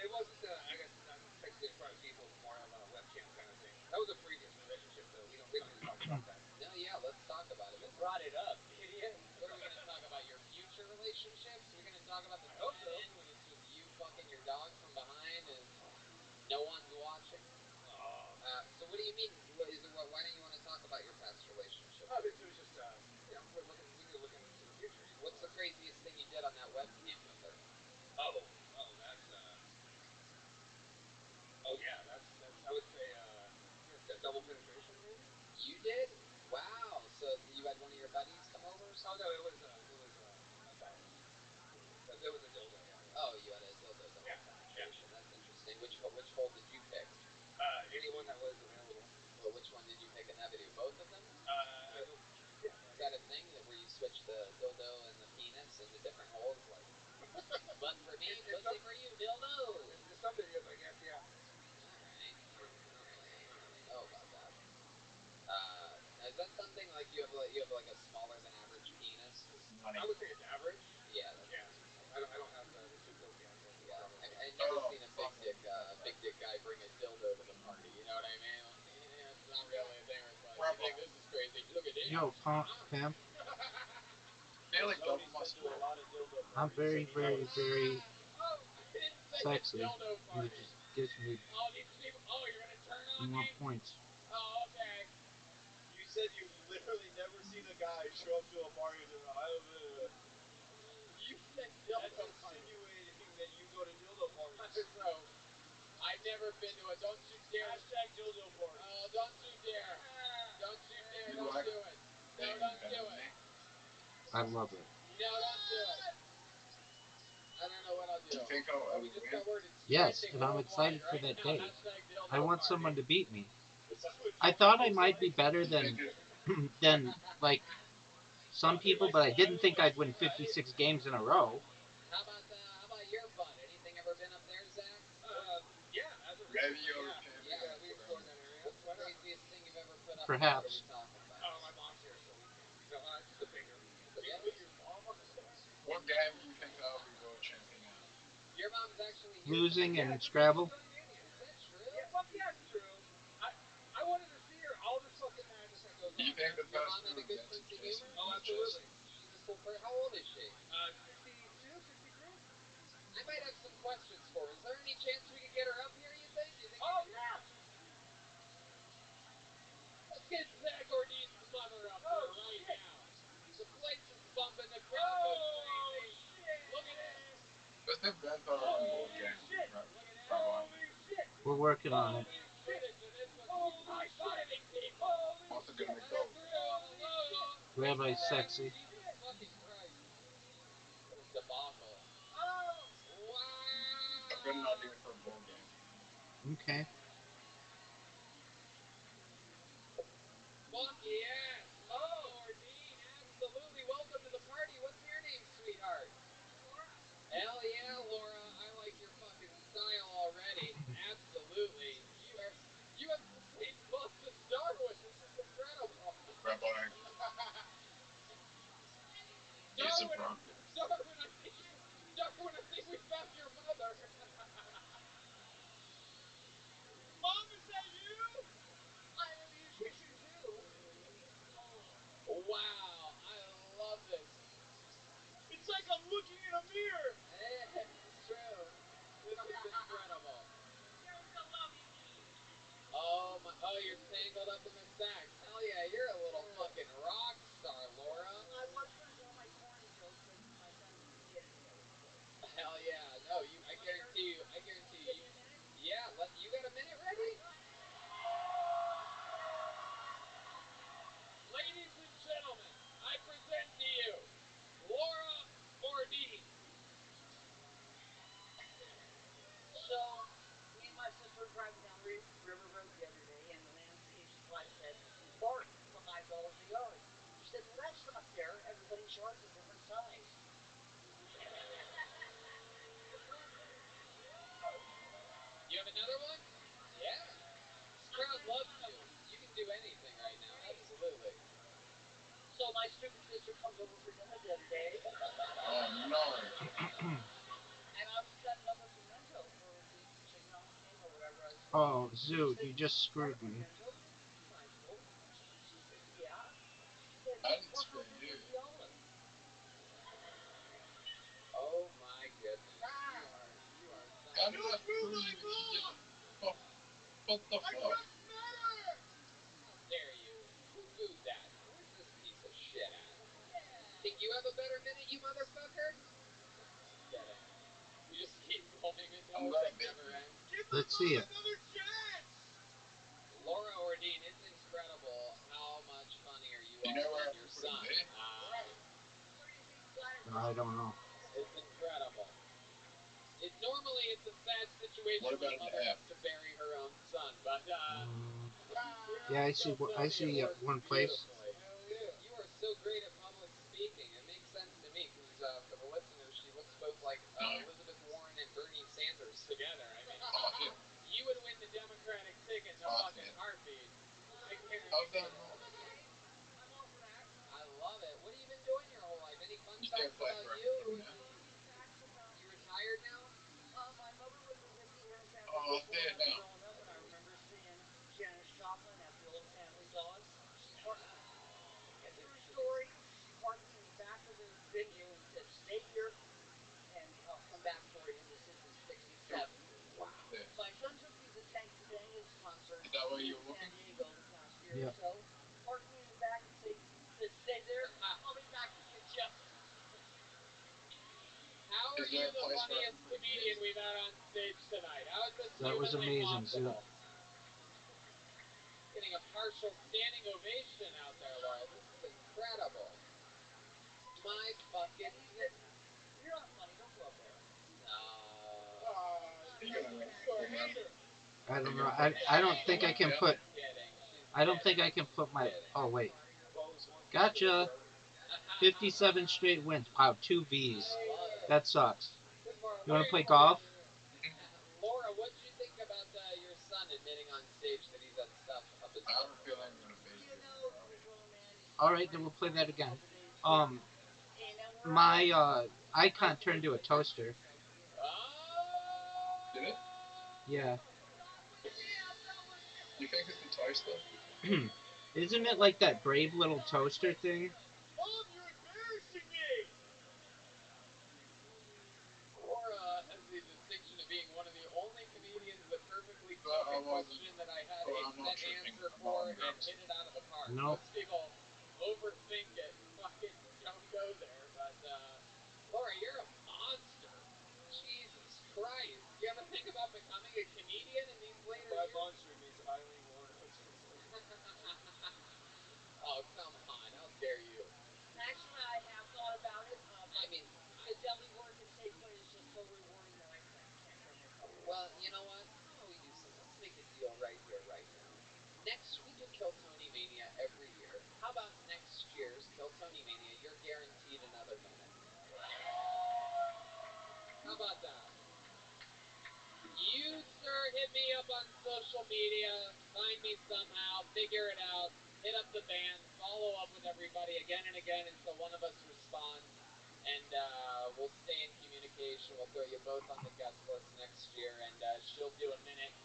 It wasn't, I guess, not technically in front of people, but more on a webcam kind of thing. That was a previous relationship, though. We don't need to talk about that. No, yeah, let's talk about it. You brought it up, idiot. What are we going to talk about? Your future relationships? We're going to talk about the I hope so. when it's just you fucking your dog from behind and no one's watching? So what do you mean? Why don't you want to talk about your past Which hole did you pick? Anyone that was available. Well, which one did you pick in that video? Both of them? Yeah. Is that a thing that where you switch the dildo and the penis into different holes? Like, butt for me, pussy for you, dildo. In some videos, I guess, yeah. All right. I don't really know about that. Now is that something like you have like a smaller than average penis? I would say it's average. Yeah. I don't have the super gigantic. Yeah. I've never seen a big dick guy bring a dildo to the party. You know what I mean? It's not really a thing. Where it's like, you think this is crazy? Look at this. Yo, Pam. Like Nobody's been to a lot of dildo parties. I'm very, very, very I didn't say sexy. a dildo party. It just gives me these people. You're gonna turn on more me? points. Oh, okay. You said you've literally never seen a guy show up to a party and You said dildo That's party. insinuating that you go to dildo parties. So, I've never been to a don't you dare. Hashtag dildo party. Oh, don't you dare. Don't you dare. Don't do it. No, don't do it. I love it. No, don't do it. I don't know what I'll do. You think I'll We just got word it's Yes, trending and I'm excited worldwide for right that now. date. Hashtag dildo I want party. someone to beat me. Is that what I thought I might be better than like some people, but I didn't think I'd win 56 games in a row. How about your butt? Anything ever been up there, Zach? Yeah, as of recently, Yeah, we explored that area. What's the craziest thing you've ever put up Perhaps. there? What are we talking about? Oh, my mom's here, so we can't. No, just a finger. Yeah. Put your mom up there? What game do you think I'll be world champion in? Your mom's actually here. Losing tonight. and Scrabble. Is that true? Yeah, fuck yeah, it's true. I wanted to see her. All this fucking madness that goes on. Do you think the Your person mom have who a good invented sense of Jason humor? is Oh, not absolutely. She's a cool person. How old is she? 62, 63? I might have some questions for her. Is there any chance we could get her up here, you think? Oh, yeah! Let's get Zach Ordean's mother up here right now. The place is bumping, the crowd goes crazy. Shit! Look at this. Let's invent our own board game. Shit! Look at that. Holy shit! We're working on it. Footage of this one. Holy High-fiving people. What's it gonna Let go? her through. Hello. Rabbi Sexy. Jesus fucking Christ. What a debacle. Oh! Wow. I've got an idea for a board game. Okay. Fuck yes. Laura Ordean, absolutely. Welcome to the party. What's your name, sweetheart? Laura? Hell yeah, Laura. I like your fucking style already. Absolutely. You have the same bust as Darwin. This is incredible. Rabbi, it's a prompter. Darwin, I think we found your mother. Mom, is that you? I am a musician, too. Wow, I love this. It's like I'm looking in a mirror. It's true. This is incredible. There's a loving me. Oh, you're tangled up in the sax. Hell yeah, you're a little fucking rock star, Laura. I was going to tell my corny joke, but my son did it really quick. Hell yeah. No, I guarantee you. Give me a minute? Yeah, you got a minute ready? Ladies and gentlemen, I present to you Laura Ordean. So, me and my sister were driving down River Road the other day, and the landscape supply said, bark for $5 a yard. She said, well, that's not fair. Everybody's yard's a different size. You have another one? Yeah. This crowd loves you. You can do anything right now. Absolutely. So my stupid sister comes over for dinner the other day. Oh no. And I was cutting up a pimento for the chicken on the cane or whatever I was doing. Oh, Zoot, you just screwed me. Pimento? And I told her. She said, yeah. She said, I didn't what screw will do you. with the olive? Oh my goodness. You are How did I screw you? What the fuck? How dare you? Who's that? Where's this piece of shit at? Think you have a better minute, you motherfucker? Kidding. You just keep going into I'm it. gonna It beat never you. ends. Let's see it. Another chance! Laura Ordean, it's incredible how much funnier you You are know where than I'm your putting son. me? Where do you think you got it from? I don't know. It's incredible. Normally it's a sad situation when a mother has to bury her own son, but Yeah, I see. I see one place. you are so great at public speaking. It makes sense to me because for the listeners, she looks both like Elizabeth Warren and Bernie Sanders together. I mean, you would win the Democratic ticket in a fucking heartbeat. I guarantee it. I'm all for that. I love it. What have you been doing your whole life? Any fun facts about you? You retired now? My mother was a hippie here in San Francisco when I was growing up, and I remember seeing Janis Joplin at the old Family Dolls. True story. She parked me in the back of the venue and said, "Stay here, and I'll come back for you." And this is in '67. Wow. My son took me to Tank Tredanga's concert in San Diego the past year or so. Parked me in the back and said, "Stay there. I'll be back to get you." How are you the funniest comedian we've had on stage tonight? How is this That was humanly amazing, Zoo. possible? Getting a partial standing ovation out there, Laura. This is incredible. My fucking goodness. You're not funny. Don't go up there. I don't know. I don't think I can put. I don't think I can put my. Oh wait. Gotcha. 57 straight wins. Wow, 2 Vs. That sucks. You want to play golf? Laura, what did you think about your son admitting on stage that he's had stuff up his butt? I don't feel I'm gonna be here. All right, then we'll play that again. My icon turned to a toaster. Did it? Yeah. You think it's a toaster? Isn't it like that brave little toaster thing? Mom, you're embarrassing me! Laura has the distinction of being one of the only comedians that perfectly took a question that I had a set answer for and hit it out of the park. No. Most people overthink it and fucking don't go there, but Laura, you're a monster. Jesus Christ. Do you ever think about becoming a comedian in these later years? Monster means Eileen Warren. Oh, come on. How dare you? Actually, I have thought about it. I mean, the deli work at Safeway is just so rewarding that I can't turn myself away. Well, you know what? How about we do something? Let's make a deal right here, right now. We do Kill Tony Mania every year. How about next year's Kill Tony Mania? You're guaranteed another minute. How about that? You, sir, hit me up on social media. Find me somehow. Figure it out. Hit up the band. Follow up with everybody again and again until one of us responds. And we'll stay in communication. We'll throw you both on the guest list next year. And she'll do a minute.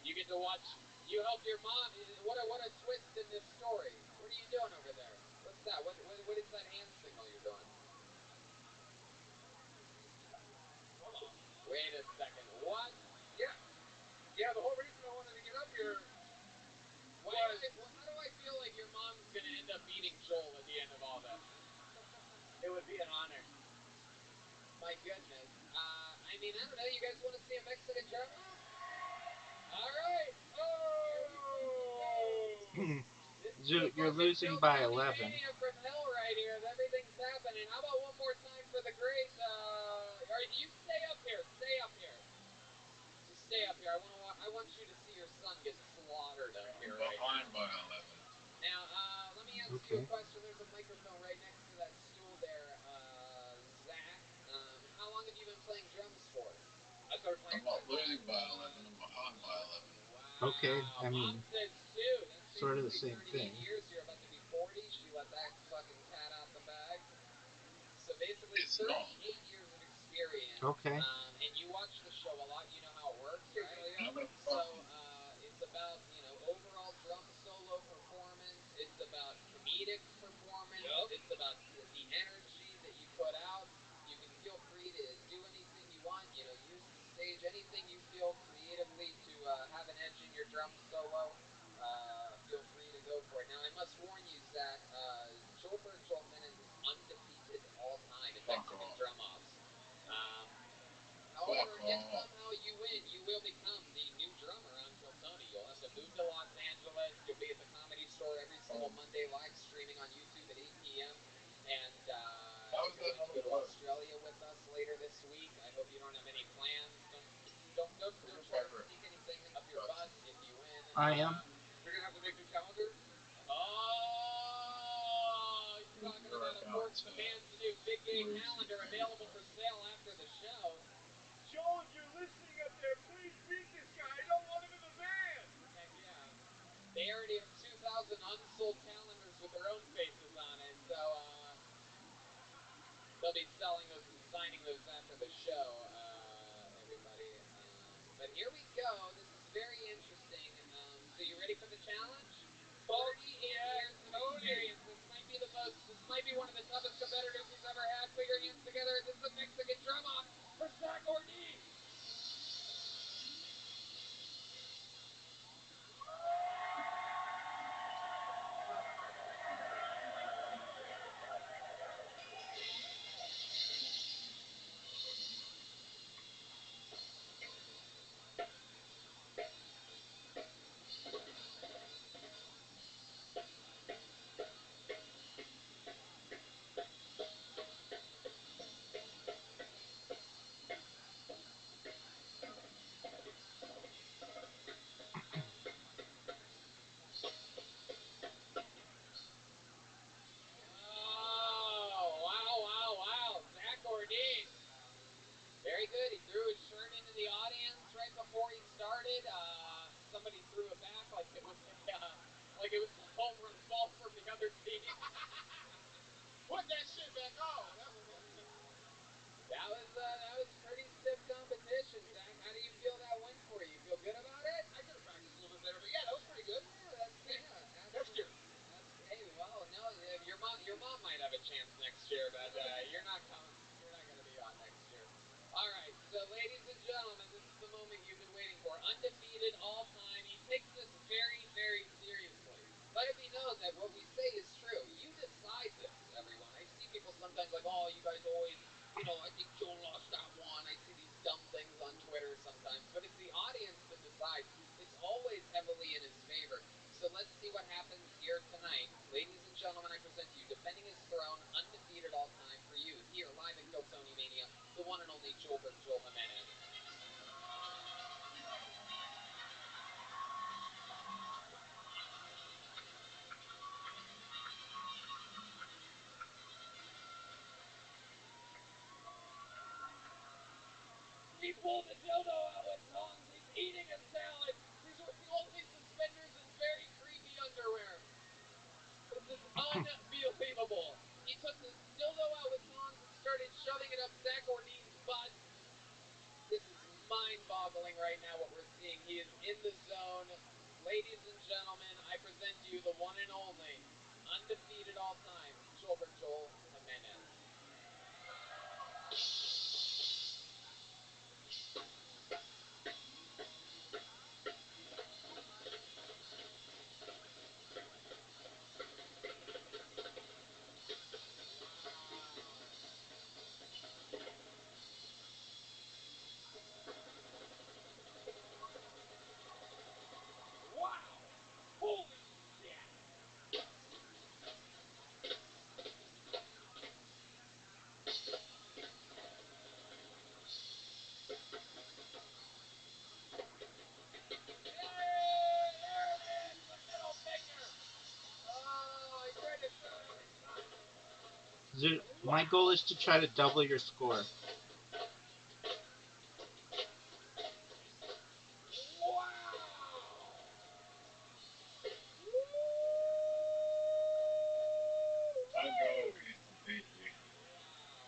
You get to watch. You help your mom. What a twist in this story. What are you doing over there? What's that? What is that hand signal you're doing? Wait a second. What? Yeah, the whole reason I wanted to get up here was... How do I feel like your mom's going to end up beating Joel at the end of all this? It would be an honor. My goodness. I mean, I don't know. You guys want to see a Mexican drum off? All right. Zoo, you're losing by 11. From hell right here. Everything's happening. How about one more time for the great? You stay up here. Stay up here. Just stay up here. I want you to see your son get slaughtered up here. Behind by 11. Now, let me ask you a question. There's a microphone right next to that stool there, Zach. How long have you been playing drums for? I started playing. I'm not losing by 11. I'm behind by 11. Wow. Okay, I mean, Mom says two. That's sort of the same 38 thing. years. You're about to be 40. She let that fucking cat out the bag. So basically, it's 38 not. years of experience. Okay. And you watch the show a lot. You know how it works, right? So it's about, overall drum solo performance. It's about comedic performance. Yep. It's about the energy that you put out. You can feel free to do anything you want. Use the stage, anything you feel creatively to have an edge in your drum solo. Feel free to go for it. Now, I must warn you, Zach, Joel Menendez is undefeated all time in Mexican drum offs. However, if somehow you win, I am. You're gonna have to make new calendar. Oh, he's talking about a Forks Demands New Big Game calendar available for sale after the show. Joel, if you're listening up there, please beat this guy. I don't want him in the van. Heck yeah. They already have 2,000 unsold calendars with their own faces on it, so they'll be selling those and signing those after the show, everybody. But here we go. This is very interesting. So you ready for the challenge? 38 years of experience. This might be one of the toughest competitors he's ever had. Put your hands together. This is the Mexican drum off for Zach Ortiz. Wow. Zach Ortiz. Very good. He threw his shirt into the audience right before he started. Somebody threw it back like it was a home run ball from the other team. Put that shit back on. That was pretty stiff competition, Zach. How do you feel that went for you? Feel good about it? I could have practiced a little bit better, but yeah, that was pretty good. Next year. Hey, well, no, your mom might have a chance next year, but you're not coming. You're not going to be on next year. All right, so ladies and gentlemen, this is the moment you've been waiting for. Undefeated all time. He takes this very, very seriously. Let it be known that what we say is true. You decide this, everyone. I see people sometimes like, oh, you guys always, I think Joe lost that one. I see these dumb things on Twitter sometimes, but it's the audience that decides. It's always heavily in his favor. So let's see what happens here tonight. Ladies and gentlemen, I present to you, defending his throne, undefeated all time for you, here live at Kill Tony Mania, the one and only Joel Jimenez. He pulled the dildo out with tongs. He's eating a salad. He's wearing only suspenders and very creepy underwear. This is unbelievable. He took the dildo out with tongs and started shoving it up Zach Ortiz's butt. This is mind-boggling right now what we're seeing. He is in the zone. Ladies and gentlemen, I present to you the one and only, undefeated all time, Joel Jimenez. Wow! Holy shit! My goal is to try to double your score.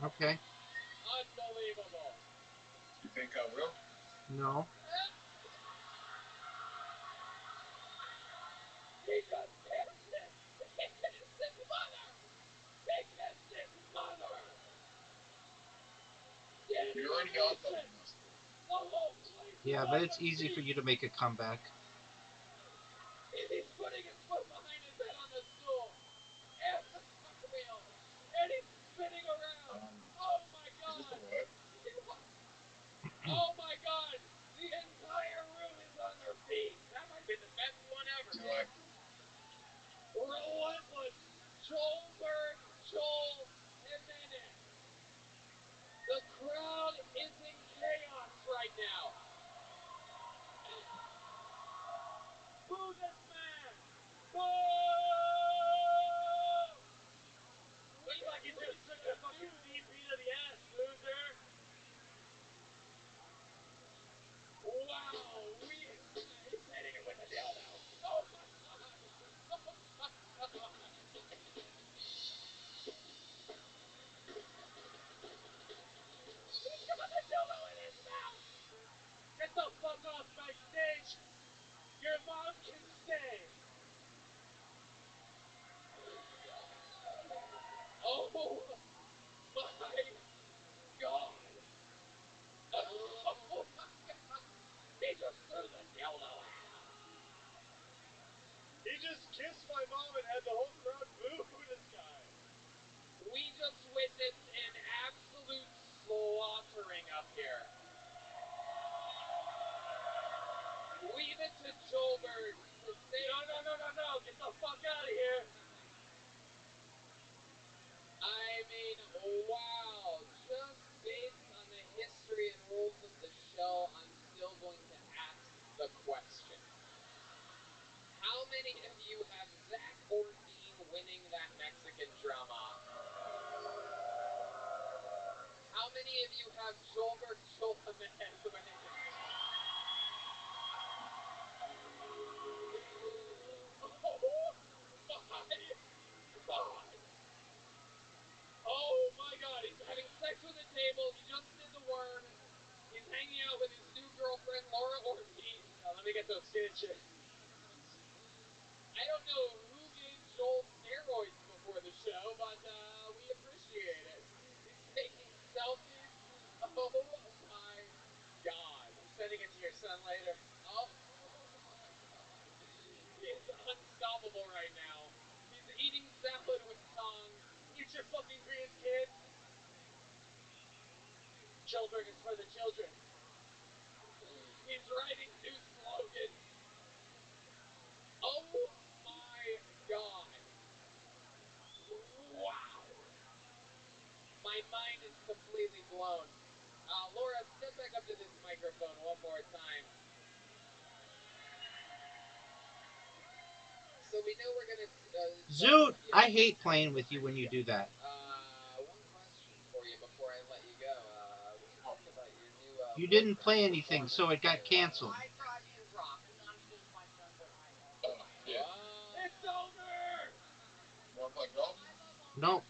Okay. Unbelievable. You think I will? No. He just kissed it. He kissed his mother. He kissed his mother. You're already on something else. The whole place. Yeah, but it's easy for you to make a comeback. He's putting his foot behind his head on the stool. And the cartwheel. And he's spinning around. Oh my God. Is this a what? Oh my God. The entire room is on their feet. That might be the best one ever. Do I? Relentless. Joel Jimenez. The crowd is in chaos right now. up here. Leave it to Joelberg to say. No. Get the fuck out of here. I mean, wow. Just based on the history and rules of the show, I'm still going to ask the question. How many of you have Zach Ortine winning that Mexican drum-off? How many of you have Joelberg Jolamez winning it? Oh my God! Oh my God! He's having sex with a table. He just did the worm. He's hanging out with his new girlfriend, Laura Ortiz. Let me get those stitches. I don't know who gave Joel steroids before the show, but we appreciate it. He's taking selfies. Oh my God. I'm sending it to your son later. Oh my God. He is unstoppable right now. He's eating salad with tongs. Eat your fucking greens, kid. Joelberg is for the children. He's writing new slogans. Oh my God. Wow. My mind is completely blown. Laura, step back up to this microphone one more time. So we know we're going to... Zoot, I hate playing with you when you do that. One question for you before I let you go. What do you think about your new... You didn't play anything, so it got canceled. I tried to drop it, and I'm seeing my son, but I know. It's over! You want to play golf? No.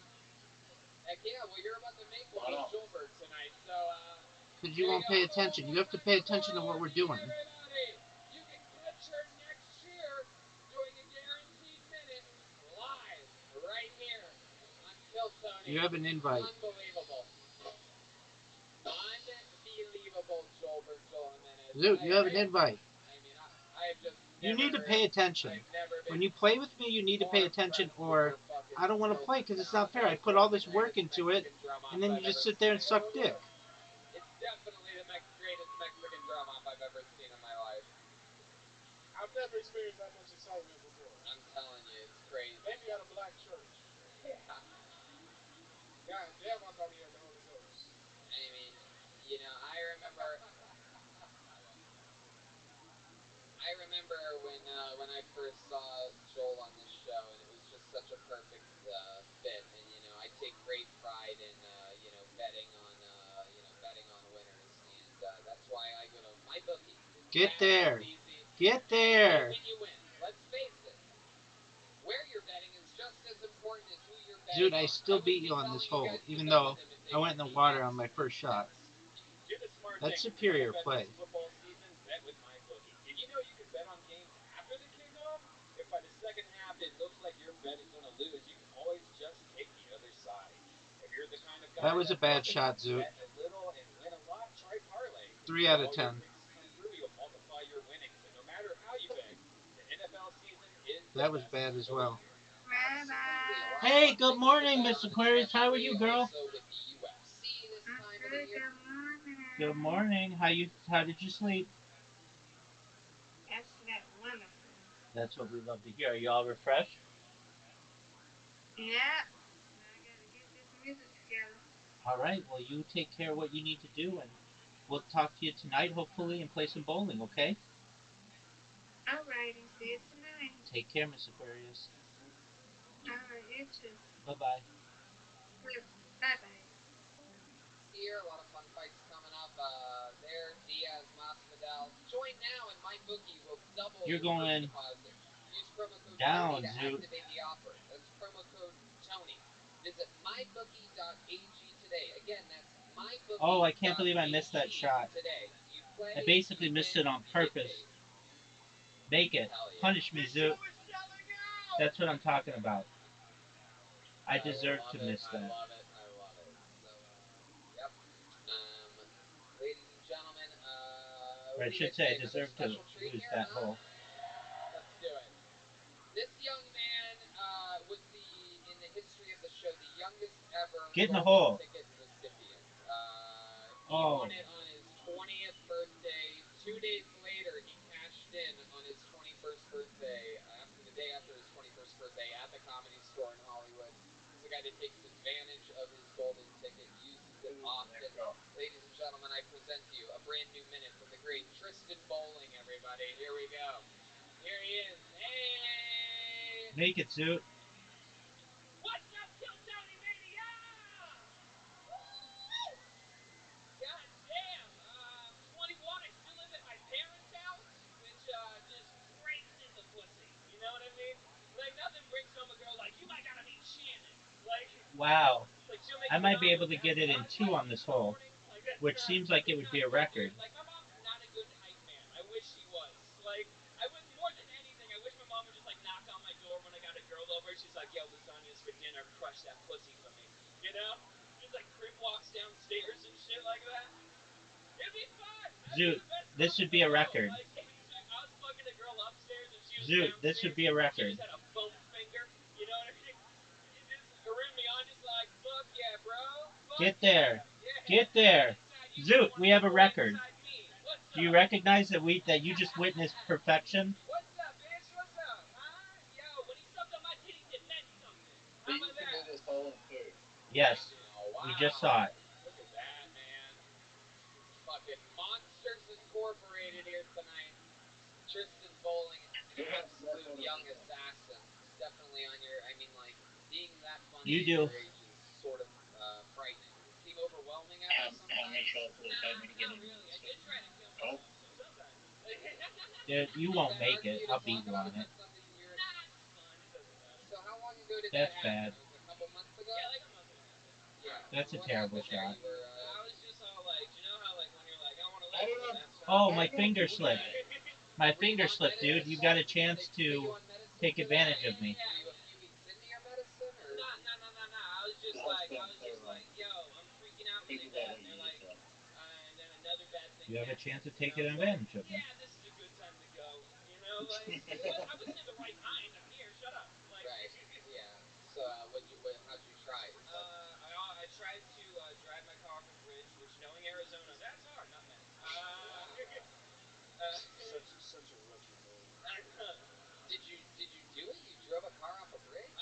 Heck yeah, well, you're about to make one with Joelberg tonight, so... Because you won't pay attention. You have to pay attention to what we're doing. You can catch her next year doing a guaranteed minute live right here on Kill Tony. You have an invite. Unbelievable. Unbelievable, Joelberg Jolamez. Zoot, you have an invite. I mean, I have just You never, need to pay attention. When you play with me, you need to pay attention, or I don't want to play because it's not fair. I put all this work into it, and then you just sit there and suck dick. It's definitely the greatest Mexican drum-off I've ever seen in my life. I've never experienced that much excitement before. I'm telling you, it's crazy. Maybe at a black church. Yeah. God damn, I thought he had the Holy Ghost. I mean, you know, I remember when I first saw Joel on this show, and it was just such a perfect fit. And you know, I take great pride in betting on winners, and that's why I go to my bookie. Get there. Get there. When you win, let's face it. Where you're betting is just as important as who you're betting Dude, I on. still beat you on this hole, even though I went in the water on my first shot. Do the smart That's thing. superior Bet play. this football season, bet with MyBookie. Did you know you can bet on games after the kickoff? If by the second half it looks like your bet is going to lose, you can always just take the other side. If you're the kind of guy That was a bad shot, Zoot. bet a little and win a lot, try parlay. 3 out of 10. All your picks come through, you'll multiply your winnings. And no matter how you bet, the NFL season is That was bad as well. Bye-bye. Hey, good morning, Miss Aquarius. How are you, girl? Good morning. How did you sleep? I slept wonderful. That's what we love to hear. Are you all refreshed? Yeah. Now I gotta get this music together. All right. Well, you take care of what you need to do, and we'll talk to you tonight, hopefully, and play some bowling, okay? Alrighty, see you tonight. Take care, Miss Aquarius. Alright, you too. Bye-bye. Bye-bye. Here, a lot of fun fights coming up. There, Diaz, Masvidal. Join now, and MyBookie will double You're your going first deposit. Use promo code down, Tony to Zoot. activate the offer. That's promo code Tony. Visit mybookie.ag today. Again, that's mybookie.ag. Oh, I can't believe I missed that shot. Today. You play, I basically you missed win, it on you get purpose. paid. Make it. Yeah. Punish me, Zoot. That's what I'm talking about. I deserve to miss that. I love it. So, yep. Ladies and gentlemen, Or I should say I deserve to lose that hole. Let's do it. This young man was in the history of the show, the youngest ever Get in the golden hole. ticket recipient. He won it on his 20th birthday. 2 days later, he cashed in on his 21st birthday, after the day after his 21st birthday at the Comedy Store in Hollywood. He's the guy that takes advantage of his golden ticket, uses it often. Ladies and gentlemen, I present to you a brand new minute from the great Tristan Bowling, everybody. Here we go. Here he is. Hey! Make it, Zoot. What's up, Kill Tony Mania? God damn. I'm 21. I still live at my parents' house, which just breaks in the pussy. You know what I mean? Like, nothing brings home a girl like, you might gotta meet Shannon. Like, Wow. like she'll make I you might be promise able to to get have it in fun 2 on this hole, like, that's which seems like it would be a record. Like, my mom's not a good hype man. I wish she was. Like, I would, more than anything, I wish my mom would just, like, knock on my door when I got a girl over. She's like, yo, lasagna's for dinner. Crush that pussy for me. You know? Just, like, crip walks downstairs and shit like that. It'd be fun. Zoot, this should be a record. Like, I was fucking a girl upstairs and she was Zoot, downstairs. this should be a She record. just had a foam finger. You know what I mean? It just ruined me on, just like, fuck yeah, bro. Fuck Get there. yeah. Get there. Zoot, we have a record. What's Do you up? recognize that you just witnessed perfection? What's up, bitch? What's up, huh? Yo, when he sucked on my titties, it meant something. How about that? Yes. Wow. We just saw it. Look at that, man. Fucking Monsters Incorporated here tonight. Tristan Bowling, an absolute young assassin. Definitely on your, I mean, like, being that funny You at do. your age is sort of frightening. Does it seem overwhelming after sometimes? Nah, not really. I did try to kill myself, so sometimes. Dude, you won't make it. I'll beat you on it. Nah, it's fun. It doesn't matter. So how long ago did That's that happen? bad. It was a couple months ago? Yeah, like a month and a half. Yeah. That's a What terrible happened there? shot. You were, I was just all like, you know how, like, when you're like, I want to let you, that's Oh, my finger slipped. My finger slipped, dude. You got a chance to take advantage of me. Were you a few weeks into your medicine, or? Nah. I was just like, yo, I'm freaking out really bad. And they're like, and then another bad thing You have a happened. chance to And take I was like, advantage of me. yeah, this is a good time to go. You know, like, I wasn't in the right mind. I'm here. Shut up. Like, right. Yeah. So, how'd you try? I tried to drive my car off a bridge, which, knowing Arizona, that's hard. Not many. Such a rookie move. Did you do it? You drove a car off a bridge?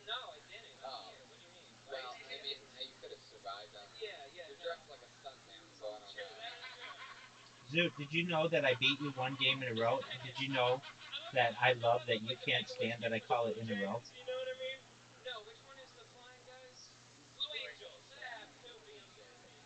No, I didn't. I'm here. What do you mean? Like, well, I mean, you could have survived. I don't know. Yeah. You're dressed like a stuntman, so I don't know. Zoot, did you know that I beat you 1 game in a row? And did you know that I love that you can't stand that I call it in a row? You know what I mean? No, which one is the flying guys? Blue Angels. Poopy. I'm poopy.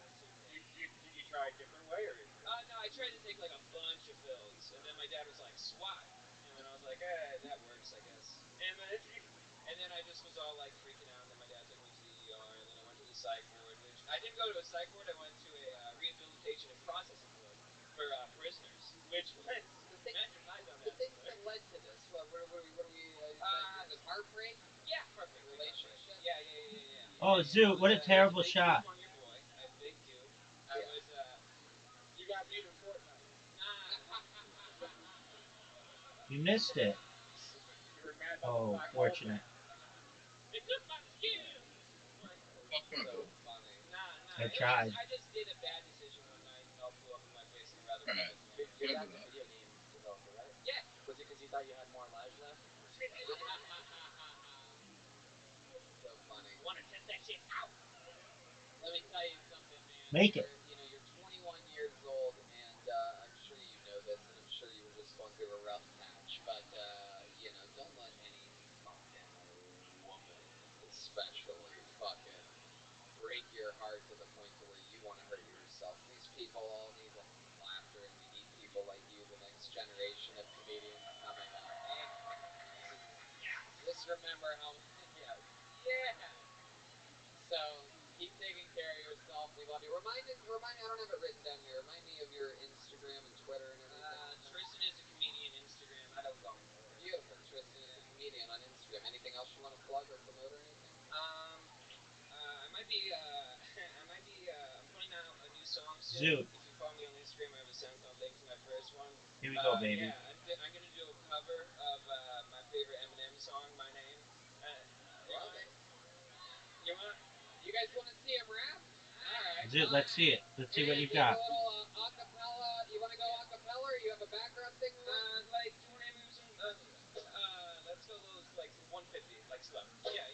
That's okay. Did you try a different way, or? No, I tried to take like a bunch of pills, and then my dad was like, "SWAT," and then I was like, that works, I guess." And then I just was all like freaking out, and then my dad took me to the ER, and then I went to the psych ward, which I didn't go to a psych ward. I went to a rehabilitation and processing ward for prisoners, which was imagine my dumb ass. The things that led to this. What are we? Is it heartbreak? Yeah, perfect. Relationship? Yeah. Oh, Zoot, what a terrible shot. On your boy. I faked you. I was, You got beat in Fortnite. You missed it. You were mad about Oh, the black fortunate. They took my skills. So funny. I tried. I just did a bad decision one night, and it all blew up in my face in a rather public manner. Your dad's a video game developer, right? Yeah. Was it because he thought you had more lives left? So funny. Want to test that shit out? Let me tell you something, man. Make it. You're 21 years old, and I'm sure you know this, and I'm sure you were just going through a rough patch. But don't let any fucking woman, especially, fucking break your heart to the point to where you want to hurt yourself. These people all need laughter, and we need people like you, the next generation of comedians coming up. Just remember how. Yeah. So keep taking care of yourself. We love you. Remind me. I don't have it written down here. Remind me of your Instagram and Twitter and everything. Tristan is a comedian. Instagram. I don't go anywhere. Beautiful. Tristan is a comedian on Instagram. Anything else you want to plug or promote or anything? I might be. I'm putting out a new song soon. Zoot. If you follow me on Instagram, I have a SoundCloud link to my first one. Here we go, baby. Yeah, I'm gonna do a cover of my favorite Eminem song, "My Name." You want? You guys want to see him rap? All right. Zoot, let's see it. Let's see what And you've do you have got. a little acapella? You want to go acapella, or you have a background thing? Like, do you want to maybe some, let's go those, like, 150, like slow. Yeah.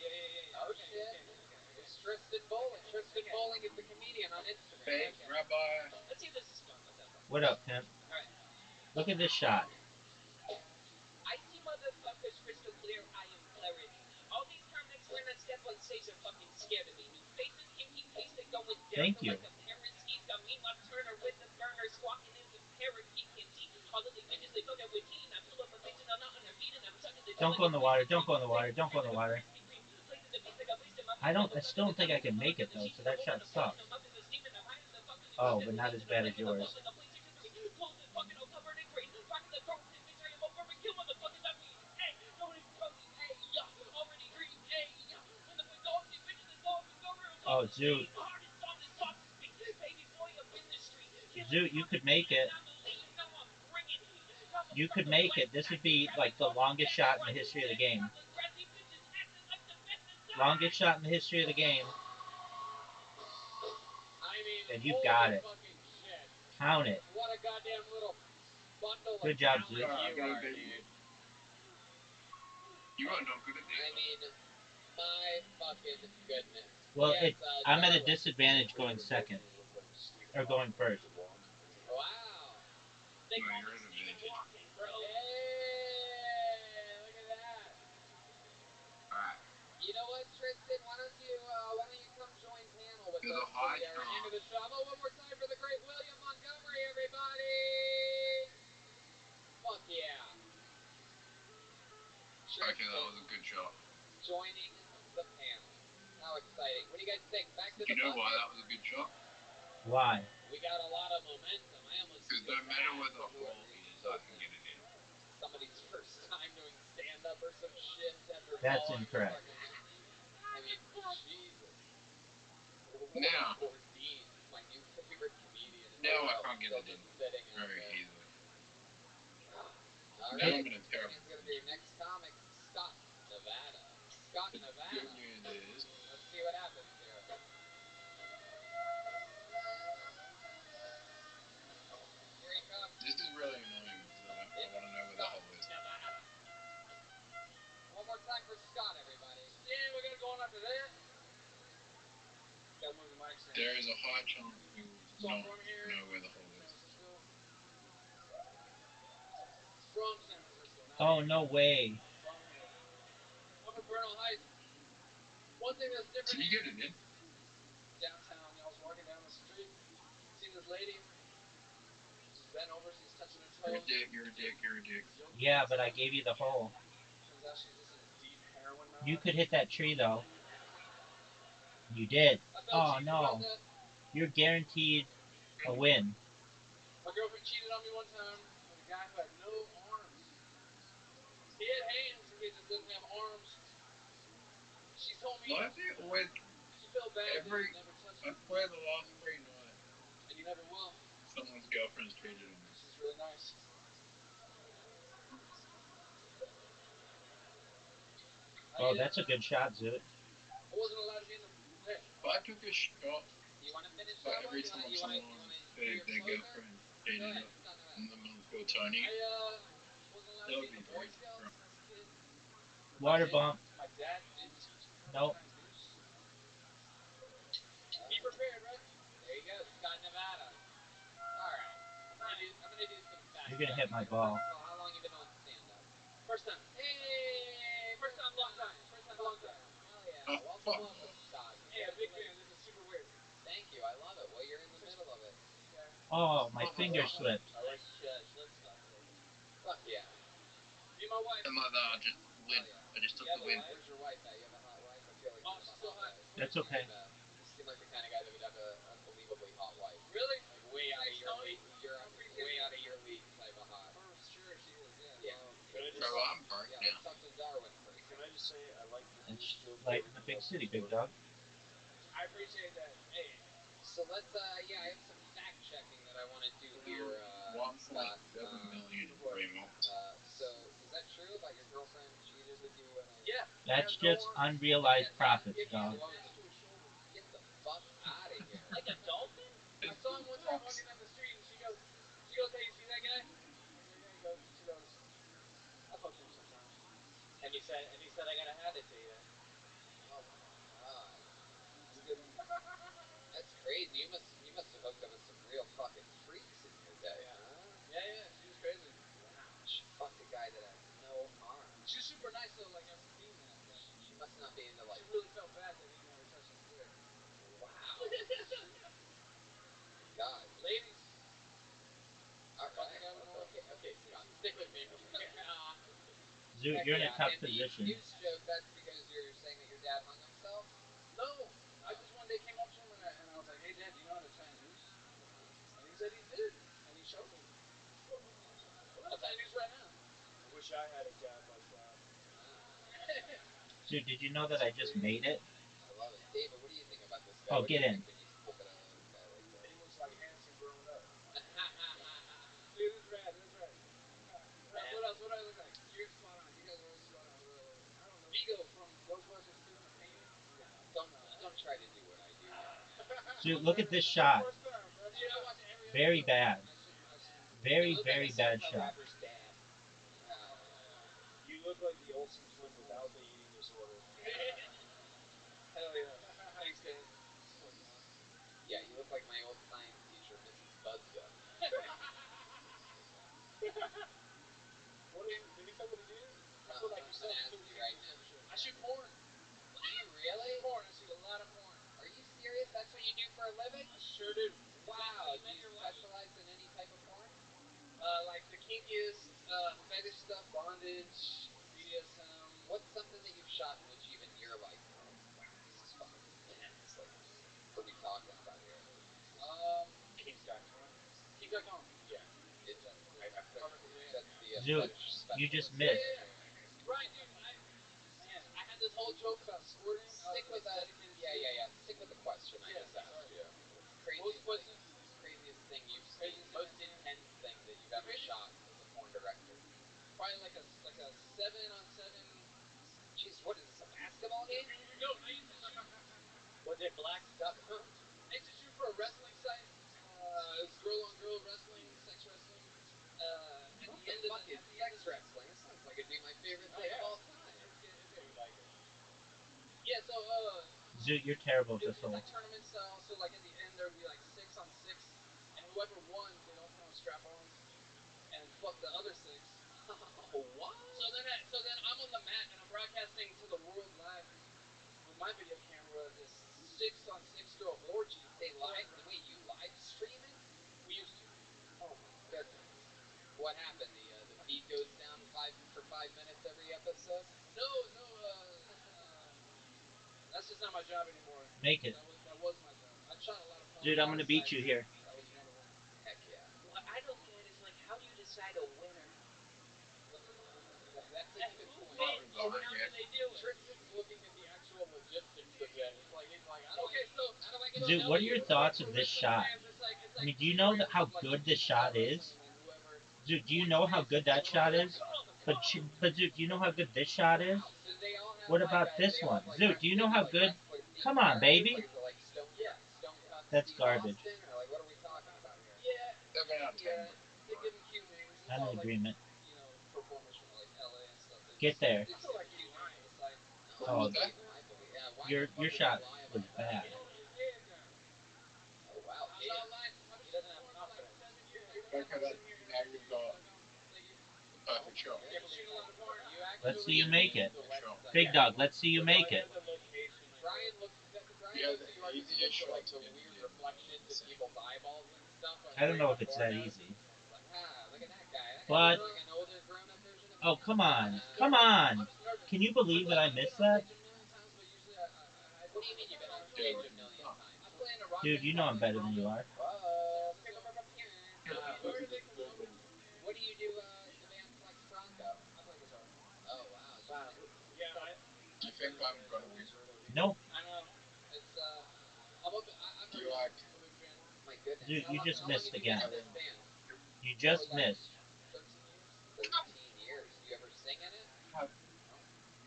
Oh, Okay, shit. okay. It's Tristan Bowling. Tristan Bowling is the comedian on Instagram. Hey, Rabbi. Let's see if this is fun. Let's have fun. What up, pimp? Alright. Look at this shot. I see motherfuckers crystal clear, I am clarity. All these comics when I step on stage are fucking scared of me. New faces can keep pasting going down. Thank you. Like a parent ski. Got me, my Turner with the burner squawking in the parakeet can see. All of the bitches they fuck up with teen. I pull up a bitch and I'm not on her feet and I'm tugging the Don't go in the water. Don't go in the water. Don't go in the water. I still don't think I can make it though, so that shot sucks. Oh, but not as bad as yours. Oh, Zoot. Zoot, you could make it. You could make it. This would be like the longest shot in the history of the game. Longest shot in the history of the game. I mean, And you got it. Fucking shit. Count it. What a goddamn little bundle Good of job, talent Zoot. you are, dude. You are no good at I mean, my fucking goodness. Well, Yes, I'm at a Darla. disadvantage going second. Or going first. Wow. They call me Stephen Walking, bro. Hey, look at that. Alright. You know what, Tristan? Why don't you come join panel with There's us a high for the end of the show? Oh, one more time for the great William Montgomery, everybody! Fuck yeah. Okay, that was a good shot. Joining the panel. How exciting. What do you guys think? Back to You the know why bucket? that was a good shot? Why? We got a lot of momentum. I almost Because no matter where the hole is, I can get it in. Somebody's first time doing stand-up or some shit after That's following incorrect. I mean, Jesus. Now. Bourdain, my new favorite comedian. Now I can't get it in Sitting very there. easily. All Now right. I'm in a terrible He's going to be your next comic, Scott, Nevada. Scott, Nevada. Good news is... Let's see what happens here. Here he comes. This is really annoying because I want to know where the hole is. Nevada. One more time for Scott, everybody. Yeah, we got to go on after that. Got to move the mic stand. There is a high chance we will not know where the hole is. From San Francisco. Oh, no way. From here. I'm from Bernal Heights. One thing that's different. Can you get it in? Downtown, I was walking down the street, seen this lady. She's bent over, she's touching her toes. You're a dick. Yeah, but I gave you the hole. Turns out she's just in a deep heroin mouth. You could hit that tree, though. You did. Oh, no. You're guaranteed a win. My girlfriend cheated on me one time with a guy who had no arms. He had hands, he just didn't have arms. She told me. Why is it always... She felt bad. I swear the last 3 nights... And you never will. Someone's girlfriend's cheated on me. She's really nice. Oh, that's a good shot, Zoot. I wasn't allowed to be in the... Hey. If I took a shot... You want to finish but that every one? time You wanna someone said their girlfriend cheated and the man's called Tony, wasn't allowed that to would be be in the Boy very Scouts rough. as a kid. Water bump. My dad didn't teach me how Nope. to tie a noose. Be prepared, right? There you go, Scott, Nevada. Alright. I'm gonna do some facts. You're gonna hit my ball. First of all, how long you been doing stand-up? First time. Hey! First time, long time. First time, long time. Hell yeah. Welcome, Scott. Hey, I'm a big fan. This is super weird. Thank you. I love it. Well, you're in the middle of it. Okay. Oh, my finger slipped. I like slip stuff. Fuck yeah. Be my wife. And like that, I just win. I just took the win. Where's your wife at? You have a hot wife? I feel like you have a still hot hot. wife. That's okay. You seem like the kind of guy that would have an unbelievably hot wife. Really? Like way out of your league. You're way out of your league type of hot. For sure, she is. Yeah. So I'm parked Yeah, now. let's talk to Darwin first. Can I just say I like this It's still like in the big city, big dog. I appreciate that. Hey. So let's I have some fact checking that I want to do here, Scott. 1.7 million in 3 months. So is that true about your girlfriend cheated with you? That's just unrealized profits, dog. Get the fuck out of here. Like a dolphin. happy to like. She really felt bad that he never touched his dick. Wow. God. Ladies. All right. Okay, Scott, stick with me. Zoot, you're in a tough position. News joke. That's because you're saying that your dad hung himself. No, I just one day came up to him and I was like, "Hey, Dad, do you know how to tie a noose?" And he said he did, and he showed me. I'll tie a noose right now. I wish I had a dad like that. Zoot, did you know that I just made it? I love it, David. What do you think about this guy? Oh, what get do you in. think when you look at a guy like this? He looks like Hanson grown up. Dude, it's rad. It's rad. What else? What do I look like? You're spot on. You guys are spot on. I don't know. Vigo from Ghostbusters 2 in the painting. Yeah. Don't try to do what I do here, man. Zoot, look at this shot. Very bad. Very, very bad shot. You look like the Olsen twin without the eating disorder. Hell yeah. Thanks, Dan. Yeah, you look like my old science teacher, Mrs. Budga. Did he say what he did? I feel like you're asking me right now. I shoot porn. Do you really? I shoot a lot of porn. Are you serious? That's what you do for a living? I sure do. Wow. Do you specialize in any type of porn? Like the kinkiest fetish stuff, bondage, BDSM. What's something that you've shot in which even you're like, oh wow, this is fucking intense. Like, what are we talking about here? Kink.com. Kink.com. Yeah. It's I put that's the Zoot, you just missed. Right, dude. I had this whole joke about squirting. Stick with that. Yeah. Stick with the question I just asked you. Craziest thing you've seen, most intense thing that you've ever shot as a porn director. Probably like a 7-on-7. Jeez, what is this, a basketball game? No, I used to shoot. Was it blacks.com? I used to shoot for a wrestling site. It was girl-on-girl wrestling, sex wrestling. At What the the end fuck of is sex wrestling? That sounds like it'd be my favorite thing of all time. It's good. Do you like it? Yeah, so Zoot, you're terrible at it this was whole. like tournament style. So like at the end there would be like 6-on-6, and whoever won, they'd all put on strap-ons and fuck the other 6. What? So then I'm on the mat and I'm broadcasting to the world live with my video camera this 6-on-6 girl orgy. They live? Wait, you live stream it? We used to. Oh my goodness. What happened? The feed goes down for 5 minutes every episode? No. That's just not my job anymore. Make it. That was my job. I've shot a lot of porn. Dude, I'm gonna beat you here. That was one of them. Heck yeah. What I don't get is like, how do you decide a winner? That's a good point. How do they do it? Tristan's looking at the actual logistics of this. He's like, okay, so how do I get Zoot, what are your thoughts of this shot? I mean, do you know how good this shot is? Zoot, do you know how good that shot is? But Zoot, do you know how good this shot is? What about this one? Zoot, do you know how good? Come on, baby. That's garbage. Or like, what are we talking about here? Yeah. They give them cute names. It's I'm all in like, agreement. performers from like LA and stuff. Get there. It's still like cute names. It's like, Oh, Yeah, why your the fuck would shot you lie was about that? bad. Oh wow. I'm not lying. I've been shooting porn for like 7 years. Now you've got the perfect shot. Yeah, I've been shooting a lot of porn. Let's see you make it. Big dog, let's see you make it. Brian looks like easiest shot some weird reflections in people's eyeballs and stuff. I don't know if it's that easy. Like, look at that guy. That But, looks like an older grown-up version of me. oh, come on. Come on. Can you believe that I missed that? What do you mean you've been on stage a million times? Dude, you know I'm better than you are. What do you do in the band Flex Bronco? I play guitar. Oh, wow. Wow. Yeah, Do you think I'm gonna win? Nope. I know. It's I'm a Do you like? big fan. My goodness. Dude, you just missed again. How long have you been in this band? You just missed. 13 years. 13 years. Do you ever sing in it? Have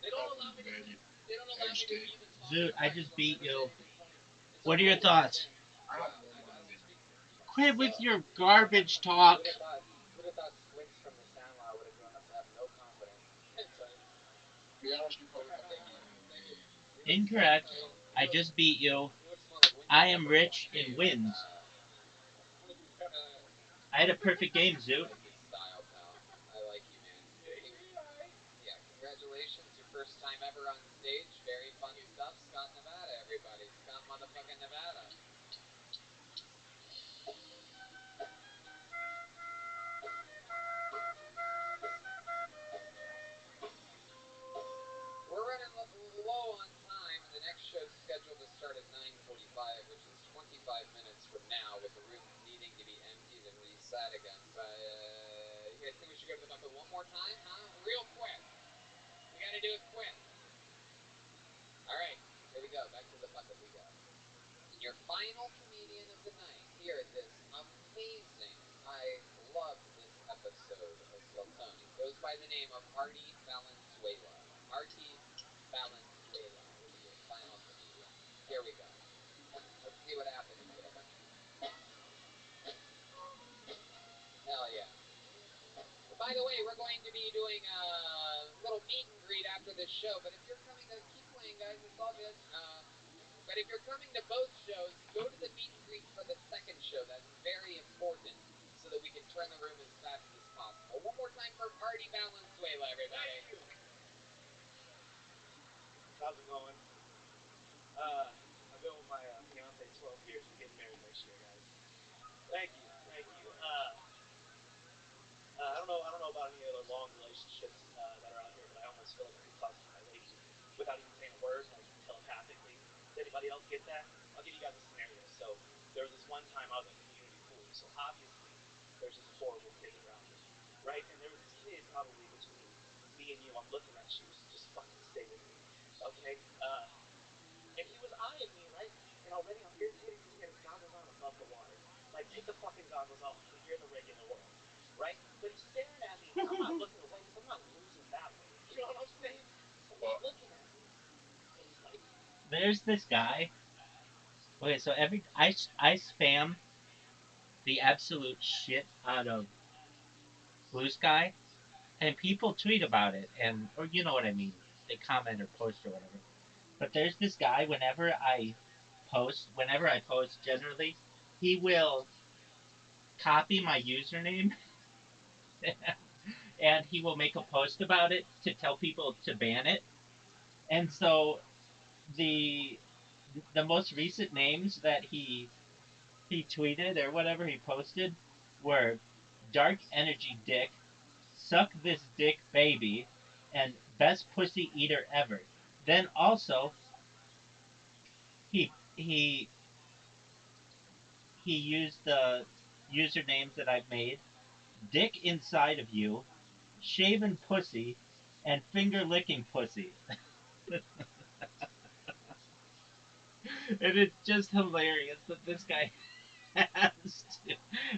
They don't allow me to. They don't allow me to HD. even talk. Dude, I just beat you. It's What are your thoughts? I have Quit with your garbage talk. Who'd have thought Squints from the Sandlot would have grown up to have no confidence? To be honest, you probably have that money in the Incorrect. I just beat you. I am rich in wins. I had a perfect game, Zoot. I like his style, pal. I like you, man. Yeah, congratulations. Your first time ever on stage. Very fun stuff. Scott Nevada, everybody. Scott motherfucking Nevada. We're running low on time, and the next show's scheduled to start at 9:45, which is 25 minutes from now, with the room needing to be emptied and reset again. But you guys think we should go to the buffet one more time, huh? Real quick. We got to do it quick. All right, here we go. Back to the bucket we go. And your final comedian of the night here at this amazing, I loved this episode of Saltoni, goes by the name of Artie Valenzuela. Artie Valenzuela will be your final comedian. Here we go. Let's see what happens here. Hell yeah. By the way, we're going to be doing a little meet and greet after this show, but if you're coming to keep playing, guys, it's all good. But if you're coming to both shows, go to the meet and greet for the second show. That's very important, so that we can turn the room as fast as possible. One more time for Artie Valenzuela, everybody. Thank you. How's it going? I've been with my fiance 12 years. We're getting married next year, guys. Thank you, thank you. I don't know about any other long relationships that are out here, but I almost feel like I could talk to my lady without even saying a word, like telepathically. Does anybody else get that? I'll give you guys a scenario. So there was this one time I was at the community pool. So obviously there's these horrible kids around me, right? And there was this kid probably between me and you. I'm looking at you, so just fucking stay with me, okay? And he was eyeing me, right? And already I'm irritated because he had his goggles on above the water. Like, take the fucking goggles off. You're in the regular world, right? But he's staring at me, and I'm not looking away because I'm not losing that way. You know what I'm saying? So he's looking at me, and he's like, There's this guy. Okay, so I spam the absolute shit out of Blue Sky, and people tweet about it, and or you know what I mean. They comment or post or whatever. But there's this guy. Whenever I post, generally, he will copy my username and he will make a post about it to tell people to ban it. And so the the most recent names that he tweeted or whatever he posted were Dark Energy Dick, Suck This Dick Baby, and Best Pussy Eater Ever. Then also he he used the usernames that I've made: Dick Inside of You, Shaven Pussy, and Finger Licking Pussy. And it's just hilarious that this guy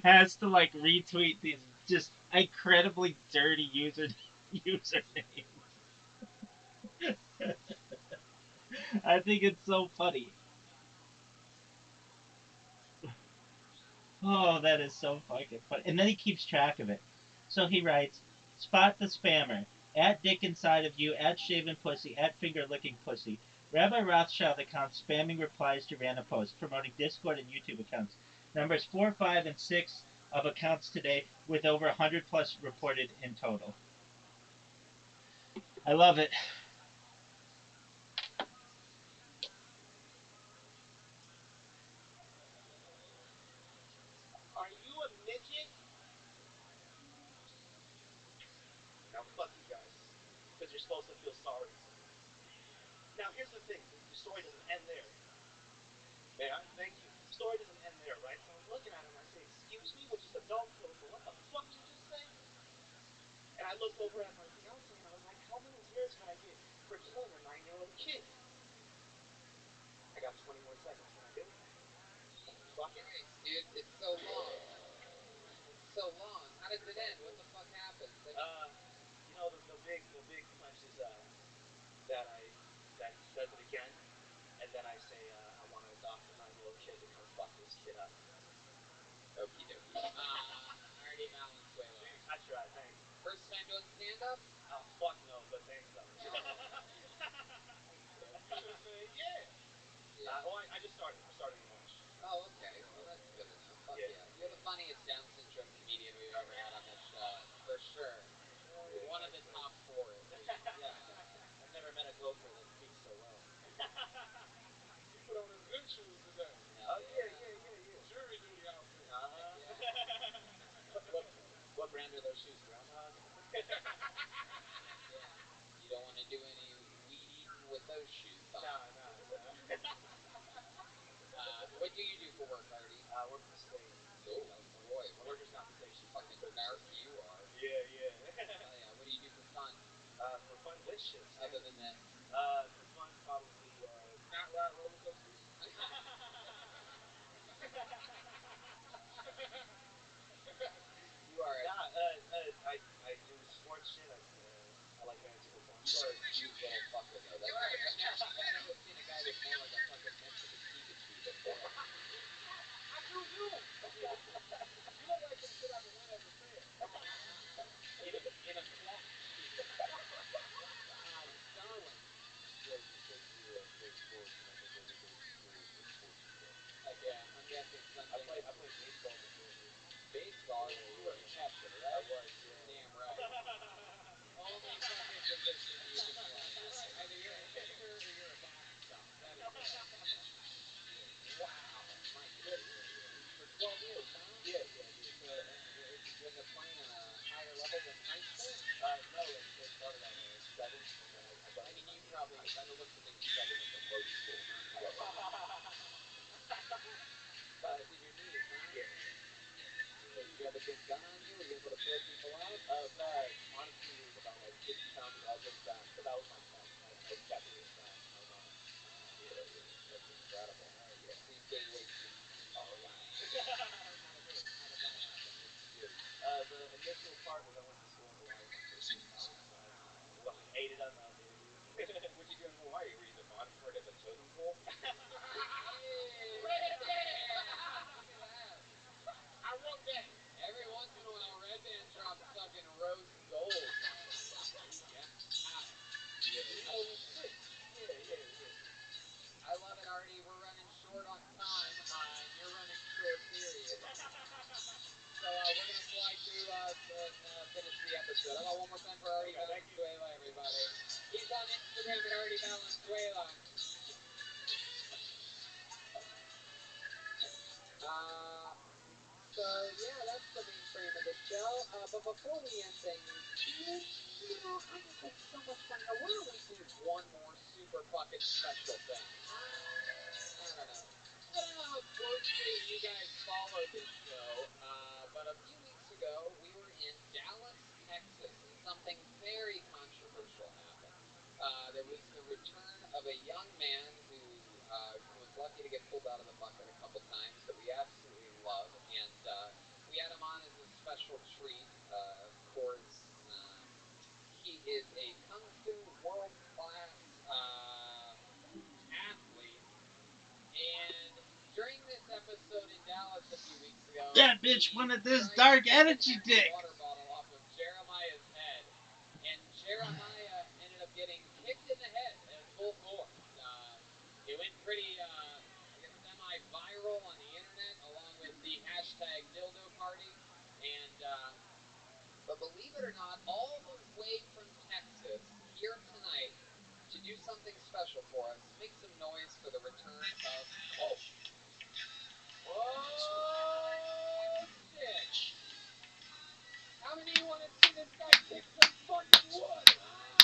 has to like retweet these just incredibly dirty usernames. I think it's so funny. Oh, that is so fucking funny. And then he keeps track of it. So he writes, spot the spammer. At Dick Inside of You, at Shaven Pussy, at Finger Licking Pussy. Rabbi Rothschild accounts spamming replies to random posts, promoting Discord and YouTube accounts. Numbers 4, 5, and 6 of accounts today, with over 100 plus reported in total. I love it. "Are you a midget?" Now fuck you guys, because you're supposed to feel sorry for me. Now here's the thing: the story doesn't end there. May I? Thank you. The story doesn't end there, right? So I'm looking at him and I say, "Excuse me," which is adult code for "What the fuck did you just say?" And I looked over at my fiance and I was like, "How many years would I get for killing a 9-year-old kid?" I got 20 more seconds. Can I do it? Fuck it. Christ, dude, it's so long. It's so long. How does it end? What the fuck happens? You know the big punch is that he says it again, and then I say I want to adopt a 9-year-old kid to come fuck this kid up. Okie dokie. Artie Valenzuela. I tried. Thanks. First time doing stand up? Oh fuck no, but thanks though. Yeah. I just started. I started in March. Oh, okay. Well, that's good enough. Fuck yeah. You're the funniest Down syndrome comedian we've ever had on this show, for sure. One of the top 4, at least. Yeah. I've never met a gopher that speaks choose the day. Yeah. Jury duty outfit. What brand are those shoes? Groundhog? Yeah. You don't want to do any weed eating with those shoes on. No. What do you do for work, Artie? I work for the state. Oh, boy. Workers' compensation. Fucking narc you are. Yeah. Oh, yeah. What do you do for fun? For fun, this shit. Other than that? For fun, probably, Not ride roller coasters. You are. I do sports shit. I like going to the one. You are a cute little fucker, though. I've never seen a guy with more like a fucking Mexican Pikachu before. I do. You look like some shit I would not ever say it. In a cloth. Starling was basically a great sportsman. I think every great school is a sports school. Yeah, I'm guessing something. I played baseball before. Baseball? You were a catcher, right? I was, yeah. Damn right. Only fucking position you can play. Either you're a catcher or you're a back stump. That is right. Wow. My goodness. For 12 years, huh? Yeah. So, did you end up playing on a higher level than high school? No, it started at 7, and then I got. I mean, you probably, by the looks of things, you probably went to low school, huh? Did your knees, huh? Yeah. Did you have a big gun on you? Were you able to throw people out? Honestly, it was about like 50 pounds of elbow back, but that was my definitely a fat. I was on it. That's incredible. Yeah. So you've gained weight since. Oh, yeah. How did that happen? What did you do? The initial part was I went to school in Hawaii for 13 months. Fucking ate it up out there, dude. What'd you do in Hawaii? Were you the bottom part of a totem pole? I wrote that. Every once in a while, Red Band drops fucking rose gold. Yeah. I love it, Artie. We're running short on time, and you're running short, period. So we're going to fly through and finish the episode. How about one more time for Artie Valenzuela, everybody? He's on Instagram at Artie Valenzuela. So, yeah, that's the main frame of the show. But before we end things, I just had so much fun. Now, why don't we do one more super fucking special thing? I don't know. I don't know how closely you guys follow this show, but a few weeks ago, we were in Dallas, Texas, and something very controversial happened. There was the return of a young man who was lucky to get pulled out of the bucket a couple times that we absolutely love, and we had him on as a special treat. Of course, he is a Kung Fu world-class athlete, and during this episode in Dallas a few weeks ago, That bitch wanted this dark energy dick. Water bottle off of Jeremiah's head, and Jeremiah ended up getting kicked in the head at full force. It went pretty, semi-viral on the internet, along with the hashtag dildo party, and but believe it or not, all the way from Texas here tonight to do something special for us. Make some noise for the return of. Oh shit! How many of you want to see this guy kick some fucking wood, huh?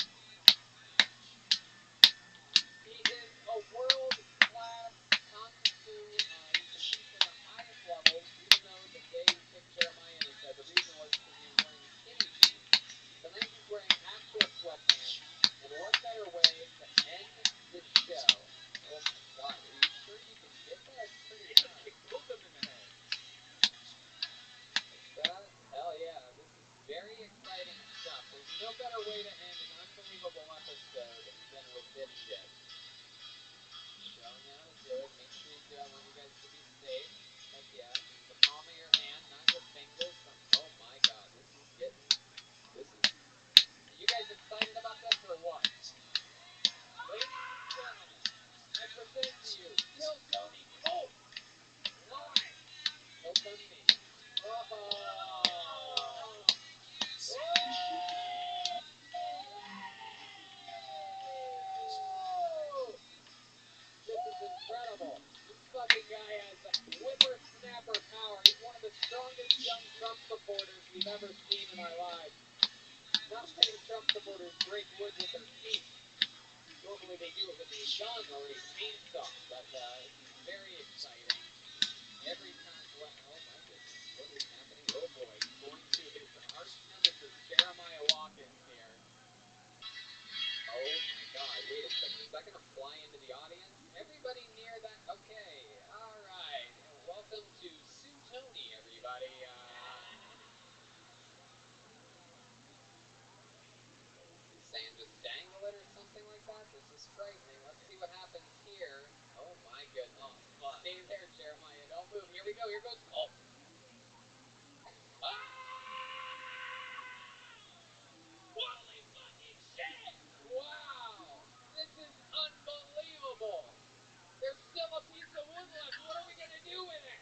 He is a world-class Kung Fu. He competes at the highest levels, even though the day he kicked Jeremiah in his head, the reason was because he was wearing skinny jeans. Tonight he's wearing actual sweatpants, and what better way to end the show? Oh my god, are you sure you can get strongest young Trump supporters we've ever seen in our lives. Not many Trump supporters break wood with their teeth. Normally they do it with a gun or a chainsaw, but this is very exciting. Every time, oh my goodness, what is happening? Oh boy, he's going to his arch nemesis, Jeremiah Watkins here. Oh my god, wait a second, is that going to fly into the audience? Everybody near that, okay, alright. Welcome to Sue Tony, everybody. He's saying just dangle it or something like that? This is frightening. Let's see what happens here. Oh my goodness. Oh, fuck. Stay there, Jeremiah, don't move. Here we go, here goes, oh! Holy fucking shit! Wow! This is unbelievable! There's still a piece of wood left. What are we gonna do with it?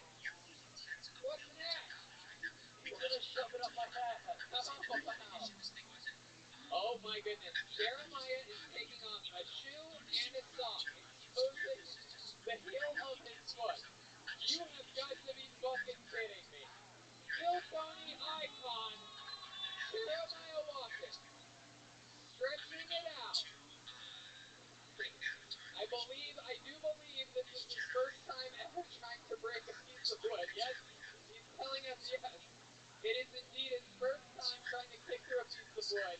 What's next? He's gonna shove it up my ass. Oh, wow. Oh my goodness. Jeremiah is taking off a shoe and a sock, exposing the heel of his foot. You have got to be fucking kidding me. Kill Tony icon, Jeremiah Watkins, stretching it out. I do believe this is his first time ever trying to break a piece of wood. Yes, he's telling us yes. It is indeed his first time trying to kick through a piece of wood.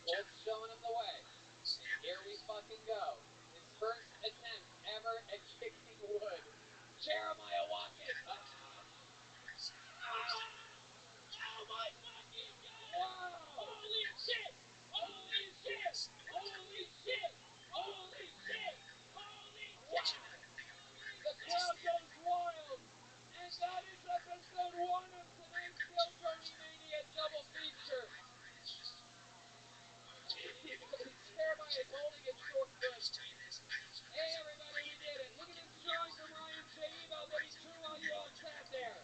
Colt's showing him the way. And here we fucking go. His first attempt ever at kicking wood. Jeremiah Watkins! Oh my fucking god! Wow! Holy shit! Holy shit! Holy shit! Holy shit! Holy shit! The crowd goes wild! And that is episode 1 of tonight's Kill Tony Mania double feature! Jeremiah is holding his short foot. Hey everybody, we did it! Look at this drawing from Ryan J. Email that he drew while you all sat there!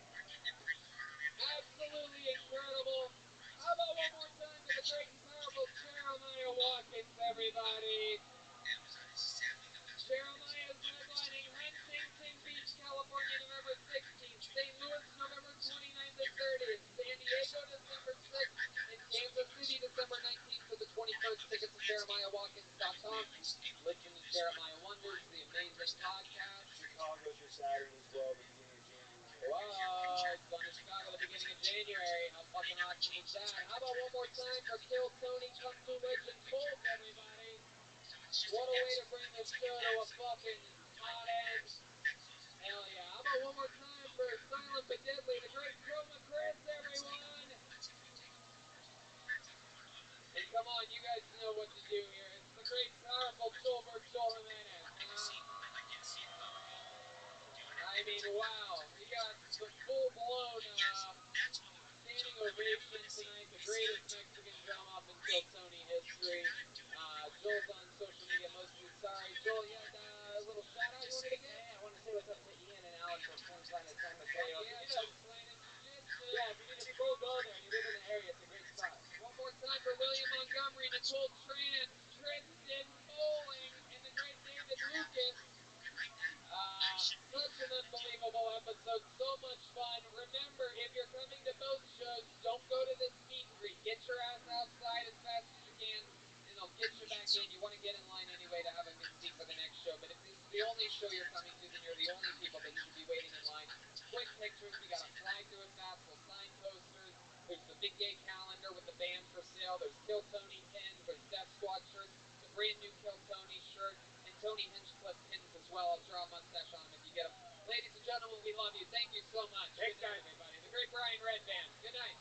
Absolutely incredible! How about one more time to the great and powerful Jeremiah Watkins, everybody! Jeremiah is headlining Huntington Beach, California, November 16th, St. Louis, November 29th and 30th, San Diego, December 6th, and Kansas City, December 19th to the 21st. Tickets at JeremiahWatkins.com. Listen to Jeremiah Wonders, the amazing podcast. Chicago's your Saturn as well, the beginning of January. Whoa, it's going to Chicago the beginning of January. How fucking awesome is that? How about one more time for Kill Tony Kung Fu Legend Colt, everybody? What a way to bring this show to a fucking hot end. Hell yeah. How about one more time for Silent but Deadly, the great Chroma Chris, everyone? And come on, you guys know what to do here. It's the great, powerful Joel Jimenez. I mean, wow. We got some full-blown standing ovation tonight. The greatest Mexican drum-off in Kill Tony history. Joel's on social media mostly. Sorry, Joel, you had a little shout-out you wanted to get? Yeah, I want to say what's up to Ian and Alex from Twin Planet San Mateo. Yeah, Twin Planet Jiu-Jitsu. Yeah, if you need a pro, go there and you live in the area, it's a great spot. One more time for William Montgomery, Nicole Tran, Tristan Bowling, and the great David Lucas. Such an unbelievable episode, so much fun. Remember, if you're coming to both shows, don't go to this meet and greet. Get your ass outside as fast as you can, and they'll get you back in. You want to get in line anyway to have a good seat for the next show, but if this is the only show you're coming to, then you're the only people that should be waiting in line. Quick pictures, we got to fly through it fast. We'll sign posters. There's the Big Gay calendar with the band for sale. There's Kill Tony pins. There's Death Squad shirts. The brand new Kill Tony shirt. And Tony Hinchcliffe pins as well. I'll draw a mustache on them if you get them. Ladies and gentlemen, we love you. Thank you so much. Good night, everybody. The great Brian Redband. Good night.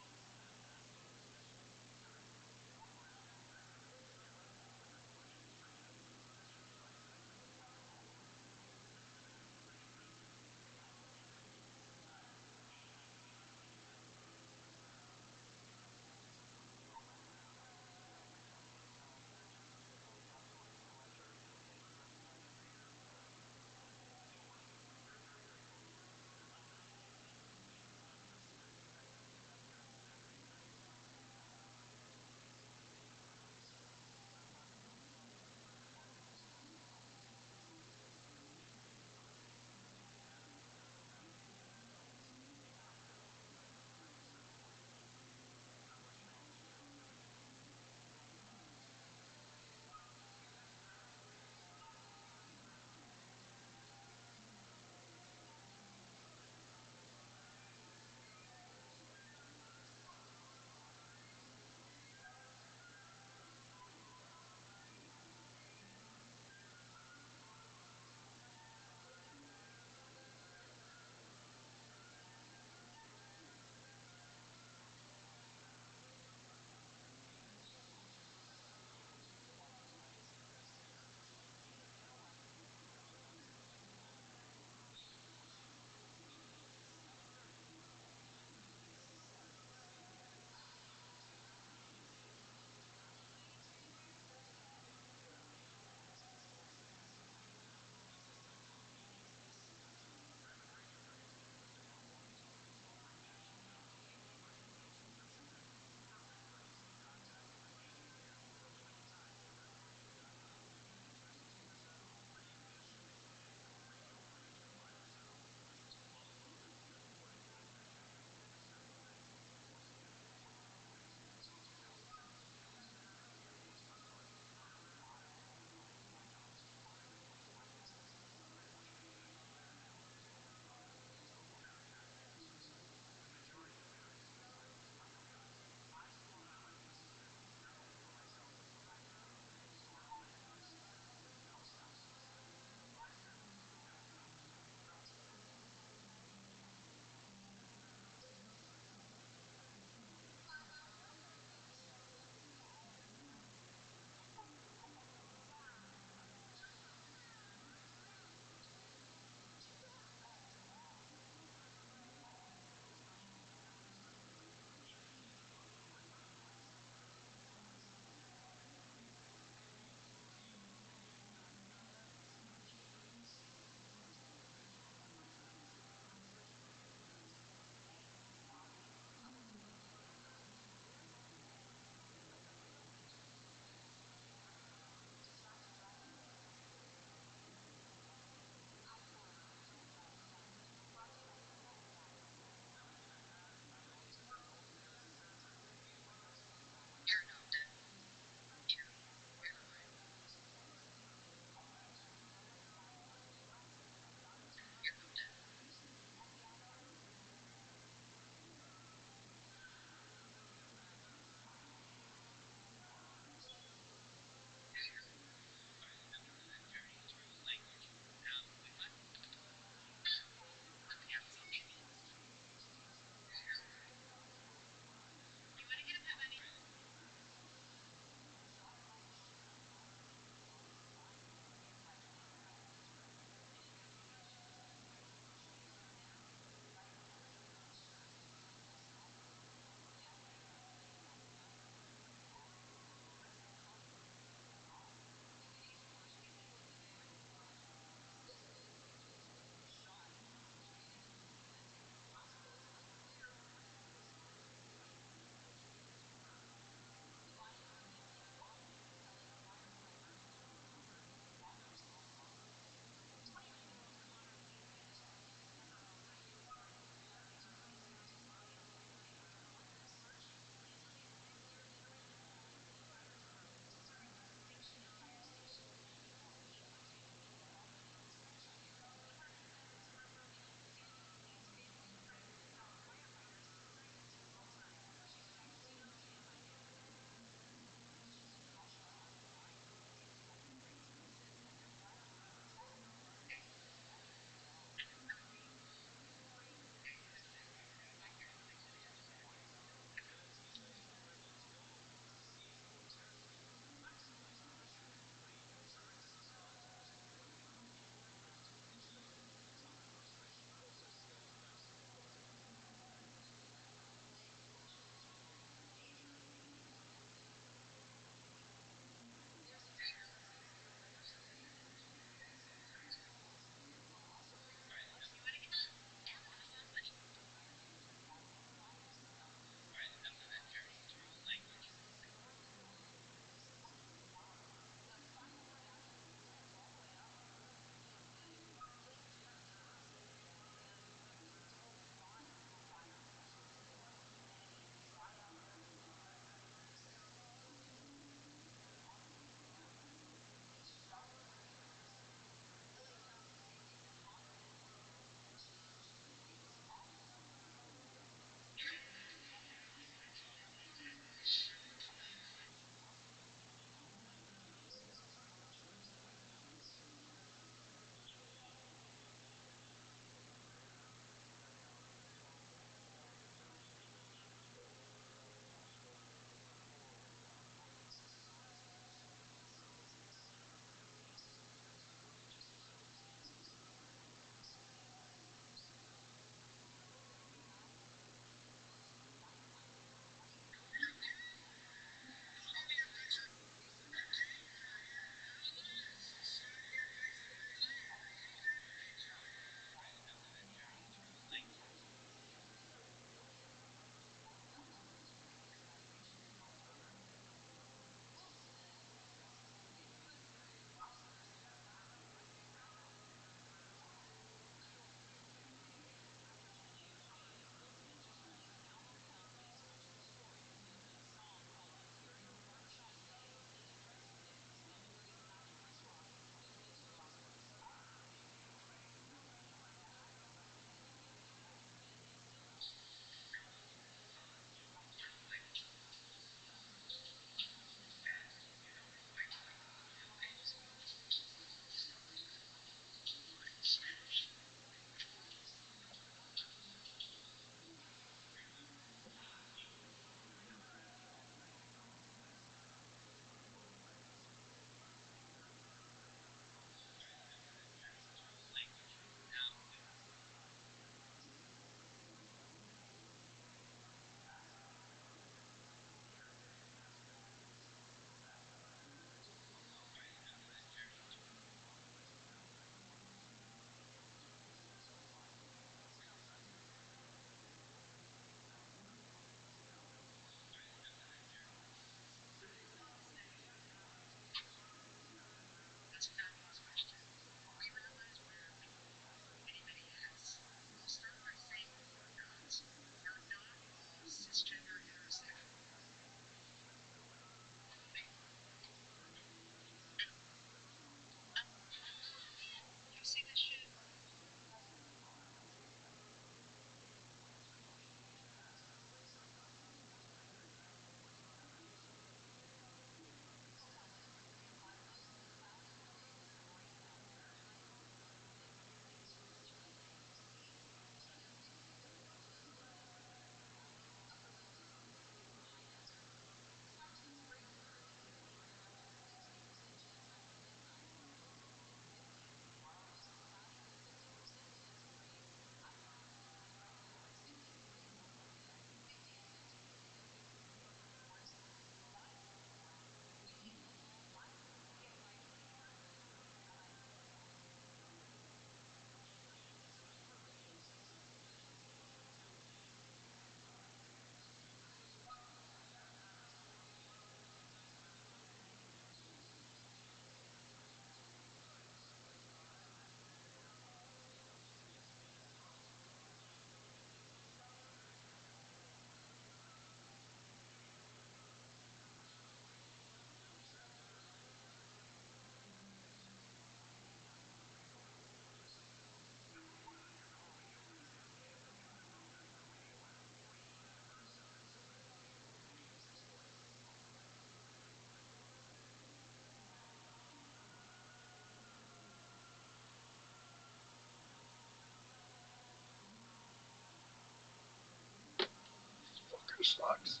slugs.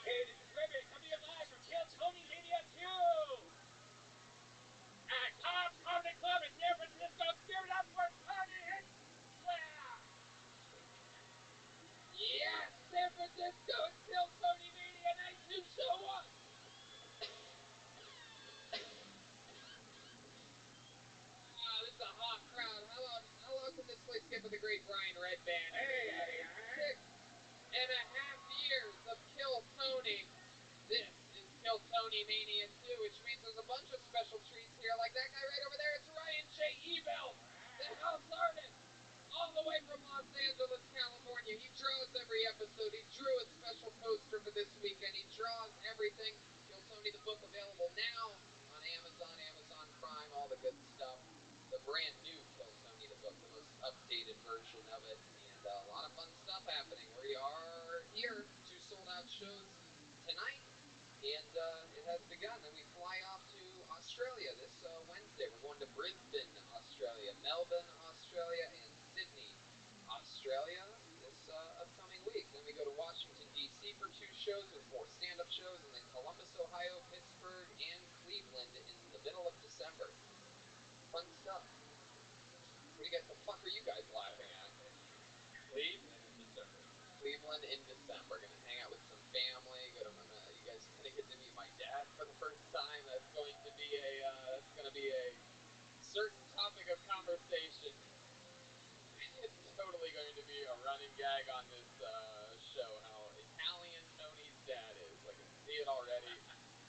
Hey, this is Rabbi coming to you live from Kill Tony Mania 2! At Cobb Comedy Club in San Francisco, give it up for Tony Hinchcliffe! Yes, San Francisco, it's Kill Tony Mania Night 2, show up! Wow, this is a hot crowd. How long can this place get for the great Brian Redband? Hey, 6.5 years of Kill Tony. This is Kill Tony Mania 2, which means there's a bunch of special treats here, like that guy right over there. It's Ryan J. Ebel, the house artist, all the way from Los Angeles, California. He draws every episode. He drew a special poster for this weekend. He draws everything. Kill Tony the book available now on Amazon, Amazon Prime, all the good stuff. The brand new Kill Tony the book, the most updated version of it, and a lot of fun stuff happening. We are here, 2 sold-out shows tonight. And it has begun, and we fly off to Australia this Wednesday. We're going to Brisbane, Australia, Melbourne, Australia, and Sydney, Australia this upcoming week. Then we go to Washington, D.C. for 2 shows with 4 stand-up shows, and then Columbus, Ohio, Pittsburgh, and Cleveland in the middle of December. Fun stuff. What the fuck are you guys laughing at? Cleveland in December. Cleveland in December. Gonna hang out with some family. You guys are gonna get to meet my dad for the first time. That's gonna be a certain topic of conversation. It's totally going to be a running gag on this show how Italian Tony's dad is. I can see it already.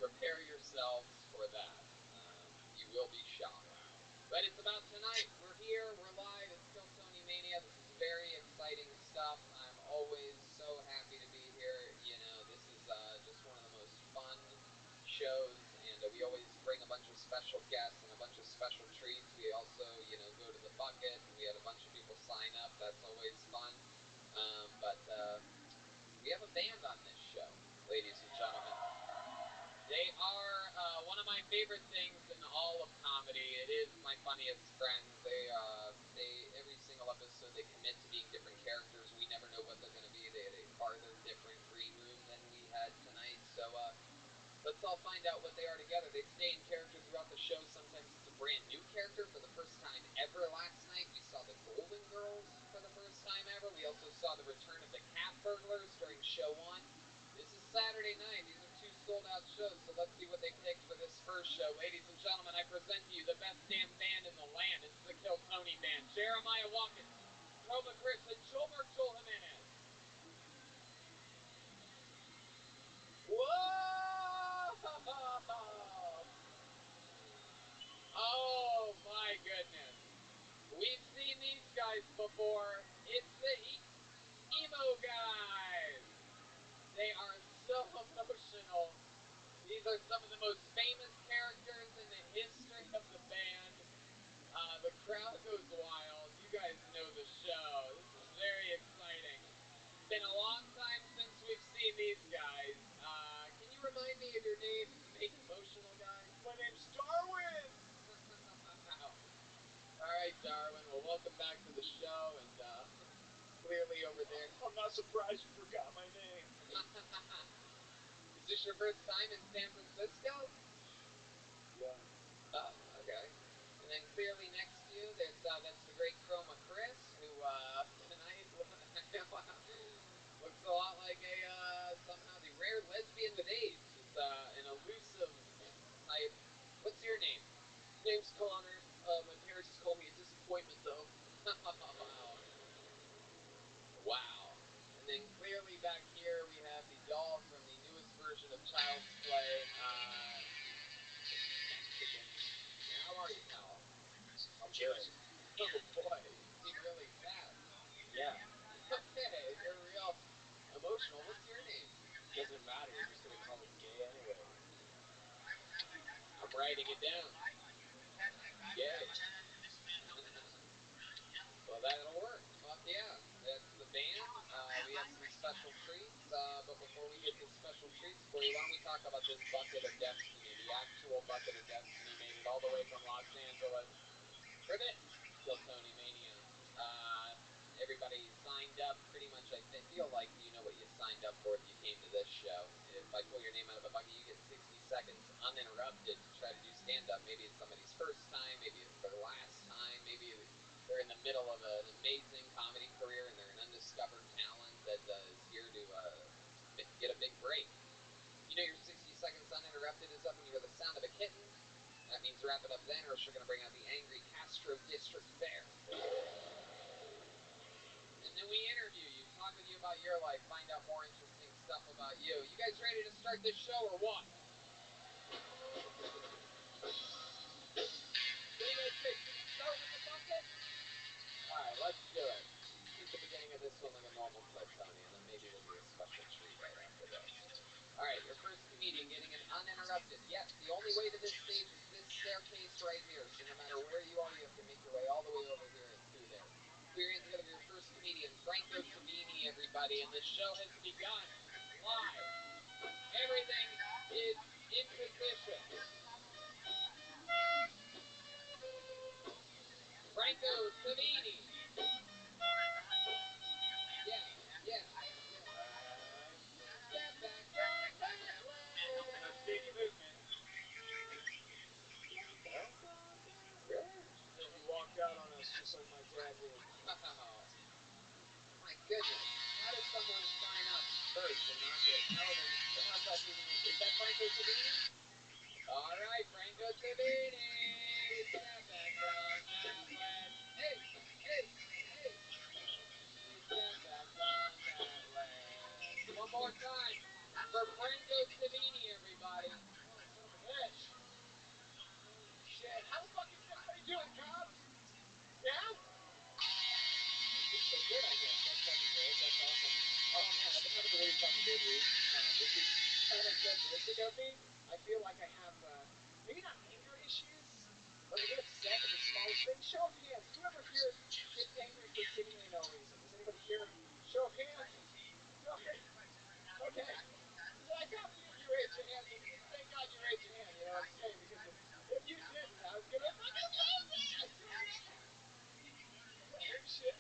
Prepare yourselves for that. You will be shocked. But it's about tonight. We're here. We're live. It's Kill Tony Mania. This is very exciting stuff. I'm always so happy to be here. You know, this is just one of the most fun shows, and we always bring a bunch of special guests and a bunch of special treats. We also, go to the bucket. We had a bunch of people sign up. That's always fun. But we have a band on this show, ladies and gentlemen. They are one of my favorite things in all of comedy. It is my funniest friends. They every single episode they commit to being different characters. We never know what they're going to be. They had a farther different green room than we had tonight. So let's all find out what they are together. They stay in character throughout the show. Sometimes it's a brand new character for the first time ever. Last night we saw the Golden Girls for the first time ever. We also saw the return of the Cat Burglars during show 1. This is Saturday night. These are 2 sold-out shows, so let's see what they picked for this first show. Ladies and gentlemen, I present to you the best damn band in the land. It's the Kill Tony Band. Jeremiah Watkins, Roma Chris, and Joel Jimenez. Whoa! Oh, my goodness. We've seen these guys before. It's the emo guys. They are so emotional. These are some of the most famous characters in the history of the band. The crowd goes wild. You guys know the show. This is very exciting. It's been a long time since we've seen these guys. Can you remind me of your name, big emotional guy? My name's Darwin! All right, Darwin. Well, welcome back to the show, and clearly over there. I'm not surprised you forgot my name. Is this your first time in San Francisco? Yeah. Oh, okay. And then clearly next to you, that's the great Chroma Chris, who tonight looks a lot like somehow the rare lesbian with AIDS. It's an elusive type. What's your name? Name's Connor. My parents just call me do it. Oh boy, you seem really sad. Yeah. Okay, you're real emotional. What's your name? Doesn't matter. You're just gonna call it gay anyway. I'm writing it down. Gay. Well, that'll work. Fuck yeah. That's the band. We have some special treats. But before we get to special treats for you, why don't we talk about this bucket of destiny? The actual bucket of destiny made it all the way from Los Angeles for this Tony Mania. Everybody signed up pretty much. I feel like you know what you signed up for if you came to this show. If I pull your name out of a bucket, you get 60 seconds uninterrupted to try to do stand-up. Maybe it's somebody's first time, maybe it's their last time, maybe they're in the middle of an amazing comedy career and they're an undiscovered talent that is here to get a big break. You know your 60 seconds uninterrupted is up when you hear the sound of a kitten. That means wrap it up then, or else you're going to bring out the angry Castro District Fair. And then we interview you, talk with you about your life, find out more interesting stuff about you. You guys ready to start this show or what? What do you guys think? Should we start with the bucket? Alright, let's do it. Keep the beginning of this one like a normal clip, Tony, and then maybe we'll do a special treat right after this. Alright, your first comedian getting an uninterrupted. Yes, the only way to this stage is this staircase right here, so no matter where you are, you have to make your way all the way over here and through there. Put your hands together for your first comedian, Franco Savini, everybody, and the show has begun live. Everything is in position. Franco Savini. Yeah. Step back on that way. No stage movement. Really? He walked out on us just like my dad did. Wow. My goodness. How does someone sign up first and not get... No, they're not that even... Is that Franco Savini? All right, Franco Savini. Step back on that ledge. Hey. Step back on that ledge. One more time for Franco Savini, everybody. Oh, son of a bitch. Holy shit. How the fuck is everybody doing, Cobbs? Yeah? So good, I guess. That's fucking great. That's awesome. Oh, man, I've been having a really fucking good week. This is kind of characteristic of me. I feel like I have, maybe not anger issues, but I get upset at the smallest thing. Show of hands. Whoever here gets angry for seemingly no reason? Does anybody here? Show of hands. Okay. I got you raised your hand. Thank God you raised your hand. You know what I'm saying? Because if you didn't, I was going to fucking lose it. Shit.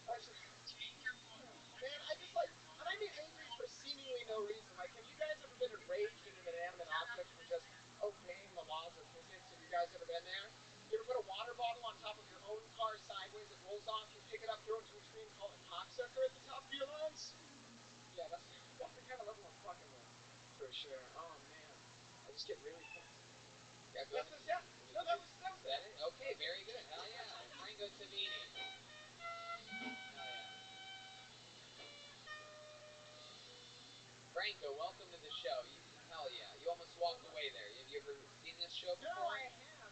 Man, I just like, and I mean angry for seemingly no reason. Like, have you guys ever been enraged at an inanimate object for just obeying the laws of physics? Have you guys ever been there? You ever put a water bottle on top of your own car sideways, it rolls off, you pick it up, throw it to a tree, and call it cocksucker at the top of your lungs? Yeah, that's the kind of level I'm fucking with, for sure. Oh, man. I just get really pissed. Yeah, go ahead. Yeah. No, that was that it? Okay, very good. Hell yeah. Franco Savini. Franco, welcome to the show. Hell yeah. You almost walked away there. Have you ever seen this show before? No,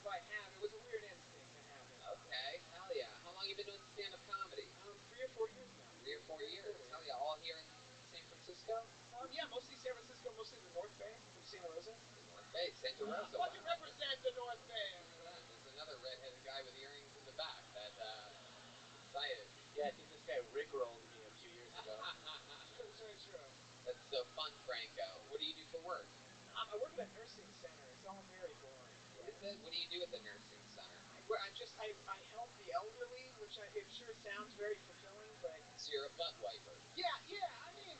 I have. It was a weird instinct to happen. Okay, hell yeah. How long have you been doing stand-up comedy? 3 or 4 years now. 3 or 4 years. Hell yeah. All here in San Francisco? Yeah, mostly San Francisco, mostly the North Bay of Santa Rosa. The North Bay, Santa Rosa. Fucking represent the North Bay. There's another redheaded guy with earrings in the back that, excited. Yeah, I think this guy rickrolled me a few years ago. That's very true. That's so fun, Franco. What do you do for work? I work at a nursing center. It's all very boring. Is it? What do you do at the nursing center? I help the elderly, which I'm sure sounds very fulfilling, but... So you're a butt wiper. Yeah, I mean...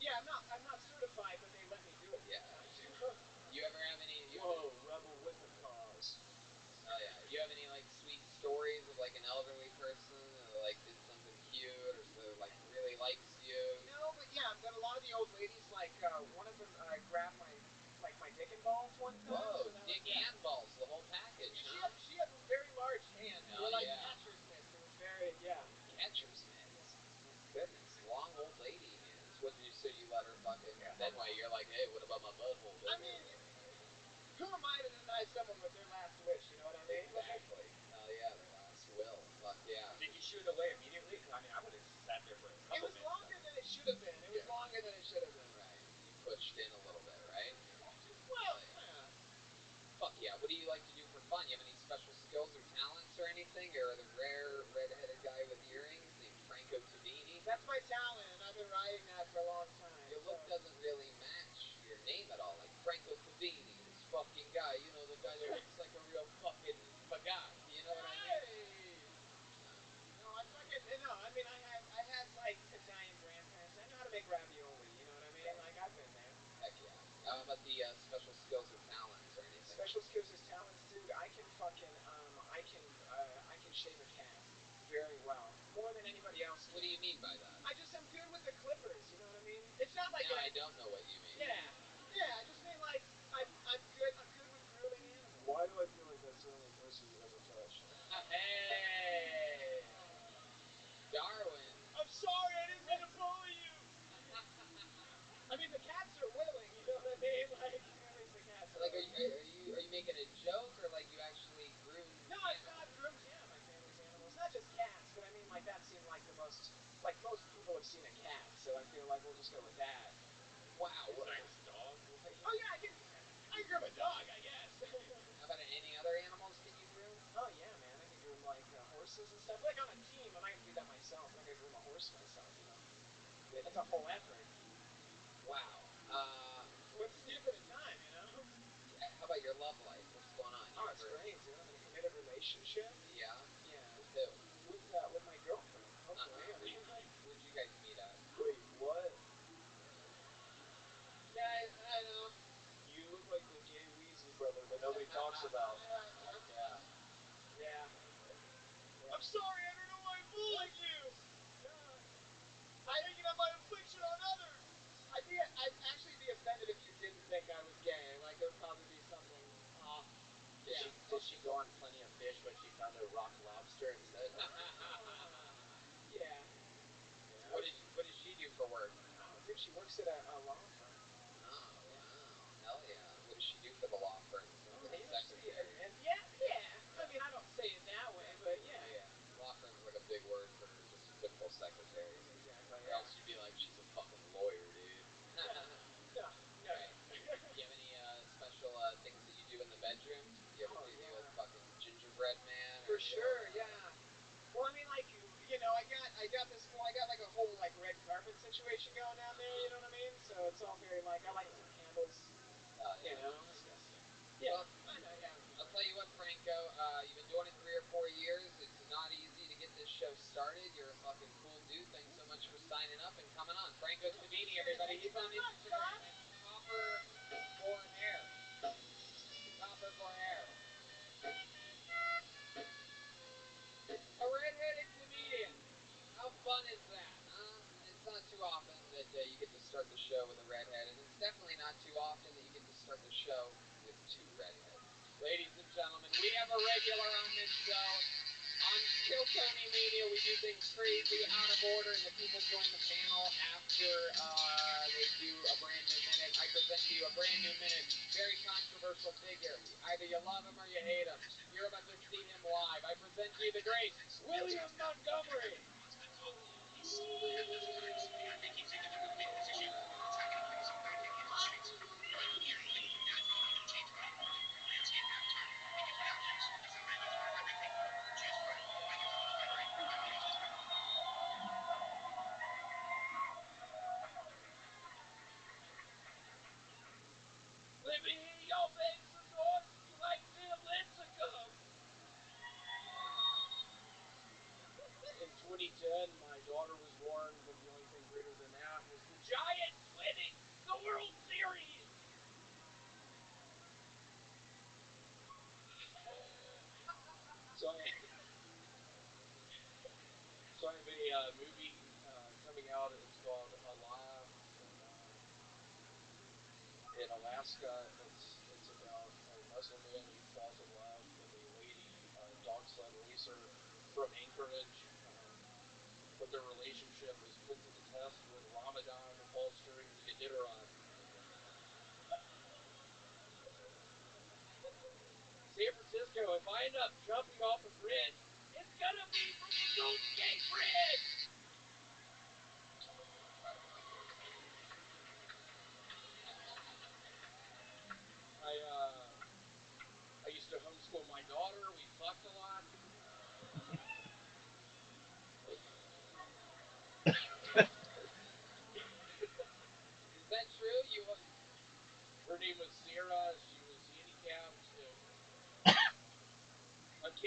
Yeah, I'm not certified, but they let me do it. Yeah. You ever have any... Whoa, rebel with a cause. Oh yeah. You have any, like, sweet stories of, like, an elderly person that, like, did something cute or so, like, really likes you? No, but yeah, but a lot of the old ladies, like, one of them grabbed my dick and balls one time. Whoa, dick and balls, the whole package, huh? She had very large hands. They were like catcher's mitts. It was very, Catcher's mitts. Goodness, long old lady hands. What did you say? You let her fucking... Then why you're like, hey, what about my butthole? I mean, who am I to deny someone with their last wish? You know what I mean? Exactly. skills or talents or anything? You're the rare red-headed guy with earrings named Franco Tabini. That's my talent, and I've been riding that for a long time. Your look doesn't really match your name at all. Like Franco Tabini, this fucking guy. You know, the guy that looks like a real fucking fagot. You know what I mean? No, I mean, I had like Italian grandparents. I know how to make ravioli. You know what I mean? Right. Like I've been there. Heck yeah. How about the special skills or talents or anything? Special skills or talents, dude. I can fucking I can shave a cat very well, more than anybody else. What do you mean by that? I'm good with the clippers. You know what I mean? It's not like I don't know what you mean. Yeah. I just mean like I'm good with grooming animals. Why do I feel like that's the only pussy you've ever touched? Hey, Darwin. I'm sorry, I didn't mean to bully you. I mean, the cats are willing. You know what I mean? Like at least the cats. Like, are you making a joke or like you actually groom? No, I've groomed my family's animals, not just cats, but I mean like that seemed like the most. Like most people have seen a cat, so I feel like we'll just go with that. Wow. Besides dog. Oh yeah, I can groom a dog, I guess. How about any other animals can you groom? Oh yeah, man, I can groom like horses and stuff. Like on a team, I'm not gonna do that myself. I'm not gonna groom a horse myself, you know. That's a whole effort. Wow. One step at a time, you know. How about your love life? What's going on? It's great, dude. I'm in a committed relationship. Yeah. Yeah. With who? With my girlfriend. Hopefully. I mean, like. Where'd you guys meet at? Wait, what? Yeah, I know. You look like the gay Weasley brother that nobody talks about. Yeah. I'm sorry, I don't know why I bullied you. I thinking of my affliction on others. I'd actually be offended if you didn't think I was gay. Like there'd probably be something off. Did she go on Plenty of Fish when she found a rock lobster instead? Yeah. What does she do for work? Dude, she works at a law firm. Oh, wow. Hell yeah. What does she do for the law firm? Sounds like a secretary. Yeah. I mean, I don't say it that way, but yeah. Law firm's like a big word for just typical secretaries. Exactly. Or else you'd be like, she's a fucking lawyer, dude. No. Right. Do you have any special things that you do in the bedroom? You ever do the fucking gingerbread man? For sure, yeah. Well, I mean, like, you know, I got like a whole like red carpet situation going on there. You know what I mean? So it's all very like I like some candles. You know. Disgusting. Yeah. Well, I know. Yeah. I'll tell you what, Franco. You've been doing it 3 or 4 years. It's not easy to get this show started. You're a fucking cool dude. Thanks so much for signing up and coming on. Franco Tabini, everybody. He's on Instagram. Copper for hair. Copper for hair. A redheaded comedian. How fun is that, huh? It's not too often that you get to start the show with a redhead, and it's definitely not too often that you get to start the show with 2 redheads. Ladies and gentlemen, we have a regular on this show. On Kill Tony Media, we do things crazy, out of order, and the people join the panel after they do a brand new minute. I present to you a brand new minute, very controversial figure. Either you love him or you hate him. You're about to see him live. I present to you the great William Montgomery. Let me hear your face of noise if you like them Lincecum. In 2010, my daughter was born, but the only thing greater than that was the Giants winning the World Series. So I have a movie coming out. It's called Alive in Alaska. It's about a Muslim man who falls in love with a lady dog sled racer from Anchorage. But their relationship is put to the test with Ramadan bolstering the Iditarod. San Francisco, if I end up jumping off a bridge, it's gonna be from the Golden Gate Bridge. I used to homeschool my daughter. We fucked a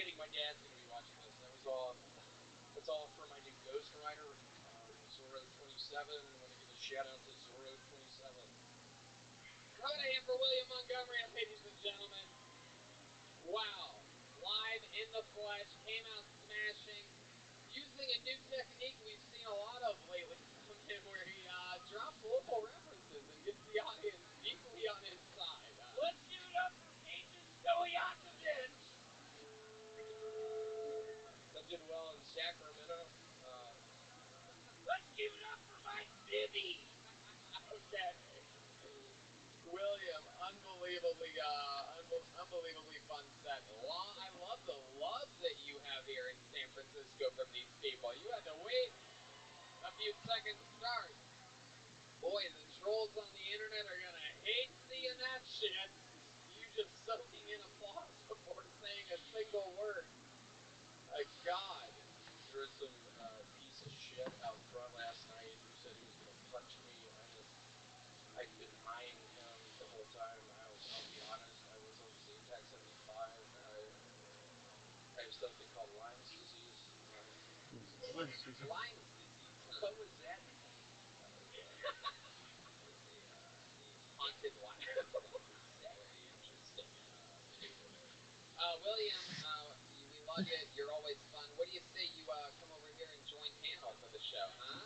kidding. My dad's gonna be watching this. That's all for my new Ghost Rider, Zorro 27. I want to give a shout out to Zorro 27. Throw it a hand for William Montgomery, ladies and gentlemen. Wow, live in the flesh, came out smashing, using a new technique we've seen a lot of lately from him, where he drops local references and gets the audience deeply on his side. Let's give it up for Peter Stoyakovich! That did well in Sacramento. Let's give it up for Mike Bibby! Okay. William, unbelievably fun set. I love the love that you have here in San Francisco from these people. You had to wait a few seconds to start. Boy, the trolls on the internet are gonna hate seeing that shit. You just soaking in applause before saying a single word. My God. There was some piece of shit out front last night who said he was gonna punch me. I've been eyeing him the whole time. I'll be honest, I was on Zantac 75. I have something called Lyme's disease. Lyme's disease. Lyme's disease. What was that mean? The haunted one. Very interesting maneuver there. William, we love you. You're always fun. What do you say you come over here and join panel for the show, huh?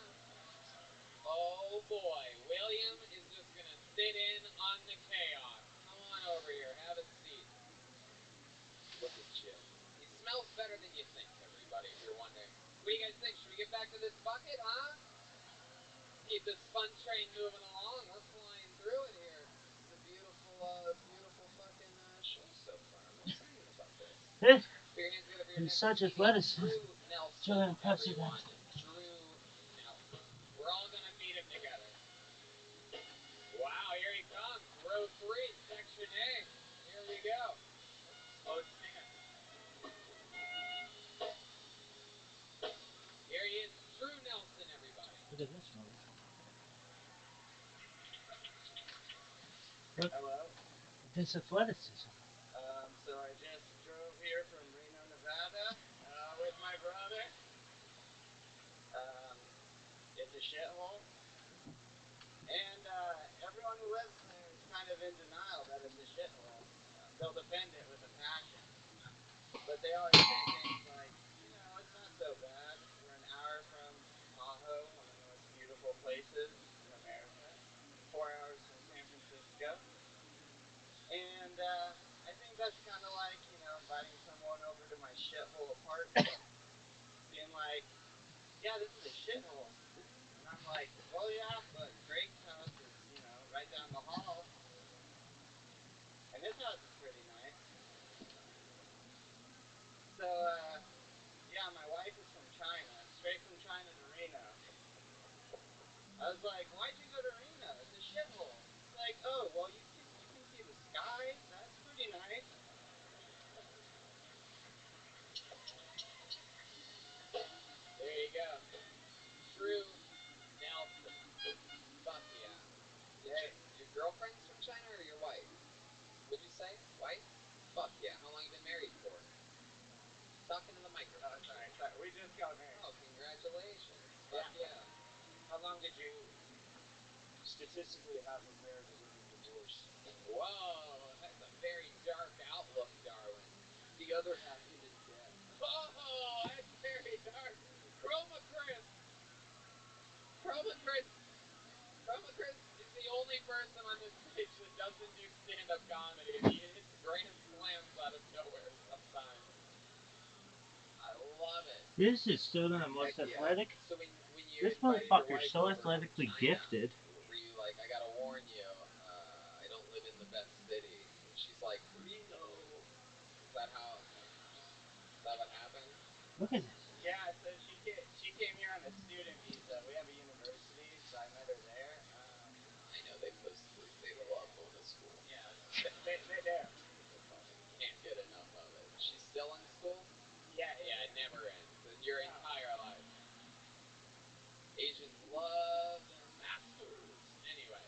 Oh boy, William is just gonna sit in on the chaos. Come on over here, have a seat. Look at Jim. He smells better than you think, everybody, if you're wondering. What do you guys think? Should we get back to this bucket, huh? Keep this fun train moving along. We're flying through it here. It's a beautiful fucking show so far. I'm excited about this. Your hands together for your next Such comedian, athleticism. Drew Nelson, So impressive. everyone. Drew Nelson. We're all gonna meet him together. Wow, here he comes. Row 3, section A. Here we go. Oh, stand. Here he is, Drew Nelson, everybody. Look at this one. Hello. This athleticism. So I just drove here from Reno, Nevada, with my brother. It's a shithole. And everyone who lives there is kind of in denial that it's a shithole. They'll defend it with a passion. But they always say things like, it's not so bad. We're an hour from Tahoe, one of the most beautiful places in America. 4 hours from San Francisco. And I think that's kind of like, inviting someone over to my shithole apartment, being like, yeah, this is a shithole. And I'm like, well, yeah, but Greg's house is, right down the hall. And his house is pretty nice. So, yeah, my wife is from China, straight from China to Reno. I was like, why'd you go to Reno? It's a shithole. It's like, oh, well, you can see the sky. That's pretty nice. There you go. Drew Nelson. Fuck yeah. Your girlfriend's from China or your wife? What'd you say? Wife? Fuck yeah. How long you been married for? Talking to the microphone. Oh, sorry. We just got married. Oh, congratulations. Fuck yeah. How long did you... Statistically, half of marriages end in divorce. Whoa, that's a very dark outlook, Darwin. The other half ended in death. Oh, that's very dark. Chroma Chris. Chroma Chris is the only person on this stage that doesn't do stand-up comedy, and he hits grand slams out of nowhere sometimes. I love it. This is still the most athletic. So when you This invited your motherfucker's wife so over from athletically China, gifted. were you like, I gotta warn you, I don't live in the best city? And she's like, Reno. Is that what happened? Look at this. Yeah, so she came here on a student visa. We have a university, so I met her there. I know they love going to school. Yeah, they do. They fucking can't get enough of it. She's still in school? Yeah, Yeah, it never ends. In your entire life. Asians love their masters. Anyway.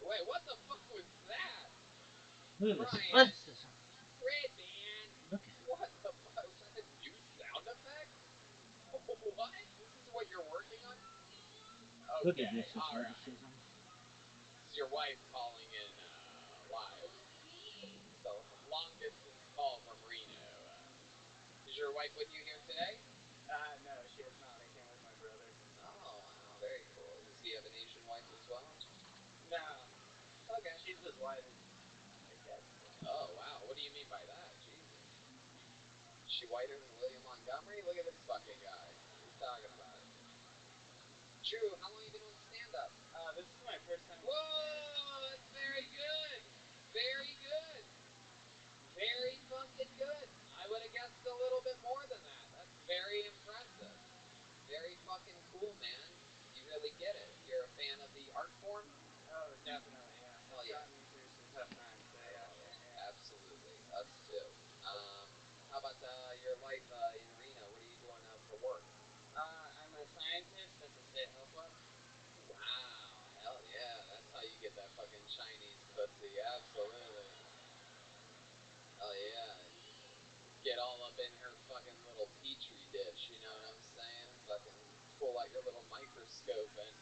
Wait, what the fuck was that? Look at this Brian, athleticism. Look at this athleticism. This is your wife calling in live. So, long distance call from Reno. Is your wife with you here today? No, she is not. I came with my brother. Oh, wow, very cool. Does he have an Asian wife as well? No. Okay. She's as white as my dad. Oh, wow. What do you mean by that? Jesus. Is she whiter than William Montgomery? Look at this fucking guy. What are you talking about? Drew, how long have you been doing stand-up? This is my first time. Whoa, that's very good. Very good. Very fucking good. I would have guessed a little bit more than that. That's very impressive. Very fucking cool, man. You really get it. You're a fan of the art form? Oh, definitely, yeah. Hell It's yeah. gotten me through some tough times, so yeah. Absolutely. Us too. How about your life in Reno? What are you doing for work? I'm a scientist at the State Health Lab. Wow. Hell yeah. That's how you get that fucking Chinese pussy. Absolutely. Hell yeah. Get all up in her fucking little petri dish, you know what I'm saying? Fucking pull out your little microscope and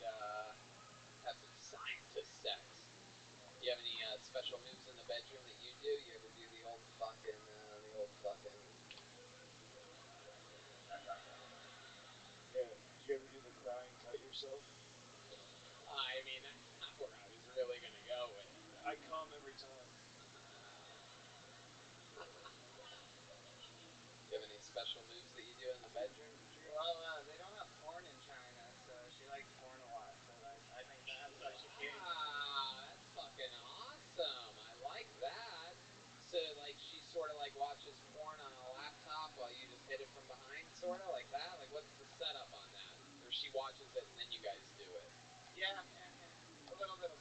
have some scientist sex. You have any special moves in the bedroom that you do? You ever do the old fucking? Yeah. Did you ever do the cry and cut yourself? I mean, that's not where I was really gonna go with it. I come every time. You have any special moves that you do in the bedroom, Drew? Well, they don't have porn in China, so she likes porn a lot. So I think that's why she came. Wow, that's fucking awesome. I like that. So, like, she sort of, like, watches porn on a laptop while you just hit it from behind, sort of, like that? Like, what's the setup on that? Or she watches it and then you guys do it? Yeah, and a little bit of